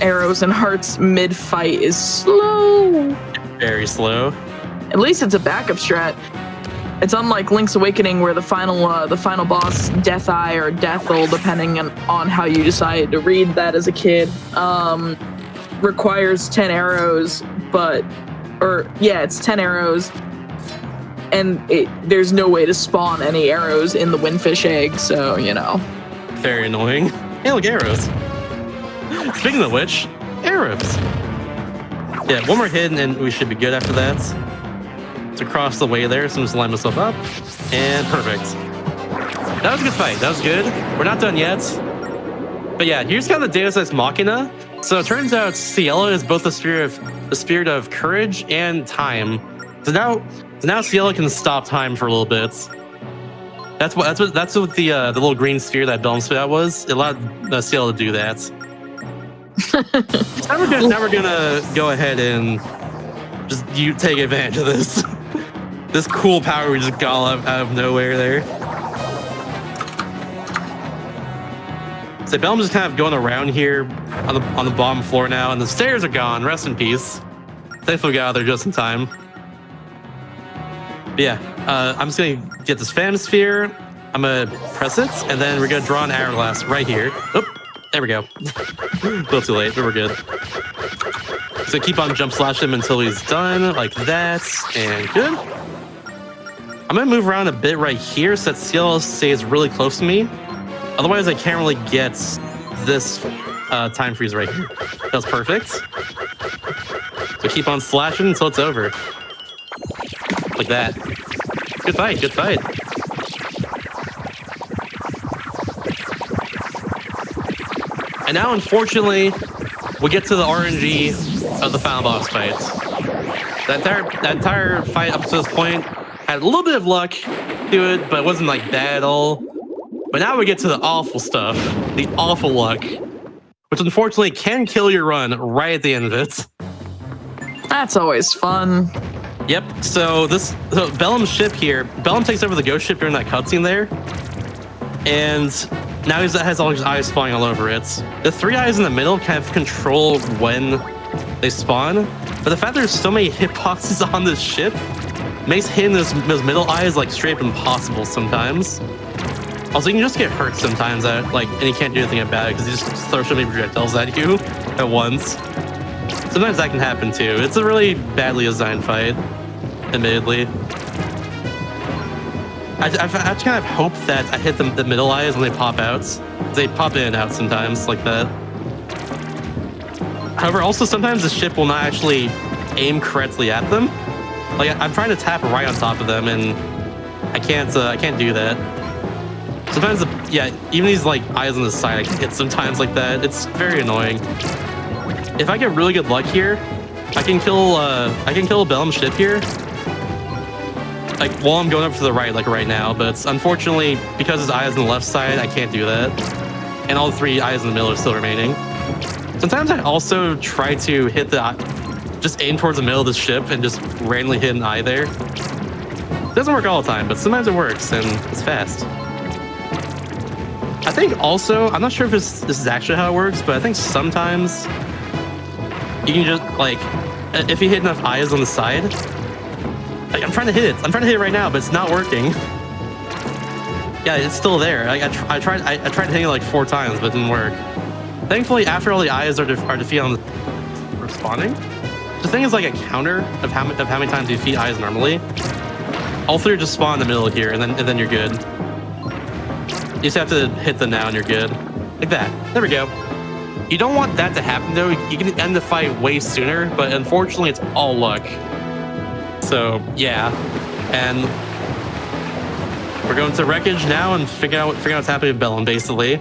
arrows and hearts mid-fight is slow. Very slow. At least it's a backup strat. It's unlike Link's Awakening, where the final boss, Death Eye or Deathel, depending on how you decided to read that as a kid, requires 10 arrows, it's 10 arrows, and there's no way to spawn any arrows in the Windfish egg, so, you know. Very annoying. Hey, look, arrows. Speaking of which, arrows. Yeah, one more hit and we should be good after that. It's across the way there, so I'm just line myself up. And perfect. That was a good fight. That was good. We're not done yet. But yeah, here's kind of the Deus Ex Machina. So it turns out Ciela is both the spirit of courage and time. So now Ciela can stop time for a little bit. That's what the little green sphere that Bellum spit out was. It allowed Ciela to do that. now we're gonna go ahead and just take advantage of this. This cool power we just got out of nowhere there. So Bellum's just kind of going around here on the bottom floor now, and the stairs are gone. Rest in peace. Thankfully we got out there just in time. But yeah, I'm just gonna get this Phantom Sphere. I'm gonna press it, and then we're gonna draw an Hourglass right here. Oop, there we go. A little too late, but we're good. So keep on jump slash him until he's done, like that, and good. I'm gonna move around a bit right here so that Ciela stays really close to me. Otherwise, I can't really get this time freeze right here. That's perfect. So keep on slashing until it's over. Like that. Good fight, good fight. And now, unfortunately, we get to the RNG of the final boss fights. That entire fight up to this point had a little bit of luck to it, but it wasn't like bad at all. But now we get to the awful stuff, the awful luck, which unfortunately can kill your run right at the end of it. That's always fun. Yep, so Bellum's ship here, Bellum takes over the ghost ship during that cutscene there, and now he has all his eyes spawning all over it. The 3 eyes in the middle kind of control when they spawn, but the fact there's so many hitboxes on this ship makes hitting those middle eyes like straight up impossible sometimes. Also, you can just get hurt sometimes, and you can't do anything about it because he just throws so many projectiles at you at once. Sometimes that can happen too. It's a really badly designed fight, admittedly. I kind of hope that I hit the middle eyes when they pop out. They pop in and out sometimes like that. However, also sometimes the ship will not actually aim correctly at them. Like I'm trying to tap right on top of them, and I can't do that. Sometimes, even these like eyes on the side, I can hit sometimes like that. It's very annoying. If I get really good luck here, I can kill Bellum's ship here. Like while I'm going up to the right, like right now, but unfortunately, because his eyes on the left side, I can't do that. And all the 3 eyes in the middle are still remaining. Sometimes I also try to hit just aim towards the middle of the ship and just randomly hit an eye there. It doesn't work all the time, but sometimes it works and it's fast. I think also, I'm not sure if this is actually how it works, but I think sometimes you can just like, if you hit enough eyes on the side, like I'm trying to hit it. I'm trying to hit it right now, but it's not working. Yeah, it's still there. I tried hitting it like 4 times, but it didn't work. Thankfully, after all the eyes are defeated on the respawning, the thing is like a counter of how many times you defeat eyes normally. All 3 are just spawn in the middle here, and then you're good. You just have to hit them now, and you're good. Like that. There we go. You don't want that to happen though. You can end the fight way sooner, but unfortunately, it's all luck. So yeah, and we're going to wreckage now and figure out what's happening with Bellum, basically.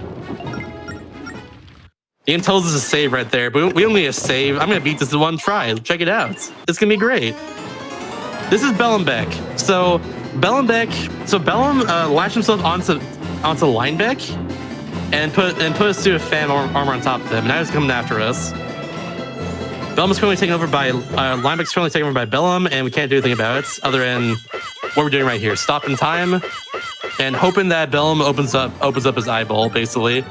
The game tells us to save right there, but we don't need a save. I'm gonna beat this in 1 try. Check it out. It's gonna be great. This is Bellumbeck. So Bellum latched himself onto Linebeck and put us through a fan armor on top of him. Now he's coming after us. Bellum is currently taken over by Linebeck's currently taken over by Bellum, and we can't do anything about it other than what we're doing right here. Stop in time and hoping that Bellum opens up his eyeball, basically.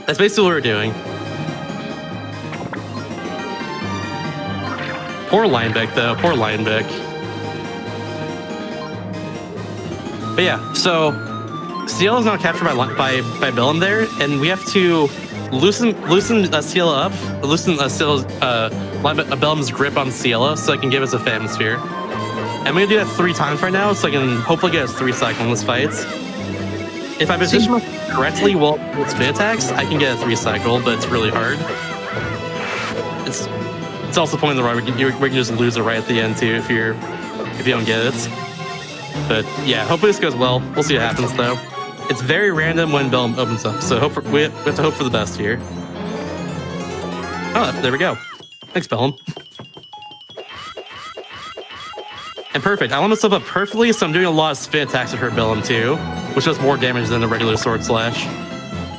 That's basically what we're doing. Poor Linebeck, though. Poor Linebeck. But yeah, so Ciela is now captured by Bellum there, and we have to loosen Ciela up, loosen Bellum's grip on Ciela so I can give us a Phantom Sphere. And I'm gonna do that 3 times right now, so I can hopefully get us 3 cycles in this fight. If I position myself correctly with spin attacks, I can get a 3 cycle, but it's really hard. It's also pointing the right. We can just lose it right at the end too if you don't get it. But yeah, hopefully this goes well. We'll see what happens though. It's very random when Bellum opens up, so we have to hope for the best here. Oh, there we go. Thanks, Bellum. And perfect. I lined myself up perfectly, so I'm doing a lot of spin attacks to hurt Bellum too, which does more damage than a regular sword slash.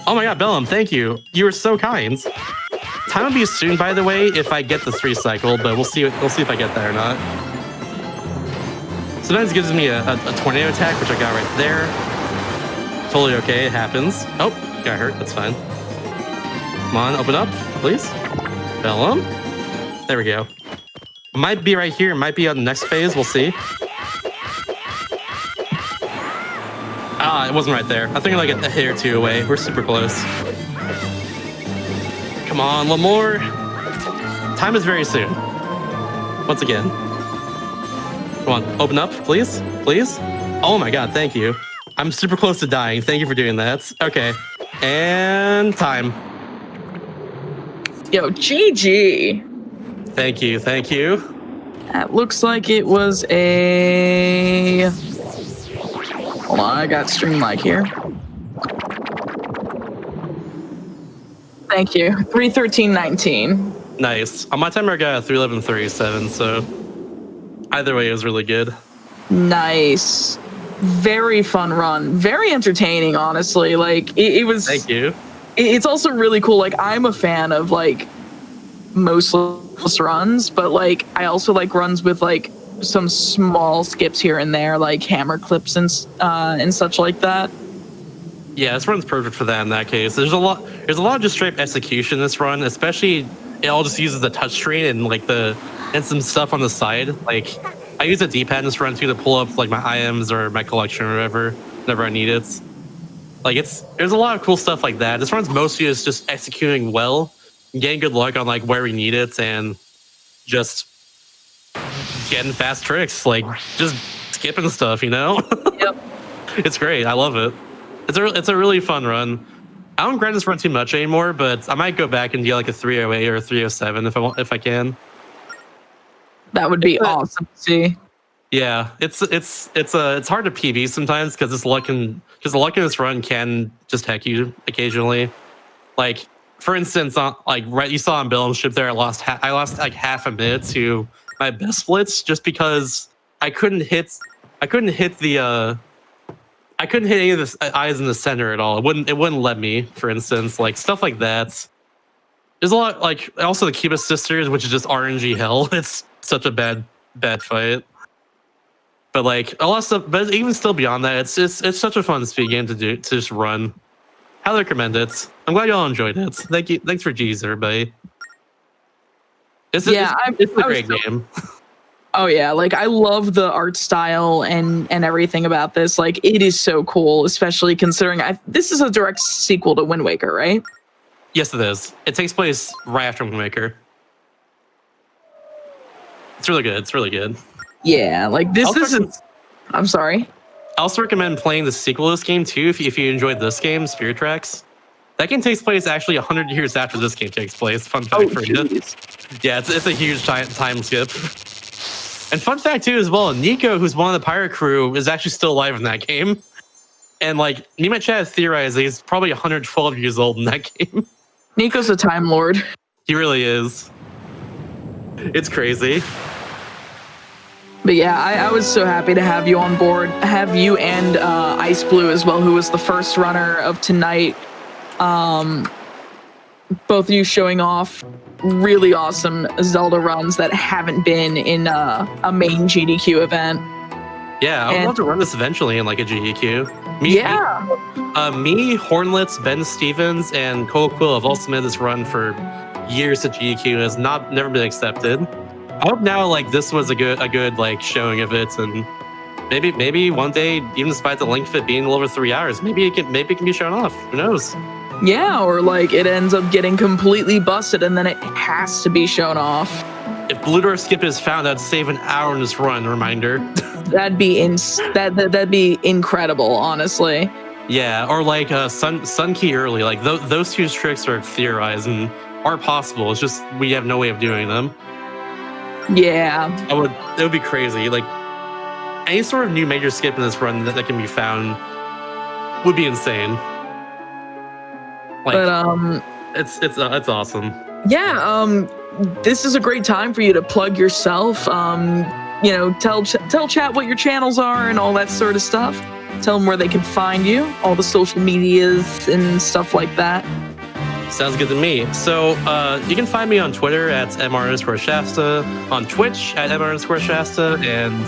Oh my god, Bellum, thank you. You were so kind. Time will be soon, by the way, if I get the 3 cycle, but we'll see if I get that or not. Sometimes it gives me a tornado attack, which I got right there. Totally okay, it happens. Oh, got hurt, that's fine. Come on, open up, please. Bellum. There we go. Might be right here, might be on the next phase, we'll see. Ah, it wasn't right there. I think like a hit or 2 away. We're super close. Come on, one more. Time is very soon. Once again. Come on, open up, please. Please. Oh my god, thank you. I'm super close to dying. Thank you for doing that. Okay. And time. Yo, GG. Thank you, thank you. That looks like it was a... Hold on, I got stream mic here. thank you. 3:13:19. Nice. On my timer, I got a 3:11:37. So either way, it was really good. Nice. Very fun run. Very entertaining, honestly. Like it was. Thank you. It's also really cool. Like I'm a fan of like mostless runs, but like I also like runs with like some small skips here and there, like hammer clips and such like that. Yeah, this run's perfect for that in that case. There's a lot of just straight execution in this run, especially it all just uses the touchscreen and some stuff on the side. Like I use a D-pad in this run too to pull up like my items or my collection or whatever whenever I need it. Like there's a lot of cool stuff like that. This run's mostly just executing well, getting good luck on like where we need it, and just getting fast tricks, like just skipping stuff, you know? Yep. It's great. I love it. It's a really fun run. I don't grind this run too much anymore, but I might go back and do like a 308 or a 307 if I can. That would be awesome to see. Yeah, it's hard to PB sometimes because the luck in this run can just heck you occasionally. Like for instance, you saw on Bill's ship there, I lost like half a minute to my best splits just because I couldn't hit any of the eyes in the center at all. It wouldn't let me, for instance, like stuff like that. There's a lot, like also the Cuba Sisters, which is just RNG hell. It's such a bad fight. But like a lot of stuff, but even still beyond that, it's such a fun speed game to just run. Highly recommend it. I'm glad y'all enjoyed it. Thank you. Thanks for G's, everybody. It's a great game. Oh yeah, like I love the art style and everything about this. Like it is so cool, especially considering this is a direct sequel to Wind Waker, right? Yes, it is. It takes place right after Wind Waker. It's really good. It's really good. Yeah, like this is. I'm sorry. I also recommend playing the sequel to this game too if you enjoyed this game, Spirit Tracks. That game takes place actually 100 years after this game takes place. Fun fact for you. Yeah, it's a huge time skip. And fun fact too as well, Nico, who's one of the pirate crew, is actually still alive in that game. And like me and my chat theorized he's probably 112 years old in that game. Nico's a time lord. He really is. It's crazy. But yeah, I was so happy to have you on board. Have you and Ice Blue as well, who was the first runner of tonight. Both of you showing off really awesome Zelda runs that haven't been in a main GDQ event. Yeah, I would love to run this eventually in like a GDQ. Me, Hornlets, Ben Stevens, and Cole Quill have all submitted this run for years at GDQ and has never been accepted. I hope now like this was a good like showing of it, and maybe one day, even despite the length of it being a little over 3 hours, maybe it can be shown off. Who knows? Yeah, or like it ends up getting completely busted and then it has to be shown off. If Blue Door Skip is found, I'd save an hour in this run. Reminder. That'd be that'd be incredible, honestly. Yeah, or like Sun Key early. Like those two tricks are theorized and are possible. It's just we have no way of doing them. Yeah, it would be crazy. Like any sort of new major skip in this run that can be found would be insane. Like, but it's awesome. Yeah, this is a great time for you to plug yourself. You know, tell chat what your channels are and all that sort of stuff. Tell them where they can find you, all the social medias and stuff like that. Sounds good to me. So you can find me on Twitter at @MR_Shasta, on Twitch at @MR_Shasta, and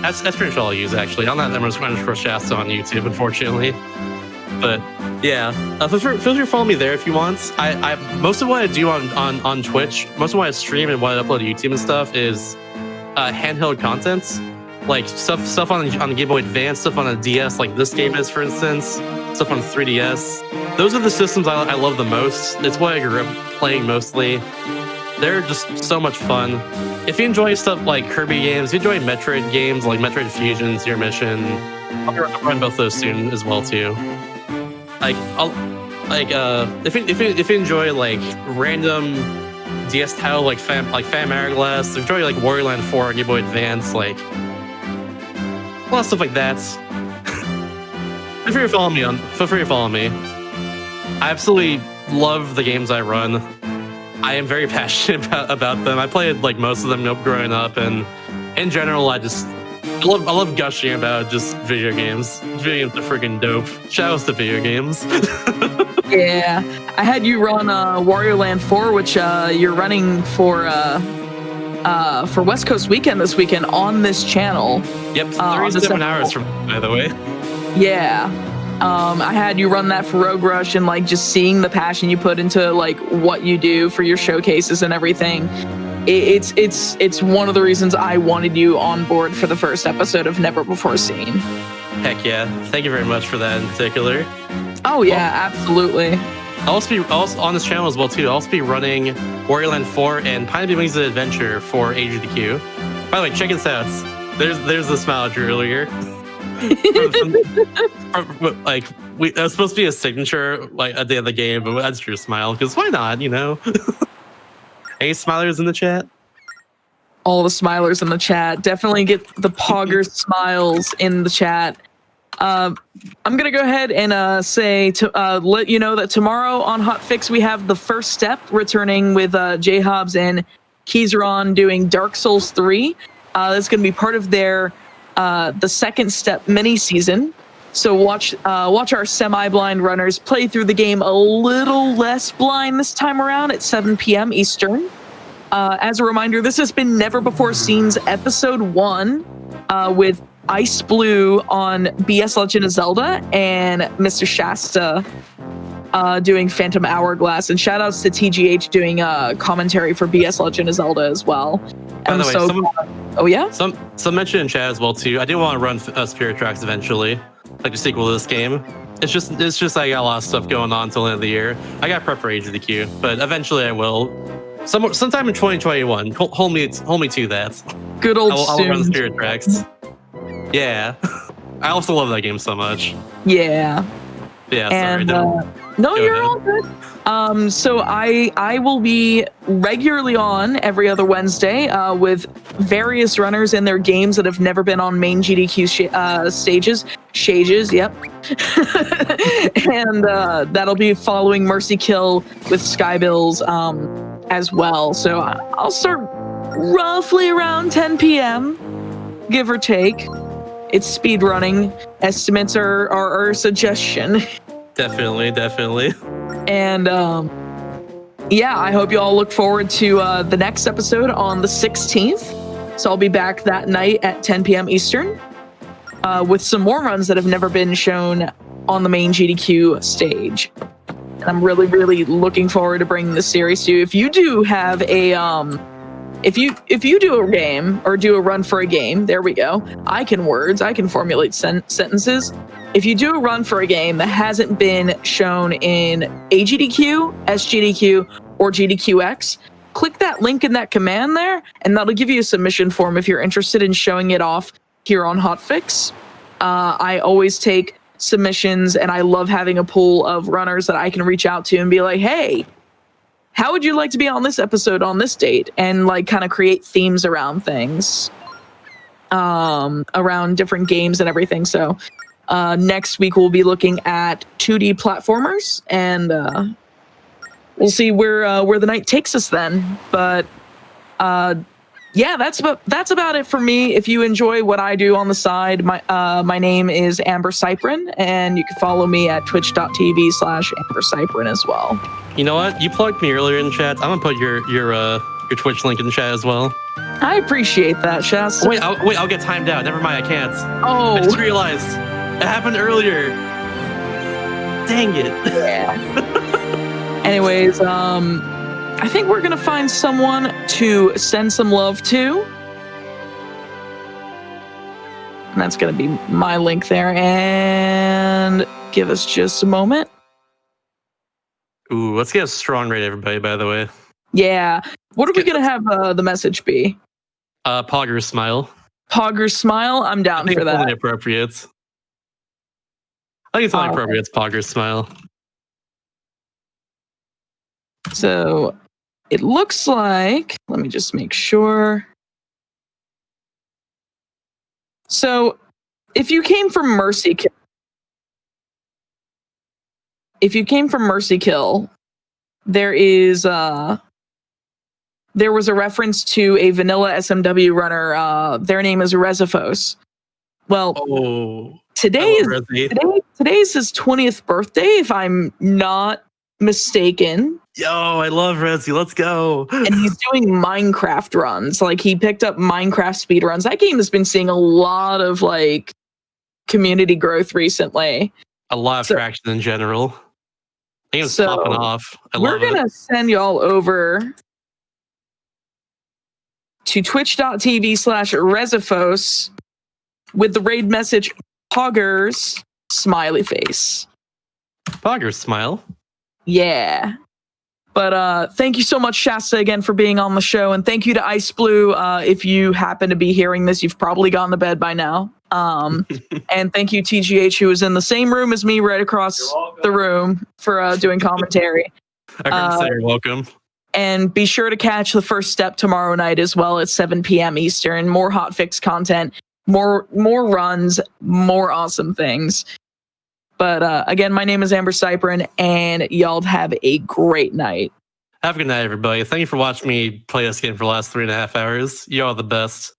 that's pretty much all I use actually. I'm not @MR_Shasta on YouTube, unfortunately. But yeah, feel free to follow me there if you want. I most of what I do on Twitch, most of what I stream and what I upload to YouTube and stuff is handheld content, like stuff on the Game Boy Advance, stuff on a DS, like this game is, for instance, stuff on 3DS. Those are the systems I love the most. It's what I grew up playing mostly. They're just so much fun. If you enjoy stuff like Kirby games, if you enjoy Metroid games like Metroid Fusion, Zero Mission, I'll run both those soon as well too. If you enjoy like random DS title like Phantom Hourglass, if you enjoy like Wario Land 4 on Game Boy Advance, like a lot of stuff like that. Feel free to follow me. I absolutely love the games I run. I am very passionate about them. I played like most of them growing up, and in general, I love gushing about just video games. Video games are freaking dope. Shout outs to video games. Yeah, I had you run Wario Land 4, which you're running for West Coast Weekend this weekend on this channel. Yep, 37 hours from, by the way. Yeah. I had you run that for Rogue Rush, and like just seeing the passion you put into like what you do for your showcases and everything. It's one of the reasons I wanted you on board for the first episode of Never Before Seen. Heck yeah. Thank you very much for that in particular. Oh yeah, absolutely. I'll also be on this channel as well too. I'll also be running Wario Land 4 and Pineapple Wings of Adventure for AGDQ. By the way, check this out. There's the smile I drew earlier. Like it was supposed to be a signature like at the end of the game, but I just drew a smile because why not? You know. Any smilers in the chat? All the smilers in the chat. Definitely get the Pogger smiles in the chat. I'm gonna go ahead and say to let you know that tomorrow on Hotfix we have the first step returning with J Hobbs and Keyzeron doing Dark Souls 3. That's gonna be part of their the second step mini season. So watch our semi-blind runners play through the game a little less blind this time around at 7 p.m. Eastern. As a reminder, this has been Never Before Seen's episode 1 with Ice Blue on BS Legend of Zelda and Mr. Shasta doing Phantom Hourglass. And shout outs to TGH doing commentary for BS Legend of Zelda as well. By the way, oh yeah? Some mention in chat as well too. I do want to run Spirit Tracks eventually, like a sequel to this game. It's just I got a lot of stuff going on till the end of the year. I got prep for AGDQ, but eventually I will. Sometime in 2021. Hold me to that. Good old I'll run Spirit Tracks. Yeah. I also love that game so much. Yeah. Yeah, and, sorry. No, you're all good. So I will be regularly on every other Wednesday with various runners and their games that have never been on main GDQ stages. Yep. And that'll be following Mercy Kill with Skybills as well. So I'll start roughly around 10 p.m., give or take. It's speed running. Estimates are a suggestion. Definitely. And yeah, I hope you all look forward to the next episode on the 16th. So I'll be back that night at 10 p.m. Eastern with some more runs that have never been shown on the main GDQ stage. And I'm really, really looking forward to bringing this series to you. If you do have a if you do a game or do a run for a game, there we go. I can formulate sentences. If you do a run for a game that hasn't been shown in AGDQ, SGDQ, or GDQx, click that link in that command there, and that'll give you a submission form if you're interested in showing it off here on Hotfix. I always take submissions, and I love having a pool of runners that I can reach out to and be like, hey, how would you like to be on this episode on this date? And like kind of create themes around things, around different games and everything. So next week we'll be looking at 2D platformers, and we'll see where the night takes us then. But yeah, that's about it for me. If you enjoy what I do on the side, my name is AmberCyprian, and you can follow me at twitch.tv/AmberCyprian as well. You know what? You plugged me earlier in the chat. I'm gonna put your Twitch link in the chat as well. I appreciate that, Shasta. Wait, I'll get timed out. Never mind, I can't. Oh, I just realized it happened earlier. Dang it. Yeah. Anyways, I think we're gonna find someone to send some love to. And that's gonna be my link there. And give us just a moment. Ooh, let's get a strong rate, everybody, by the way. Yeah. What are we gonna have the message be? Pogger's smile. Pogger's smile? I'm down for that. Only appropriate. I think it's only appropriate. It's Pogger's smile. So it looks like, let me just make sure. So if you came from Mercy Kill, there is there was a reference to a vanilla SMW runner. Their name is Rezifos. Well, today's his 20th birthday, if I'm not mistaken. Yo, I love Resi. Let's go. And he's doing Minecraft runs. Like, he picked up Minecraft speed runs. That game has been seeing a lot of like community growth recently. A lot of traction in general. I think it's popping off. We're gonna send y'all over to twitch.tv/Rezifos with the raid message Poggers smiley face. Poggers smile. Yeah. But thank you so much, Shasta, again for being on the show, and thank you to Ice Blue. If you happen to be hearing this, you've probably gone to bed by now. And thank you, TGH, who was in the same room as me, right across the room, for doing commentary. You're welcome. And be sure to catch the first step tomorrow night as well at 7 p.m. Eastern. More hotfix content, more runs, more awesome things. But again, my name is AmberCyprian, and y'all have a great night. Have a good night, everybody. Thank you for watching me play this game for the last 3.5 hours. You are the best.